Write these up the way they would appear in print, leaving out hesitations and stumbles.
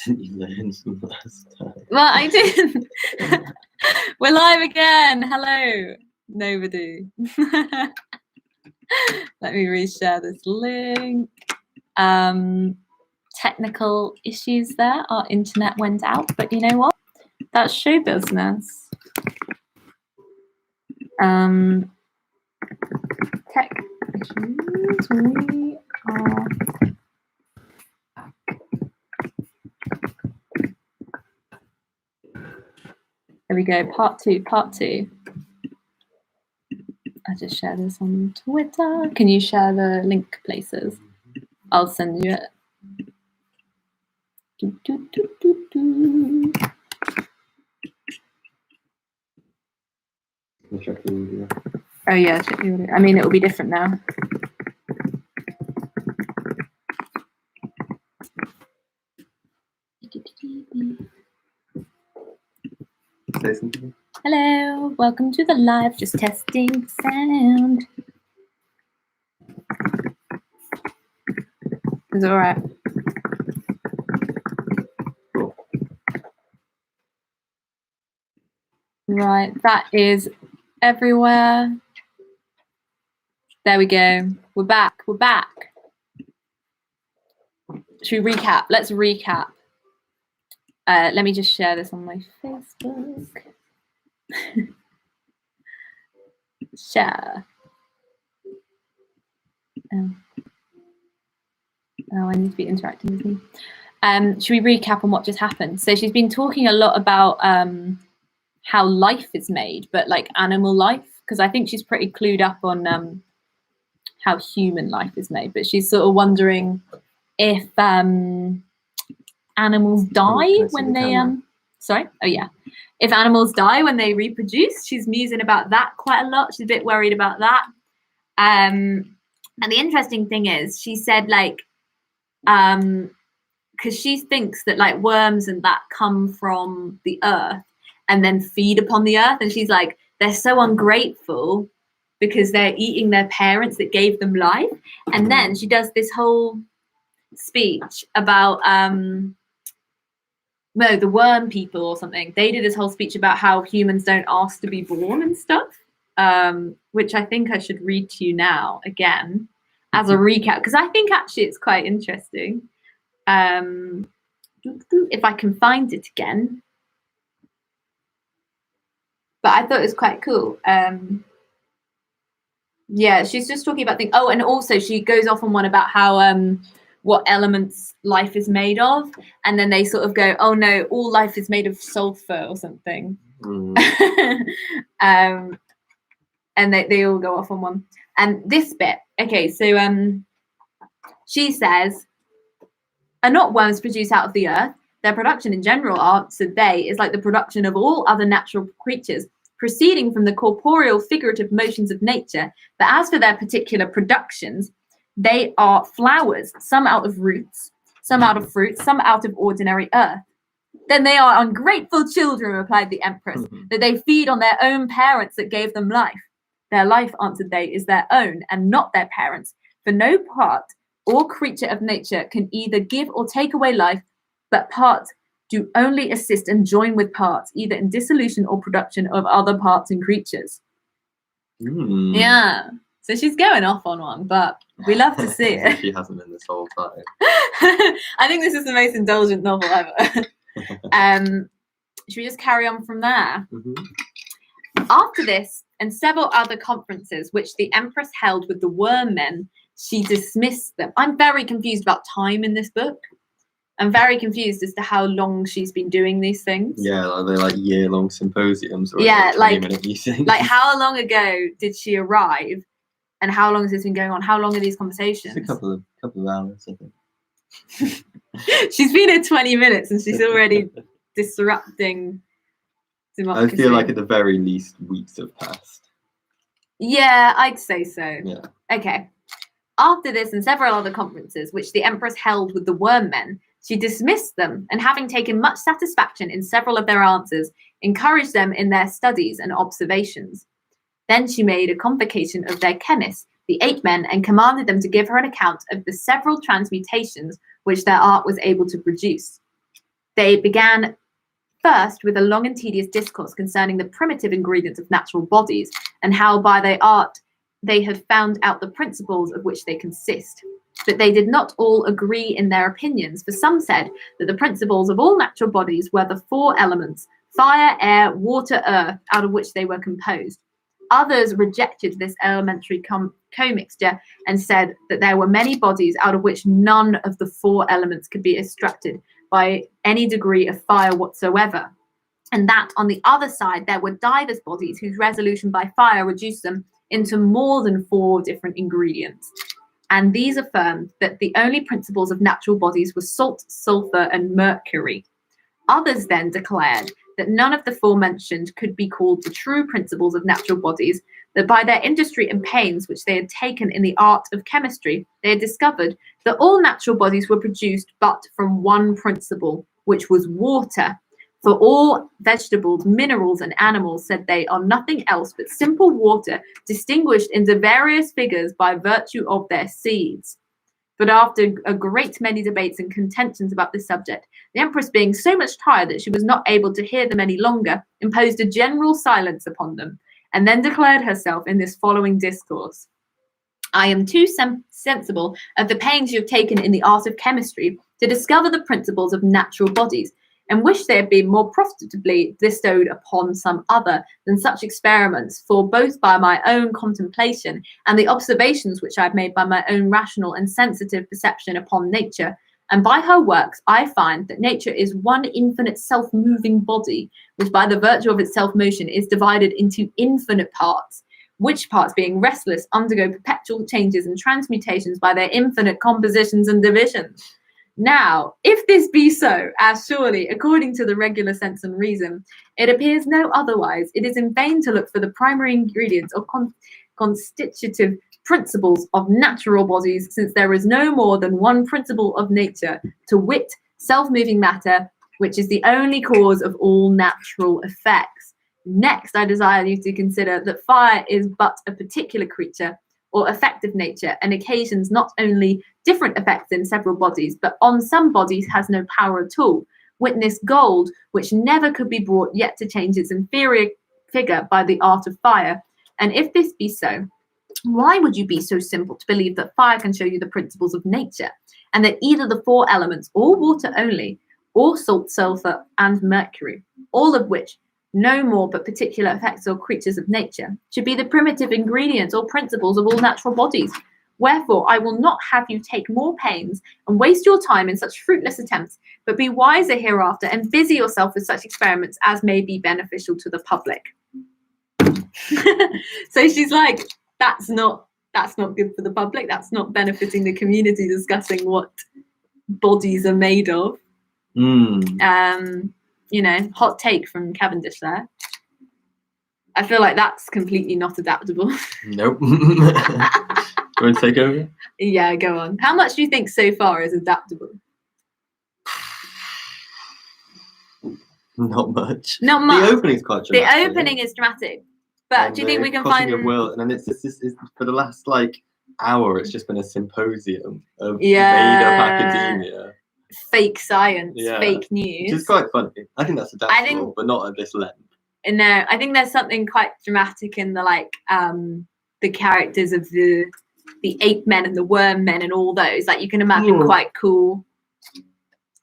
Didn't you learn from last time? Well, I didn't. We're live again. Hello, nobody. Let me reshare this link. Technical issues there. Our internet went out, but you know what? That's show business. Tech issues. We are. There we go, part two. I'll just share this on Twitter. Can you share the link, places? I'll send you it. Check the audio. Oh yeah, check the audio. I mean, it will be different now. Say something. Hello, welcome to the live. Just testing sound. Is it all right? Cool. Right, that is everywhere. There we go. We're back. Should we recap? Let's recap. Let me just share this on my Facebook. Share. Oh, I need to be interacting with me. Should we recap on what just happened? So she's been talking a lot about how life is made, but like animal life, because I think she's pretty clued up on how human life is made. But she's sort of wondering if animals die when they if animals die when they reproduce. She's musing about that quite a lot. She's a bit worried about that. And the interesting thing is, she said like, because she thinks that like worms and that come from the earth and then feed upon the earth, and she's like, they're so ungrateful because they're eating their parents that gave them life. And then she does this whole speech about the worm people or something. They did this whole speech about how humans don't ask to be born and stuff, which I think I should read to you now again as a recap, because I think actually it's quite interesting. If I can find it again. But I thought it was quite cool. Yeah, she's just talking about things. Oh, and also she goes off on one about how what elements life is made of, and then they sort of go, oh no, all life is made of sulfur or something. And they all go off on one. And this bit, okay, so she says, are not worms produced out of the earth? Their production in general, answered they, is like the production of all other natural creatures, proceeding from the corporeal figurative motions of nature. But as for their particular productions, they are flowers, some out of roots, some out of fruits, some out of ordinary earth. Then they are ungrateful children, replied the empress, that they feed on their own parents that gave them life. Their life, answered they, is their own and not their parents', for no part or creature of nature can either give or take away life, but parts do only assist and join with parts, either in dissolution or production of other parts and creatures. Yeah. So she's going off on one, but we love to see it. She hasn't been this whole time. I think this is the most indulgent novel ever. Should we just carry on from there? After this and several other conferences which the empress held with the worm men, she dismissed them. I'm very confused about time in this book. I'm very confused as to how long she's been doing these things. Yeah, are they like year-long symposiums? Or yeah, like how long ago did she arrive, and how long has this been going on? How long are these conversations? It's a couple of hours, I think. She's been here 20 minutes and she's already disrupting democracy. I feel like at the very least weeks have passed. Yeah, I'd say so. Yeah. Okay. After this and several other conferences which the empress held with the worm men, she dismissed them, and having taken much satisfaction in several of their answers, encouraged them in their studies and observations. Then she made a convocation of their chemists, the 8 men, and commanded them to give her an account of the several transmutations which their art was able to produce. They began first with a long and tedious discourse concerning the primitive ingredients of natural bodies, and how by their art they had found out the principles of which they consist. But they did not all agree in their opinions, for some said that the principles of all natural bodies were the 4 elements, fire, air, water, earth, out of which they were composed. Others rejected this elementary commixture and said that there were many bodies out of which none of the 4 elements could be extracted by any degree of fire whatsoever, and that on the other side there were divers bodies whose resolution by fire reduced them into more than 4 different ingredients. And these affirmed that the only principles of natural bodies were salt, sulfur, and mercury. Others then declared that none of the forementioned could be called the true principles of natural bodies, that by their industry and pains which they had taken in the art of chemistry, they had discovered that all natural bodies were produced but from one principle, which was water. For all vegetables, minerals, and animals, said they, are nothing else but simple water, distinguished into various figures by virtue of their seeds. But after a great many debates and contentions about this subject, the Empress, being so much tired that she was not able to hear them any longer, imposed a general silence upon them, and then declared herself in this following discourse: I am too sensible of the pains you have taken in the art of chemistry to discover the principles of natural bodies, and wish they had been more profitably bestowed upon some other than such experiments, for both by my own contemplation and the observations which I have made by my own rational and sensitive perception upon nature, and by her works, I find that nature is one infinite self-moving body, which by the virtue of its self-motion is divided into infinite parts, which parts, being restless, undergo perpetual changes and transmutations by their infinite compositions and divisions. Now, if this be so, as surely, according to the regular sense and reason, it appears no otherwise, it is in vain to look for the primary ingredients or constitutive principles of natural bodies, since there is no more than one principle of nature, to wit, self-moving matter, which is the only cause of all natural effects. Next, I desire you to consider that fire is but a particular creature, or effect of nature, and occasions not only different effects in several bodies, but on some bodies has no power at all. Witness gold, which never could be brought yet to change its inferior figure by the art of fire. And if this be so, why would you be so simple to believe that fire can show you the principles of nature, and that either the 4 elements, or water only, or salt, sulfur, and mercury, all of which no more but particular effects or creatures of nature, should be the primitive ingredients or principles of all natural bodies? Wherefore I will not have you take more pains and waste your time in such fruitless attempts, but be wiser hereafter and busy yourself with such experiments as may be beneficial to the public. So she's like, that's not good for the public, that's not benefiting the community, discussing what bodies are made of. You know, hot take from Cavendish there. I feel like that's completely not adaptable. Nope. You want to take over? Yeah, go on. How much do you think so far is adaptable? Not much. Not much. The opening's quite dramatic. The opening is dramatic. But do you think we can find... Of will, and then it's for the last, hour, it's just been a symposium of made-up academia. Fake science, fake news. Which is quite funny. I think that's adaptable, but not at this length. No, I think there's something quite dramatic in the characters of the ape men and the worm men and all those. Like, you can imagine quite cool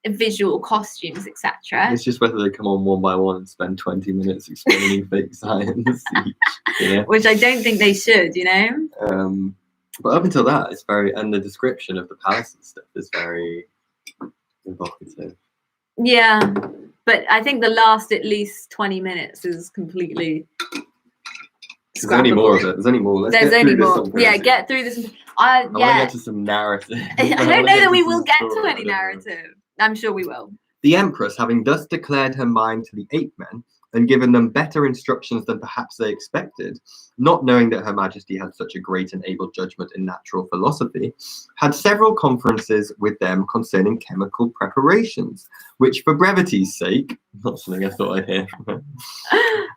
visual costumes, etc. It's just whether they come on one by one and spend 20 minutes explaining fake science each, you know? Which I don't think they should, you know. But up until that, it's very, and the description of the palace and stuff is very evocative. Yeah, but I think the last at least 20 minutes is completely. There's only more of it. There's only more. There's only more. Yeah, get through this. I want to get to some narrative. I don't know that we will get to any narrative. I'm sure we will. The Empress, having thus declared her mind to the ape men and given them better instructions than perhaps they expected, not knowing that Her Majesty had such a great and able judgment in natural philosophy, had several conferences with them concerning chemical preparations, which for brevity's sake, not something I thought I'd hear from her,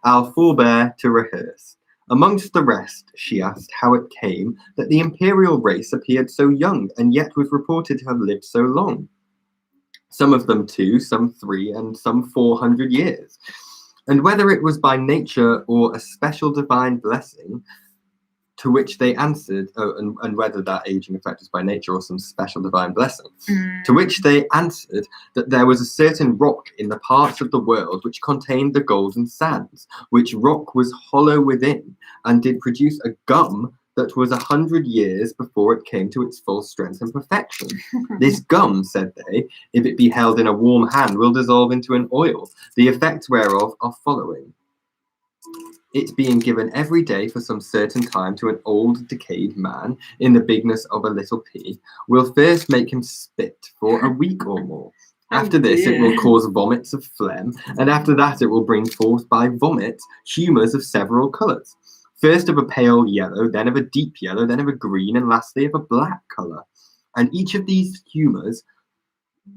I'll forbear to rehearse. Amongst the rest, she asked how it came that the imperial race appeared so young and yet was reported to have lived so long. some of them 2, some 3, and some 400 years. And whether it was by nature or a special divine blessing, to which they answered, and whether that aging effect was by nature or some special divine blessing, to which they answered that there was a certain rock in the parts of the world which contained the golden sands, which rock was hollow within, and did produce a gum that was 100 years before it came to its full strength and perfection. This gum, said they, if it be held in a warm hand, will dissolve into an oil, the effects whereof are following. It being given every day for some certain time to an old decayed man in the bigness of a little pea, will first make him spit for a week or more. After this, it will cause vomits of phlegm, and after that it will bring forth by vomit humours of several colours. First of a pale yellow, then of a deep yellow, then of a green, and lastly of a black colour. And each of these humours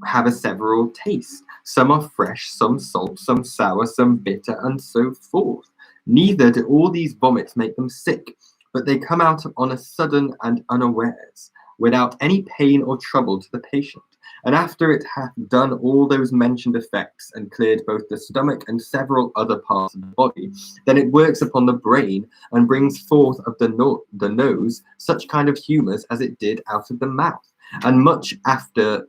have a several taste. Some are fresh, some salt, some sour, some bitter, and so forth. Neither do all these vomits make them sick, but they come out on a sudden and unawares, without any pain or trouble to the patient. And after it hath done all those mentioned effects, and cleared both the stomach and several other parts of the body, then it works upon the brain, and brings forth of the nose such kind of humours as it did out of the mouth, and much after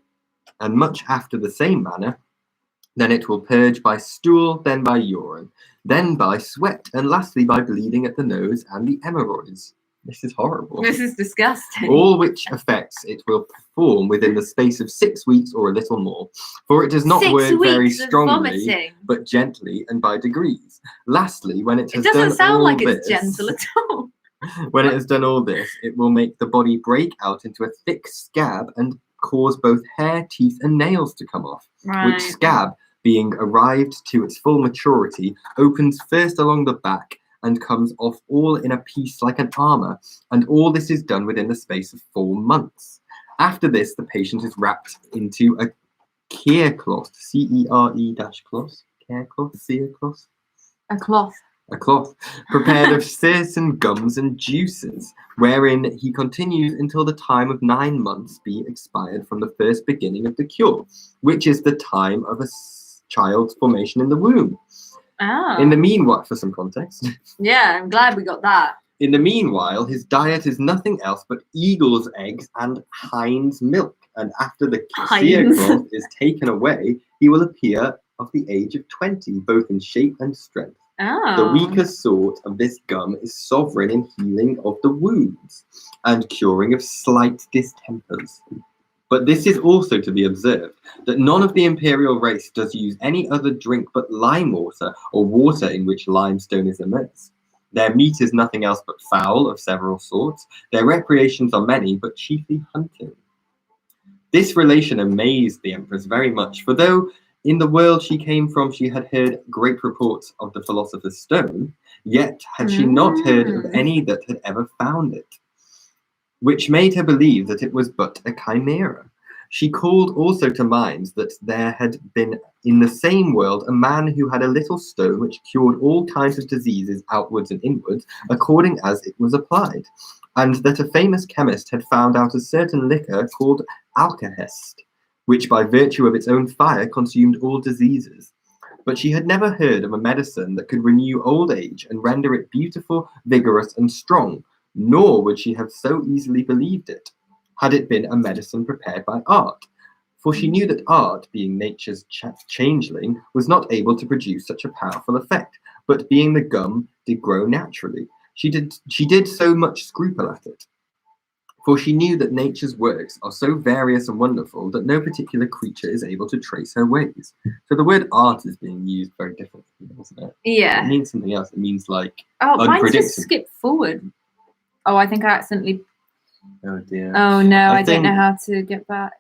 the same manner. Then it will purge by stool, then by urine, then by sweat, and lastly by bleeding at the nose and the hemorrhoids. This is horrible. This is disgusting. All which effects it will perform within the space of 6 weeks or a little more. For it does not work very strongly, but gently and by degrees. Lastly, when it has done all this... It doesn't sound like it's gentle at all. When it has done all this, it will make the body break out into a thick scab and cause both hair, teeth, and nails to come off. Right. Which scab, being arrived to its full maturity, opens first along the back and comes off all in a piece like an armour, and all this is done within the space of 4 months. After this, the patient is wrapped into a cerecloth, C-E-R-E-cloth, cerecloth, cerecloth? A cloth. A cloth, prepared of certain gums and juices, wherein he continues until the time of 9 months be expired from the first beginning of the cure, which is the time of a child's formation in the womb. Oh. In the meanwhile, for some context. Yeah, I'm glad we got that. In the meanwhile, his diet is nothing else but eagle's eggs and hind's milk, and after the cerecloth is taken away, he will appear of the age of 20, both in shape and strength. Oh. The weaker sort of this gum is sovereign in healing of the wounds and curing of slight distempers. But this is also to be observed, that none of the imperial race does use any other drink but lime water, or water in which limestone is immersed. Their meat is nothing else but fowl of several sorts. Their recreations are many, but chiefly hunting. This relation amazed the empress very much, for though in the world she came from she had heard great reports of the philosopher's stone, yet had she not heard of any that had ever found it, which made her believe that it was but a chimera. She called also to mind that there had been in the same world a man who had a little stone which cured all kinds of diseases outwards and inwards, according as it was applied, and that a famous chemist had found out a certain liquor called alkahest, which by virtue of its own fire consumed all diseases. But she had never heard of a medicine that could renew old age and render it beautiful, vigorous, and strong, nor would she have so easily believed it, had it been a medicine prepared by art. For she knew that art, being nature's changeling, was not able to produce such a powerful effect, but being the gum did grow naturally, she did so much scruple at it. For she knew that nature's works are so various and wonderful that no particular creature is able to trace her ways. So the word art is being used very differently, isn't it? Yeah. It means something else. It means like mine just skipped forward. Oh, I think I accidentally... Oh dear. Oh no, I don't know how to get back.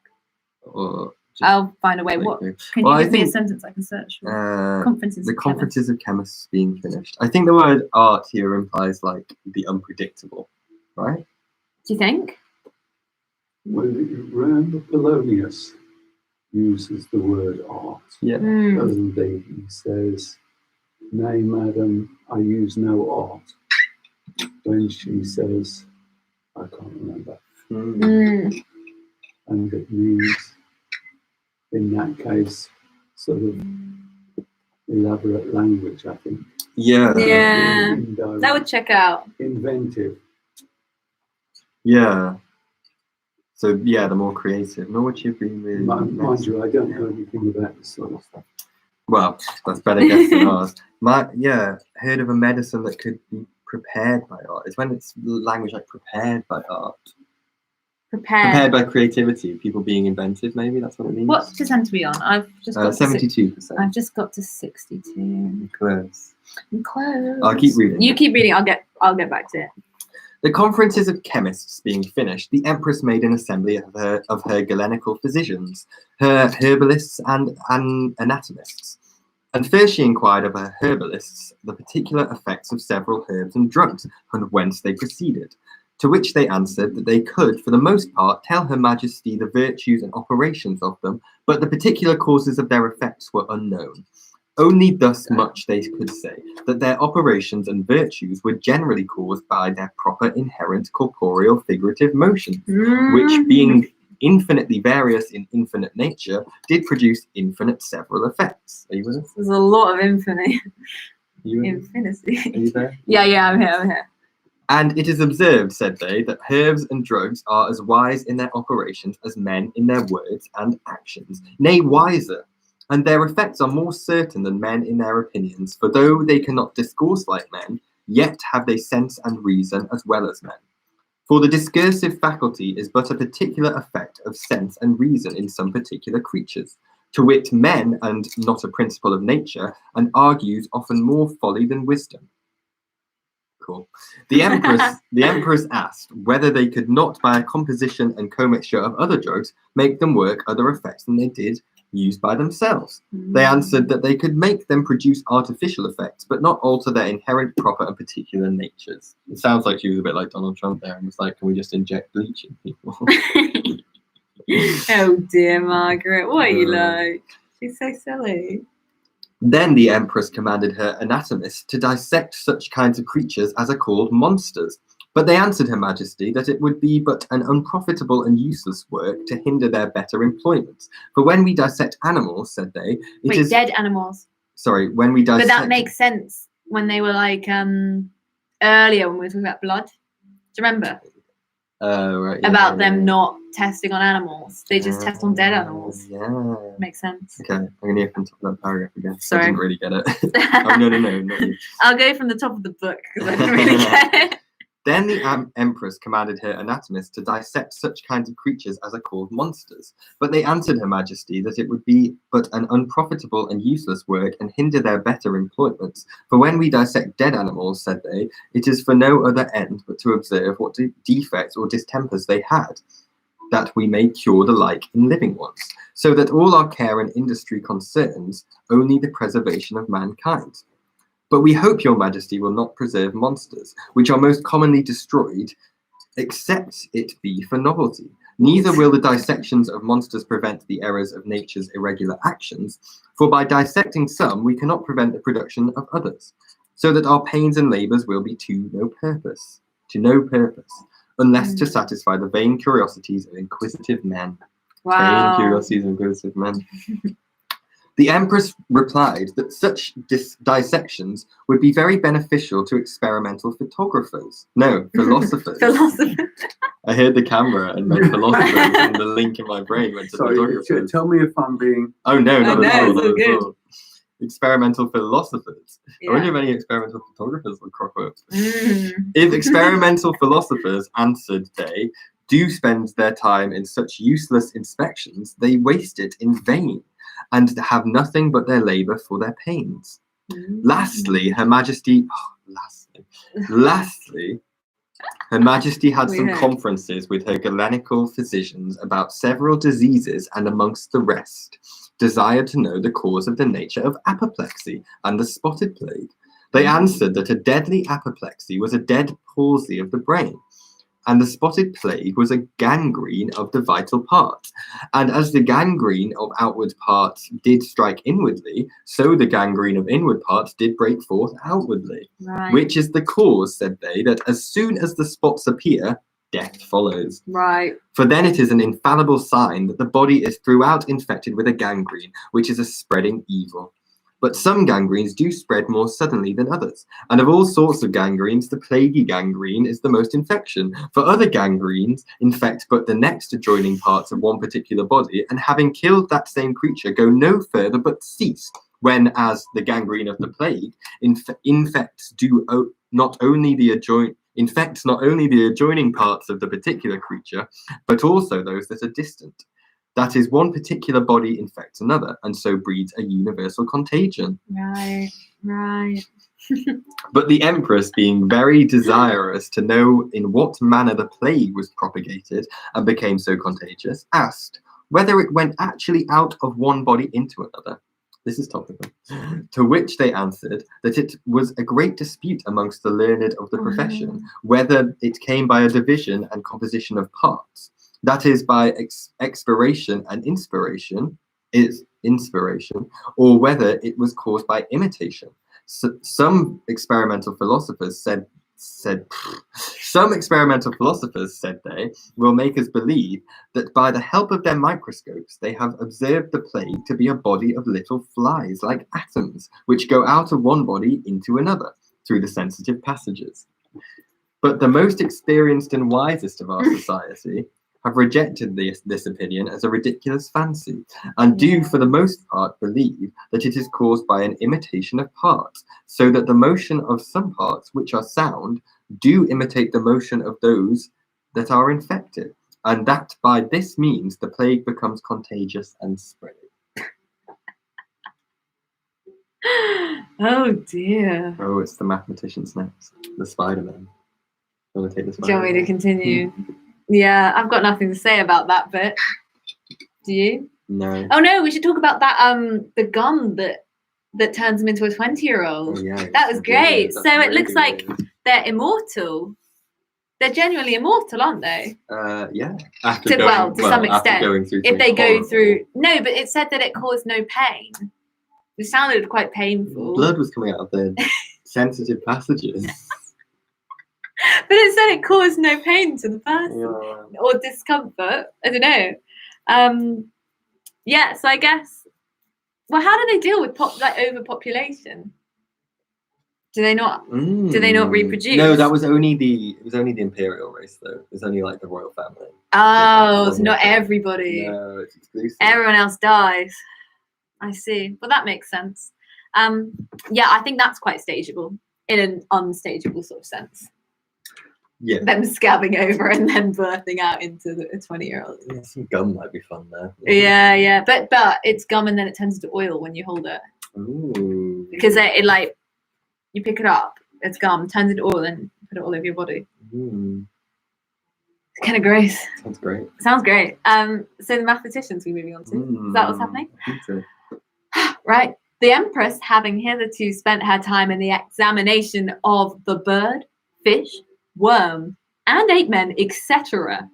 I'll find a way. What? Can you give me a sentence I can search for? Conferences of chemists being finished. I think the word art here implies like the unpredictable, right? Do you think? Remember Polonius uses the word art. Yeah. Doesn't he? He says, "Nay, madam, I use no art." When she says, I can't remember. And it means in that case, sort of elaborate language, I think. Yeah. Yeah. Indirect, That would check out. inventive. Yeah. So yeah, the more creative. Nor would you be with. Mind you, I don't know anything about this sort of stuff. Well, that's better guess than ours. Heard of a medicine that could be prepared by art. It's when it's language like prepared by art. Prepared by creativity, people being inventive, maybe that's what it means. What percent are we on? I've just got 72%. I've just got to 62. Close. I'm close. I'll keep reading. You keep reading. I'll get back to it. The conferences of chemists being finished, the empress made an assembly of her Galenical physicians, her herbalists and anatomists. And first she inquired of her herbalists the particular effects of several herbs and drugs, and whence they proceeded. To which they answered that they could, for the most part, tell Her Majesty the virtues and operations of them, but the particular causes of their effects were unknown. Only thus much they could say, that their operations and virtues were generally caused by their proper inherent corporeal figurative motions, which, being infinitely various in infinite nature, did produce infinite several effects. Are you with us? There's a lot of infinity. Infinity. Are you there? Yeah, I'm here. And it is observed, said they, that herbs and drugs are as wise in their operations as men in their words and actions, nay, wiser. And their effects are more certain than men in their opinions, for though they cannot discourse like men, yet have they sense and reason as well as men. For the discursive faculty is but a particular effect of sense and reason in some particular creatures, to wit men, and not a principle of nature, and argues often more folly than wisdom. Cool. The empress asked whether they could not, by a composition and commixture of other drugs, make them work other effects than they did used by themselves. They answered that they could make them produce artificial effects, but not alter their inherent, proper, and particular natures. It sounds like she was a bit like Donald Trump there, and was like, "Can we just inject bleach in people?" Oh dear, Margaret, what are you like? She's so silly. Then the empress commanded her anatomists to dissect such kinds of creatures as are called monsters. But they answered Her Majesty that it would be but an unprofitable and useless work to hinder their better employments. For when we dissect animals, said they, it is dead animals. Sorry, when we dissect. But that makes sense when they were like earlier when we were talking about blood. Do you remember? Right. About them not testing on animals. They just test on dead animals. Yeah. Makes sense. Okay, I'm going to hear from top of that paragraph again. Sorry. I didn't really get it. Oh, no, not you. I'll go from the top of the book because I didn't really get it. Then the empress commanded her anatomists to dissect such kinds of creatures as are called monsters. But they answered Her Majesty that it would be but an unprofitable and useless work and hinder their better employments. For when we dissect dead animals, said they, it is for no other end but to observe what defects or distempers they had, that we may cure the like in living ones, so that all our care and industry concerns only the preservation of mankind. But we hope your Majesty will not preserve monsters, which are most commonly destroyed, except it be for novelty. Neither will the dissections of monsters prevent the errors of nature's irregular actions, for by dissecting some we cannot prevent the production of others, so that our pains and labours will be to no purpose, unless to satisfy the vain curiosities of inquisitive men. Wow. Vain curiosities of inquisitive men. The empress replied that such dissections would be very beneficial to experimental philosophers. I heard the camera and meant philosophers, and the link in my brain went to photographers. Tell me if I'm being... Oh, no, not at all. It's all good. Experimental philosophers. Yeah. I wonder if any experimental photographers will crop up. If experimental philosophers, answered they, do spend their time in such useless inspections, they waste it in vain, and have nothing but their labour for their pains. Lastly, Her Majesty Her Majesty had some conferences with her Galenical physicians about several diseases, and amongst the rest desired to know the cause of the nature of apoplexy and the spotted plague. They answered that a deadly apoplexy was a dead palsy of the brain, and the spotted plague was a gangrene of the vital parts. And as the gangrene of outward parts did strike inwardly, so the gangrene of inward parts did break forth outwardly. Right. Which is the cause, said they, that as soon as the spots appear, death follows. Right. For then it is an infallible sign that the body is throughout infected with a gangrene, which is a spreading evil. But some gangrenes do spread more suddenly than others, and of all sorts of gangrenes, the plaguey gangrene is the most infection. For other gangrenes infect but the next adjoining parts of one particular body, and having killed that same creature, go no further but cease. When, as the gangrene of the plague, infects not only the adjoining parts of the particular creature, but also those that are distant. That is, one particular body infects another, and so breeds a universal contagion. Right. But the empress, being very desirous to know in what manner the plague was propagated and became so contagious, asked whether it went actually out of one body into another. This is topical. To which they answered that it was a great dispute amongst the learned of the profession, whether it came by a division and composition of parts. That is, by expiration and inspiration, or whether it was caused by imitation. So, some experimental philosophers said they will make us believe that by the help of their microscopes they have observed the plague to be a body of little flies like atoms, which go out of one body into another through the sensitive passages. But the most experienced and wisest of our society have rejected this opinion as a ridiculous fancy, and do for the most part believe that it is caused by an imitation of parts, so that the motion of some parts which are sound do imitate the motion of those that are infected, and that by this means the plague becomes contagious and spreading. Oh dear. Oh, it's the mathematicians next. The Spider-Man. You want to take the Do you want me to Spider-Man? continue? Yeah, I've got nothing to say about that bit. Do you? No. Oh no, we should talk about that the gum that turns them into a 20-year-old. Oh, yeah, That was great. that's So it really looks like weird. they're immortal. They're genuinely immortal, aren't they? Yeah. To some extent. Going through If they something go horrible. through no, but it said that it caused no pain. It sounded quite painful. Blood was coming out of the sensitive passages. But it said it caused no pain to the person. Yeah. Or discomfort. I don't know. Yeah, so I guess. Well, how do they deal with overpopulation? Do they not? Do they not reproduce? No, it was only the imperial race though. It was only like the royal family. Oh, so not everybody. No, it's exclusive. Everyone else dies. I see. Well, that makes sense. Yeah, I think that's quite stageable in an unstageable sort of sense. Yeah. Them scabbing over and then birthing out into a 20-year-old. Yeah, some gum might be fun there. Yeah. But it's gum and then it turns into oil when you hold it. Ooh. Because it like, you pick it up, it's gum, turns into oil and put it all over your body. It's kind of gross. Sounds great. Sounds great. So the mathematicians we're moving on to. Is that what's happening? I think so. Right. The Empress, having hitherto spent her time in the examination of the bird, fish, worm, and ape men, etc.,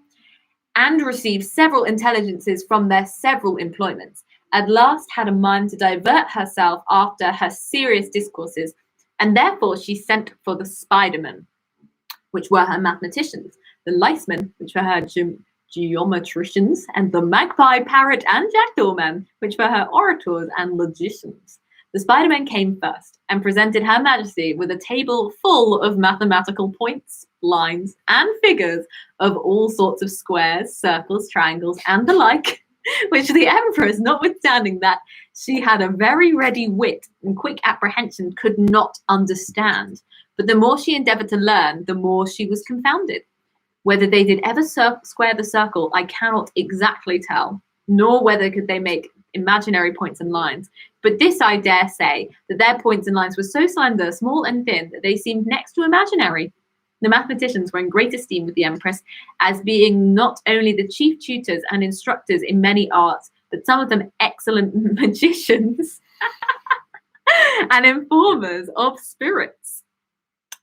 and received several intelligences from their several employments, at last had a mind to divert herself after her serious discourses, and therefore she sent for the Spidermen, which were her mathematicians, the Licemen, which were her geometricians, and the Magpie, Parrot, and Jackdaw men, which were her orators and logicians. The Spidermen came first, and presented Her Majesty with a table full of mathematical points, lines, and figures of all sorts of squares, circles, triangles, and the like, which the Empress, notwithstanding that she had a very ready wit and quick apprehension, could not understand. But the more she endeavoured to learn, the more she was confounded. Whether they did ever square the circle, I cannot exactly tell, nor whether could they make imaginary points and lines. But this I dare say, that their points and lines were so slender, small, and thin, that they seemed next to imaginary. The mathematicians were in great esteem with the Empress, as being not only the chief tutors and instructors in many arts, but some of them excellent magicians and informers of spirits,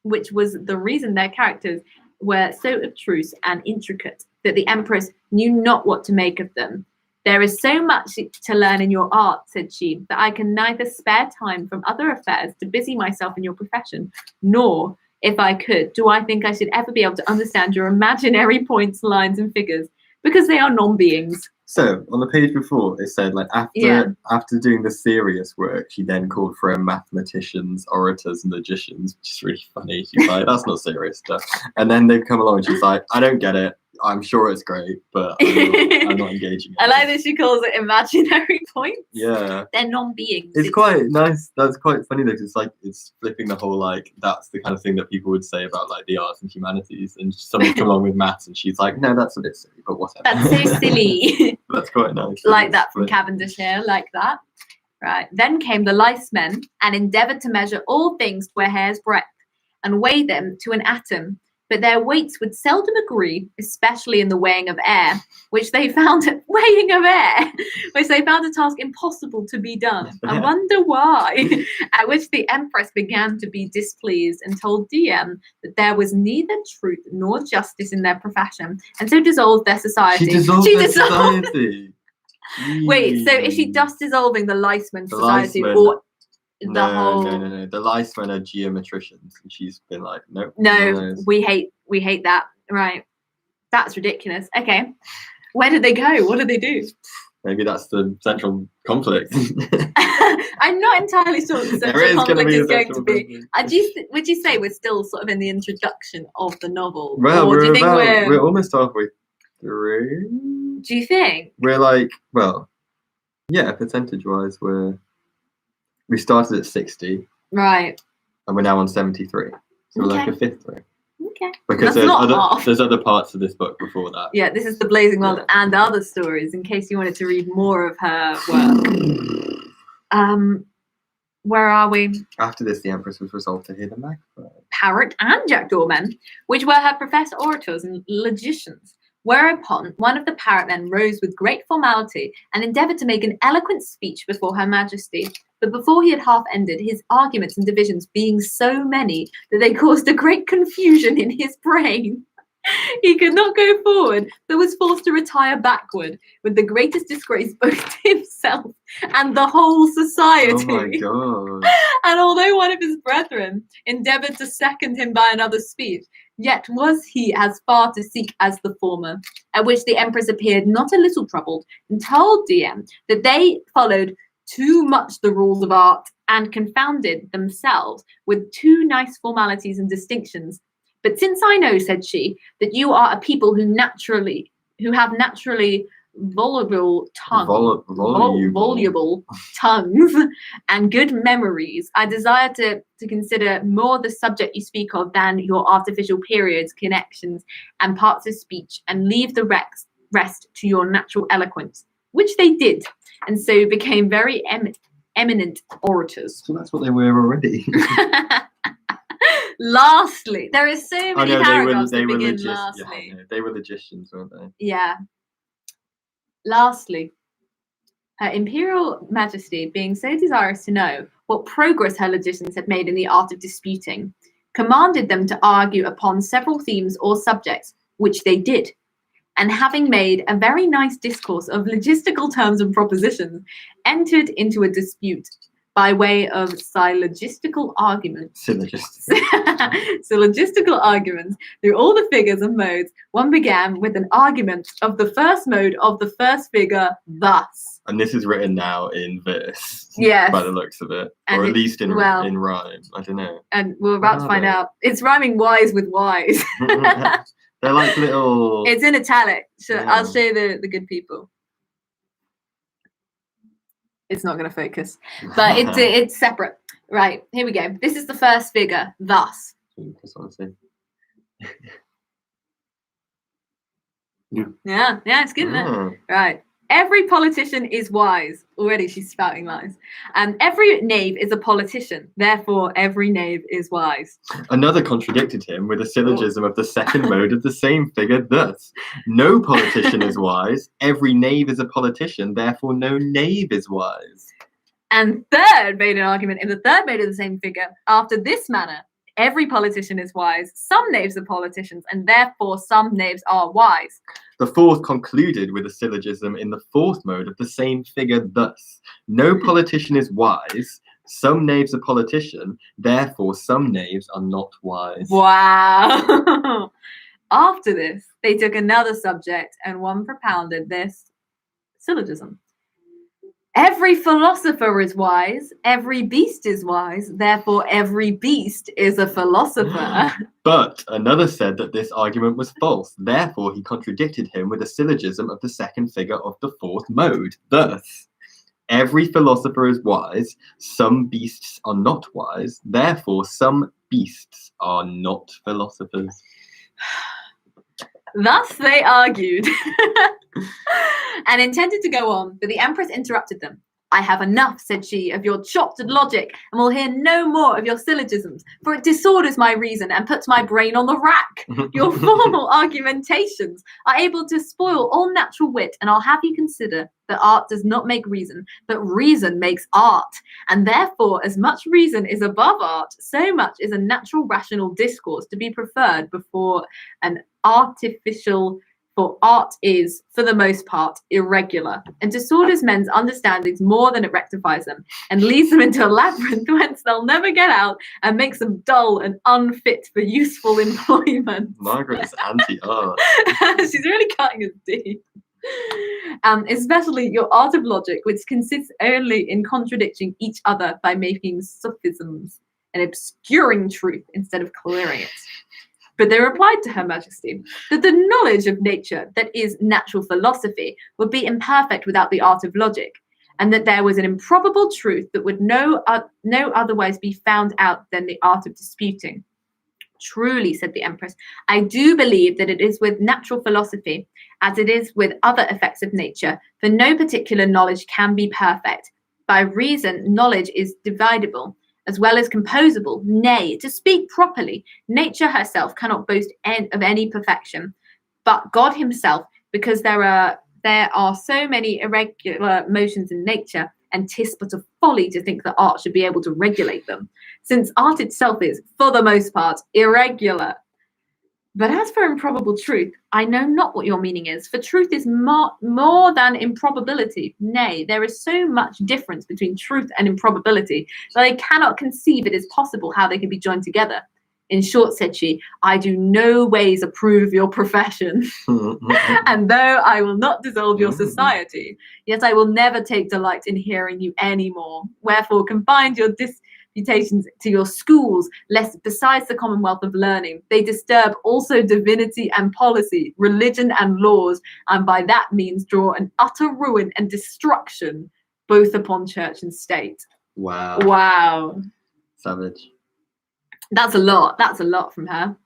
which was the reason their characters were so abstruse and intricate that the Empress knew not what to make of them. There is so much to learn in your art, said she, that I can neither spare time from other affairs to busy myself in your profession, nor, if I could, do I think I should ever be able to understand your imaginary points, lines, and figures? Because they are non-beings. So on the page before, it said like after doing the serious work, she then called for mathematicians, orators, and logicians, which is really funny. She's like, that's not serious stuff. And then they've come along and she's like, I don't get it. I'm sure it's great, but I'm not engaging. I like that she calls it imaginary points. Yeah. They're non-beings. It's quite nice. That's quite funny though, 'cause it's like it's flipping the whole like that's the kind of thing that people would say about like the arts and humanities, and someone's come along with maths and she's like, no, that's a bit silly, but whatever. That's so silly. That's quite nice. Like that from Cavendish here, like that. Right. Then came the lice men and endeavoured to measure all things to a hair's breadth and weigh them to an atom. But their weights would seldom agree, especially in the weighing of air, which they found a task impossible to be done. I wonder why. At which the Empress began to be displeased and told DM that there was neither truth nor justice in their profession, and so dissolved their society. She dissolved their society. Wait, so is she just dissolving the Liceman society, Licemen. or No. The Licemen are geometricians, and she's been like, nope. No, we hate that. Right. That's ridiculous. Okay. Where did they go? What did they do? Maybe that's the central conflict. I'm not entirely sure what the central conflict is going to be. Would you say we're still sort of in the introduction of the novel? Well, or do you think we're almost halfway through. Do you think? We're like, well, yeah, percentage-wise, we started at 60. Right. And we're now on 73. So we're like a fifth through. Okay. Because there's other parts of this book before that. Yeah, this is The Blazing World and other stories, in case you wanted to read more of her work. Where are we? After this, the Empress was resolved to hear the magpie, parrot, and jackdaw men, which were her professed orators and logicians. Whereupon one of the parrot men rose with great formality and endeavoured to make an eloquent speech before her Majesty. But before he had half ended, his arguments and divisions being so many that they caused a great confusion in his brain, he could not go forward, but was forced to retire backward, with the greatest disgrace both to himself and the whole society. Oh my God. And although one of his brethren endeavoured to second him by another speech, yet was he as far to seek as the former, at which the Empress appeared not a little troubled, and told DM that they followed too much the rules of art and confounded themselves with too nice formalities and distinctions. But since I know, said she, that you are a people who have naturally voluble tongues and good memories, I desire to consider more the subject you speak of than your artificial periods, connections, and parts of speech, and leave the rest to your natural eloquence, which they did, and so became very eminent orators. So that's what they were already. Lastly, there is so many paragraphs that begin lastly. Yeah, they were logicians, weren't they? Yeah. Lastly, Her Imperial Majesty, being so desirous to know what progress her logicians had made in the art of disputing, commanded them to argue upon several themes or subjects, which they did. And having made a very nice discourse of logistical terms and propositions, entered into a dispute by way of syllogistical arguments. Syllogistical arguments through all the figures and modes. One began with an argument of the first mode of the first figure thus. And this is written now in verse. Yes. By the looks of it. And or at least in rhyme. I don't know. And we're about to find out. It's rhyming wise with wise. They're like little... It's in italic. I'll show you the good people. It's not going to focus, but it's separate. Right, here we go. This is the first figure, thus. Yeah, it's good, isn't it? Right. Every politician is wise. Already she's spouting lies. And every knave is a politician. Therefore, every knave is wise. Another contradicted him with a syllogism of the second mode of the same figure thus. No politician is wise. Every knave is a politician. Therefore, no knave is wise. And third made an argument in the third mode of the same figure after this manner. Every politician is wise. Some knaves are politicians, and therefore some knaves are wise. The fourth concluded with a syllogism in the fourth mode of the same figure thus. No politician is wise. Some knaves a politician, therefore some knaves are not wise. Wow. After this, they took another subject, and one propounded this syllogism. Every philosopher is wise, every beast is wise, therefore every beast is a philosopher. But another said that this argument was false, therefore he contradicted him with a syllogism of the second figure of the fourth mode. Thus, every philosopher is wise, some beasts are not wise, therefore some beasts are not philosophers. Thus they argued and intended to go on, but the Empress interrupted them. I have enough, said she, of your chopped logic, and will hear no more of your syllogisms, for it disorders my reason and puts my brain on the rack. Your formal argumentations are able to spoil all natural wit, and I'll have you consider that art does not make reason, but reason makes art. And therefore, as much reason is above art, so much is a natural rational discourse to be preferred before an artificial. For art is, for the most part, irregular, and disorders men's understandings more than it rectifies them, and leads them into a labyrinth whence they'll never get out, and makes them dull and unfit for useful employment. Margaret is anti-art. She's really cutting us deep. Especially your art of logic, which consists only in contradicting each other by making sophisms and obscuring truth instead of clearing it. But they replied to Her Majesty that the knowledge of nature that is natural philosophy would be imperfect without the art of logic, and that there was an improbable truth that would no otherwise be found out than the art of disputing. Truly, said the Empress, I do believe that it is with natural philosophy, as it is with other effects of nature, for no particular knowledge can be perfect. By reason, knowledge is dividable, as well as composable. Nay, to speak properly, nature herself cannot boast of any perfection, but God himself, because there are so many irregular motions in nature, and 'tis but a folly to think that art should be able to regulate them, since art itself is, for the most part, irregular. But as for improbable truth, I know not what your meaning is, for truth is more than improbability. Nay, there is so much difference between truth and improbability that I cannot conceive it is possible how they can be joined together. In short, said she, I do no ways approve your profession, and though I will not dissolve your society, yet I will never take delight in hearing you any more. Wherefore confine your disputations to your schools, lest besides the commonwealth of learning, they disturb also divinity and policy, religion and laws, and by that means draw an utter ruin and destruction both upon church and state. Wow. Wow. Savage. That's a lot. That's a lot from her.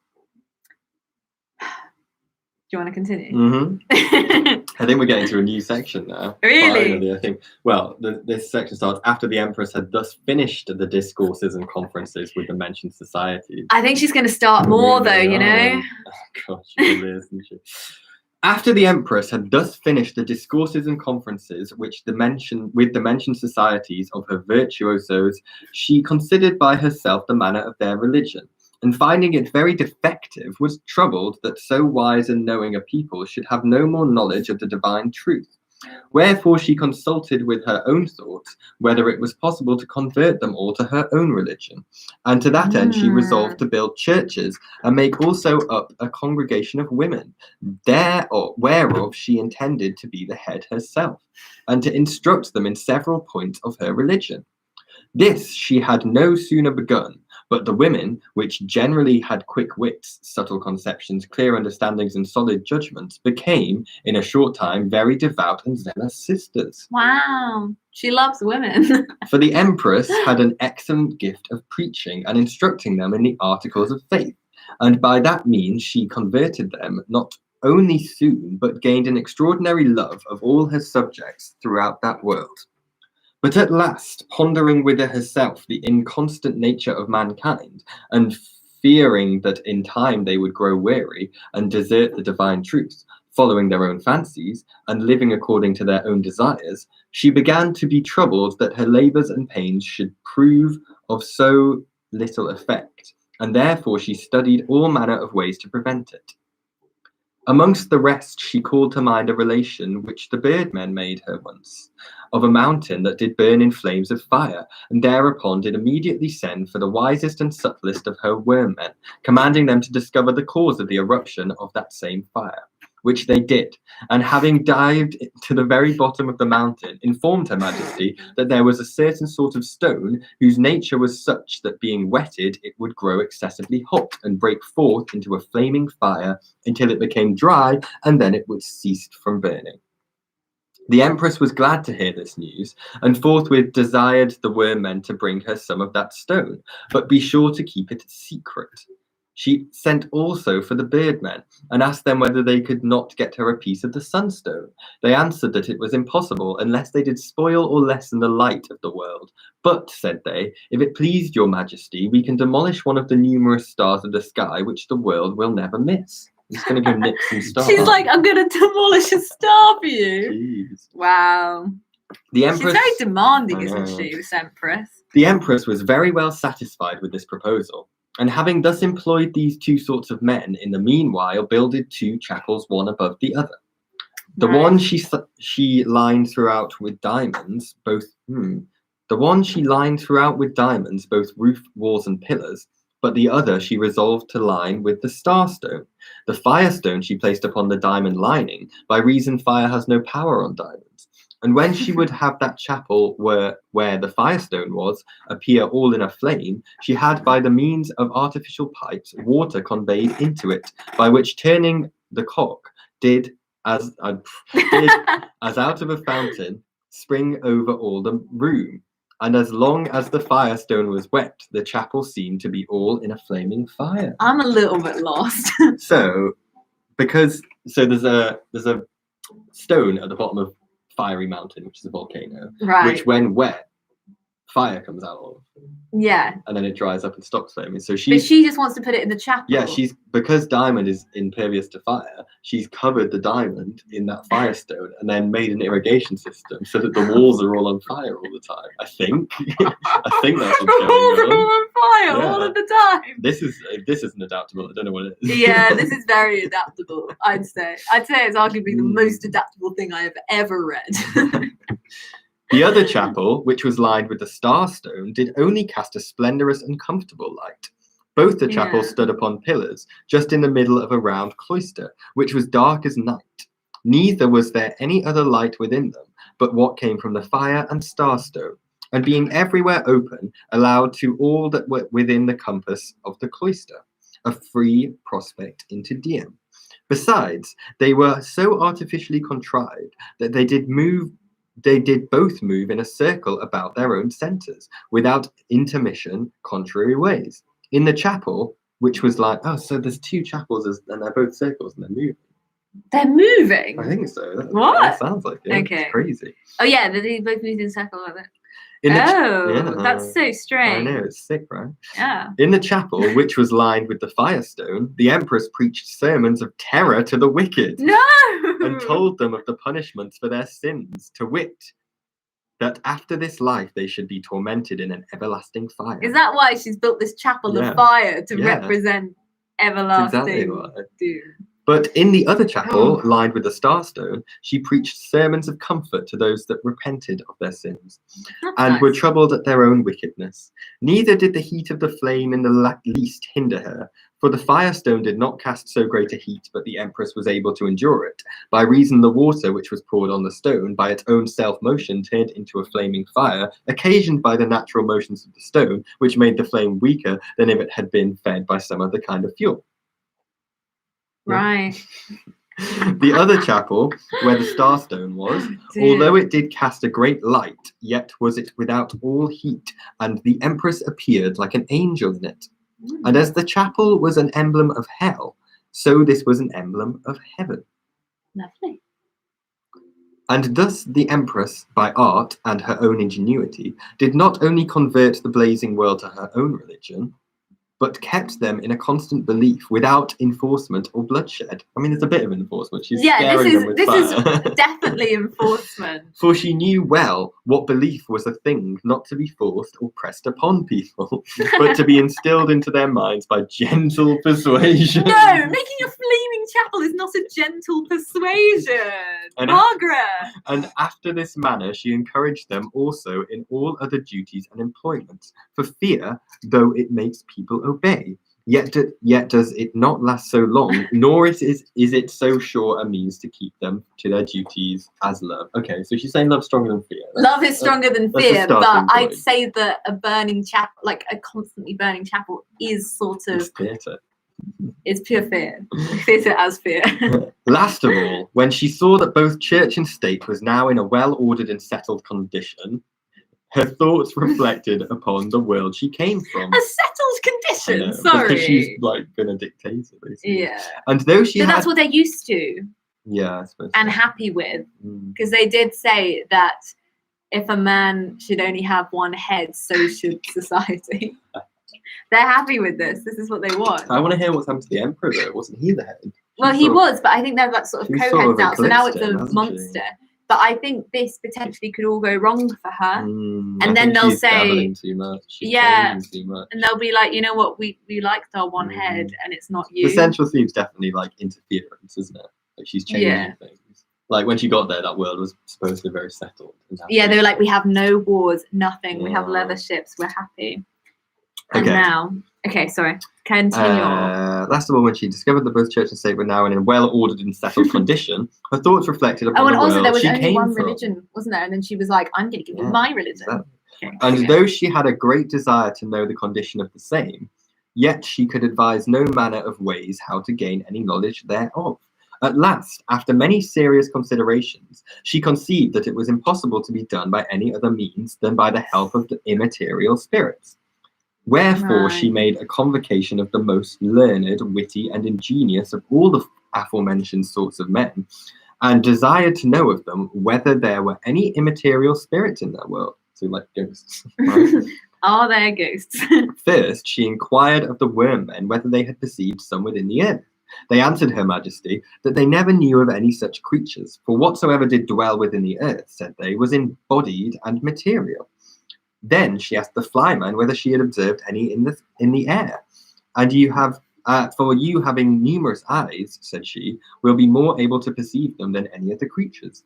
Do you want to continue? Mm-hmm. I think we're getting to a new section now. Really? Finally, I think. Well, this section starts after the Empress had thus finished the discourses and conferences with the mentioned societies. I think she's going to start more, though, you know? Oh, God, she really is, isn't she? After the Empress had thus finished the discourses and conferences with the mentioned societies of her virtuosos, she considered by herself the manner of their religion, and finding it very defective, was troubled that so wise and knowing a people should have no more knowledge of the divine truth. Wherefore she consulted with her own thoughts whether it was possible to convert them all to her own religion. And to that end she resolved to build churches and make also up a congregation of women, whereof she intended to be the head herself, and to instruct them in several points of her religion. This she had no sooner begun, but the women, which generally had quick wits, subtle conceptions, clear understandings, and solid judgments, became, in a short time, very devout and zealous sisters. Wow. She loves women. For the Empress had an excellent gift of preaching and instructing them in the articles of faith, and by that means she converted them not only soon, but gained an extraordinary love of all her subjects throughout that world. But at last, pondering within herself the inconstant nature of mankind, and fearing that in time they would grow weary and desert the divine truth, following their own fancies and living according to their own desires, she began to be troubled that her labours and pains should prove of so little effect, and therefore she studied all manner of ways to prevent it. Amongst the rest, she called to mind a relation which the birdmen made her once, of a mountain that did burn in flames of fire, and thereupon did immediately send for the wisest and subtlest of her worm-men, commanding them to discover the cause of the eruption of that same fire. Which they did, and having dived to the very bottom of the mountain, informed her majesty that there was a certain sort of stone whose nature was such that being wetted it would grow excessively hot and break forth into a flaming fire until it became dry, and then it would cease from burning. The empress was glad to hear this news, and forthwith desired the worm-men to bring her some of that stone, but be sure to keep it secret. She sent also for the birdmen, and asked them whether they could not get her a piece of the sunstone. They answered that it was impossible, unless they did spoil or lessen the light of the world. But, said they, if it pleased your majesty, we can demolish one of the numerous stars of the sky, which the world will never miss. I'm just going to go nip some stars. She's like, I'm going to demolish a star for you. Jeez. Wow. The empress, She's very demanding, I isn't know. she, this empress? The empress was very well satisfied with this proposal, and having thus employed these two sorts of men, in the meanwhile builded two chapels one above the other. The Right. one she lined throughout with diamonds, both roof, walls, and pillars, but the other she resolved to line with the starstone. The firestone she placed upon the diamond lining, by reason fire has no power on diamonds. And when she would have that chapel where the firestone was appear all in a flame, she had by the means of artificial pipes water conveyed into it, by which turning the cock did as out of a fountain spring over all the room. And as long as the firestone was wet, the chapel seemed to be all in a flaming fire. I'm a little bit lost. So there's a stone at the bottom of Fiery Mountain, which is a volcano, Right. which when wet, fire comes out of, Yeah. and then it dries up and stops flaming. So But she she just wants to put it in the chapel. because diamond is impervious to fire, she's covered the diamond in that firestone and then made an irrigation system so that the walls are all on fire all the time. I think I think that's what's The walls are going all on. on fire Yeah. all of the time. This isn't adaptable. I don't know what it is. Yeah, this is very adaptable, I'd say. I'd say it's arguably the most adaptable thing I have ever read. The other chapel, which was lined with the starstone, did only cast a splendorous and comfortable light. Both the chapels Yeah. stood upon pillars, just in the middle of a round cloister, which was dark as night. Neither was there any other light within them, but what came from the fire and starstone, and being everywhere open, allowed to all that were within the compass of the cloister a free prospect into Diem. Besides, they were so artificially contrived that they did both move in a circle about their own centres, without intermission contrary ways. In the chapel, which was like, so there's two chapels and they're both circles and they're moving. They're moving. I think so. What? That sounds like it. Okay. It's crazy. Oh yeah, they both moved in a circle like that. In the That's so I strange. know, it's sick, right? Yeah. In the chapel, which was lined with the firestone, the empress preached sermons of terror to the wicked. No. And told them of the punishments for their sins, to wit, that after this life they should be tormented in an everlasting fire. Is that why she's built this chapel Yeah. of fire to Yeah. represent That's everlasting exactly what? doom? But in the other chapel, lined with the starstone, she preached sermons of comfort to those that repented of their sins, That's and nice. were troubled at their own wickedness. Neither did the heat of the flame in the least hinder her, for the firestone did not cast so great a heat, but the empress was able to endure it, by reason the water which was poured on the stone, by its own self-motion turned into a flaming fire, occasioned by the natural motions of the stone, which made the flame weaker than if it had been fed by some other kind of fuel. Right. The other chapel, where the starstone was, Dear. although it did cast a great light, yet was it without all heat, and the empress appeared like an angel in it. And as the chapel was an emblem of hell, so this was an emblem of heaven. Lovely. And thus the empress, by art and her own ingenuity, did not only convert the blazing world to her own religion, but kept them in a constant belief without enforcement or bloodshed. I mean, there's a bit of enforcement. She's scaring them with fire. Is definitely enforcement. For she knew well what belief was a thing not to be forced or pressed upon people, but to be instilled into their minds by gentle persuasion. No, making a flaming chapel is not a gentle persuasion. Margaret! And after this manner, she encouraged them also in all other duties and employments, for fear, though it makes people obey, yet does it not last so long, nor is it so sure a means to keep them to their duties as love. Okay, so she's saying love's stronger than fear. Love is stronger than that's fear, but point. I'd say that a burning chapel, like a constantly burning chapel, is sort of... It's theatre. It's pure fear. Theatre as fear. Last of all, when she saw that both church and state was now in a well-ordered and settled condition, her thoughts reflected upon the world she came from. A settled condition, Because sorry. she's like gonna dictate it, basically. Yeah. And though she But had... that's what they're used to Yeah, I suppose. and so. happy with. Because they did say that if a man should only have one head, so should society. They're happy with this. This is what they want. I want to hear what's happened to the emperor, though. Wasn't he the head? Well, he was, but I think they're like sort of She's co-heads sort of now. So now it's eclipsed him, a hasn't monster. But I think this potentially could all go wrong for her. And then they'll say- dabbling too much. She's Yeah. changing too much. And they'll be like, you know what, we liked our one head and it's not you. The central theme's definitely like interference, isn't it? Like she's changing things. Like when she got there, that world was supposed to be very settled. Yeah, they were like, we have no wars, nothing. We have Yeah. leather ships, we're happy. And Okay. now, okay, sorry, continue. Last of all, when she discovered that both church and state were now in a well-ordered and settled condition, her thoughts reflected upon Oh, and the also world there was she only came one from. religion, wasn't there? And then she was like, I'm going to give you Yeah, my religion. exactly. Okay, And okay. though she had a great desire to know the condition of the same, yet she could advise no manner of ways how to gain any knowledge thereof. At last, after many serious considerations, she conceived that it was impossible to be done by any other means than by the help of the immaterial spirits. Wherefore she Right. made a convocation of the most learned, witty, and ingenious of all the aforementioned sorts of men, and desired to know of them whether there were any immaterial spirits in their world. So like ghosts. Right? Are there ghosts? First, she inquired of the worm men whether they had perceived some within the earth. They answered her majesty that they never knew of any such creatures, for whatsoever did dwell within the earth, said they, was embodied and material. Then she asked the flyman whether she had observed any in the air. And you have, for you having numerous eyes, said she, will be more able to perceive them than any other creatures.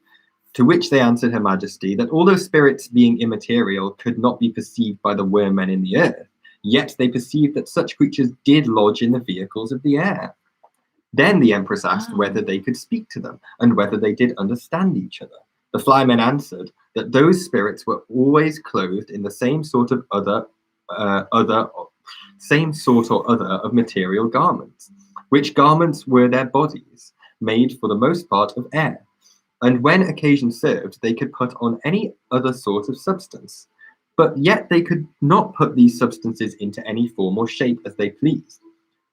To which they answered her majesty that although spirits being immaterial could not be perceived by the worm men in the earth, yet they perceived that such creatures did lodge in the vehicles of the air. Then the empress asked whether they could speak to them, and whether they did understand each other. The flymen answered that those spirits were always clothed in the same sort or other of material garments, which garments were their bodies, made for the most part of air. And when occasion served, they could put on any other sort of substance. But yet they could not put these substances into any form or shape as they pleased.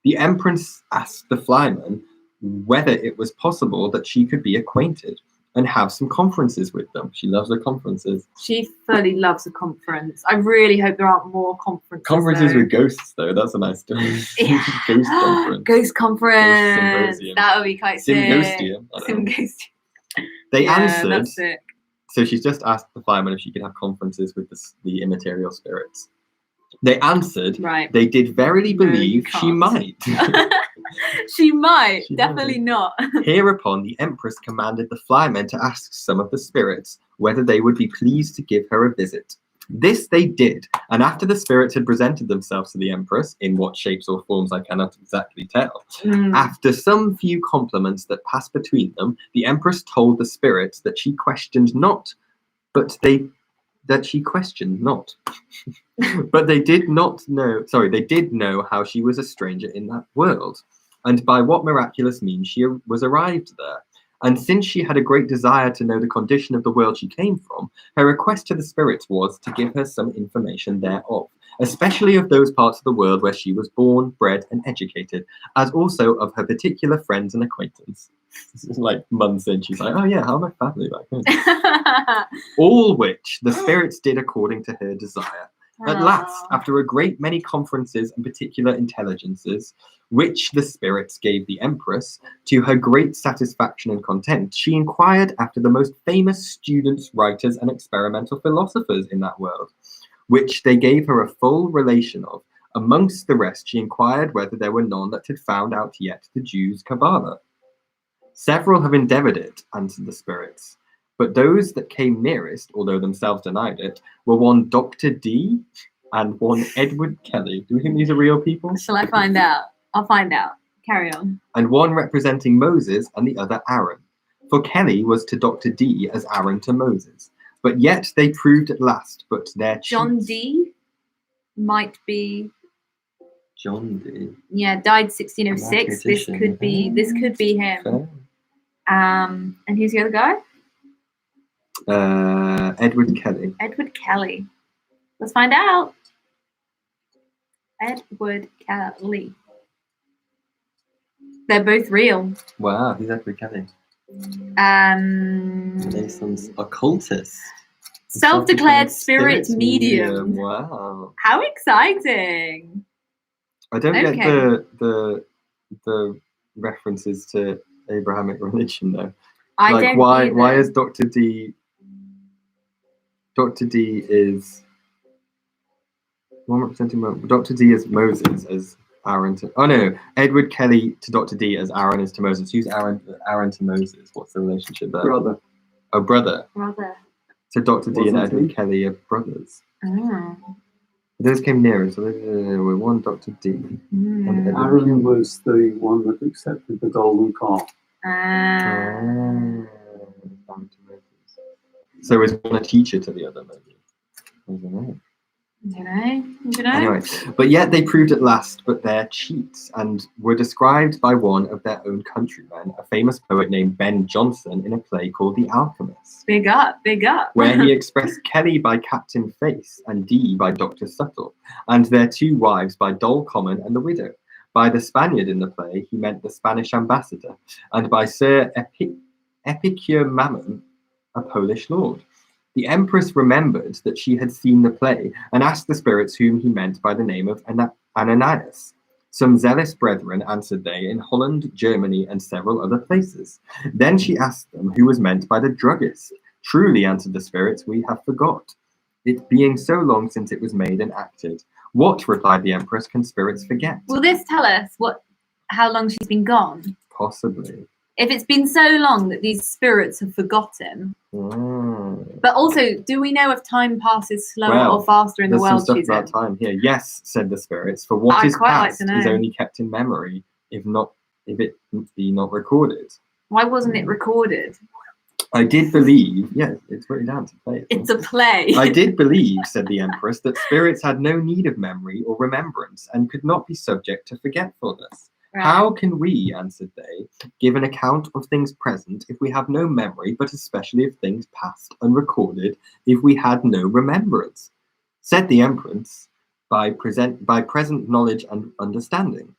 The empress asked the flyman whether it was possible that she could be acquainted and have some conferences with them. She loves the conferences. She fully loves a conference. I really hope there aren't more conferences. Conferences though. with ghosts, though. That's a nice story. Yeah. Ghost conference. Ghost conference. symposium. That would be quite sick. Symghostium. I don't know. Symghostium. They Yeah, answered. that's sick. So she's just asked the fireman if she could have conferences with the immaterial spirits. They answered, Right. they did verily No, you believe she can't. might. She might. She Definitely might. not. Hereupon the empress commanded the flymen to ask some of the spirits whether they would be pleased to give her a visit. This they did, and after the spirits had presented themselves to the empress, in what shapes or forms I cannot exactly tell, after some few compliments that passed between them, the empress told the spirits that she questioned not, but they did know how she was a stranger in that world, and by what miraculous means she was arrived there. And since she had a great desire to know the condition of the world she came from, her request to the spirits was to give her some information thereof, especially of those parts of the world where she was born, bred, and educated, as also of her particular friends and acquaintance. Like months in, she's like, oh yeah, how are my family back home? All which the spirits did according to her desire. At last, after a great many conferences and particular intelligences, which the spirits gave the empress, to her great satisfaction and content, she inquired after the most famous students, writers, and experimental philosophers in that world, which they gave her a full relation of. Amongst the rest, she inquired whether there were none that had found out yet the Jews' Kabbalah. Several have endeavoured it, answered the spirits, but those that came nearest, although themselves denied it, were one Dr. D and one Edward Kelly. Do we think these are real people? Shall I find out? I'll find out. Carry on. And one representing Moses and the other Aaron. For Kelly was to Dr. D as Aaron to Moses. But yet they proved at last, but their John cheats- D might be... John D. Yeah, died 1606. This could be him. Fair. And who's the other guy? Edward Kelly. Edward Kelly. Let's find out. Edward Kelly. They're both real. Wow, who's Edward Kelly? Mason's occultist. Self-declared spirit medium. Wow. How exciting. I don't Okay. get the references to Abrahamic religion though. I Like don't why either. is Dr. D is one representing Dr. D is Moses as Aaron to Edward Kelly to Dr. D as Aaron is to Moses. Who's Aaron to Moses? What's the relationship there? Brother. A brother. Brother. So Dr. D and Wasn't Edward he? Kelly are brothers. Oh. Those came nearer, so they were one Dr. D. Mm. Edward Aaron was the one that accepted the golden calf. Ah. So is one a teacher to the other, maybe? I don't know. Anyway, but yet they proved at last but their cheats, and were described by one of their own countrymen, a famous poet named Ben Jonson, in a play called The Alchemist, Big up. where he expressed Kelly by Captain Face and Dee by Dr. Subtle, and their two wives by Doll Common and the Widow. By the Spaniard in the play, he meant the Spanish ambassador, and by Sir Epicure Mammon, a Polish lord. The empress remembered that she had seen the play, and asked the spirits whom he meant by the name of Ananias. Some zealous brethren, answered they, in Holland, Germany, and several other places. Then she asked them who was meant by the druggist. Truly, answered the spirits, we have forgot, it being so long since it was made and acted. What, replied the empress, can spirits forget? Will this tell us how long she's been gone? Possibly. If it's been so long that these spirits have forgotten. But also, do we know if time passes slower or faster in the world there's some she's stuff in? about time here. Yes, said the spirits, for what I'd is quite like past to know. is only kept in memory, if it be not recorded. Why wasn't it recorded? I did believe, yes, it's written down to play. It's a play. I did believe, said the empress, that spirits had no need of memory or remembrance, and could not be subject to forgetfulness. Right. How can we, answered they, give an account of things present if we have no memory, but especially of things past unrecorded if we had no remembrance? Said the empress, by present knowledge and understanding.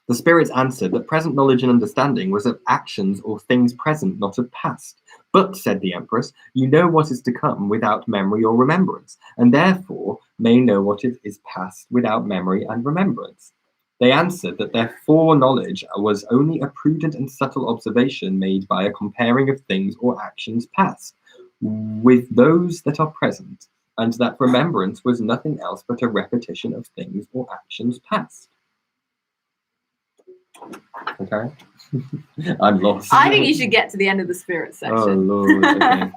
The spirits answered that present knowledge and understanding was of actions or things present, not of past. But, said the empress, you know what is to come without memory or remembrance, and therefore may know what is past without memory and remembrance. They answered that their foreknowledge was only a prudent and subtle observation made by a comparing of things or actions past with those that are present, and that remembrance was nothing else but a repetition of things or actions past. Okay. I'm lost. I think you should get to the end of the spirit section. Oh, Lord. Okay.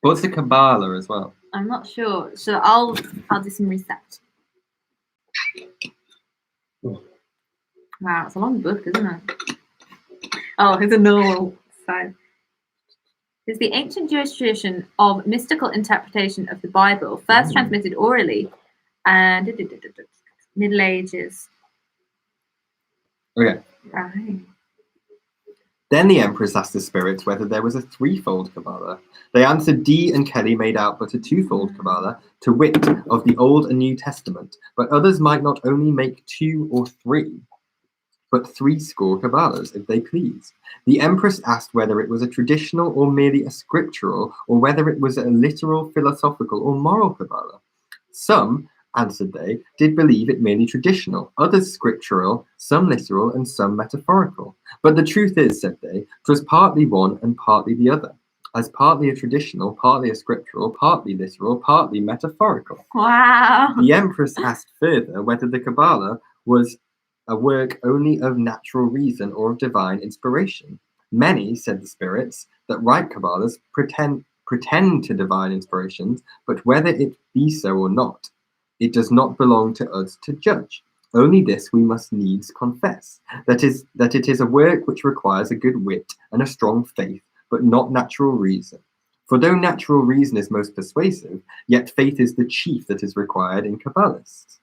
What's the Kabbalah as well? I'm not sure. So I'll do some research. Wow, it's a long book, isn't it? Oh, here's a normal side. It's the ancient Jewish tradition of mystical interpretation of the Bible, first transmitted orally, and Middle Ages. Okay. Right. Then the empress asked the spirits whether there was a threefold Kabbalah. They answered Dee and Kelly made out but a twofold Kabbalah, to wit, of the Old and New Testament, but others might not only make 2 or 3, but 60 Kabbalahs, if they pleased. The empress asked whether it was a traditional or merely a scriptural, or whether it was a literal, philosophical, or moral Kabbalah. Some, answered they, did believe it merely traditional, others scriptural, some literal, and some metaphorical. But the truth is, said they, 'twas partly one and partly the other, as partly a traditional, partly a scriptural, partly literal, partly metaphorical. Wow. The empress asked further whether the Kabbalah was a work only of natural reason or of divine inspiration. Many, said the spirits, that write Kabbalists pretend to divine inspirations, but whether it be so or not, it does not belong to us to judge. Only this we must needs confess, that it is a work which requires a good wit and a strong faith, but not natural reason. For though natural reason is most persuasive, yet faith is the chief that is required in Kabbalists.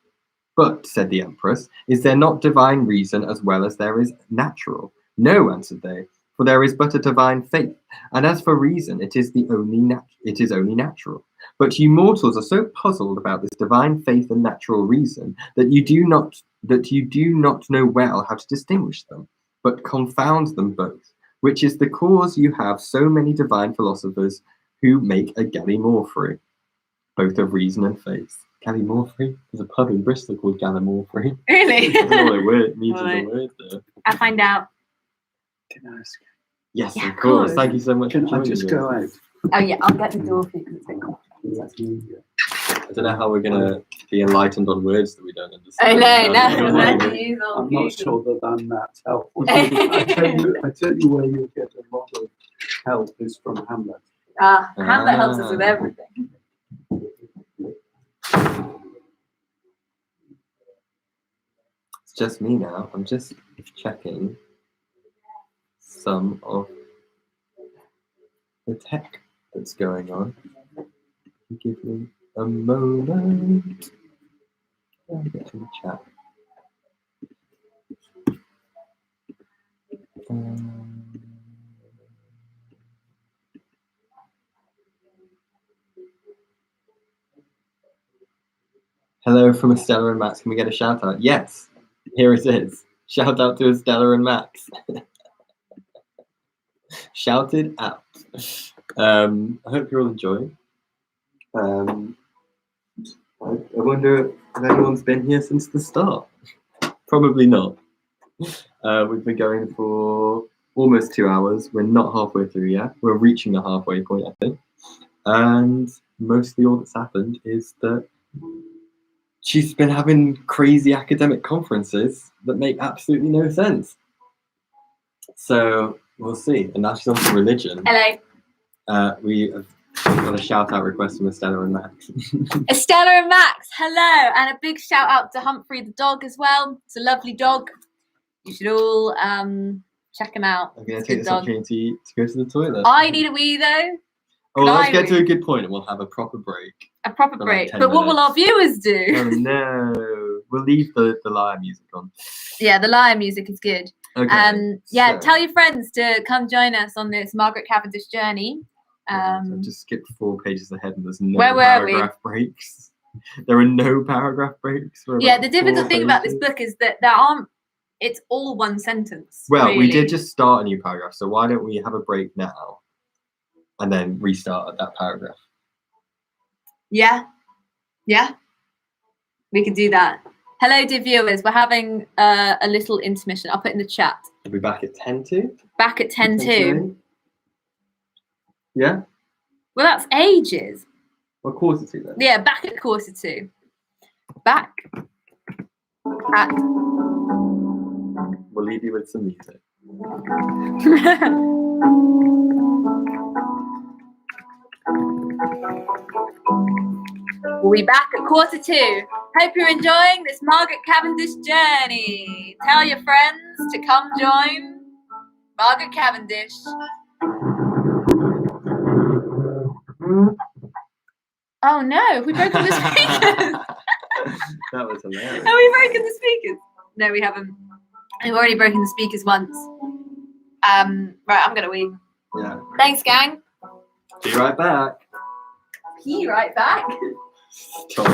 But, said the empress, is there not divine reason as well as there is natural? No, answered they, for there is but a divine faith, and as for reason, it is only natural. But you mortals are so puzzled about this divine faith and natural reason that you do not know well how to distinguish them, but confound them both, which is the cause you have so many divine philosophers who make a gallimaufry, both of reason and faith. Gallimaufry? There's a pub in Bristol called Gallimaufry. Really? I don't know what it means as a word there. I'll find out. Can I ask? Yes, Yeah, of course. course. Thank you so much for Can I joining just me. go out? Oh yeah, I'll get the door for you because it's a bit complicated. Let me go. I don't know how we're going to be enlightened on words that we don't I understand. know, No, no, no. no, use all I'm not Google. sure that that's helpful. I tell you where you get a lot of help is from Hamlet. Hamlet helps us with everything. It's just me now. I'm just checking some of the tech that's going on. Give me a moment. I'll get to the chat. Hello from Estella and Max. Can we get a shout out? Yes, here it is. Shout out to Estella and Max. Shouted out. I hope you're all enjoying. I wonder if anyone's been here since the start. Probably not. We've been going for almost 2 hours. We're not halfway through yet. We're reaching the halfway point, I think. And mostly all that's happened is that she's been having crazy academic conferences that make absolutely no sense. So we'll see. And now she's on to religion. Hello. We have got a shout out request from Estella and Max. Estella and Max, hello. And a big shout out to Humphrey the dog as well. It's a lovely dog. You should all check him out. I'm going to take this opportunity to go to the toilet. I need a wee though. Oh, well, let's get to a good point and we'll have a proper break. A proper For break. like 10 But what will our minutes. viewers do? Oh no. We'll leave the lyre music on. Yeah, the lyre music is good. Okay. Yeah, so- tell your friends to come join us on this Margaret Cavendish journey. I've just skipped 4 pages ahead and there's no Where were we? paragraph breaks. There are no paragraph breaks. For Yeah, about the difficult 4 thing about this pages. book is that there aren't. It's all one sentence. Well, we really. did just start a new paragraph, so why don't we have a break now and then restart at that paragraph? Yeah, we could do that. Hello, dear viewers. We're having a little intermission. I'll put in the chat. We'll be back at 10 to? Back at 10 to. Yeah? Well, that's ages. Well, 1:45 then. Yeah, back at 1:45. Back at. We'll leave you with some music. We'll be back at 1:45. Hope you're enjoying this Margaret Cavendish journey. Tell your friends to come join Margaret Cavendish. Oh no, have we broken the speakers? That was hilarious. Have we broken the speakers? No, we haven't. We've already broken the speakers once. Right, I'm gonna wee. Yeah. Thanks, gang. Be right back. Be right back. Stop.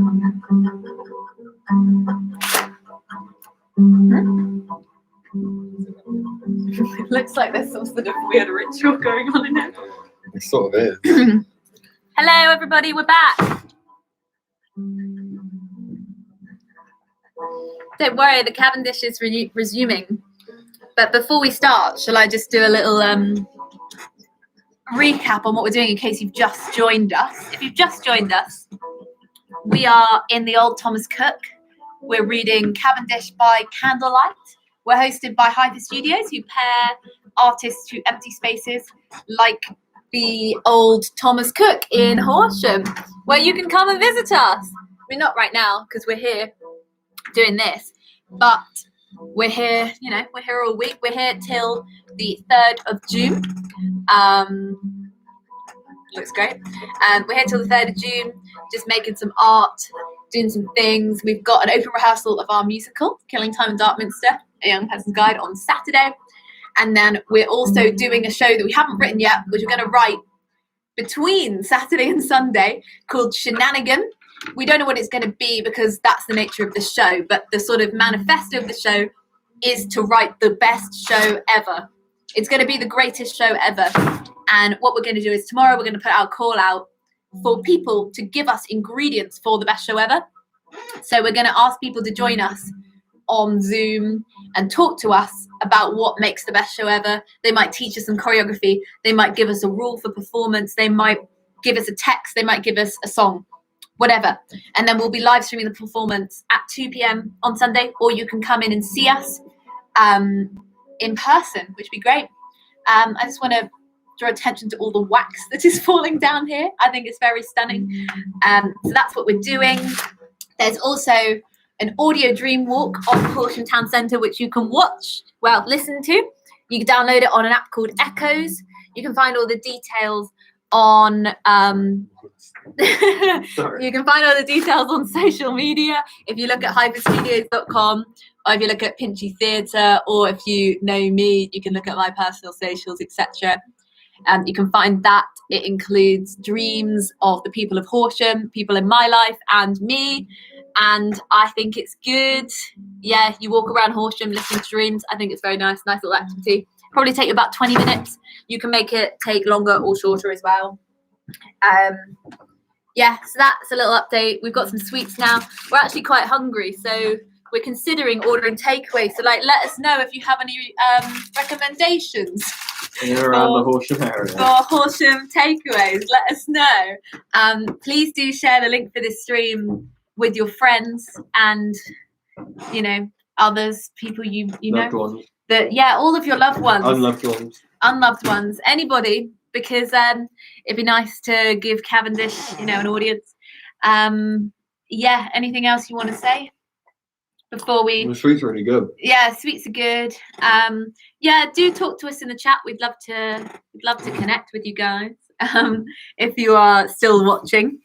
It looks like there's some sort of weird ritual going on in it. It sort of is. Hello, everybody. We're back. Don't worry, the Cavendish is resuming. But before we start, shall I just do a little recap on what we're doing in case you've just joined us? If you've just joined us, we are in the old Thomas Cook. We're reading Cavendish by candlelight. We're hosted by Hyper Studios, who pair artists to empty spaces like the old Thomas Cook in Horsham, where you can come and visit us. We're not right now because we're here doing this, but we're here, we're here all week. We're here till the 3rd of June. Looks great. And we're here till the 3rd of June, just making some art, doing some things. We've got an open rehearsal of our musical, Killing Time in Darkminster, A Young Person's Guide, on Saturday. And then we're also doing a show that we haven't written yet, which we're going to write between Saturday and Sunday, called Shenanigan. We don't know what it's going to be because that's the nature of the show, but the sort of manifesto of the show is to write the best show ever. It's going to be the greatest show ever. And what we're going to do is tomorrow we're going to put our call out for people to give us ingredients for the best show ever. So we're going to ask people to join us on Zoom and talk to us about what makes the best show ever. They might teach us some choreography. They might give us a rule for performance. They might give us a text. They might give us a song, whatever. And then we'll be live streaming the performance at 2 p.m. on Sunday, or you can come in and see us in person, which would be great. I just want to draw attention to all the wax that is falling down here. I think it's very stunning. So that's what we're doing. There's also an audio dream walk on Horsham Town Centre, which you can listen to. You can download it on an app called Echoes. You can find all the details on you can find all the details on social media. If you look at hyperstudios.com, or if you look at Pinchy Theatre, or if you know me, you can look at my personal socials, etc. You can find that. It includes dreams of the people of Horsham, people in my life, and me. And I think it's good. Yeah, you walk around Horsham listening to dreams. I think it's very nice little activity. Probably take you about 20 minutes. You can make it take longer or shorter as well. So that's a little update. We've got some sweets now. We're actually quite hungry, so we're considering ordering takeaway. So let us know if you have any recommendations around the Horsham area for Horsham takeaways. Let us know. Please do share the link for this stream with your friends and others, people you loved know ones. All of your loved ones, unloved ones, anybody, because it'd be nice to give Cavendish an audience. Anything else you want to say before we? The sweets are really good. Yeah, sweets are good. Do talk to us in the chat. We'd love to connect with you guys. If you are still watching.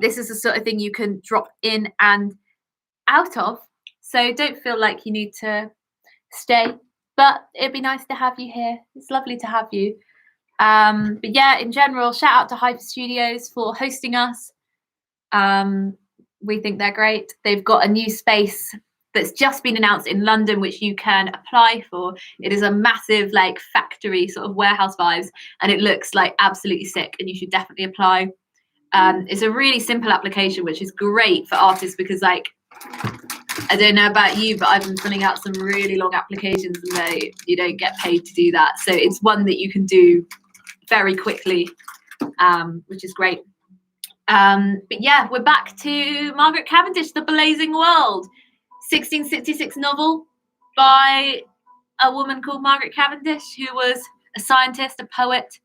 This is the sort of thing you can drop in and out of. So don't feel like you need to stay. But it'd be nice to have you here. It's lovely to have you. In general, shout out to Hyper Studios for hosting us. We think they're great. They've got a new space that's just been announced in London, which you can apply for. It is a massive factory sort of warehouse vibes, and it looks absolutely sick, and you should definitely apply. It's a really simple application, which is great for artists because I don't know about you, but I've been filling out some really long applications and you don't get paid to do that. So it's one that you can do very quickly, which is great. We're back to Margaret Cavendish, The Blazing World, 1666 novel by a woman called Margaret Cavendish, who was a scientist, a poet,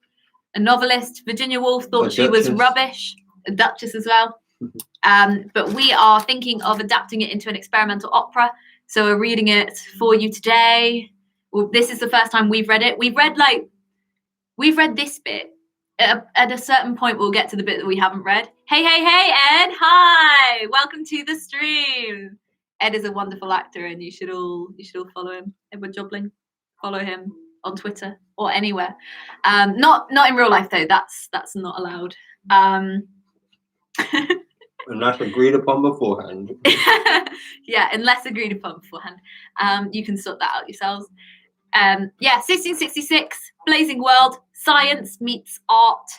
a novelist. Virginia Woolf thought she was rubbish, a duchess as well. But we are thinking of adapting it into an experimental opera. So we're reading it for you today. Well, this is the first time we've read it. We've read this bit. At a certain point, we'll get to the bit that we haven't read. Hey, Ed. Hi. Welcome to the stream. Ed is a wonderful actor, and you should all follow him. Edward Jobling. Follow him on Twitter or anywhere. Not in real life though. That's not allowed. Unless agreed upon beforehand. Yeah, unless agreed upon beforehand. You can sort that out yourselves. 1666, Blazing World, science meets art.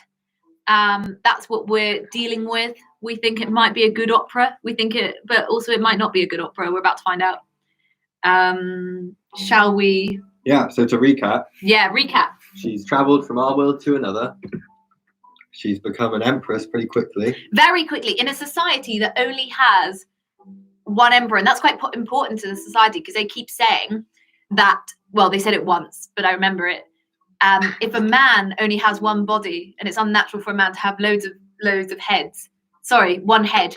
That's what we're dealing with. We think it might be a good opera. But also it might not be a good opera. We're about to find out. Shall we? Yeah, so to recap. Yeah, recap. She's travelled from our world to another. She's become an empress pretty quickly. Very quickly, in a society that only has one emperor. And that's quite important to the society because they keep saying that, well, they said it once, but I remember it. If a man only has one body and it's unnatural for a man to have loads of heads, one head,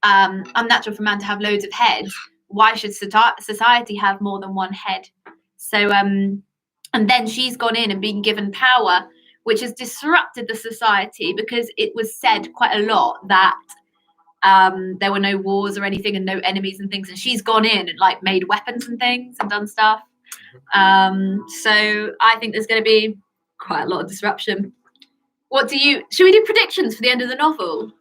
unnatural for a man to have loads of heads, why should society have more than one head? So, and then she's gone in and been given power, which has disrupted the society because it was said quite a lot that there were no wars or anything and no enemies and things. And she's gone in and like made weapons and things and done stuff. So I think there's going to be quite a lot of disruption. Should we do predictions for the end of the novel?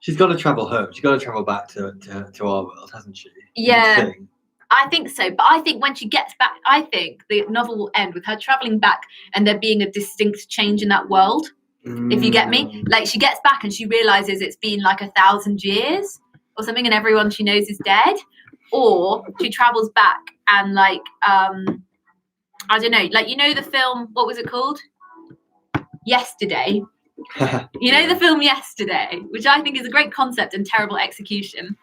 She's got to travel home. She's got to travel back to our world, hasn't she? Yeah, I think so. But I think when she gets back, I think the novel will end with her traveling back and there being a distinct change in that world. If you get me, like she gets back and she realizes it's been like 1,000 years or something, and everyone she knows is dead. Or she travels back and like I don't know, like the film, what was it called? Yesterday. The film Yesterday, which I think is a great concept and terrible execution.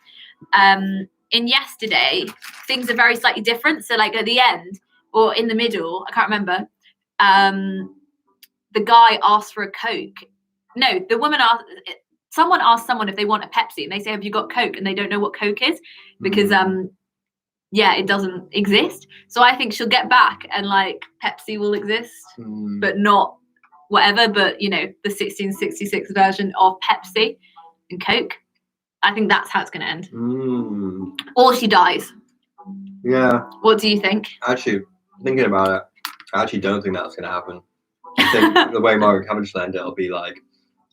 In Yesterday, things are very slightly different. So like at the end or in the middle, I can't remember. The guy asks for a Coke. No, the woman asked. Someone asks someone if they want a Pepsi, and they say, "Have you got Coke?" And they don't know what Coke is because it doesn't exist. So I think she'll get back and like Pepsi will exist, but not whatever. But the 1666 version of Pepsi and Coke. I think that's how it's going to end. Or she dies. Yeah. What do you think? Actually, thinking about it, I actually don't think that's going to happen. I think the way Margaret Cavendish landed, it'll be like,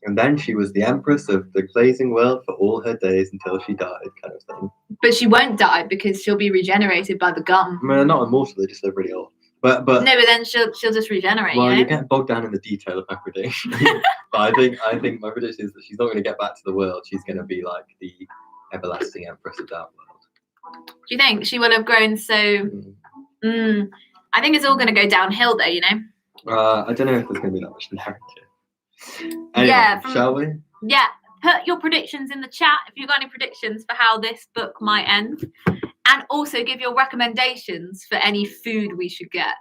and then she was the empress of the blazing world for all her days until she died, kind of thing. But she won't die because she'll be regenerated by the gum. I mean, they're not immortal; they just live really old. But no, but then she'll just regenerate. Well, you get bogged down in the detail of my prediction. But I think my prediction is that she's not going to get back to the world. She's going to be like the everlasting empress of that world. Do you think she will have grown so? I think it's all going to go downhill, though. I don't know if there's going to be that much narrative. Anyway, shall we? Yeah, put your predictions in the chat if you've got any predictions for how this book might end, and also give your recommendations for any food we should get.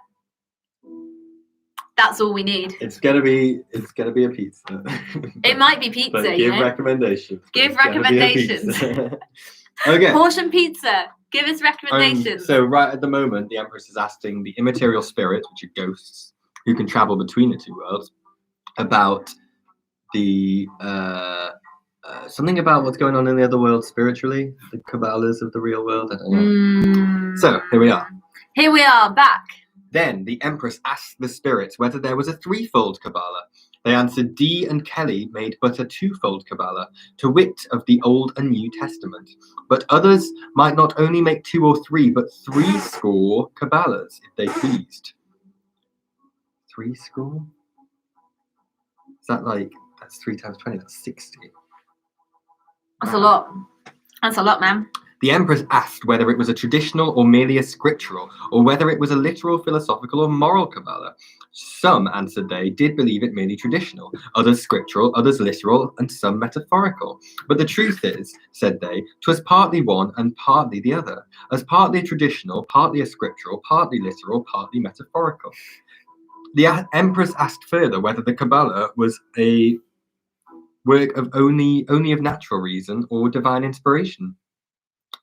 That's all we need. It's gonna be a pizza. It might be pizza. But give recommendations. Give recommendations. Okay. Portion pizza. Give us recommendations. So right at the moment, the Empress is asking the immaterial spirits, which are ghosts, who can travel between the two worlds, about the something about what's going on in the other world spiritually, the Kabbalahs of the real world. I don't know. So here we are. Here we are back. Then the Empress asked the spirits whether there was a threefold Kabbalah. They answered Dee and Kelly made but a twofold Kabbalah, to wit of the Old and New Testament. But others might not only make 2 or 3, but 60 Kabbalahs, if they pleased. 60? Is that like, that's 3 times 20, that's 60. That's a lot. That's a lot, man. The Empress asked whether it was a traditional or merely a scriptural, or whether it was a literal, philosophial, or moral Kabbalah. Some, answered they, did believe it merely traditional, others scriptural, others literal, and some metaphorical. But the truth is, said they, 'twas partly one and partly the other, as partly traditional, partly a scriptural, partly literal, partly metaphorical. The Empress asked further whether the Kabbalah was a work of only of natural reason or divine inspiration.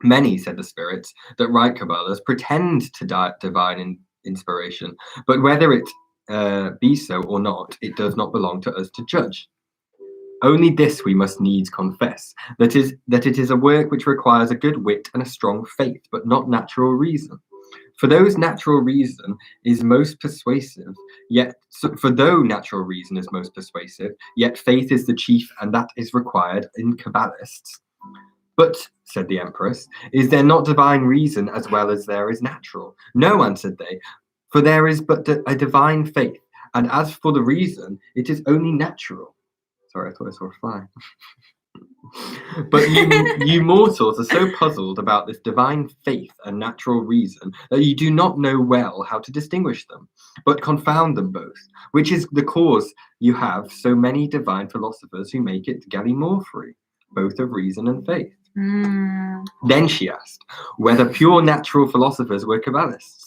Many, said the spirits, that write Kabbalahs pretend to divine inspiration, but whether it be so or not, it does not belong to us to judge. Only this we must needs confess, that it is a work which requires a good wit and a strong faith, but not natural reason. For those natural reason is most persuasive, yet for though natural reason is most persuasive, yet faith is the chief, and that is required in Kabbalists. But, said the Empress, is there not divine reason as well as there is natural? No, answered they, for there is but a divine faith, and as for the reason, it is only natural. Sorry, I thought I saw a fly. But you mortals are so puzzled about this divine faith and natural reason that you do not know well how to distinguish them, but confound them both, which is the cause you have so many divine philosophers who make it gallimaufry, both of reason and faith. Then she asked whether pure natural philosophers were Kabbalists.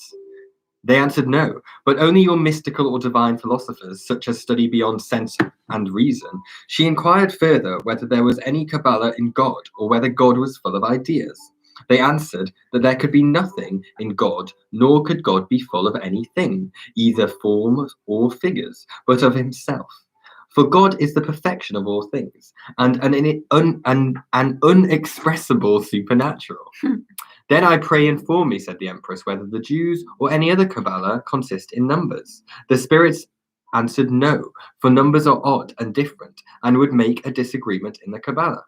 They answered no, but only your mystical or divine philosophers, such as study beyond sense and reason. She inquired further whether there was any Kabbalah in God, or whether God was full of ideas. They answered that there could be nothing in God, nor could God be full of anything, either forms or figures, but of himself. For God is the perfection of all things, and an unexpressible supernatural. Then I pray inform me, said the Empress, whether the Jews or any other Kabbalah consist in numbers. The spirits answered no, for numbers are odd and different, and would make a disagreement in the Kabbalah.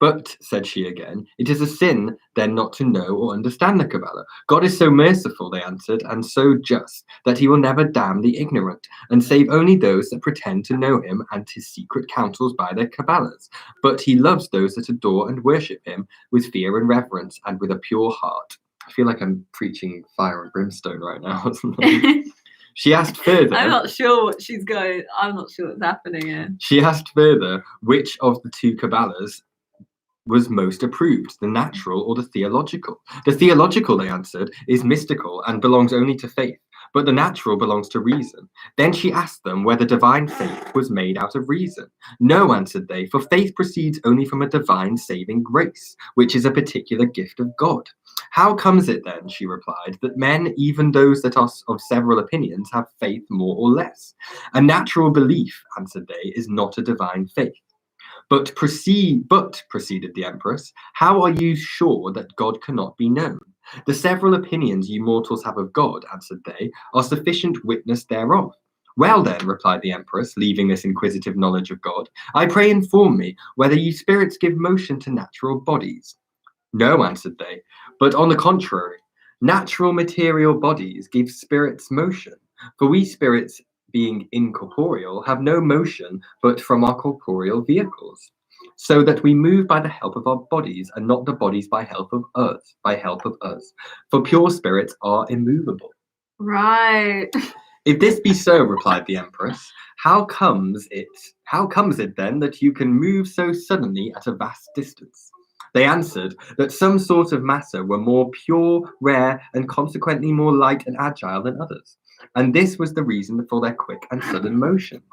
But, said she again, it is a sin then not to know or understand the Kabbalah. God is so merciful, they answered, and so just, that he will never damn the ignorant, and save only those that pretend to know him and his secret counsels by their Kabbalahs. But he loves those that adore and worship him with fear and reverence, and with a pure heart. I feel like I'm preaching fire and brimstone right now. She asked further. I'm not sure what she's going. I'm not sure what's happening here. She asked further which of the two Kabbalahs was most approved, the natural or the theological. The theological, they answered, is mystical and belongs only to faith, but the natural belongs to reason. Then she asked them whether divine faith was made out of reason. No, answered they, for faith proceeds only from a divine saving grace, which is a particular gift of God. How comes it then, she replied, that men, even those that are of several opinions, have faith more or less? A natural belief, answered they, is not a divine faith. But proceeded the Empress, how are you sure that God cannot be known? The several opinions you mortals have of God, answered they, are sufficient witness thereof. Well then, replied the Empress, leaving this inquisitive knowledge of God, I pray inform me whether you spirits give motion to natural bodies. No, answered they, but on the contrary, natural material bodies give spirits motion, for we spirits, being incorporeal, have no motion but from our corporeal vehicles, so that we move by the help of our bodies, and not the bodies by help of us. For pure spirits are immovable. Right. If this be so, replied the Empress, how comes it then that you can move so suddenly at a vast distance? They answered that some sort of matter were more pure, rare, and consequently more light and agile than others. And this was the reason for their quick and sudden motions.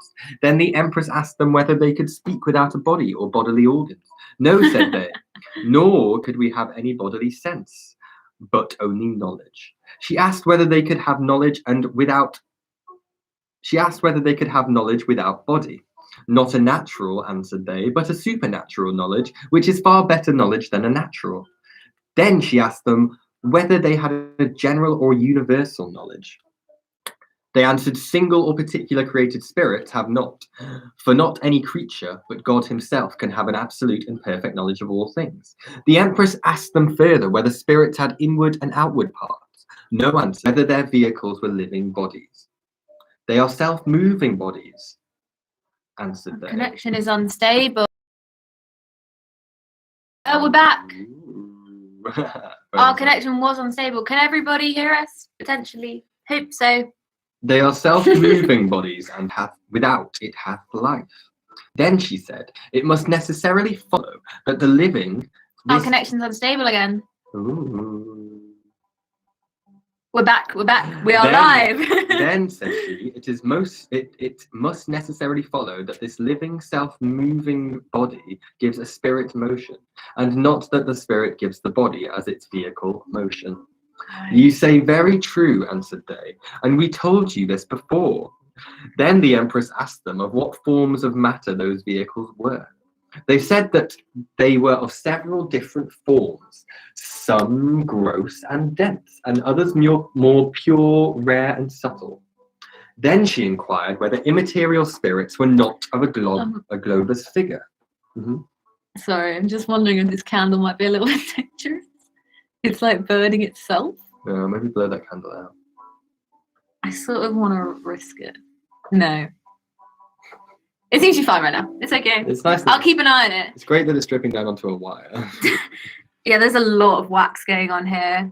Then the Empress asked them whether they could speak without a body or bodily organs. No, said they, nor could we have any bodily sense, but only knowledge. She asked whether they could have knowledge without body. Not a natural, answered they, but a supernatural knowledge, which is far better knowledge than a natural. Then she asked them whether they had a general or universal knowledge. They answered, single or particular created spirits have not, for not any creature but God himself can have an absolute and perfect knowledge of all things. The Empress asked them further whether spirits had inward and outward parts. No answer, whether their vehicles were living bodies. They are self-moving bodies, answered they. Connection is unstable. Oh, we're back. Our connection was unstable. Can everybody hear us? Potentially. Hope so. They are self-moving bodies, and without it hath life. Then she said, it must necessarily follow that the living... Our connection's unstable again. Ooh. We're back. We are live. Then, said she, it must necessarily follow that this living, self-moving body gives a spirit motion, and not that the spirit gives the body as its vehicle motion. You say very true, answered they, and we told you this before. Then the Empress asked them of what forms of matter those vehicles were. They said that they were of several different forms, some gross and dense, and others more pure, rare, and subtle. Then she inquired whether immaterial spirits were not of a globous figure. Sorry, I'm just wondering if this candle might be a little bit dangerous. It's like burning itself. Maybe blow that candle out. I sort of want to risk it. No. It seems to be fine right now. It's okay. It's nice. I'll keep an eye on it. It's great that it's dripping down onto a wire. Yeah, there's a lot of wax going on here.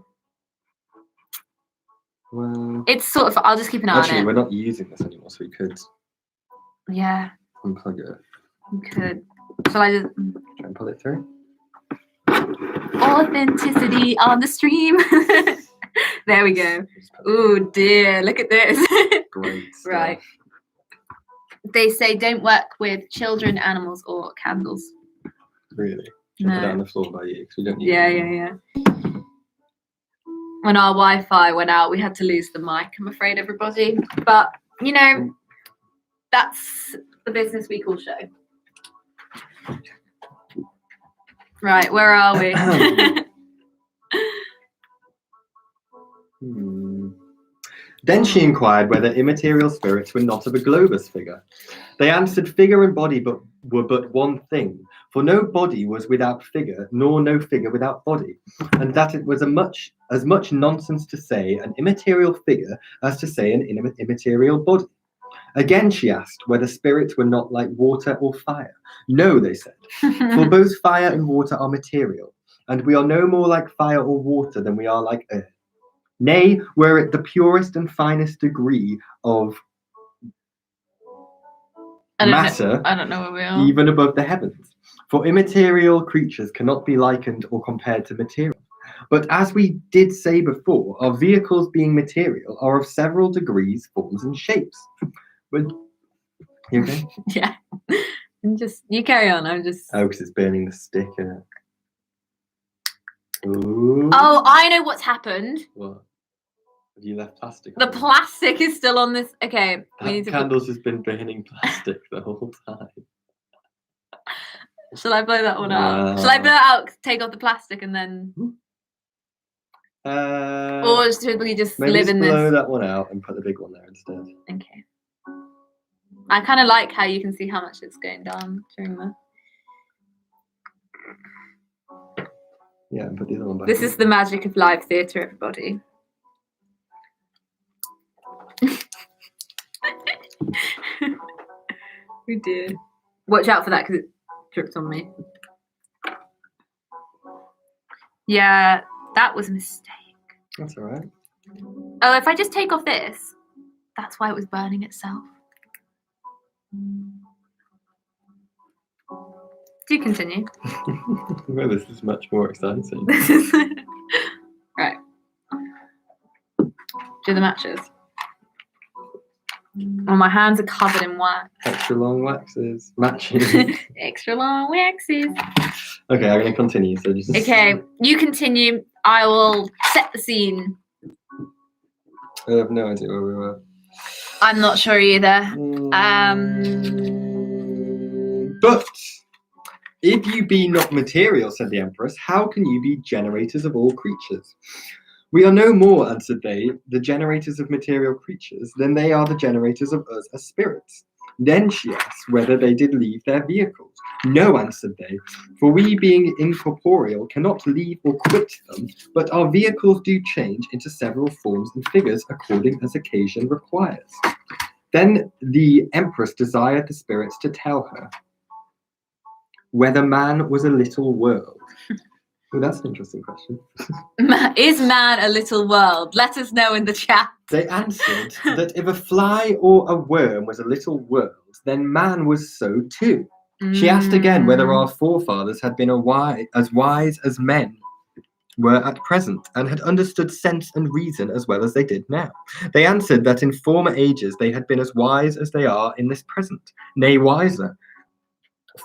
Well, It's sort of. I'll just keep an eye on actually, it. we're not using this anymore, so we could Yeah, unplug it. we could. Shall I just Try and pull it through. authenticity on the stream? There we go. Oh dear, look at this. Great stuff. Right. They say don't work with children, animals, or candles. Really? Should I put it on No. the floor by you? Because we don't need Yeah, it. yeah. When our Wi-Fi went out, we had to lose the mic, I'm afraid, everybody. But, you know, that's the business we call show. Right, where are we? Then she inquired whether immaterial spirits were not of a globous figure. They answered, figure and body were but one thing, for no body was without figure, nor no figure without body, and that it was as much nonsense to say an immaterial figure as to say an immaterial body. Again she asked whether spirits were not like water or fire. No, they said, for both fire and water are material, and we are no more like fire or water than we are like earth. Nay, were it the purest and finest degree of matter, I don't know where we are. even above the heavens. For immaterial creatures cannot be likened or compared to material. But as we did say before, our vehicles being material are of several degrees, forms, and shapes. Well, you okay? Yeah. You carry on. I'm just. Oh, because it's burning the stick in it. Ooh. Oh, I know what's happened. What? Have you left plastic? The on it? plastic is still on this. Okay, we That need to. candle's just been burning plastic the whole time. Shall I blow that one out? Shall I blow it out? Take off the plastic and then, or should we just maybe live just in blow this? that one out and put the big one there instead. Okay. I kind of like how you can see how much it's going down during the. Yeah, and put the other one back. This in. is the magic of live theatre, everybody. Oh dear. Watch out for that because it dripped on me. Yeah, that was a mistake. That's all right. Oh, if I just take off this, that's why it was burning itself. Do continue. Well, this is much more exciting. Right. Do the matches. Oh, my hands are covered in wax. Extra long waxes. Matching. Extra long waxes. Okay, I'm going to continue. So just. Okay, you continue. I will set the scene. I have no idea where we were. I'm not sure either. But if you be not material, said the Empress, how can you be generators of all creatures? We are no more, answered they, the generators of material creatures than they are the generators of us as spirits. Then she asked whether they did leave their vehicles. No, answered they, for we being incorporeal cannot leave or quit them, but our vehicles do change into several forms and figures according as occasion requires. Then the Empress desired the spirits to tell her whether man was a little world. Oh, that's an interesting question. Is man a little world? Let us know in the chat. They answered that if a fly or a worm was a little world, then man was so too. She asked again whether our forefathers had been as wise as men were at present, and had understood sense and reason as well as they did now. They answered that in former ages they had been as wise as they are in this present, nay, wiser.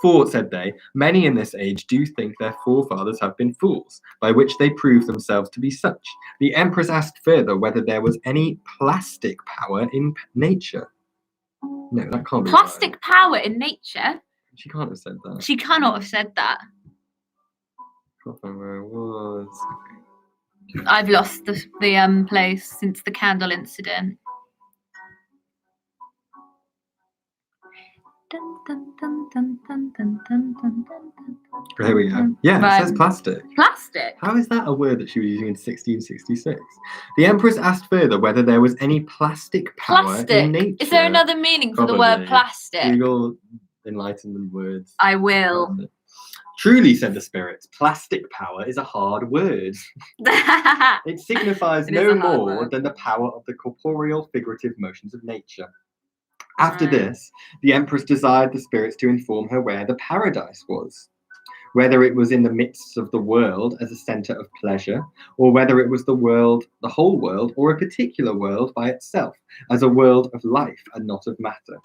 For, said they, many in this age do think their forefathers have been fools, by which they prove themselves to be such. The Empress asked further whether there was any plastic power in nature. No, that can't be Plastic power in nature? She can't have said that. She cannot have said that. Can't find where it was. I've lost the place since the candle incident. Dun, dun, dun, dun, dun, dun, dun, dun, dun, dun. Here we go. Yeah, Right. it says plastic. Plastic. How is that a word that she was using in 1666? The Empress asked further whether there was any plastic power in Plastic. nature. Is there another meaning for the word Probably. plastic? Google enlightenment words. I will. Plastic. Truly, said the spirits, plastic power is a hard word. It signifies It is no a hard more word. than the power of the corporeal figurative motions of nature. After Right. this, the Empress desired the spirits to inform her where the paradise was, whether it was in the midst of the world as a centre of pleasure, or whether it was the world, the whole world, or a particular world by itself, as a world of life and not of matter,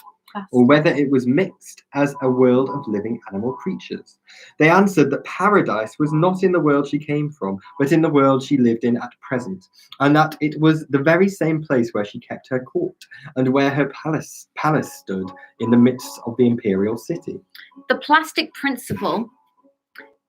or whether it was mixed as a world of living animal creatures. They answered that paradise was not in the world she came from, but in the world she lived in at present, and that it was the very same place where she kept her court, and where her palace stood in the midst of the imperial city. The plastic principle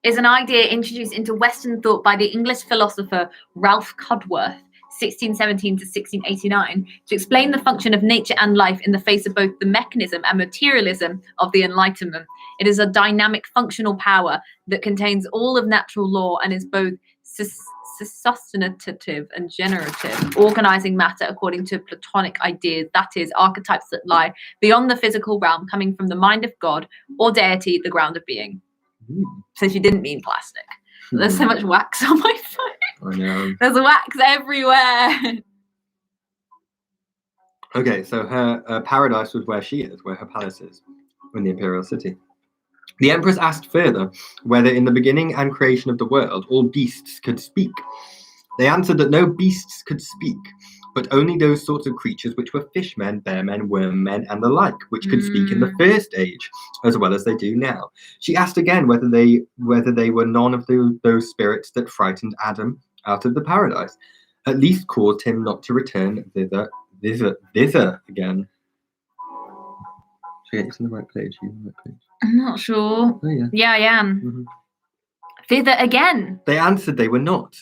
is an idea introduced into Western thought by the English philosopher Ralph Cudworth, 1617 to 1689, to explain the function of nature and life in the face of both the mechanism and materialism of the Enlightenment. It is a dynamic functional power that contains all of natural law and is both sustentative and generative, organizing matter according to Platonic ideas, that is, archetypes that lie beyond the physical realm, coming from the mind of God or deity, the ground of being. So she didn't mean plastic. There's so much wax on my phone. I know. There's wax everywhere. Okay, so her paradise was where she is, where her palace is, in the imperial city. The Empress asked further whether in the beginning and creation of the world all beasts could speak. They answered that no beasts could speak, but only those sorts of creatures which were fishmen, bearmen, wormmen, and the like, which could speak in the first age, as well as they do now. She asked again whether they were none of those spirits that frightened Adam out of the paradise, at least caused him not to return thither again. Should I get you on the right page? You on the right page? I'm not sure. Oh, yeah. Yeah, I am. Mm-hmm. Thither again. They answered they were not.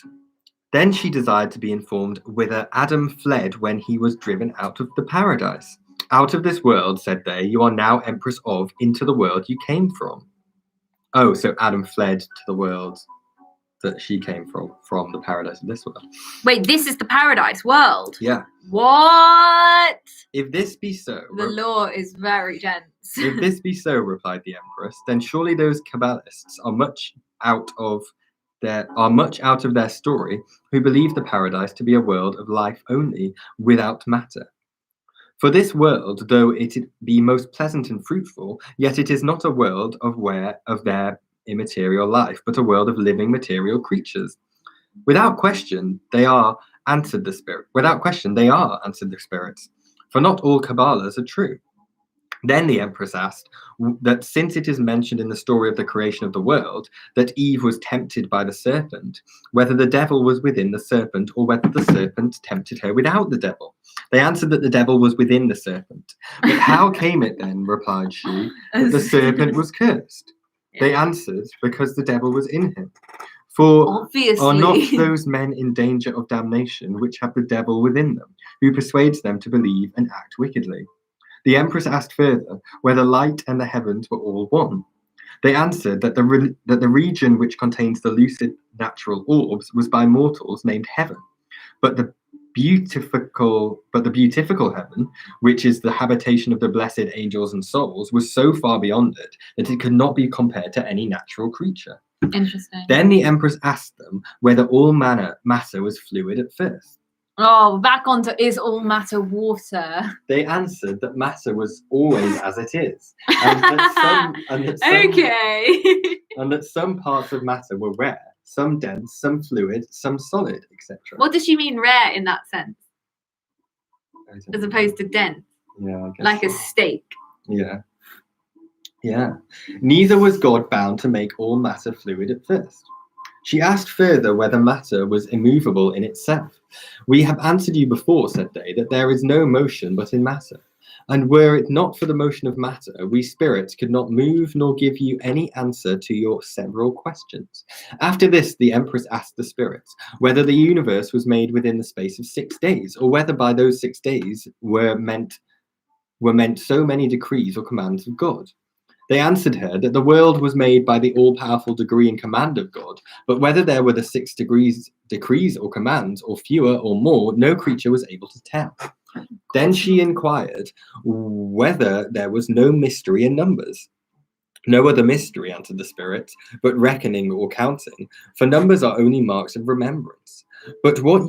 Then she desired to be informed whither Adam fled when he was driven out of the paradise. Out of this world, said they, you are now empress of, into the world you came from. Oh, so Adam fled to the world that she came from the paradise of this world. Wait, this is the paradise world? Yeah. What? If this be so... The law is very dense. If this be so, replied the Empress, then surely those Kabbalists are much out of their story, who believe the paradise to be a world of life only, without matter. For this world, though it be most pleasant and fruitful, yet it is not a world of their immaterial life, but a world of living material creatures. Without question, they are, answered the spirit. Without question, they are, answered the spirits. For not all Kabbalahs are true. Then the Empress asked that since it is mentioned in the story of the creation of the world that Eve was tempted by the serpent, whether the devil was within the serpent or whether the serpent tempted her without the devil. They answered that the devil was within the serpent. But how came it then, replied she, that the serpent was cursed? They answered, because the devil was in him. For obviously, are not those men in danger of damnation which have the devil within them, who persuades them to believe and act wickedly? The Empress asked further whether light and the heavens were all one. They answered that the region which contains the lucid natural orbs was by mortals named heaven, but the beautiful heaven, which is the habitation of the blessed angels and souls, was so far beyond it that it could not be compared to any natural creature. Interesting. Then the Empress asked them whether all matter was fluid at first. Oh, back onto is all matter water? They answered that matter was always as it is, and that some parts of matter were rare, some dense, some fluid, some solid, etc. What does she mean rare in that sense? As opposed to dense? Yeah, I guess like so. a steak. Yeah. Yeah. Neither was God bound to make all matter fluid at first. She asked further whether matter was immovable in itself. We have answered you before, said they, that there is no motion but in matter. And were it not for the motion of matter, we spirits could not move nor give you any answer to your several questions. After this, the Empress asked the spirits whether the universe was made within the space of 6 days, or whether by those 6 days were meant so many decrees or commands of God. They answered her that the world was made by the all-powerful degree and command of God, but whether there were the 6 decrees or commands, or fewer or more, no creature was able to tell. Then she inquired whether there was no mystery in numbers. No other mystery, answered the spirit, but reckoning or counting, for numbers are only marks of remembrance. But what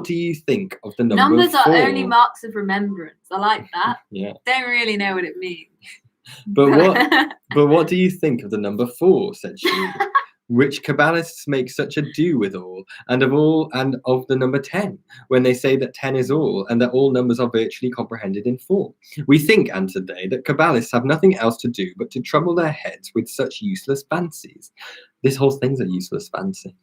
do you think of the number Numbers 4? are only marks of remembrance. I like that. Yeah. Don't really know what it means. But what do you think of the number 4? Said she, which Kabbalists make such ado withal, and of the number 10, when they say that 10 is all, and that all numbers are virtually comprehended in 4. We think, answered they, that Kabbalists have nothing else to do but to trouble their heads with such useless fancies. This whole thing's a useless fancy.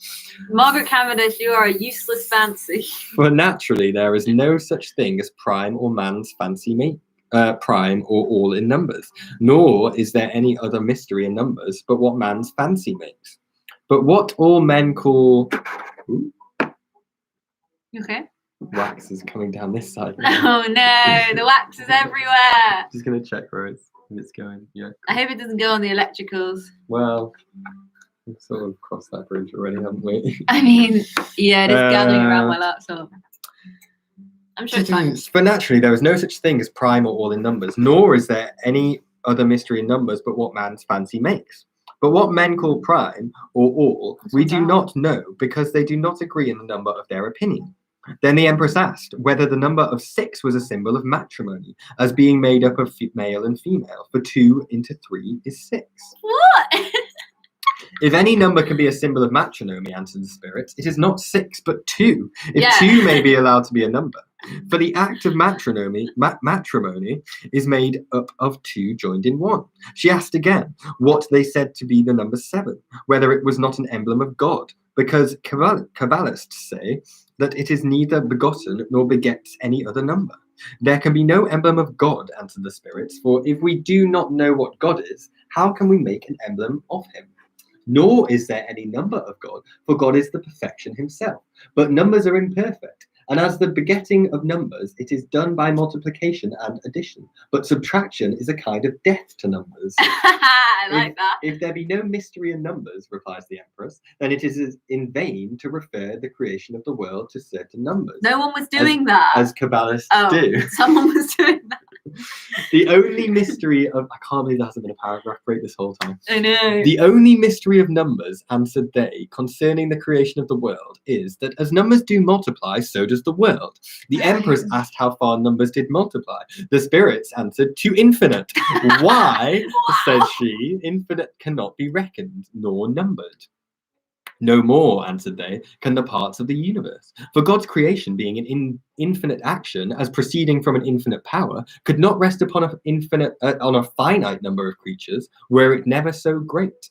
Margaret Cavendish, you are a useless fancy. For naturally there is no such thing as prime or man's fancy prime or all in numbers, nor is there any other mystery in numbers but what man's fancy makes. But what all men call... Ooh, Okay. wax is coming down this side. Oh no, the wax is everywhere. Just gonna check where it's going. Yeah. I hope it doesn't go on the electricals. Well, we've sort of crossed that bridge already, haven't we? I mean, yeah, it is gathering around my laptop. I'm sure it's fine. For naturally, there is no such thing as prime or all in numbers, nor is there any other mystery in numbers but what man's fancy makes. But what men call prime or all, we do not know, because they do not agree in the number of their opinion. Then the Empress asked whether the number of 6 was a symbol of matrimony, as being made up of male and female, for 2 into 3 is 6. What? If any number can be a symbol of matrimony, answered the spirits, it is not 6 but 2, if Yeah. 2 may be allowed to be a number. For the act of matrimony is made up of 2 joined in 1. She asked again what they said to be the number 7, whether it was not an emblem of God, because Kabbalists say that it is neither begotten nor begets any other number. There can be no emblem of God, answered the spirits, for if we do not know what God is, how can we make an emblem of him? Nor is there any number of God, for God is the perfection himself. But numbers are imperfect, and as the begetting of numbers, it is done by multiplication and addition. But subtraction is a kind of death to numbers. I like that. If there be no mystery in numbers, replies the Empress, then it is in vain to refer the creation of the world to certain numbers. No one was doing that. As Kabbalists do. Someone was doing that. The only mystery of... I can't believe there hasn't been a paragraph break this whole time. I know. The only mystery of numbers, answered they, concerning the creation of the world, is that as numbers do multiply, so does the world. The Empress asked how far numbers did multiply. The spirits answered, to infinite. Why, said she, infinite cannot be reckoned, nor numbered. No more, answered they, can the parts of the universe. For God's creation, being an infinite action, as proceeding from an infinite power, could not rest upon on a finite number of creatures, were it never so great.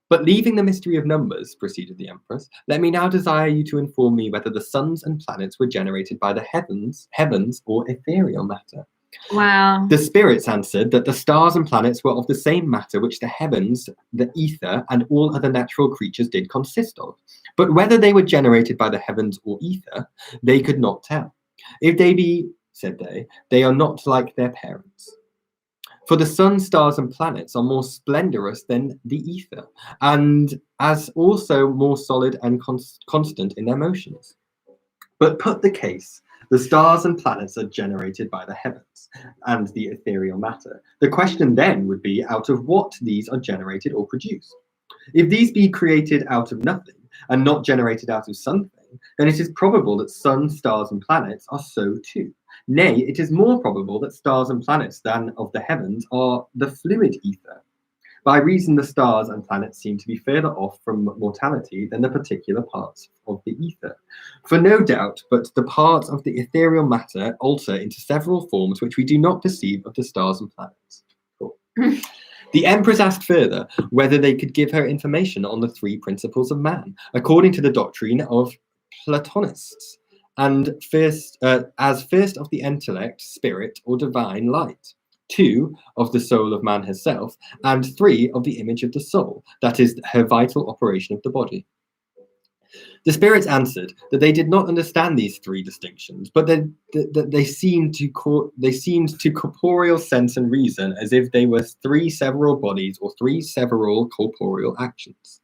But leaving the mystery of numbers, proceeded the Empress, let me now desire you to inform me whether the suns and planets were generated by the heavens or ethereal matter. Wow. The spirits answered that the stars and planets were of the same matter which the heavens, the ether, and all other natural creatures did consist of. But whether they were generated by the heavens or ether, they could not tell. If they be, said they are not like their parents. For the sun, stars, and planets are more splendorous than the ether, and as also more solid and constant in their motions. But put the case, the stars and planets are generated by the heavens and the ethereal matter. The question then would be, out of what these are generated or produced? If these be created out of nothing and not generated out of something, then it is probable that sun, stars, and planets are so too. Nay, it is more probable that stars and planets than of the heavens are the fluid ether. By reason the stars and planets seem to be further off from mortality than the particular parts of the ether. For no doubt, but the parts of the ethereal matter alter into several forms which we do not perceive of the stars and planets. Cool. The Empress asked further whether they could give her information on the 3 principles of man, according to the doctrine of Platonists, and first as first of the intellect, spirit, or divine light, 2 of the soul of man herself, and 3 of the image of the soul, that is her vital operation of the body. The spirits answered that they did not understand these 3 distinctions, but that they seemed to corporeal sense and reason as if they were 3 several bodies or 3 several corporeal actions.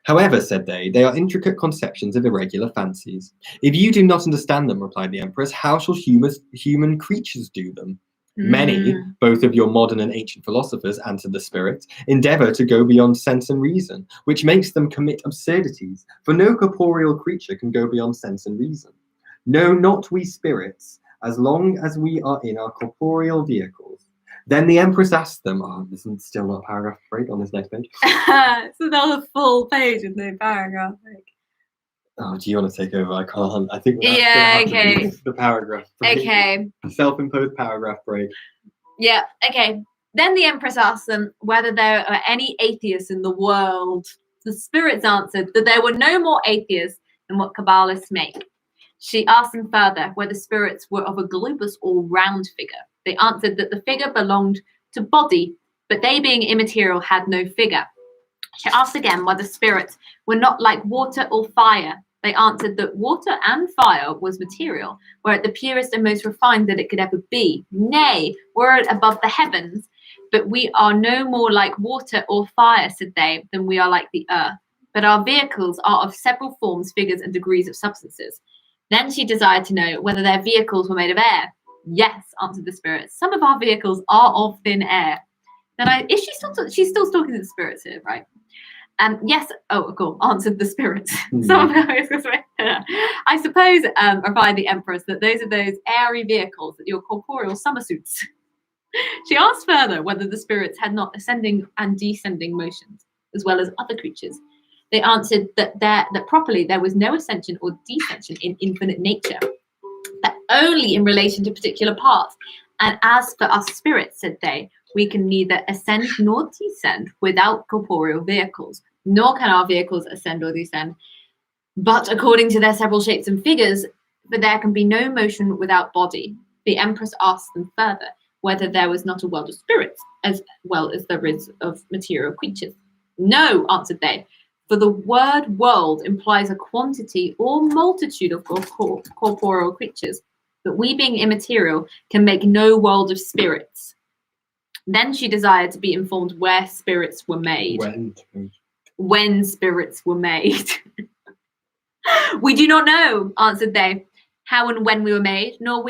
However, said they are intricate conceptions of irregular fancies. If you do not understand them, replied the empress, how shall human creatures do them? Many, both of your modern and ancient philosophers, answered the spirit, endeavour to go beyond sense and reason, which makes them commit absurdities, for no corporeal creature can go beyond sense and reason. No, not we spirits, as long as we are in our corporeal vehicles. Then the empress asked them, this is still not paragraph break on this next page. So that was a full page with no paragraph break. Oh, do you want to take over? I can't. I think that's okay. The paragraph break. Okay. Self-imposed paragraph break. Yeah, okay. Then the empress asked them whether there are any atheists in the world. The spirits answered that there were no more atheists than what Kabbalists make. She asked them further whether spirits were of a globus or round figure. They answered that the figure belonged to body, but they being immaterial had no figure. She asked again whether spirits were not like water or fire. They answered that water and fire was material, were it the purest and most refined that it could ever be. Nay, were it above the heavens, but we are no more like water or fire, said they, than we are like the earth. But our vehicles are of several forms, figures, and degrees of substances. Then she desired to know whether their vehicles were made of air. Yes, answered the spirits. Some of our vehicles are of thin air. Then she's still talking to the spirits here, right? Yes, cool, answered the spirits. Some of those, I suppose, replied the empress, that those are those airy vehicles, that your corporeal summer suits. She asked further whether the spirits had not ascending and descending motions, as well as other creatures. They answered that properly there was no ascension or descension in infinite nature, but only in relation to particular parts. And as for us spirits, said they, we can neither ascend nor descend without corporeal vehicles, nor can our vehicles ascend or descend, but according to their several shapes and figures, for there can be no motion without body. The empress asked them further whether there was not a world of spirits, as well as there is of material creatures. No, answered they, for the word world implies a quantity or multitude of corporeal creatures, but we being immaterial can make no world of spirits. Then she desired to be informed where spirits were made. When spirits were made. We do not know, answered they, how and when we were made, nor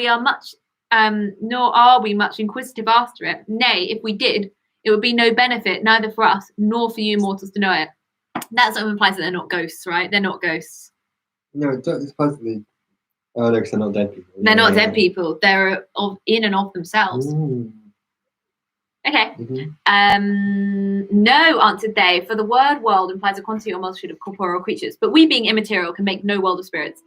are we much inquisitive after it. Nay, if we did, it would be no benefit neither for us nor for you mortals to know it. That sort of implies that they're not ghosts, right? They're not ghosts. No, it's supposedly. Oh, no, because they're not dead people. They're not dead people. They're in and of themselves. Ooh. Okay. No, answered they, for the word world implies a quantity or multitude of corporeal creatures, but we being immaterial can make no world of spirits.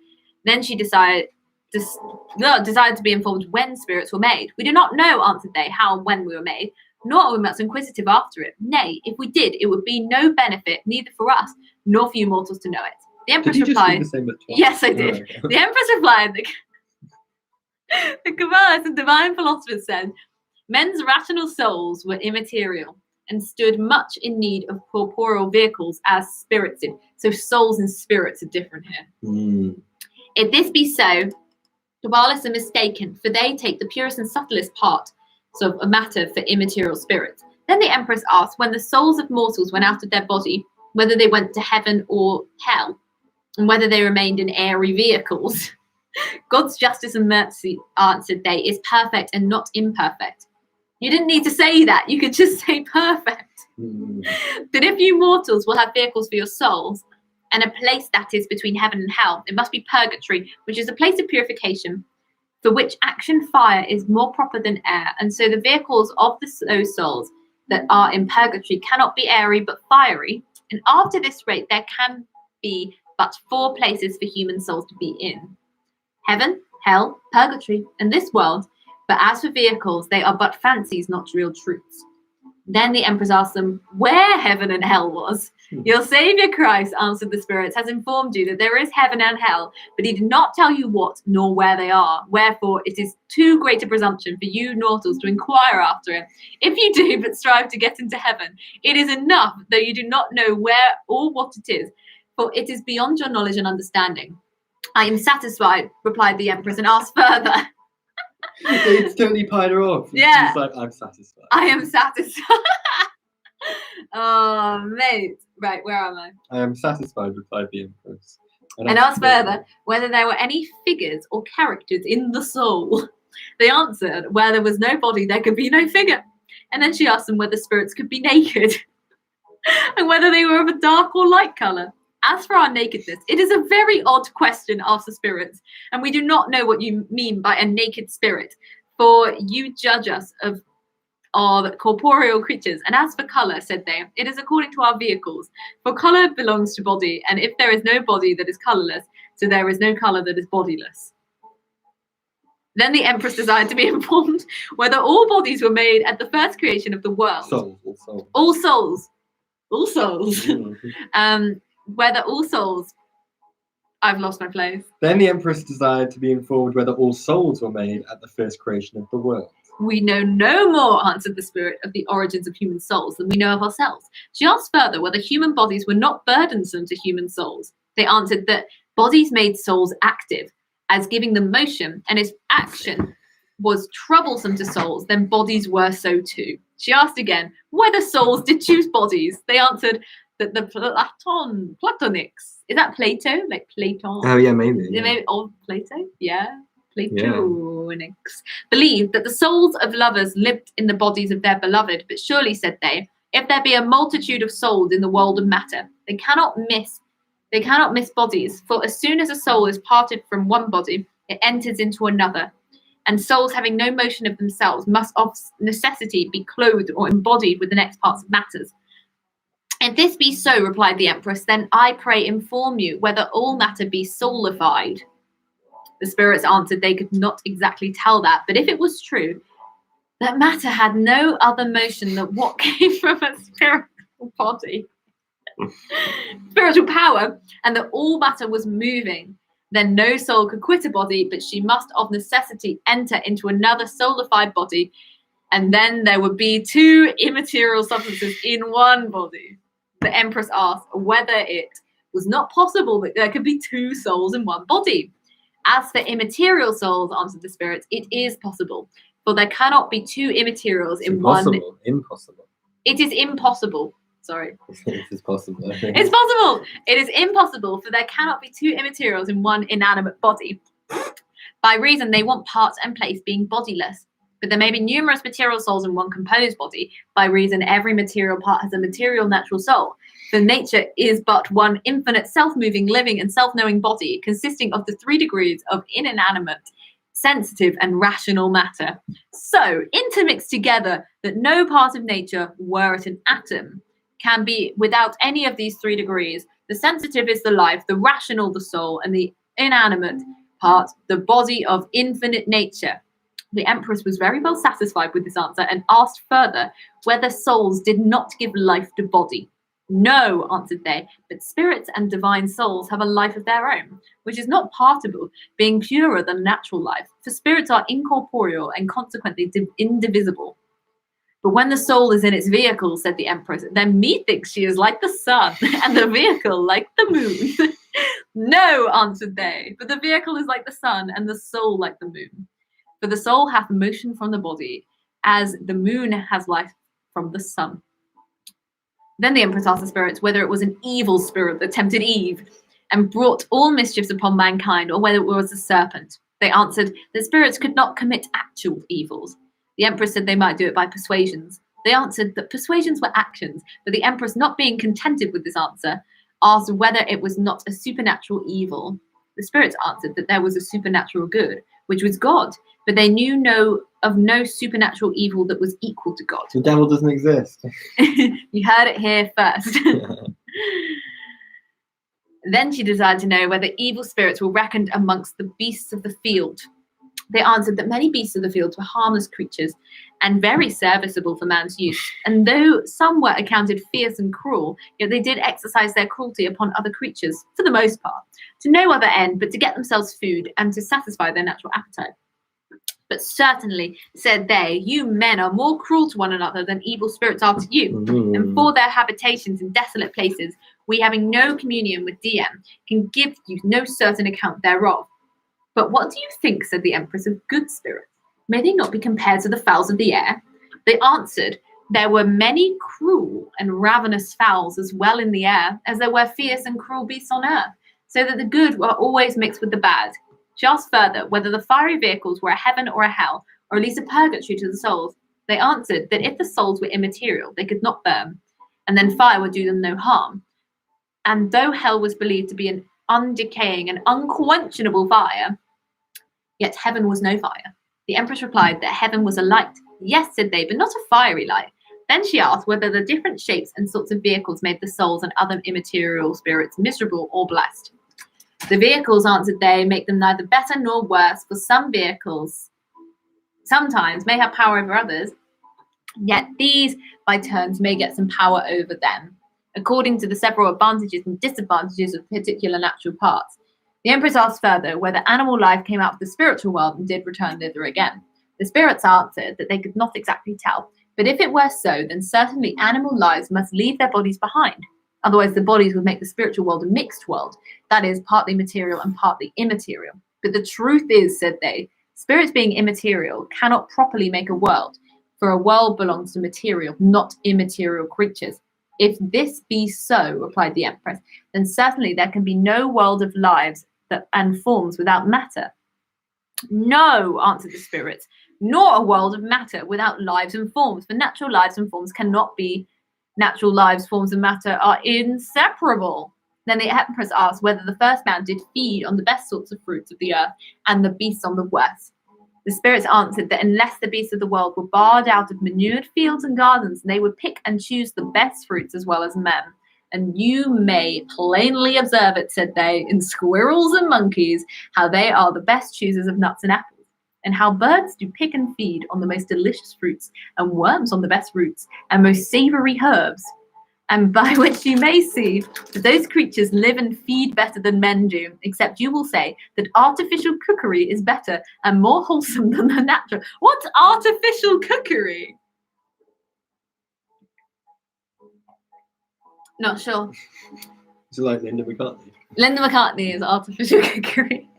Then she desired to be informed when spirits were made. We do not know, answered they, how and when we were made, nor are we much inquisitive after it. Nay, if we did, it would be no benefit neither for us nor for you mortals to know it. The empress replied, yes, I did. Okay. The empress replied, the Kabbalists and divine philosophers said, men's rational souls were immaterial and stood much in need of corporeal vehicles as spirits did. So souls and spirits are different here. If this be so, Kabbalists are mistaken, for they take the purest and subtlest part of a matter for immaterial spirits. Then the empress asked when the souls of mortals went out of their body, whether they went to heaven or hell, and whether they remained in airy vehicles. God's justice and mercy, answered they, is perfect and not imperfect. You didn't need to say that. You could just say perfect. That if you mortals will have vehicles for your souls, and a place that is between heaven and hell, it must be purgatory, which is a place of purification, for which action fire is more proper than air. And so the vehicles of those souls that are in purgatory cannot be airy but fiery. And after this rate, there can be but 4 places for human souls to be in: heaven, hell, purgatory, and this world. But as for vehicles, they are but fancies, not real truths. Then the empress asked them where heaven and hell was. Your Saviour Christ, answered the spirits, has informed you that there is heaven and hell, but he did not tell you what nor where they are. Wherefore it is too great a presumption for you mortals to inquire after him. If you do but strive to get into heaven, it is enough, though you do not know where or what it is, for it is beyond your knowledge and understanding. I am satisfied, replied the Empress, and asked further. It's totally pied her off. Yeah. She's like, I'm satisfied. I am satisfied. Oh, mate. Right, where am I? I am satisfied, replied the Empress. And asked further whether there were any figures or characters in the soul. They answered, where there was no body, there could be no figure. And then she asked them whether spirits could be naked and whether they were of a dark or light colour. As for our nakedness, it is a very odd question, asked the spirits, and we do not know what you mean by a naked spirit, for you judge us of corporeal creatures. And as for colour, said they, it is according to our vehicles, for colour belongs to body, and if there is no body that is colourless, so there is no colour that is bodiless. Then the Empress desired to be informed whether all bodies were made at the first creation of the world. All souls. Whether all souls, I've lost my place. Then the Empress desired to be informed whether all souls were made at the first creation of the world. We know no more, answered the spirit, of the origins of human souls than we know of ourselves. She asked further whether human bodies were not burdensome to human souls. They answered that bodies made souls active, as giving them motion, and if action was troublesome to souls, then bodies were so too. She asked again whether souls did choose bodies. They answered that the Platonics, is that Plato? Like Platon? Oh yeah, maybe. Yeah. Maybe old Plato? Yeah. Platonics believed that the souls of lovers lived in the bodies of their beloved, but surely, said they, if there be a multitude of souls in the world of matter, they cannot miss bodies, for as soon as a soul is parted from one body, it enters into another. And souls having no motion of themselves must of necessity be clothed or embodied with the next parts of matters. If this be so, replied the Empress, then I pray inform you whether all matter be soulified. The spirits answered they could not exactly tell that, but if it was true, that matter had no other motion than what came from a spiritual body, spiritual power, and that all matter was moving, then no soul could quit a body, but she must of necessity enter into another soulified body, and then there would be two immaterial substances in one body. The Empress asked whether it was not possible that there could be two souls in one body. As for immaterial souls, answered the spirits, it is possible, for there cannot be two immaterials in one. Impossible. It is impossible. Sorry. It is possible. It's possible. It is impossible, for there cannot be two immaterials in one inanimate body. By reason they want parts and place being bodiless. But there may be numerous material souls in one composed body, by reason every material part has a material natural soul. For nature is but one infinite self-moving, living, and self-knowing body, consisting of the 3 degrees of inanimate, sensitive, and rational matter. So, intermixed together that no part of nature, were it an atom, can be without any of these 3 degrees. The sensitive is the life, the rational the soul, and the inanimate part, the body of infinite nature. The Empress was very well satisfied with this answer and asked further whether souls did not give life to body. No, answered they, but spirits and divine souls have a life of their own, which is not partible, being purer than natural life, for spirits are incorporeal and consequently indivisible. But when the soul is in its vehicle, said the Empress, then methinks she is like the sun, and the vehicle like the moon. No, answered they, but the vehicle is like the sun, and the soul like the moon. For the soul hath motion from the body, as the moon has life from the sun. Then the Empress asked the spirits whether it was an evil spirit that tempted Eve and brought all mischiefs upon mankind, or whether it was a serpent. They answered that spirits could not commit actual evils. The Empress said they might do it by persuasions. They answered that persuasions were actions, but the Empress, not being contented with this answer, asked whether it was not a supernatural evil. The spirits answered that there was a supernatural good, which was God, but they knew of no supernatural evil that was equal to God. The devil doesn't exist. You heard it here first. Then she desired to know whether evil spirits were reckoned amongst the beasts of the field. They answered that many beasts of the fields were harmless creatures and very serviceable for man's use. And though some were accounted fierce and cruel, yet they did exercise their cruelty upon other creatures, for the most part, to no other end but to get themselves food and to satisfy their natural appetite. But certainly, said they, you men are more cruel to one another than evil spirits are to you. And for their habitations in desolate places, we having no communion with DM, can give you no certain account thereof. But what do you think, said the Empress, of good spirits? May they not be compared to the fowls of the air? They answered, there were many cruel and ravenous fowls as well in the air as there were fierce and cruel beasts on earth, so that the good were always mixed with the bad. She asked further whether the fiery vehicles were a heaven or a hell, or at least a purgatory to the souls. They answered that if the souls were immaterial, they could not burn, and then fire would do them no harm. And though hell was believed to be an undecaying and unquenchable fire, yet heaven was no fire. The Empress replied that heaven was a light. Yes, said they, but not a fiery light. Then she asked whether the different shapes and sorts of vehicles made the souls and other immaterial spirits miserable or blessed. The vehicles, answered they, make them neither better nor worse, for some vehicles sometimes may have power over others, yet these by turns may get some power over them, according to the several advantages and disadvantages of particular natural parts. The Empress asked further whether animal life came out of the spiritual world and did return thither again. The spirits answered that they could not exactly tell, but if it were so, then certainly animal lives must leave their bodies behind. Otherwise, the bodies would make the spiritual world a mixed world, that is, partly material and partly immaterial. But the truth is, said they, spirits being immaterial cannot properly make a world, for a world belongs to material, not immaterial creatures. If this be so, replied the Empress, then certainly there can be no world of lives and forms without matter. No, answered the spirits, nor a world of matter without lives and forms, for natural lives and forms cannot be. Natural lives, forms, and matter are inseparable. Then the Empress asked whether the first man did feed on the best sorts of fruits of the earth and the beasts on the worst. The spirits answered that unless the beasts of the world were barred out of manured fields and gardens, they would pick and choose the best fruits as well as men. And you may plainly observe it, said they, in squirrels and monkeys, how they are the best choosers of nuts and apples, and how birds do pick and feed on the most delicious fruits, and worms on the best roots, and most savoury herbs. And by which you may see that those creatures live and feed better than men do, except you will say that artificial cookery is better and more wholesome than the natural. What's artificial cookery? Not sure. It's like Linda McCartney. Linda McCartney is artificial cookery.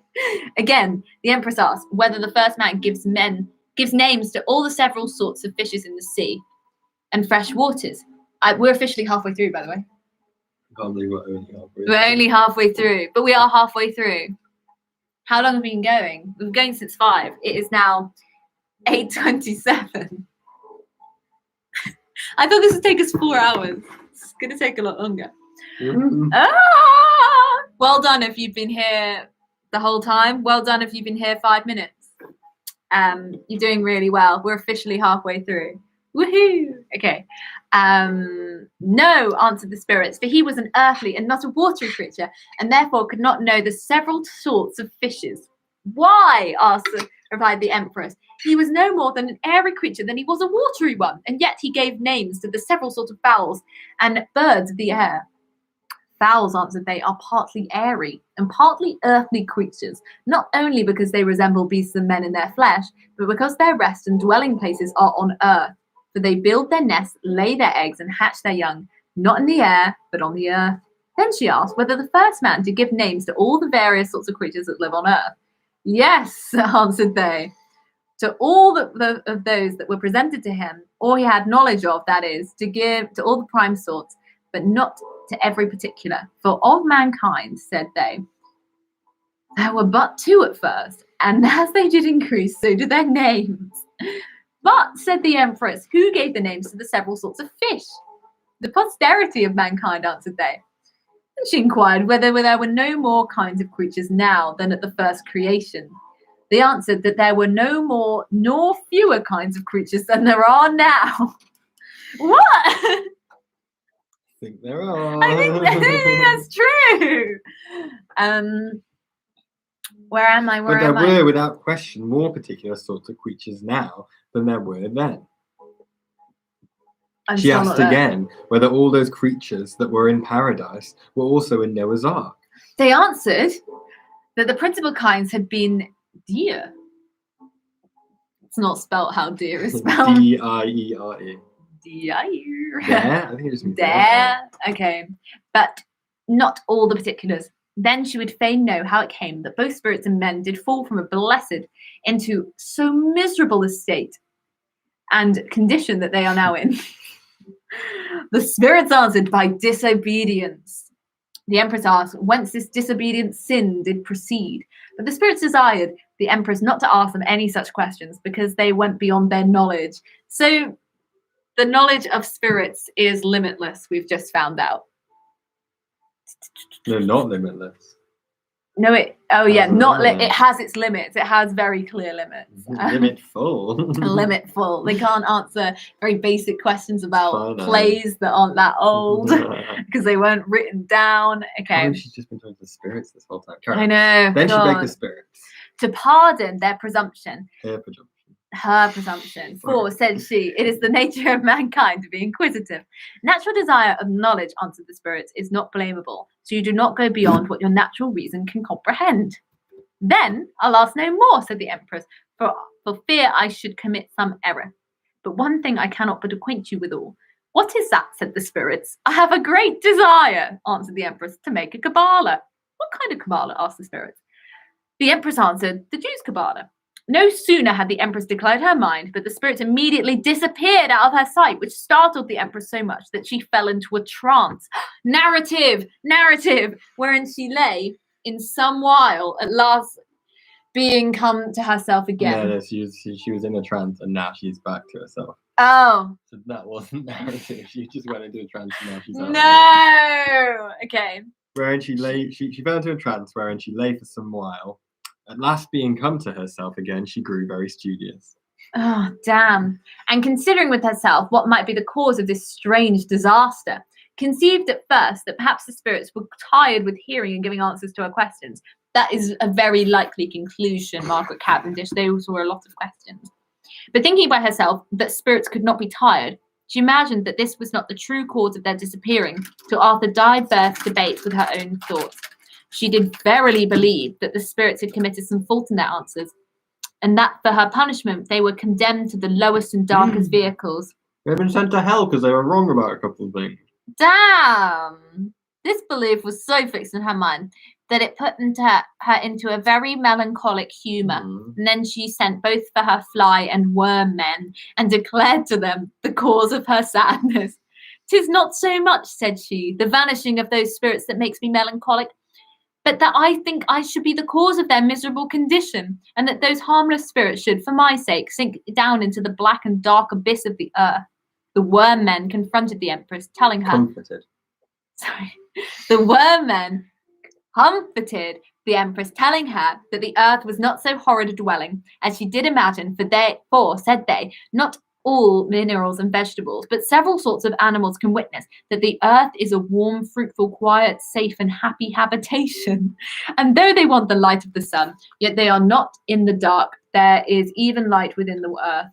Again, the Empress asked whether the first man gives names to all the several sorts of fishes in the sea and fresh waters. We're officially halfway through, by the way. I can't believe we're only halfway. We're only halfway through, but we are halfway through. How long have we been going? We've been going since 5. It is now 8:27. I thought this would take us 4 hours. It's going to take a lot longer. Mm-hmm. Well done if you've been here the whole time. Well done if you've been here 5 minutes. You're doing really well. We're officially halfway through. Woohoo! Okay. No, answered the spirits, for he was an earthly and not a watery creature, and therefore could not know the several sorts of fishes. Why? Replied the Empress. He was no more than an airy creature than he was a watery one, and yet he gave names to the several sorts of fowls and birds of the air. Fowls, answered they, are partly airy and partly earthly creatures, not only because they resemble beasts and men in their flesh, but because their rest and dwelling places are on earth. For they build their nests, lay their eggs, and hatch their young, not in the air, but on the earth. Then she asked whether the first man did give names to all the various sorts of creatures that live on earth. Yes, answered they, to all of those that were presented to him, or he had knowledge of, that is, to give to all the prime sorts, but not to every particular. For of mankind, said they, there were but 2 at first, and as they did increase, so did their names. But, said the Empress, who gave the names to the several sorts of fish? The posterity of mankind, answered they. And she inquired whether there were no more kinds of creatures now than at the first creation. They answered that there were no more nor fewer kinds of creatures than there are now. What? I think there are. I think that's true. Where am I? Where But there am I? were, without question, more particular sorts of creatures now than there were then. I'm She still asked not there. again whether all those creatures that were in paradise were also in Noah's Ark. They answered that the principal kinds had been deer. It's not spelt how deer is spelled. D-I-E-R-E. Deer. There? I think it just means There. Okay. But not all the particulars. Then she would fain know how it came that both spirits and men did fall from a blessed into so miserable a state and condition that they are now in. The spirits answered by disobedience. The empress asked whence this disobedient sin did proceed, but the spirits desired the empress not to ask them any such questions because they went beyond their knowledge. So the knowledge of spirits is limitless, we've just found out. No, not limitless. No, it has its limits. It has very clear limits. Limitful. Limitful. They can't answer very basic questions about Finite. plays that aren't that old because they weren't written down. Okay. Oh, she's just been talking to the spirits this whole time. Carry I on. know. Then she begged God. the spirits. To pardon their presumption. Her presumption. Her presumption. For, said she, it is the nature of mankind to be inquisitive. Natural desire of knowledge, answered the spirits, is not blamable, so you do not go beyond what your natural reason can comprehend. Then I'll ask no more, said the empress, for fear I should commit some error. But one thing I cannot but acquaint you withal. What is that, said the spirits? I have a great desire, answered the empress, to make a Kabbalah. What kind of Kabbalah, asked the spirits. The empress answered, the Jews' Kabbalah. No sooner had the empress declared her mind, but the spirits immediately disappeared out of her sight, which startled the empress so much that she fell into a trance. Narrative, wherein she lay in some while, at last being come to herself again. No, she was in a trance and now she's back to herself. Oh. So that wasn't narrative. She just went into a trance and now she's out. No. Okay. Wherein she lay, she fell into a trance wherein she lay for some while. At last being come to herself again, she grew very studious. Oh, damn. And considering with herself what might be the cause of this strange disaster, conceived at first that perhaps the spirits were tired with hearing and giving answers to her questions. That is a very likely conclusion, Margaret Cavendish. They also were a lot of questions. But thinking by herself that spirits could not be tired, she imagined that this was not the true cause of their disappearing, till after diverse debates with her own thoughts. She did verily believe that the spirits had committed some fault in their answers, and that for her punishment they were condemned to the lowest and darkest vehicles. They've been sent to hell because they were wrong about a couple of things. Damn! This belief was so fixed in her mind that it put her into a very melancholic humour. And then she sent both for her fly and worm men and declared to them the cause of her sadness. 'Tis not so much, said she, the vanishing of those spirits that makes me melancholic, but that I think I should be the cause of their miserable condition, and that those harmless spirits should, for my sake, sink down into the black and dark abyss of the earth. The worm men confronted the empress, telling her... The worm men comforted the empress, telling her that the earth was not so horrid a dwelling as she did imagine, for, said they, not all minerals and vegetables, but several sorts of animals can witness that the earth is a warm, fruitful, quiet, safe, and happy habitation. And though they want the light of the sun, yet they are not in the dark. There is even light within the earth,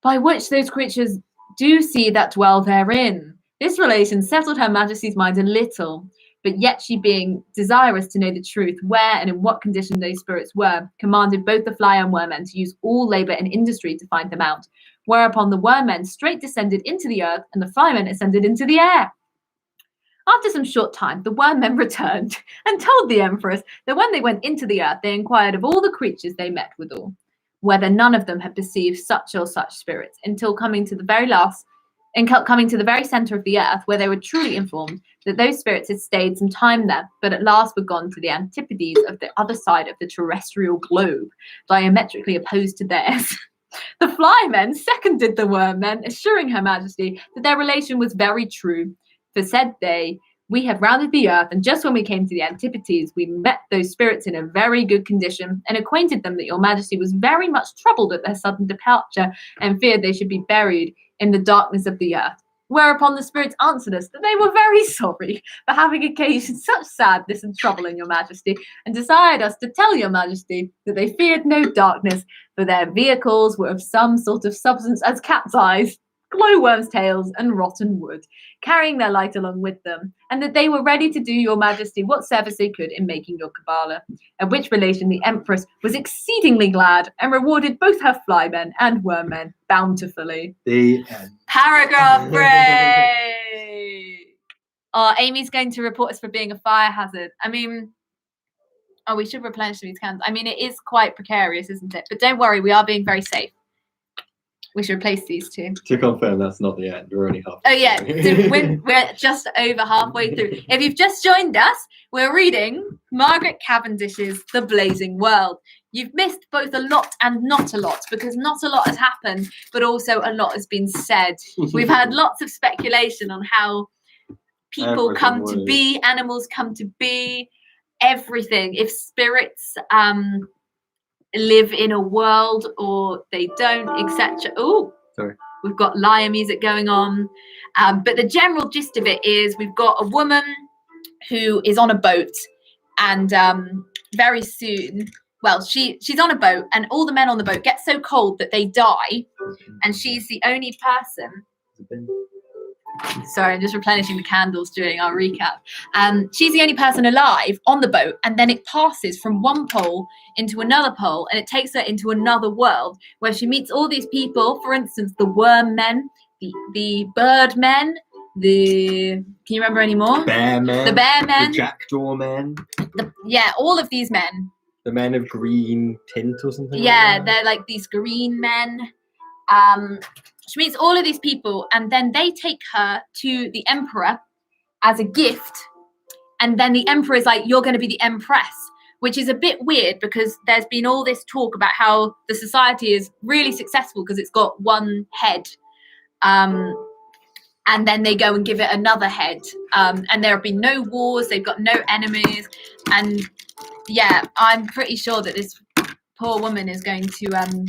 by which those creatures do see that dwell therein. This relation settled her majesty's mind a little, but yet she, being desirous to know the truth, where and in what condition those spirits were, commanded both the fly and worm men to use all labour and industry to find them out. Whereupon the worm men straight descended into the earth, and the fly men ascended into the air. After some short time, the worm men returned, and told the empress that when they went into the earth, they inquired of all the creatures they met withal, whether none of them had perceived such or such spirits, until coming to the very centre of the earth, where they were truly informed that those spirits had stayed some time there, but at last were gone to the antipodes of the other side of the terrestrial globe, diametrically opposed to theirs. The flymen seconded the wormmen, assuring her majesty that their relation was very true. For said they, we have rounded the earth, and just when we came to the antipodes, we met those spirits in a very good condition, and acquainted them that your majesty was very much troubled at their sudden departure, and feared they should be buried in the darkness of the earth. Whereupon the spirits answered us that they were very sorry for having occasioned such sadness and trouble in your majesty, and desired us to tell your majesty that they feared no darkness, for their vehicles were of some sort of substance as cat's eyes, glowworms' tails, and rotten wood, carrying their light along with them, and that they were ready to do your majesty what service they could in making your Kabbalah, at which relation the empress was exceedingly glad, and rewarded both her flymen and wormmen bountifully. The end. Paragraph break! Oh, Amy's going to report us for being a fire hazard. I mean, oh, we should replenish these cans. I mean, it is quite precarious, isn't it? But don't worry, we are being very safe. We should replace these two. To confirm, that's not the end. We're only half. Oh yeah, so we're just over halfway through. If you've just joined us, we're reading Margaret Cavendish's The Blazing World. You've missed both a lot and not a lot, because not a lot has happened, but also a lot has been said. We've had lots of speculation on how people come to be, animals come to be, everything. If spirits live in a world or they don't, etc. Oh, sorry. We've got lyre music going on. But the general gist of it is we've got a woman who is on a boat, and very soon, well, she's on a boat, and all the men on the boat get so cold that they die, and she's the only person. Sorry, I'm just replenishing the candles during our recap. She's the only person alive on the boat, and then it passes from one pole into another pole, and it takes her into another world where she meets all these people. For instance, the worm men, the bird men, can you remember any more? Bear men. The bear men. The jackdaw men. All of these men. The men of green tint or something. Yeah, like they're like these green men. She meets all of these people, and then they take her to the emperor as a gift. And then the emperor is like, you're going to be the empress, which is a bit weird because there's been all this talk about how the society is really successful because it's got one head. And then they go and give it another head. And there have been no wars. They've got no enemies. And yeah, I'm pretty sure that this poor woman is going to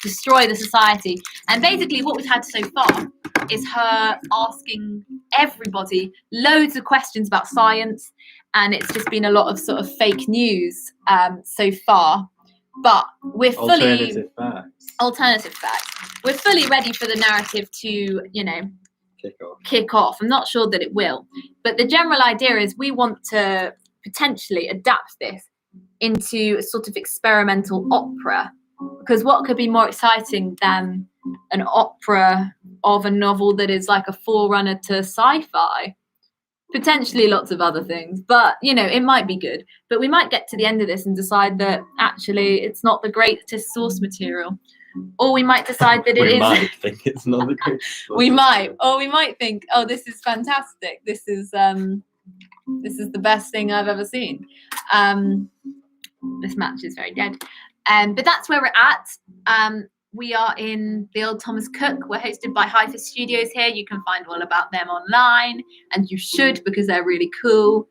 destroy the society. And basically what we've had so far is her asking everybody loads of questions about science, and it's just been a lot of sort of fake news so far. But we're fully alternative facts. We're fully ready for the narrative to, kick off. I'm not sure that it will, but the general idea is we want to potentially adapt this into a sort of experimental opera. Because what could be more exciting than an opera of a novel that is like a forerunner to sci-fi? Potentially lots of other things, but it might be good. But we might get to the end of this and decide that actually it's not the greatest source material. Or we might decide that it is. We might think it's not the greatest source we might think, oh, this is fantastic. This is the best thing I've ever seen. This match is very dead. But that's where we're at. We are in the Old Thomas Cook. We're hosted by Hypha Studios here. You can find all about them online, and you should because they're really cool.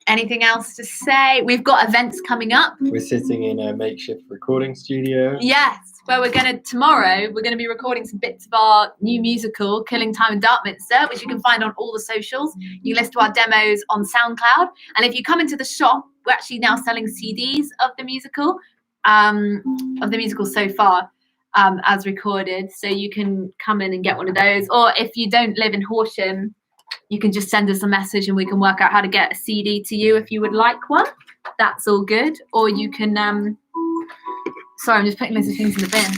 Anything else to say? We've got events coming up. We're sitting in a makeshift recording studio. Yes, where tomorrow we're going to be recording some bits of our new musical, Killing Time in Darkminster, which you can find on all the socials. You can listen to our demos on SoundCloud. And if you come into the shop, we're actually now selling CDs of the musical so far, as recorded. So you can come in and get one of those. Or if you don't live in Horsham, you can just send us a message and we can work out how to get a CD to you if you would like one. That's all good. Or you can, sorry, I'm just putting loads of things in the bin.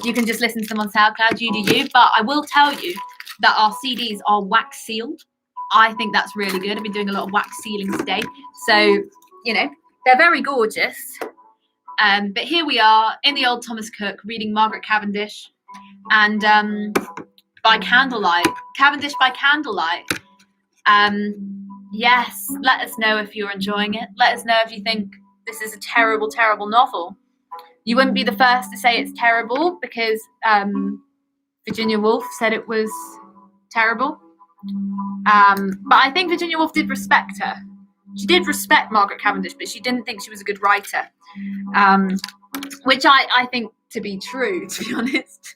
You can just listen to them on SoundCloud, you do you. But I will tell you that our CDs are wax sealed. I think that's really good. I've been doing a lot of wax sealing today. So, they're very gorgeous. But here we are in the Old Thomas Cook reading Margaret Cavendish. And by candlelight. Cavendish by candlelight. Yes, let us know if you're enjoying it. Let us know if you think this is a terrible, terrible novel. You wouldn't be the first to say it's terrible because Virginia Woolf said it was terrible. But I think Virginia Woolf did respect her. She did respect Margaret Cavendish, but she didn't think she was a good writer. Which I think to be true, to be honest.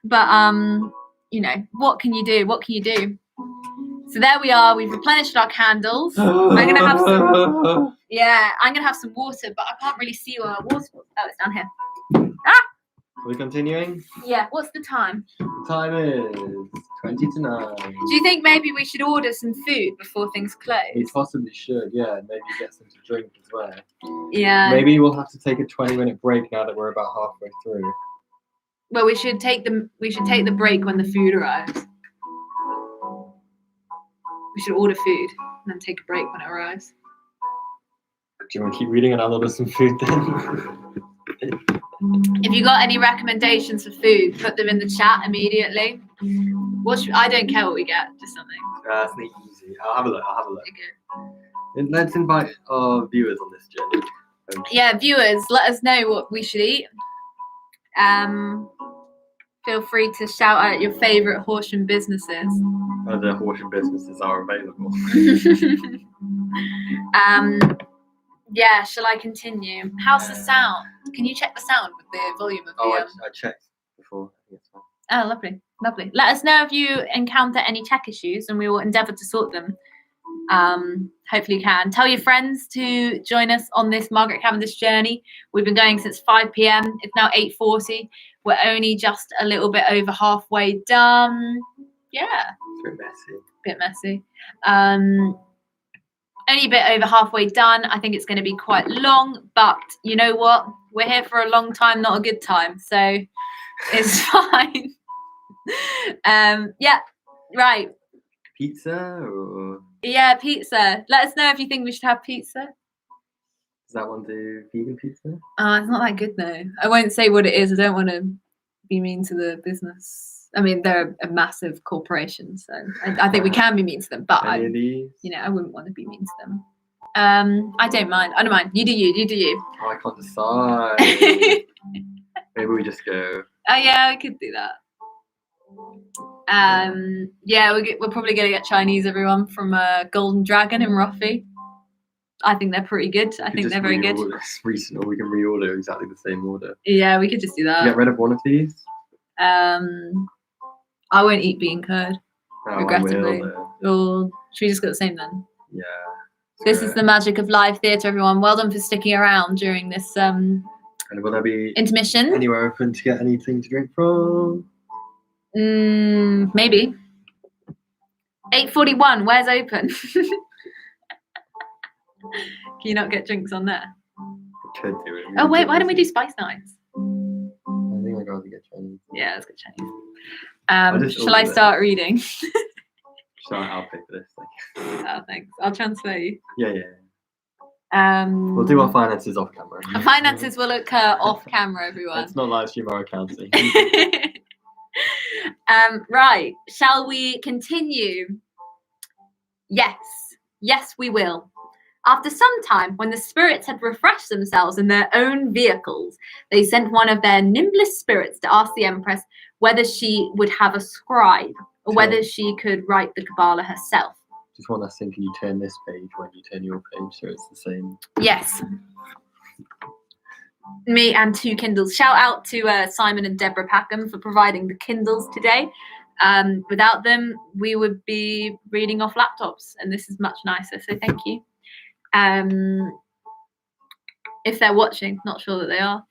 But you know, what can you do? What can you do? So there we are. We've replenished our candles. I'm gonna have some. Yeah, I'm gonna have some water, but I can't really see where our water. Oh, it's down here. Are we continuing? Yeah. What's the time? The time is 20 to 9. Do you think maybe we should order some food before things close? We possibly should, yeah. Maybe get some to drink as well. Yeah. Maybe we'll have to take a 20-minute break now that we're about halfway through. Well, we should take the break when the food arrives. We should order food and then take a break when it arrives. Do you want to keep reading and I'll order some food then? If you got any recommendations for food, put them in the chat immediately. I don't care what we get, just something. That's easy. I'll have a look. Okay. And let's invite our viewers on this journey. Yeah, viewers, let us know what we should eat. Feel free to shout out your favourite Horsham businesses. Other Horsham businesses are available. Yeah, shall I continue? How's the sound? Can you check the sound with the volume of the... I checked before. It's fine. Oh, lovely, lovely. Let us know if you encounter any tech issues and we will endeavour to sort them. Hopefully you can. Tell your friends to join us on this Margaret Cavendish journey. We've been going since 5 p.m. It's now 8:40. We're only just a little bit over halfway done. Yeah. It's a bit messy. Bit messy. Only a bit over halfway done. I think it's going to be quite long, but you know what? We're here for a long time, not a good time. So it's fine. Yeah, right. Pizza or... Yeah, pizza. Let us know if you think we should have pizza. Does that one do vegan pizza? It's not that good though. I won't say what it is. I don't want to be mean to the business. I mean, they're a massive corporation, so I think we can be mean to them. But I wouldn't want to be mean to them. I don't mind. I don't mind. You do you. You do you. Oh, I can't decide. Maybe we just go. Oh yeah, I could do that. Yeah, we're probably gonna get Chinese, everyone, from Golden Dragon and Ruffy. I think they're pretty good. I think they're very good. Recent, or we can reorder exactly the same order. Yeah, we could just do that. Get rid of one of these. I won't eat bean curd. Regrettably. Will, or should we just get the same then? yeah. This is the magic of live theatre, everyone. Well done for sticking around during this And will there be intermission? Anywhere open to get anything to drink from? Maybe. 8:41. Where's open? Can you not get drinks on there? I could do it. Oh wait, why don't we do spice nights? I think I'd rather get Chinese. Yeah, let's get Chinese. Shall I start reading? Sorry, I'll pay for this. Oh, thanks. I'll transfer you. Yeah. We'll do our finances off camera. Our finances will occur off camera, everyone. Let's not live stream our accounting. Right. Shall we continue? Yes. Yes, we will. After some time, when the spirits had refreshed themselves in their own vehicles, they sent one of their nimblest spirits to ask the Empress whether she would have a scribe or whether she could write the Kabbalah herself. Just one last thing, can you turn this page when you turn your page so it's the same? Yes. Me and 2 Kindles. Shout out to Simon and Deborah Packham for providing the Kindles today. Without them, we would be reading off laptops, and this is much nicer, so thank you. If they're watching, not sure that they are.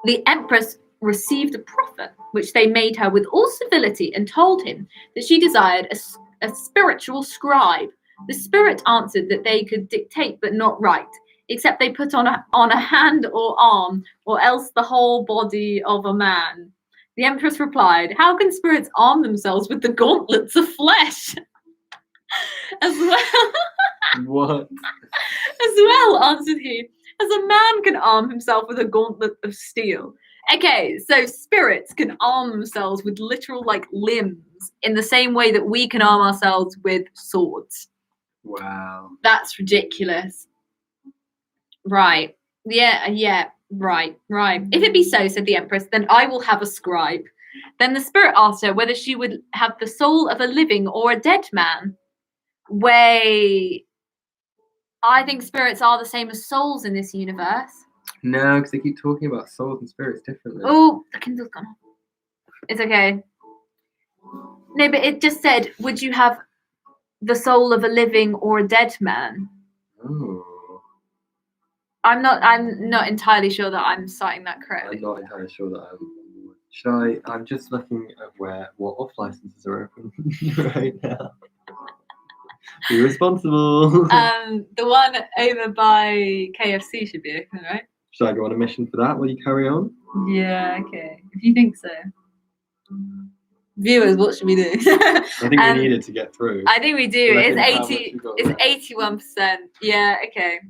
The Empress received a proffer, which they made her with all civility, and told him that she desired a spiritual scribe. The spirit answered that they could dictate but not write, except they put on a hand or arm, or else the whole body of a man. The Empress replied, "How can spirits arm themselves with the gauntlets of flesh?" As well. What? As well, answered he, as a man can arm himself with a gauntlet of steel. Okay, so spirits can arm themselves with literal, limbs in the same way that we can arm ourselves with swords. Wow. That's ridiculous. Right. Yeah, right. If it be so, said the Empress, then I will have a scribe. Then the spirit asked her whether she would have the soul of a living or a dead man. Wait. I think spirits are the same as souls in this universe. No, because they keep talking about souls and spirits differently. Oh, the Kindle's gone off. It's okay. No, but it just said, would you have the soul of a living or a dead man? Oh. I'm not entirely sure that I'm citing that correctly. I'm not entirely sure that I'm just looking at what off licenses are open right now. Be responsible. The one over by KFC should be open, right? Should I go on a mission for that? Will you carry on? Yeah, okay. If you think so. Viewers, what should we do? I think we need it to get through. I think we do. But I It's think how much 80. we got It's left. 81%. Yeah, okay.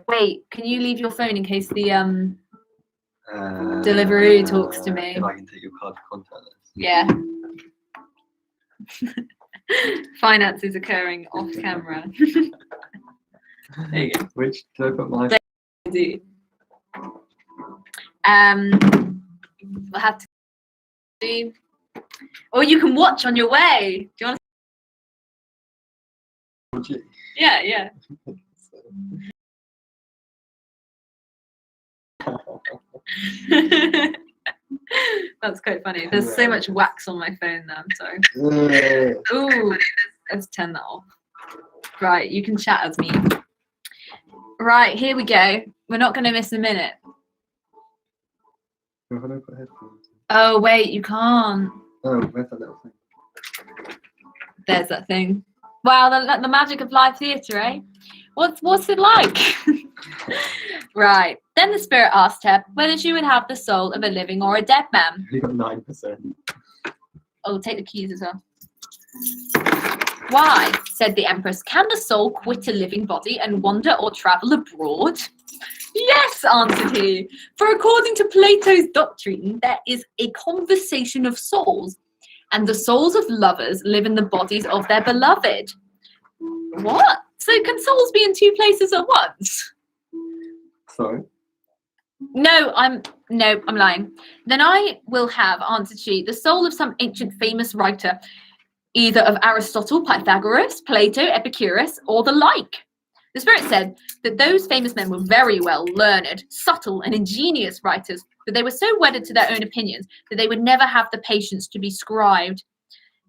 Wait, can you leave your phone in case the Deliveroo talks to me? If I can take your card to contact us. Yeah. Finance is occurring off camera. There you go. Which do I put my? Do. We'll have to do. Or you can watch on your way. Do you want to? Yeah. That's quite funny. There's so much wax on my phone now. I'm sorry. Ooh, let's turn that off. Right, you can chat as me. Right, here we go. We're not going to miss a minute. Oh, wait, you can't. Oh, where's that little thing? There's that thing. Wow, the magic of live theatre, eh? What's it like? Right. Then the spirit asked her whether she would have the soul of a living or a dead man. You got 9%. Oh, take the keys as well. Why, said the Empress, can the soul quit a living body and wander or travel abroad? Yes, answered he, for according to Plato's doctrine, there is a conversation of souls, and the souls of lovers live in the bodies of their beloved. What? So can souls be in two places at once? Sorry? No, I'm lying. Then I will have, answered she, the soul of some ancient famous writer, either of Aristotle, Pythagoras, Plato, Epicurus, or the like. The spirit said that those famous men were very well learned, subtle, and ingenious writers, but they were so wedded to their own opinions that they would never have the patience to be scribed.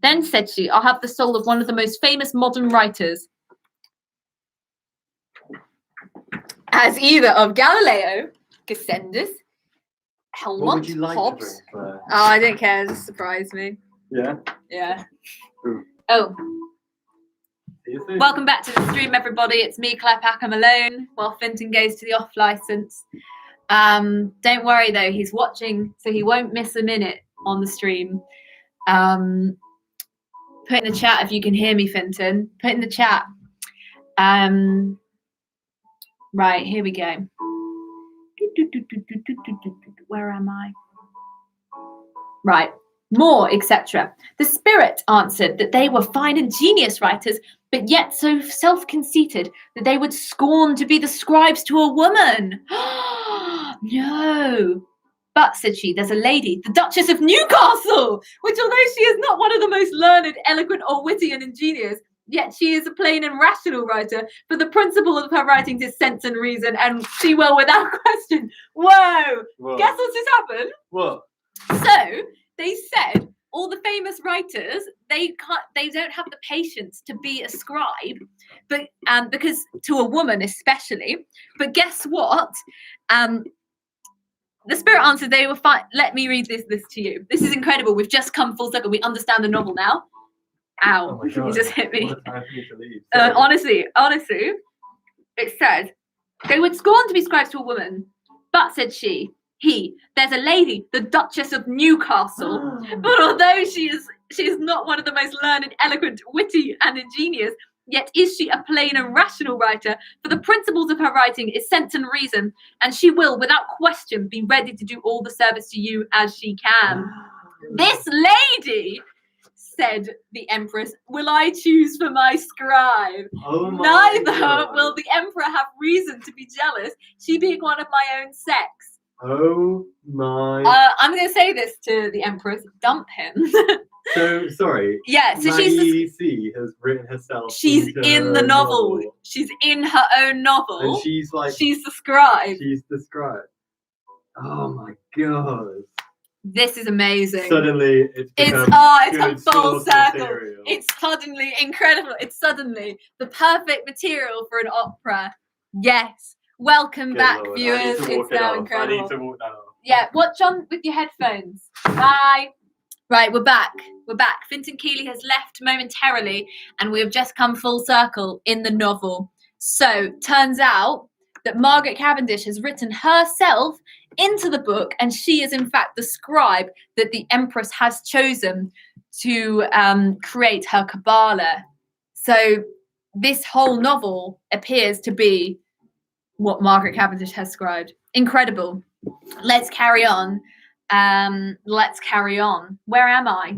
Then said she, I'll have the soul of one of the most famous modern writers, as either of Galileo, Cavendish, Helmont, Hobbes. Oh, I don't care. It just surprised me. Yeah? Yeah. Ooh. Oh. See you soon. Welcome back to the stream, everybody. It's me, Claire Packham, alone while Finton goes to the off license. Don't worry though, he's watching, so he won't miss a minute on the stream. Put in the chat if you can hear me, Finton. Put in the chat. Right, here we go. Where am I? Right. More, etc. The spirit answered that they were fine and genius writers, but yet so self-conceited that they would scorn to be the scribes to a woman. No. But, said she, there's a lady, the Duchess of Newcastle, which although she is not one of the most learned, eloquent, or witty and ingenious, yet she is a plain and rational writer, for the principle of her writings is sense and reason, and she will without question. Whoa! Guess what's just happened? What? So, they said all the famous writers, they don't have the patience to be a scribe, but because to a woman especially. But guess what? The spirit answered they were fine. Let me read this to you. This is incredible. We've just come full circle. We understand the novel now. Ow! Oh my God. You just hit me. What a time for you to leave. Honestly, it says they would scorn to be scribes to a woman, but said she. There's a lady, the Duchess of Newcastle, but although she is not one of the most learned, eloquent, witty, and ingenious, yet is she a plain and rational writer, for the principles of her writing is sense and reason, and she will, without question, be ready to do all the service to you as she can. This lady, said the Empress, will I choose for my scribe. Oh my Neither God. will the Emperor have reason to be jealous, she being one of my own sex. Oh my. I'm going to say this to the Empress, dump him. So sorry. Yeah, so Maggie C has written herself. she's into in her the own novel. She's in her own novel. and she's like, she's the scribe. she's described. Oh my god! This is amazing. Suddenly, it's become it's good come full source circle. material. It's suddenly incredible. It's suddenly the perfect material for an opera. Yes. Welcome Good back, Lord, viewers. I need to walk It's it now off. incredible. I need to walk that off. Yeah, watch on with your headphones. Bye. Right, we're back. We're back. Fintan Keeley has left momentarily, and we have just come full circle in the novel. So, turns out that Margaret Cavendish has written herself into the book, and she is in fact the scribe that the Empress has chosen to create her Kabbalah. So, this whole novel appears to be what Margaret Cavendish has scribed. Incredible. Let's carry on. Let's carry on. Where am I?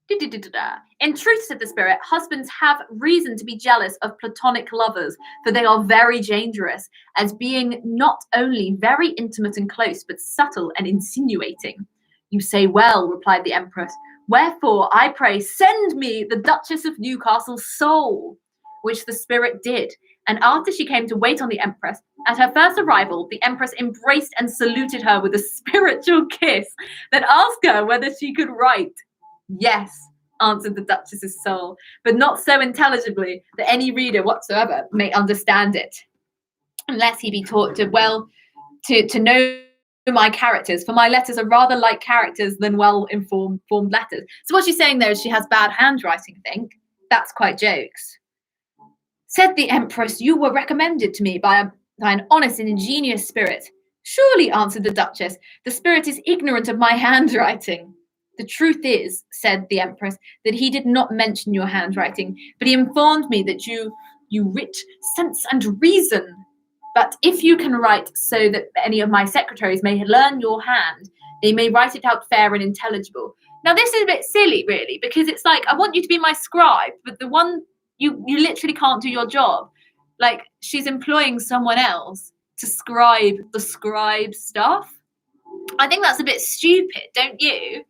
In truth, said the spirit, husbands have reason to be jealous of platonic lovers, for they are very dangerous, as being not only very intimate and close, but subtle and insinuating. You say well, replied the Empress. Wherefore, I pray, send me the Duchess of Newcastle's soul, which the spirit did. And after she came to wait on the Empress, at her first arrival, the Empress embraced and saluted her with a spiritual kiss, then asked her whether she could write. Yes, answered the Duchess's soul, but not so intelligibly that any reader whatsoever may understand it, unless he be taught to know my characters, for my letters are rather like characters than well-informed letters. So what she's saying there is she has bad handwriting, I think. That's quite jokes. Said the Empress, you were recommended to me by an honest and ingenious spirit. Surely, answered the Duchess, the spirit is ignorant of my handwriting. The truth is, said the Empress, that he did not mention your handwriting, but he informed me that you writ sense and reason. But if you can write so that any of my secretaries may learn your hand, they may write it out fair and intelligible. Now, this is a bit silly, really, because it's like, I want you to be my scribe, but the one you literally can't do your job. Like, she's employing someone else to scribe the scribe stuff. I think that's a bit stupid, don't you?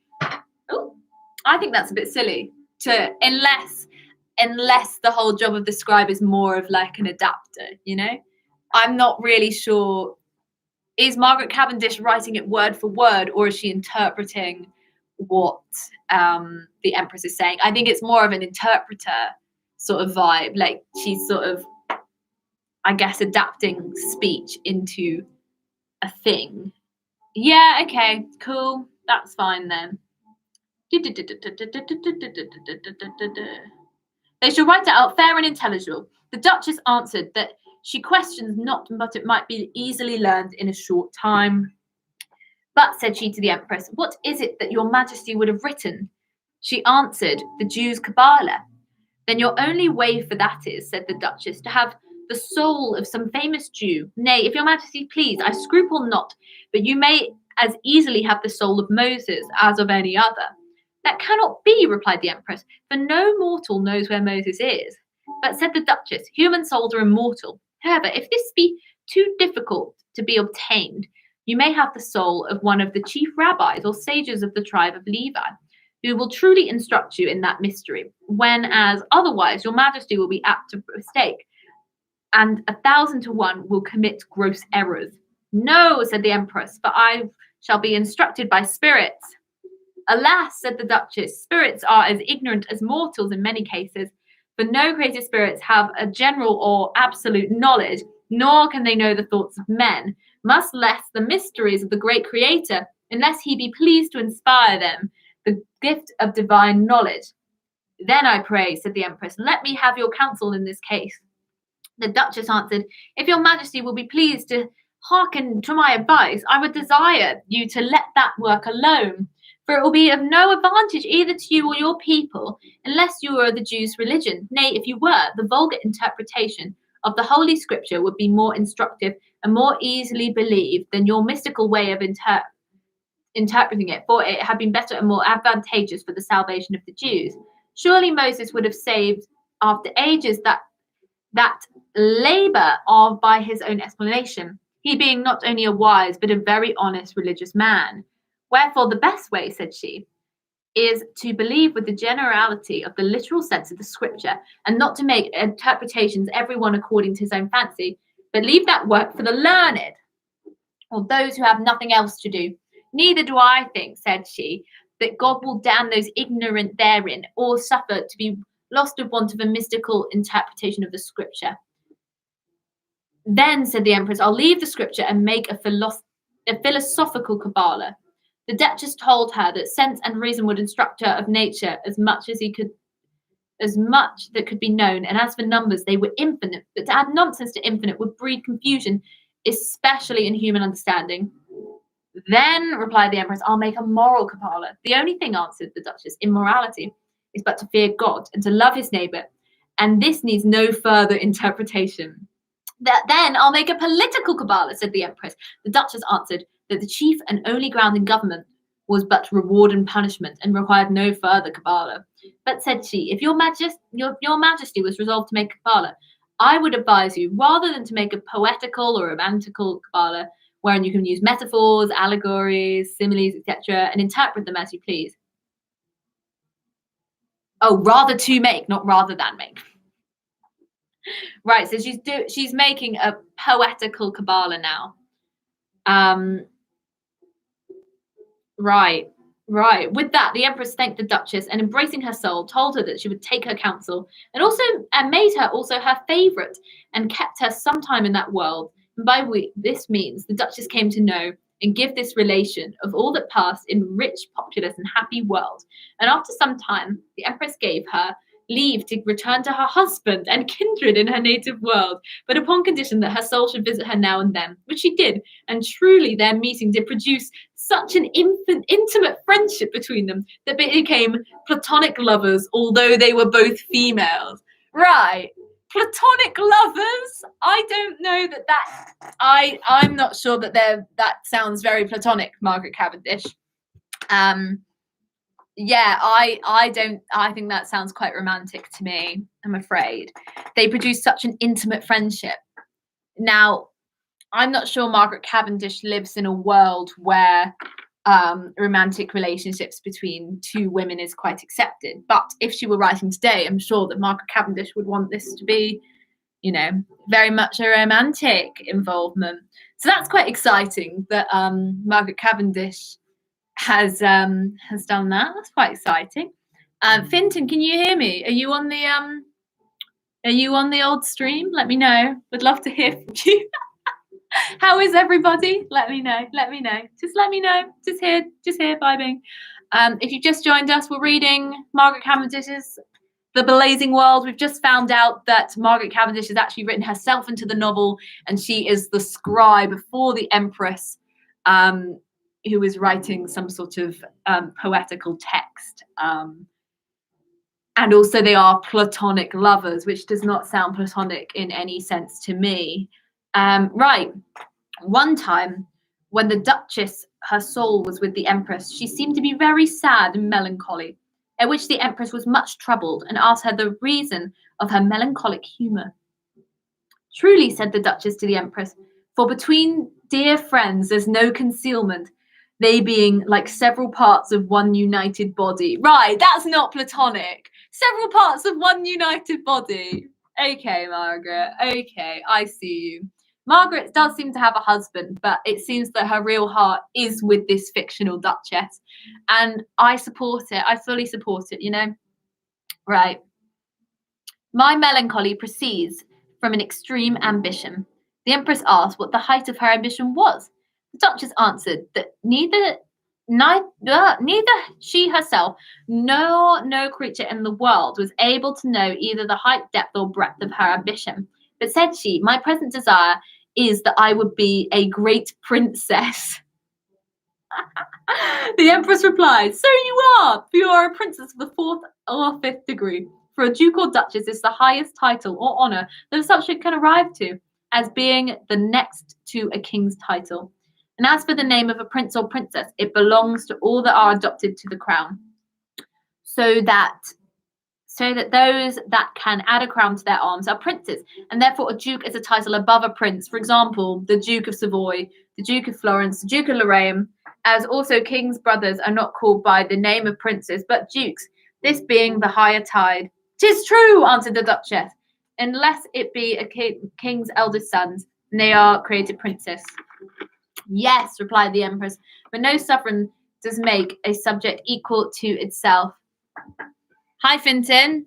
Oh, I think that's a bit silly. Unless the whole job of the scribe is more of like an adapter, you know? I'm not really sure. Is Margaret Cavendish writing it word for word, or is she interpreting what the Empress is saying? I think it's more of an interpreter sort of vibe. Like, she's sort of, I guess, adapting speech into a thing. Yeah, okay, cool. That's fine then. They shall write it out fair and intelligible. The Duchess answered that she questions not, but it might be easily learned in a short time. But, said she to the Empress, what is it that your Majesty would have written? She answered, the Jew's Kabbalah. Then your only way for that is, said the Duchess, to have the soul of some famous Jew. Nay, if your Majesty please, I scruple not, but you may as easily have the soul of Moses as of any other. That cannot be, replied the Empress, for no mortal knows where Moses is. But, said the Duchess, human souls are immortal. However, if this be too difficult to be obtained, you may have the soul of one of the chief rabbis or sages of the tribe of Levi, who will truly instruct you in that mystery, when as otherwise your Majesty will be apt to mistake, and 1,000 to 1 will commit gross errors. No, said the Empress, for I shall be instructed by spirits. Alas, said the Duchess, spirits are as ignorant as mortals in many cases, for no created spirits have a general or absolute knowledge, nor can they know the thoughts of men, much less the mysteries of the great Creator, unless he be pleased to inspire them the gift of divine knowledge. Then I pray, said the Empress, let me have your counsel in this case. The Duchess answered, if your Majesty will be pleased to hearken to my advice, I would desire you to let that work alone, for it will be of no advantage either to you or your people, unless you are the Jews' religion. Nay, if you were, the vulgar interpretation of the Holy Scripture would be more instructive and more easily believed than your mystical way of interpreting it, for it had been better and more advantageous for the salvation of the Jews. Surely Moses would have saved after ages that labor of by his own explanation, he being not only a wise but a very honest religious man. Wherefore the best way, said she, is to believe with the generality of the literal sense of the scripture, and not to make interpretations everyone according to his own fancy, but leave that work for the learned, or those who have nothing else to do. Neither do I think, said she, that God will damn those ignorant therein, or suffer to be lost of want of a mystical interpretation of the scripture. Then, said the empress, I'll leave the scripture and make a philosophical Kabbalah. The Duchess told her that sense and reason would instruct her of nature as much that could be known, and as for numbers, they were infinite. But to add nonsense to infinite would breed confusion, especially in human understanding. Then, replied the empress, I'll make a moral Kabbalah. The only thing, answered the Duchess, in morality is but to fear God and to love his neighbour, and this needs no further interpretation. Then I'll make a political Kabbalah, said the empress. The Duchess answered that the chief and only ground in government was but reward and punishment, and required no further Kabbalah. But, said she, if your majesty was resolved to make a Kabbalah, I would advise you, rather than to make a poetical or romantical Kabbalah, wherein you can use metaphors, allegories, similes, etc., and interpret them as you please. Oh, rather to make, not rather than make. Right, so she's making a poetical Kabbalah now. Right. With that, the empress thanked the Duchess, and embracing her soul, told her that she would take her counsel, and made her also her favourite, and kept her some time in that world. And by this means, the Duchess came to know and give this relation of all that passed in rich, populous, and happy world. And after some time, the empress gave her leave to return to her husband and kindred in her native world, but upon condition that her soul should visit her now and then, which she did, and truly their meeting did produce such an intimate friendship between them that they became platonic lovers, although they were both females. Right, platonic lovers. I don't know I'm not sure that sounds very platonic, Margaret Cavendish. Yeah, I think that sounds quite romantic to me, I'm afraid. They produce such an intimate friendship. Now, I'm not sure Margaret Cavendish lives in a world where romantic relationships between two women is quite accepted. But if she were writing today, I'm sure that Margaret Cavendish would want this to be, very much a romantic involvement. So that's quite exciting that Margaret Cavendish has done that. That's quite exciting. Finton, can you hear me? Are you on the old stream? Let me know. Would love to hear from you. How is everybody? Let me know. Just let me know. Just here vibing. If you've just joined us, we're reading Margaret Cavendish's The Blazing World. We've just found out that Margaret Cavendish has actually written herself into the novel, and she is the scribe for the Empress, who is writing some sort of poetical text. And also they are platonic lovers, which does not sound platonic in any sense to me. Right. One time when the Duchess, her soul was with the Empress, she seemed to be very sad and melancholy, at which the Empress was much troubled and asked her the reason of her melancholic humour. Truly, said the Duchess to the Empress, for between dear friends there's no concealment, they being like several parts of one united body. Right, that's not platonic. Several parts of one united body. Okay, Margaret. Okay, I see you. Margaret does seem to have a husband, but it seems that her real heart is with this fictional Duchess. And I support it. I fully support it, Right. My melancholy proceeds from an extreme ambition. The Empress asked what the height of her ambition was. The Duchess answered that neither she herself nor no creature in the world was able to know either the height, depth, or breadth of her ambition. But said she, my present desire is that I would be a great princess. The Empress replied, so you are, for you are a princess of the 4th or 5th degree. For a duke or duchess is the highest title or honour that a subject can arrive to, as being the next to a king's title. And as for the name of a prince or princess, it belongs to all that are adopted to the crown. So that those that can add a crown to their arms are princes, and therefore a duke is a title above a prince. For example, the Duke of Savoy, the Duke of Florence, the Duke of Lorraine, as also king's brothers are not called by the name of princes, but dukes, this being the higher tide. 'Tis true, answered the Duchess, unless it be a king's eldest sons, and they are created princes. Yes, replied the Empress, but no sovereign does make a subject equal to itself. Hi, Finton.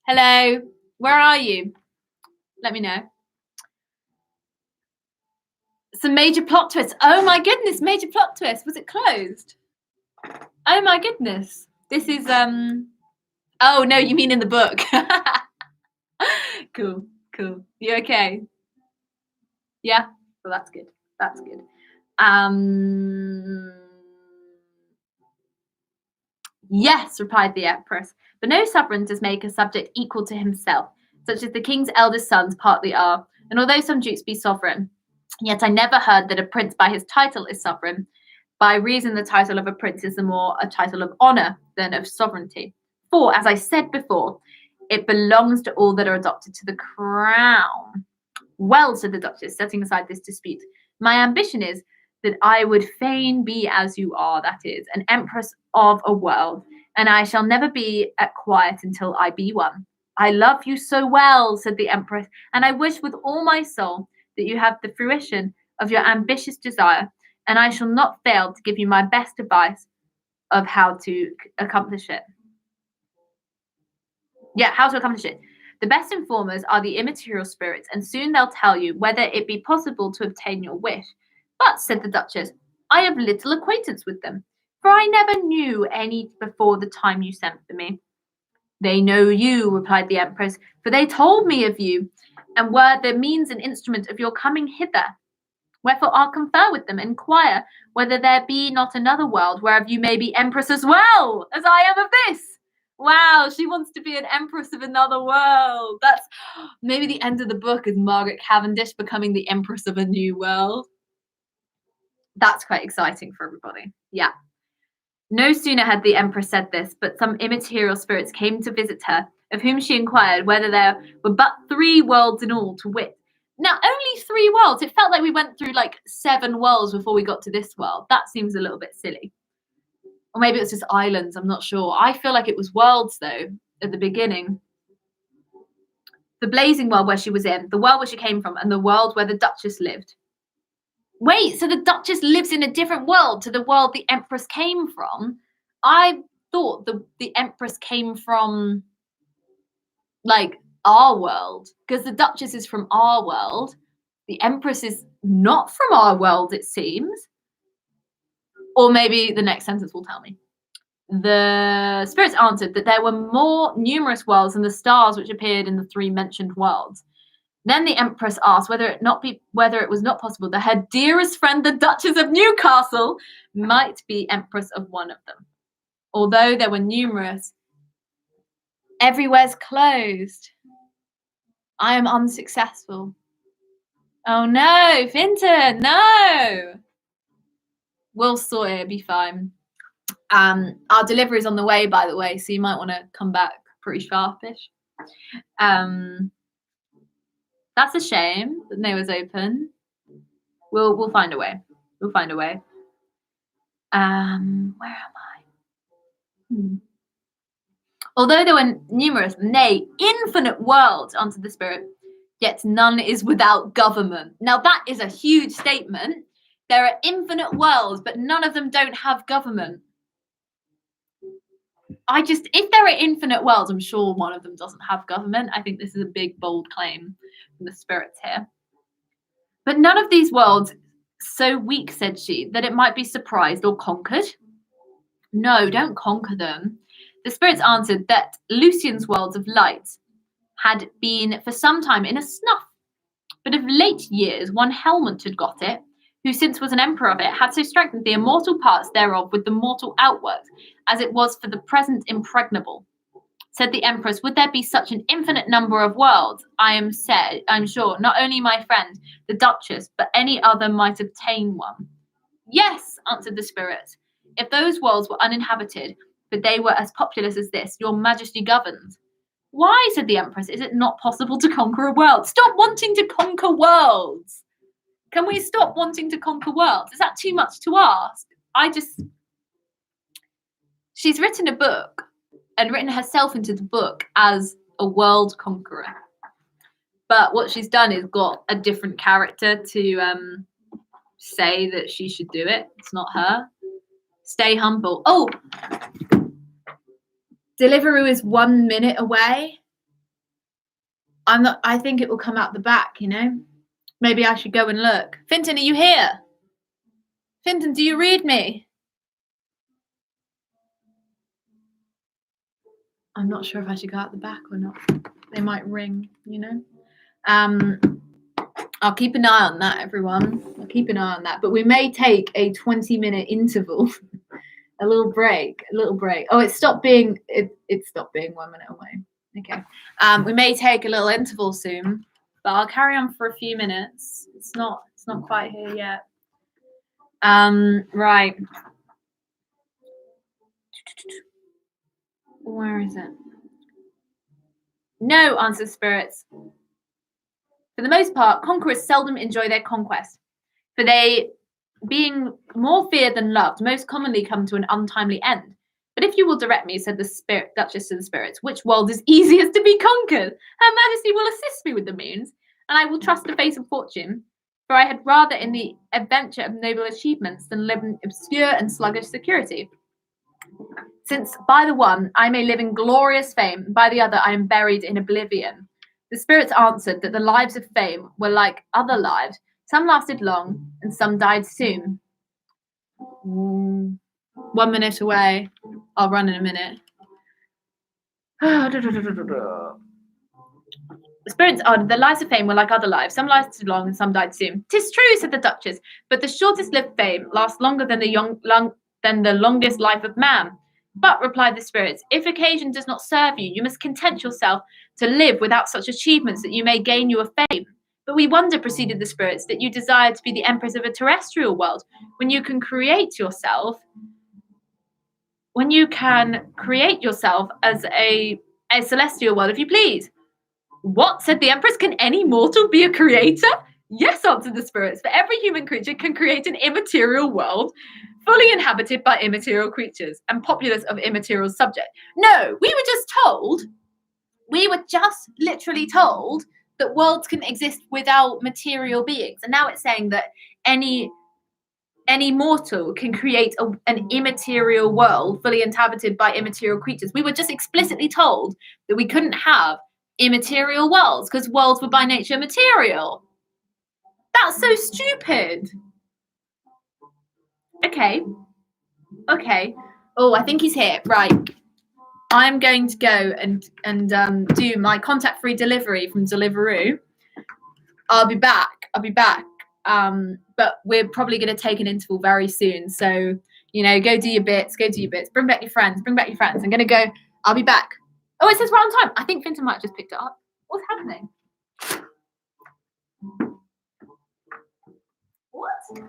Hello. Where are you? Let me know. Some major plot twists. Oh my goodness, major plot twist. Was it closed? Oh my goodness. This is oh no, you mean in the book. Cool. You okay? Yeah? Well, that's good. That's good. Yes, replied the Empress, but no sovereign does make a subject equal to himself, such as the king's eldest sons partly are, and although some dukes be sovereign, yet I never heard that a prince by his title is sovereign. By reason the title of a prince is the more a title of honour than of sovereignty. For, as I said before, it belongs to all that are adopted to the crown. Well, said the Duchess, setting aside this dispute, my ambition is that I would fain be as you are, that is, an empress of a world, and I shall never be at quiet until I be one. I love you so well, said the Empress, and I wish with all my soul that you have the fruition of your ambitious desire, and I shall not fail to give you my best advice of how to accomplish it. Yeah, how to accomplish it. The best informers are the immaterial spirits, and soon they'll tell you whether it be possible to obtain your wish. But, said the Duchess, I have little acquaintance with them, for I never knew any before the time you sent for me. They know you, replied the Empress, for they told me of you, and were the means and instrument of your coming hither. Wherefore I'll confer with them, and inquire whether there be not another world whereof you may be empress as well as I am of this. Wow, she wants to be an empress of another world. That's maybe the end of the book is Margaret Cavendish becoming the empress of a new world. That's quite exciting for everybody. Yeah. No sooner had the Empress said this, but some immaterial spirits came to visit her, of whom she inquired whether there were but 3 worlds in all, to wit. Now, only 3 worlds. It felt like we went through like 7 worlds before we got to this world. That seems a little bit silly. Or maybe it's just islands, I'm not sure. I feel like it was worlds, though, at the beginning. The blazing world where she was in, the world where she came from, and the world where the Duchess lived. Wait, so the Duchess lives in a different world to the world the Empress came from? I thought the Empress came from, like, our world. Because the Duchess is from our world. The Empress is not from our world, it seems. Or maybe the next sentence will tell me. The spirits answered that there were more numerous worlds than the stars which appeared in the 3 mentioned worlds. Then the Empress asked whether it was not possible that her dearest friend, the Duchess of Newcastle, might be Empress of one of them. Although there were numerous, everywhere's closed. I am unsuccessful. Oh no, Finton, no! We'll sort it, it'll be fine. Our delivery is on the way, by the way, so you might want to come back pretty sharpish. That's a shame that no was open. We'll find a way. We'll find a way. Where am I? Although there were numerous, nay, infinite worlds, answered the spirit, yet none is without government. Now that is a huge statement. There are infinite worlds, but none of them don't have government. If there are infinite worlds, I'm sure one of them doesn't have government. I think this is a big, bold claim from the spirits here. But none of these worlds so weak, said she, that it might be surprised or conquered. No, don't conquer them. The spirits answered that Lucian's worlds of light had been for some time in a snuff, but of late years one Helmont had got it, who since was an emperor of it, had so strengthened the immortal parts thereof with the mortal outworks, as it was for the present impregnable. Said the Empress, would there be such an infinite number of worlds? I'm sure, not only my friend, the Duchess, but any other might obtain one. Yes, answered the spirit, if those worlds were uninhabited, but they were as populous as this, your majesty governs. Why, said the Empress, is it not possible to conquer a world? Stop wanting to conquer worlds. Can we stop wanting to conquer worlds? Is that too much to ask? she's written a book and written herself into the book as a world conqueror. But what she's done is got a different character to say that she should do it. It's not her. Stay humble. Oh, Deliveroo is 1 minute away. I think it will come out the back, you know? Maybe I should go and look. Finton, are you here? Finton, do you read me? I'm not sure if I should go out the back or not. They might ring, you know? I'll keep an eye on that, everyone. I'll keep an eye on that. But we may take a 20-minute interval. A little break. Oh, it stopped being 1 minute away. Okay. We may take a little interval soon, but I'll carry on for a few minutes. It's not quite here yet. Right. Where is it? No, answer spirits. For the most part, conquerors seldom enjoy their conquest, for they, being more feared than loved, most commonly come to an untimely end. But if you will direct me, said the Duchess to the spirits, which world is easiest to be conquered? Her Majesty will assist me with the means, and I will trust the face of fortune, for I had rather in the adventure of noble achievements than live in obscure and sluggish security. Since by the one I may live in glorious fame, by the other I am buried in oblivion. The spirits answered that the lives of fame were like other lives. Some lasted long, and some died soon. 1 minute away. I'll run in a minute. The spirits answered, the lives of fame were like other lives. Some lasted long, and some died soon. 'Tis true, said the Duchess, but the shortest-lived fame lasts longer than the longest life of man. But, replied the spirits, if occasion does not serve you, you must content yourself to live without such achievements that you may gain your fame. But we wonder, proceeded the spirits, that you desire to be the empress of a terrestrial world, when you can create yourself as a celestial world, if you please. What, said the empress, can any mortal be a creator? Yes, answered the spirits, for every human creature can create an immaterial world, fully inhabited by immaterial creatures and populous of immaterial subject. No, we were just literally told that worlds can exist without material beings. And now it's saying that any mortal can create an immaterial world fully inhabited by immaterial creatures. We were just explicitly told that we couldn't have immaterial worlds because worlds were by nature material. That's so stupid. Okay. Oh, I think he's here. Right. I'm going to go and do my contact-free delivery from Deliveroo. I'll be back. But we're probably going to take an interval very soon. So, go do your bits. Bring back your friends. I'm going to go. I'll be back. Oh, it says we're on time. I think Finton might have just picked it up. What's happening? What? Hello?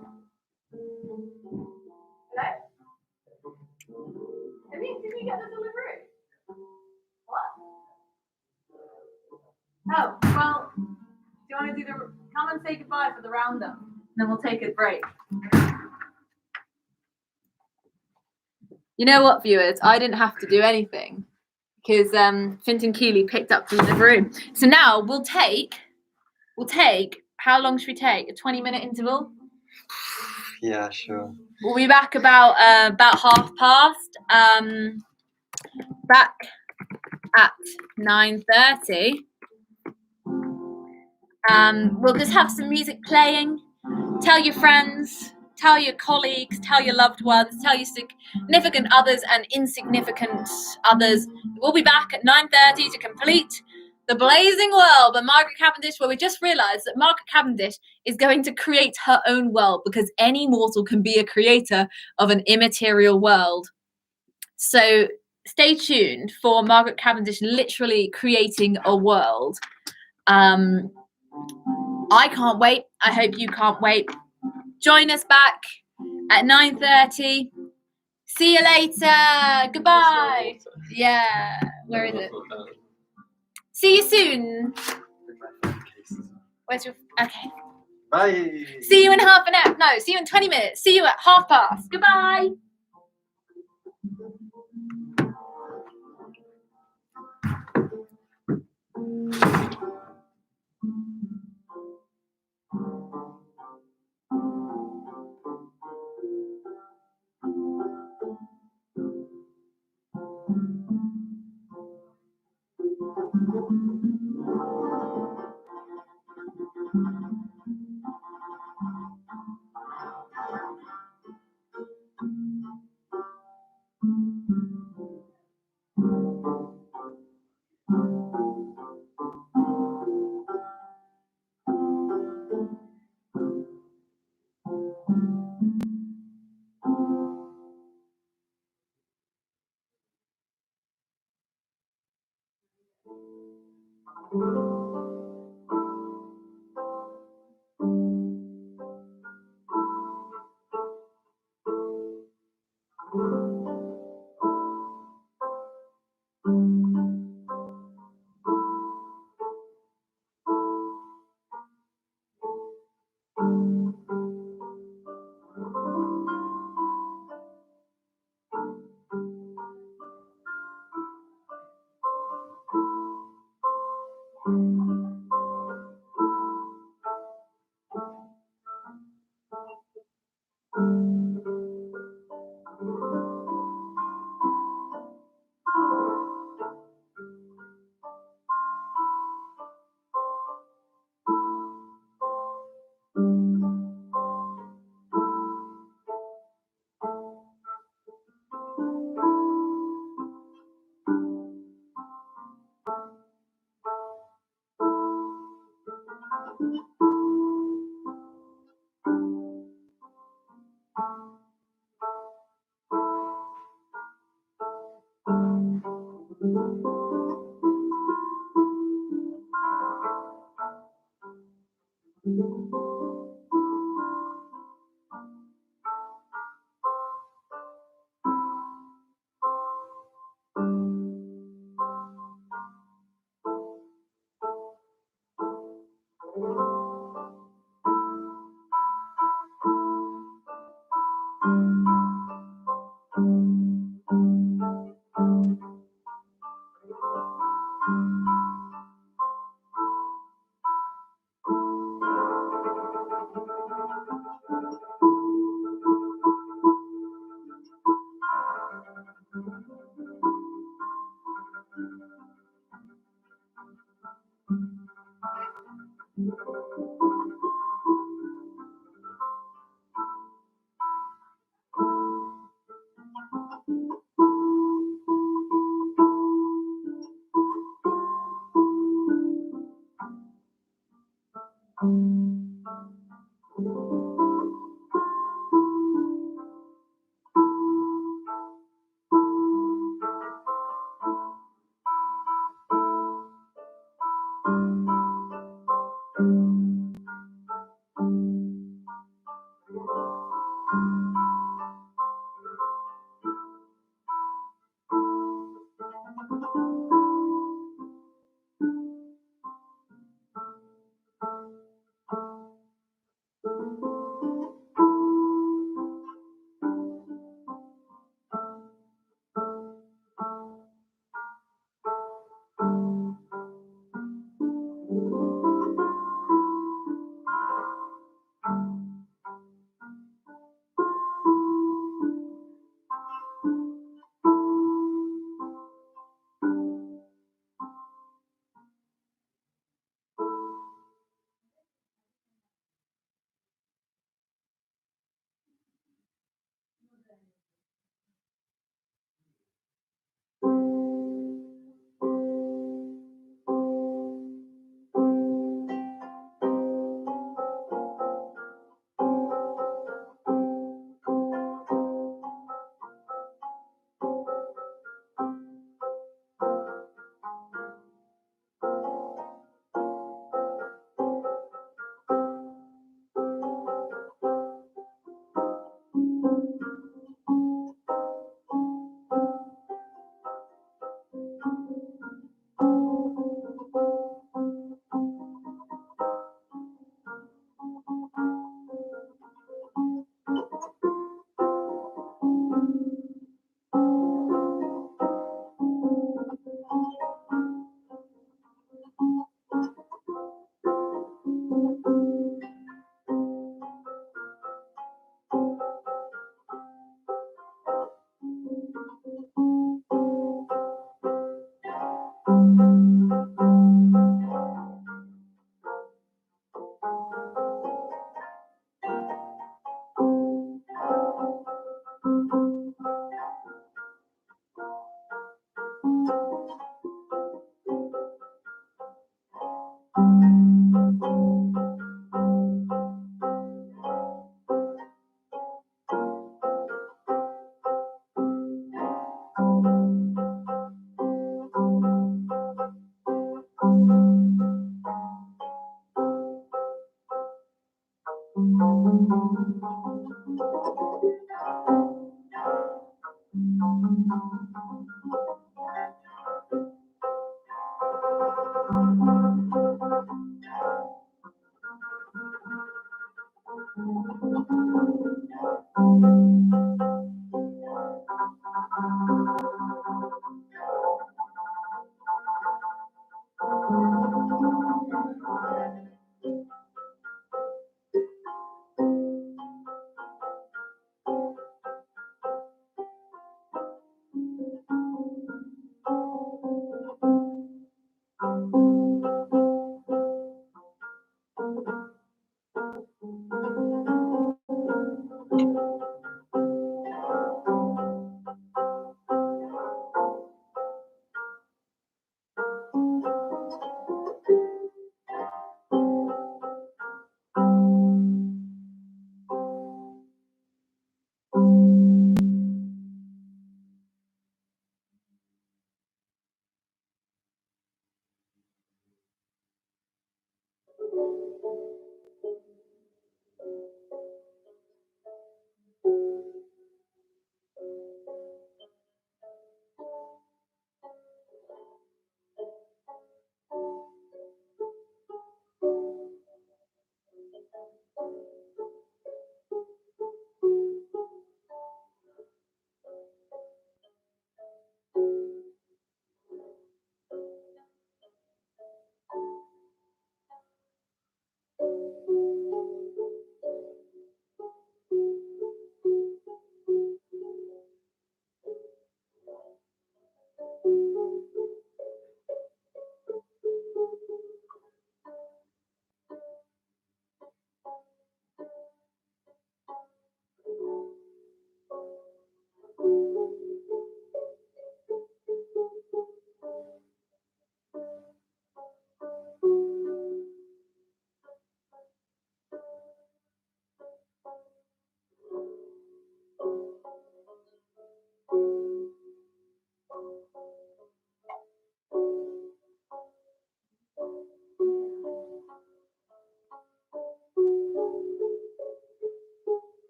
Did you get the delivery? What? Oh, well, do you want to come and say goodbye for the roundup? Then we'll take a break. You know what, viewers? I didn't have to do anything because Finton Keeley picked up from the room. So now we'll take, how long should we take? A 20-minute interval? Yeah, sure. We'll be back about past. Back at 9:30. We'll just have some music playing. Tell your friends, tell your colleagues, tell your loved ones, tell your significant others and insignificant others. We'll be back at 9:30 to complete The Blazing World by Margaret Cavendish, where we just realised that Margaret Cavendish is going to create her own world because any mortal can be a creator of an immaterial world. So stay tuned for Margaret Cavendish literally creating a world. I can't wait. I hope you can't wait. Join us back at 9:30. See you later. Goodbye. Yeah. Where is it? See you soon. Where's your... Okay. Bye. See you in half an hour. No, see you in 20 minutes. See you at past. Goodbye.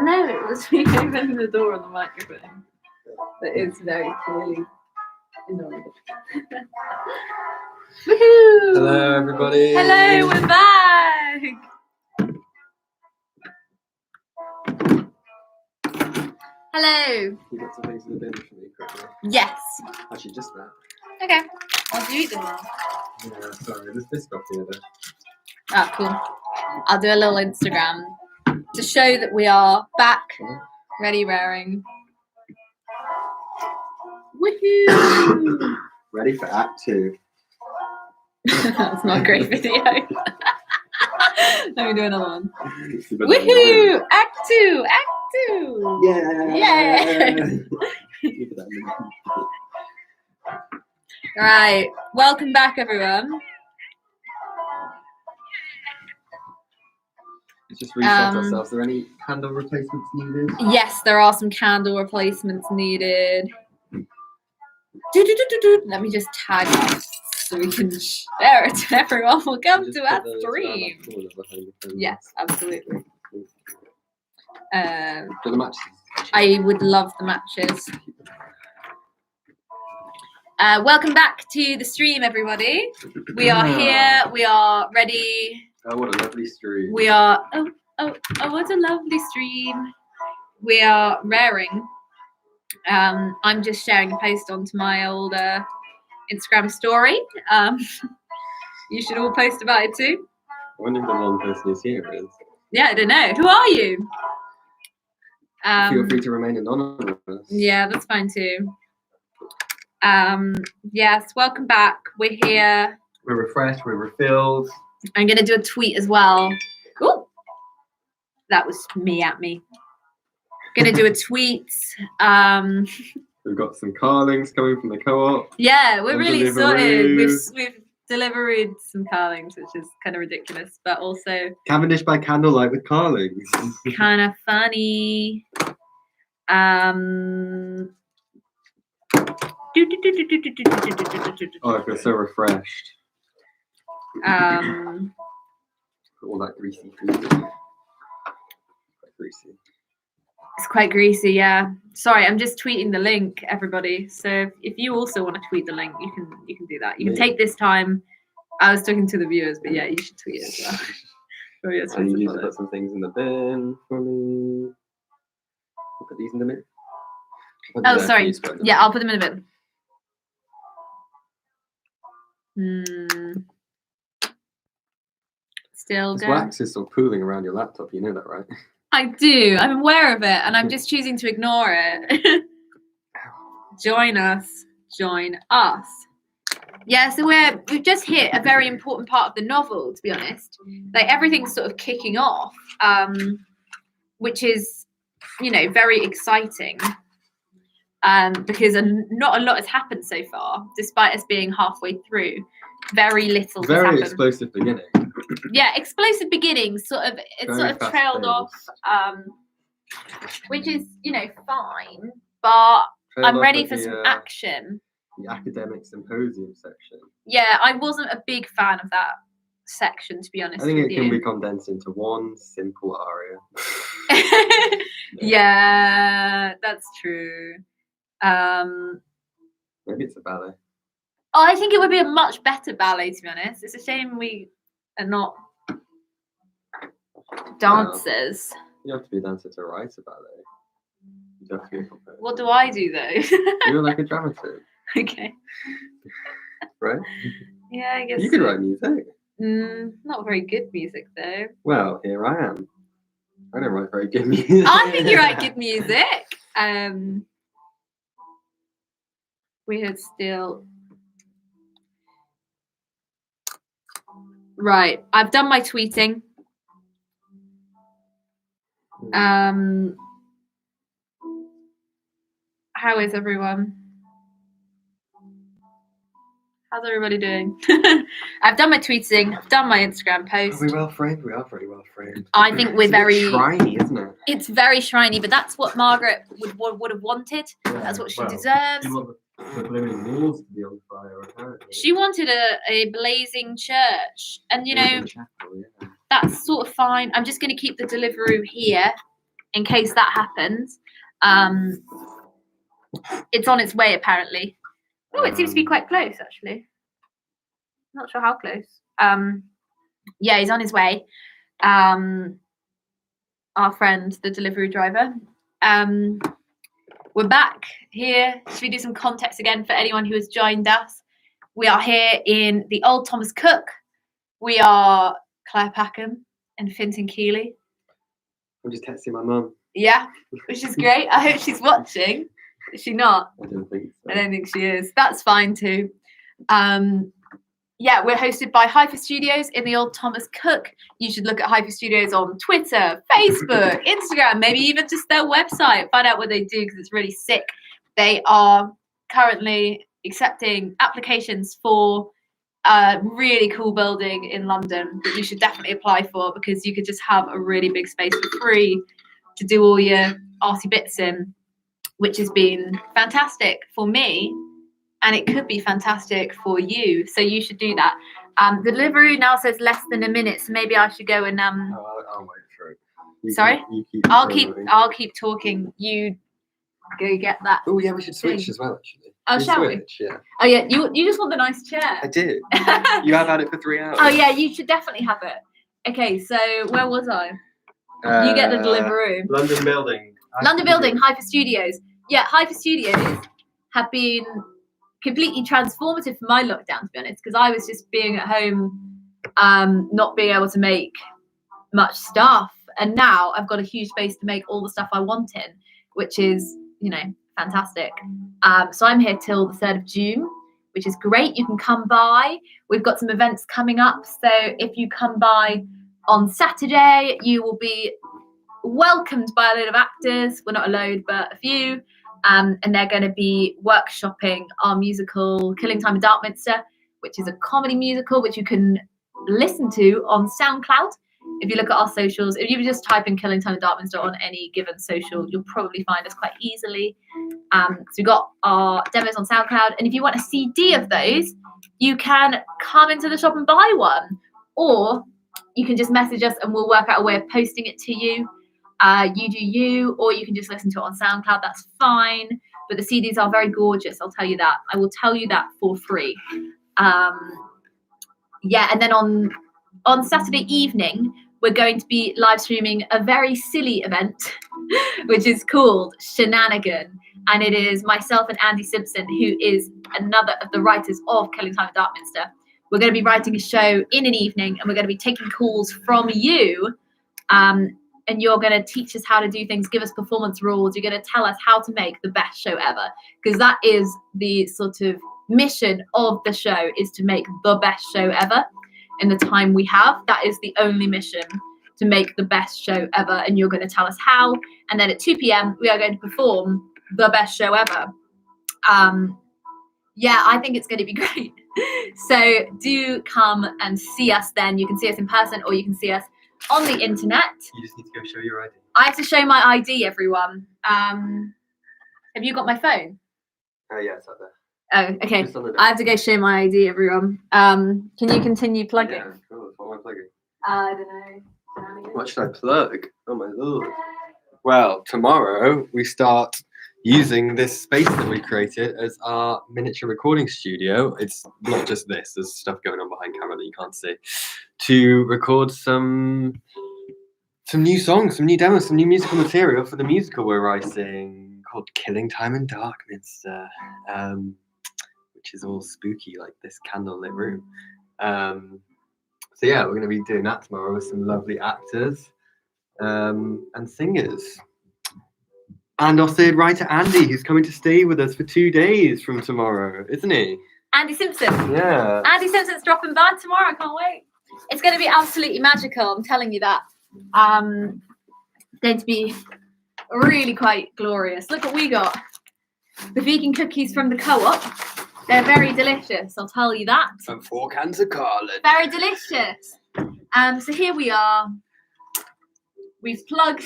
no, it was me opening the door on the microphone. But it's very clearly inaudible. Woohoo! Hello, everybody. Hello, we're back. Hello. You got some things in the bin for me quickly. Yes. Actually, just that. Okay. I'll do them now. Yeah, sorry, there's this stuff here though. Oh, cool. I'll do a little Instagram to show that we are back, ready raring. Woohoo! Ready for Act 2. That's not a great video. Let me do another one. Woohoo! Woohoo! Act 2! Act 2! Yeah! Yeah! Keep that in the bin. Right. Welcome back, everyone. Let's just reset ourselves. Are there any candle replacements needed? Yes, there are some candle replacements needed. Let me just tag us so we can share it to everyone. Welcome Just to put our those stream. around that corner behind the phone. Yes, absolutely. For the matches. I would love the matches. Welcome back to the stream, everybody. We are here. We are ready. Oh, what a lovely stream. We are. Oh, what a lovely stream. We are raring. I'm just sharing a post onto my old Instagram story. You should all post about it too. I wonder if the one person who's here is. Yeah, I don't know. Who are you? Feel free to remain anonymous. Yeah, that's fine too. Yes, welcome back. We're here. We're refreshed, we're refilled. I'm gonna do a tweet as well. Ooh, that was me at me. Gonna do a tweet. We've got some carlings coming from the co-op. Yeah, we're And really sorted. deliveries. We've delivered some carlings, which is kind of ridiculous, but also Cavendish by candlelight with carlings. kind of funny. Oh, I feel so refreshed. All that greasy food. Quite greasy. It's quite greasy, yeah. Sorry, I'm just tweeting the link, everybody. So if you also want to tweet the link, you can do that. You can take this time. I was talking to the viewers, but yeah, you should tweet it as well. Oh, yes, I need to put some things in the bin for me. I'll put these in the bin. Oh, sorry. Yeah, I'll put them in a bin. Still This going. wax is still pooling around your laptop, you know that, right? I do. I'm aware of it, and I'm just choosing to ignore it. Join us. Join us. Yeah, so we've just hit a very important part of the novel, to be honest. Like everything's sort of kicking off, which is, very exciting. Because not a lot has happened so far, despite us being halfway through. Very little has Very happened. explosive beginning. Yeah, explosive beginnings. It Very sort of fast trailed paced. off, which is fine. But Trailed I'm off ready at for the, some action. The academic symposium section. Yeah, I wasn't a big fan of that section, to be honest. I think with it can you. be condensed into one simple aria. Yeah, that's true. Maybe it's a ballet. Oh, I think it would be a much better ballet, to be honest. It's a shame we are not dancers. You have to be a dancer to write a ballet. You have to be a composer. What do I do though? You're like a dramaturg, Okay. right? Yeah, I guess. You could write music. Not very good music though. Well, here I am. I don't write very good music. I think you write good music. We had still. Right, I've done my tweeting. How is everyone? How's everybody doing? I've done my tweeting. I've done my Instagram post. Are we well framed? We are pretty well framed. I think we're It's a bit very shriny, isn't it? It's very shiny, but that's what Margaret would have wanted. Yeah, That's what she well, deserves. You want the blooming walls to be on fire, apparently. She wanted a blazing church, and Blazing chapel, yeah. that's sort of fine. I'm just going to keep the Deliveroo here in case that happens. It's on its way, apparently. Oh, it seems to be quite close, actually. Not sure how close. Yeah, he's on his way. Our friend, the delivery driver. We're back here. Should we do some context again for anyone who has joined us? We are here in the Old Thomas Cook. We are Claire Packham and Fintan Keeley. I'm just texting my mum. Yeah, which is great. I hope she's watching. Is she not? I don't think so. I don't think she is. That's fine too. Yeah, we're hosted by Hyper Studios in the Old Thomas Cook. You should look at Hyper Studios on Twitter, Facebook, Instagram, maybe even just their website. Find out what they do because it's really sick. They are currently accepting applications for a really cool building in London that you should definitely apply for, because you could just have a really big space for free to do all your arty bits in, which has been fantastic for me. And it could be fantastic for you, so you should do that. The delivery now says less than a minute, so maybe I should go and I'll wait for it. Sorry? I'll keep talking. You go get that. Oh yeah, we should switch as well, actually. Oh, shall we? Yeah. Oh yeah, you just want the nice chair. I did. You have had it for 3 hours. Oh yeah, you should definitely have it. Okay, so where was I? You get the delivery. London building. London building, Hyper Studios. Yeah, Hyper Studios have been completely transformative for my lockdown, to be honest, because I was just being at home, not being able to make much stuff, and now I've got a huge space to make all the stuff I want in, which is, you know, fantastic. So I'm here till the 3rd of June, which is great. You can come by. We've got some events coming up, so if you come by on Saturday, you will be welcomed by a load of actors. We're not a load, but a few. And they're going to be workshopping our musical Killing Time in Darkminster, which is a comedy musical which you can listen to on SoundCloud. If you look at our socials, if you just type in Killing Time in Darkminster on any given social, you'll probably find us quite easily. So we've got our demos on SoundCloud, and if you want a CD of those, you can come into the shop and buy one, or you can just message us and we'll work out a way of posting it to you. You do you, or you can just listen to it on SoundCloud. That's fine. But the CDs are very gorgeous. I'll tell you that. I will tell you that for free. Yeah, and then on Saturday evening, we're going to be live streaming a very silly event, which is called Shenanigan. And it is myself and Andy Simpson, who is another of the writers of Killing Time in Darkminster. We're going to be writing a show in an evening, and we're going to be taking calls from you. And you're going to teach us how to do things, give us performance rules. You're going to tell us how to make the best show ever, because that is the sort of mission of the show, is to make the best show ever in the time we have. That is the only mission, to make the best show ever. And you're going to tell us how. And then at 2 p.m, we are going to perform the best show ever. Yeah, I think it's going to be great. So do come and see us then. You can see us in person, or you can see us on the internet. You just need to go show your ID. I have to show my ID, everyone. Have you got my phone? Yeah, it's up there. Oh, okay. I have to go show my ID, everyone. Can you continue plugging? Yeah, of course. What am I plugging? I don't know. What should I plug? Oh my lord. Well, tomorrow we start using this space that we created as our miniature recording studio. It's not just this, there's stuff going on behind camera that you can't see, to record some new songs, some new demos, some new musical material for the musical we're writing called Killing Time in Darkminster, which is all spooky, like this candlelit room. So yeah, we're going to be doing that tomorrow with some lovely actors and singers. And also writer Andy, who's coming to stay with us for 2 days from tomorrow, isn't he? Andy Simpson. Yeah. Andy Simpson's dropping by tomorrow. I can't wait. It's going to be absolutely magical. I'm telling you that. Going to be really quite glorious. Look what we got. The vegan cookies from the co-op. They're very delicious. I'll tell you that. And 4 cans of garlic. Very delicious. So here we are. We've plugged.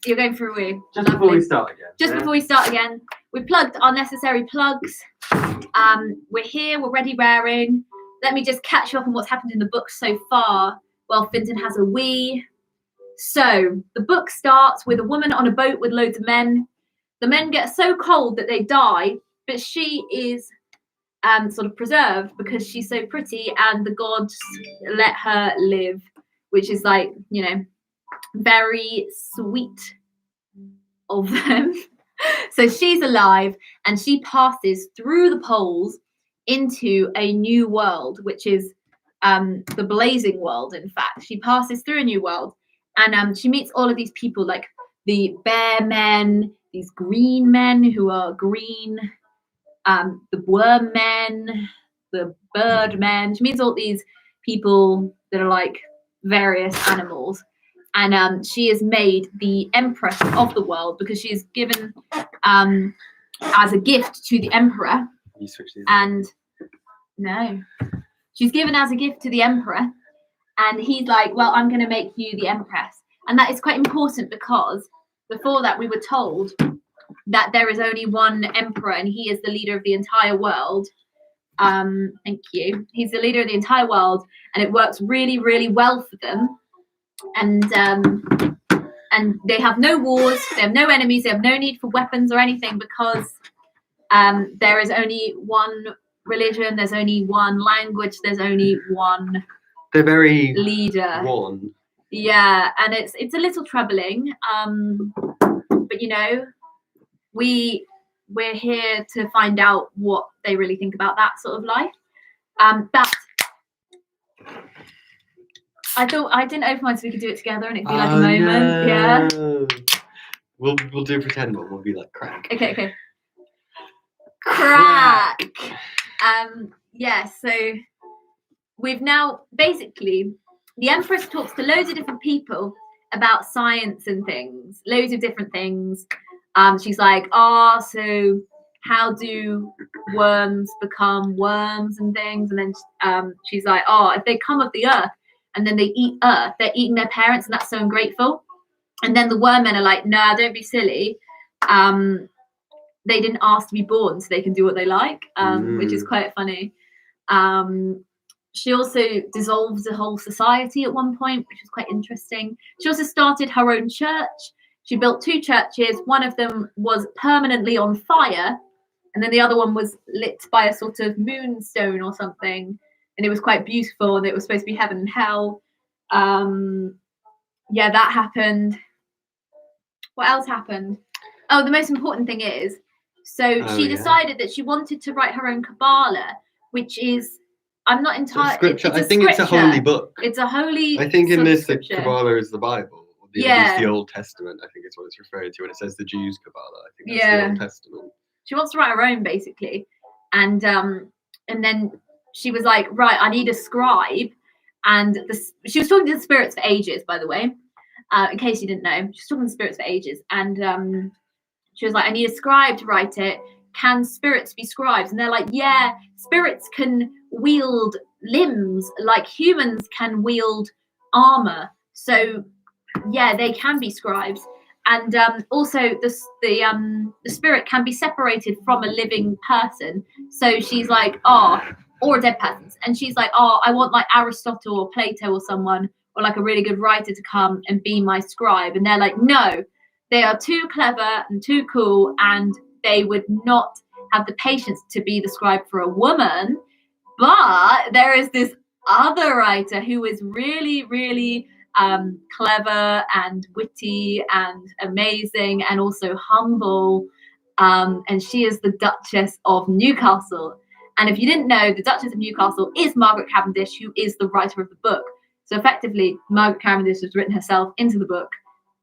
You're going for a wee. Just before we start again. Just before we start again. We plugged our necessary plugs. We're here. We're ready raring. Let me just catch you up on what's happened in the book so far. Well, Fintan has a wee. So the book starts with a woman on a boat with loads of men. The men get so cold that they die, but she is sort of preserved because she's so pretty, and the gods let her live, which is like, you know, very sweet of them. So she's alive, and she passes through the poles into a new world, which is the blazing world. In fact, she passes through a new world, and she meets all of these people, like the bear men, these green men who are green, the worm men, the bird men. She meets all these people that are like various animals, and she is made the empress of the world because she is given as a gift to the emperor. You switch these And no, she's given as a gift to the emperor, and he's like, well, I'm going to make you the empress. And that is quite important because before that we were told that there is only one emperor and he is the leader of the entire world. Thank you. He's the leader of the entire world, and it works really, really well for them. And they have no wars, they have no enemies, they have no need for weapons or anything because there is only one religion, there's only one language, there's only one They're very leader. one. Yeah, and it's a little troubling, but you know, we're here to find out what they really think about that sort of life. But I thought I didn't open mine so we could do it together and it'd be like a moment. Yeah. We'll do a pretend one. We'll be like crack. Okay. Crack. Yeah. So we've now basically the Empress talks to loads of different people about science and things, loads of different things. She's like, so how do worms become worms and things? And then she's like, if they come of the earth and then they eat earth, they're eating their parents, and that's so ungrateful. And then the worm men are like, nah, don't be silly. They didn't ask to be born, so they can do what they like, which is quite funny. She also dissolved the whole society at one point, which was quite interesting. She also started her own church. She built 2 churches. One of them was permanently on fire, and then the other one was lit by a sort of moonstone or something. And it was quite beautiful, and it was supposed to be heaven and hell. Yeah, that happened. What else happened? Oh, the most important thing is, she decided that she wanted to write her own Kabbalah, which is, I'm not entirely. Scripture. I think it's a holy book. It's a holy. I think in this, the scripture. Kabbalah is the Bible. It's the Old Testament. I think it's what it's referred to when it says the Jews' Kabbalah. I think that's the Old Testament. She wants to write her own, basically, and then she was like, right, I need a scribe, and she was talking to the spirits for ages, by the way, in case you didn't know. She was talking to the spirits for ages, and she was like, I need a scribe to write it. Can spirits be scribes? And they're like, yeah, spirits can wield limbs like humans can wield armor. So yeah, they can be scribes. And also the spirit can be separated from a living person. So she's like, or a dead person. And she's like, I want like Aristotle or Plato or someone, or like a really good writer to come and be my scribe. And they're like, no, they are too clever and too cool, and they would not have the patience to be the scribe for a woman. But there is this other writer who is really, really clever and witty and amazing and also humble. And she is the Duchess of Newcastle. And if you didn't know, the Duchess of Newcastle is Margaret Cavendish, who is the writer of the book. So effectively, Margaret Cavendish has written herself into the book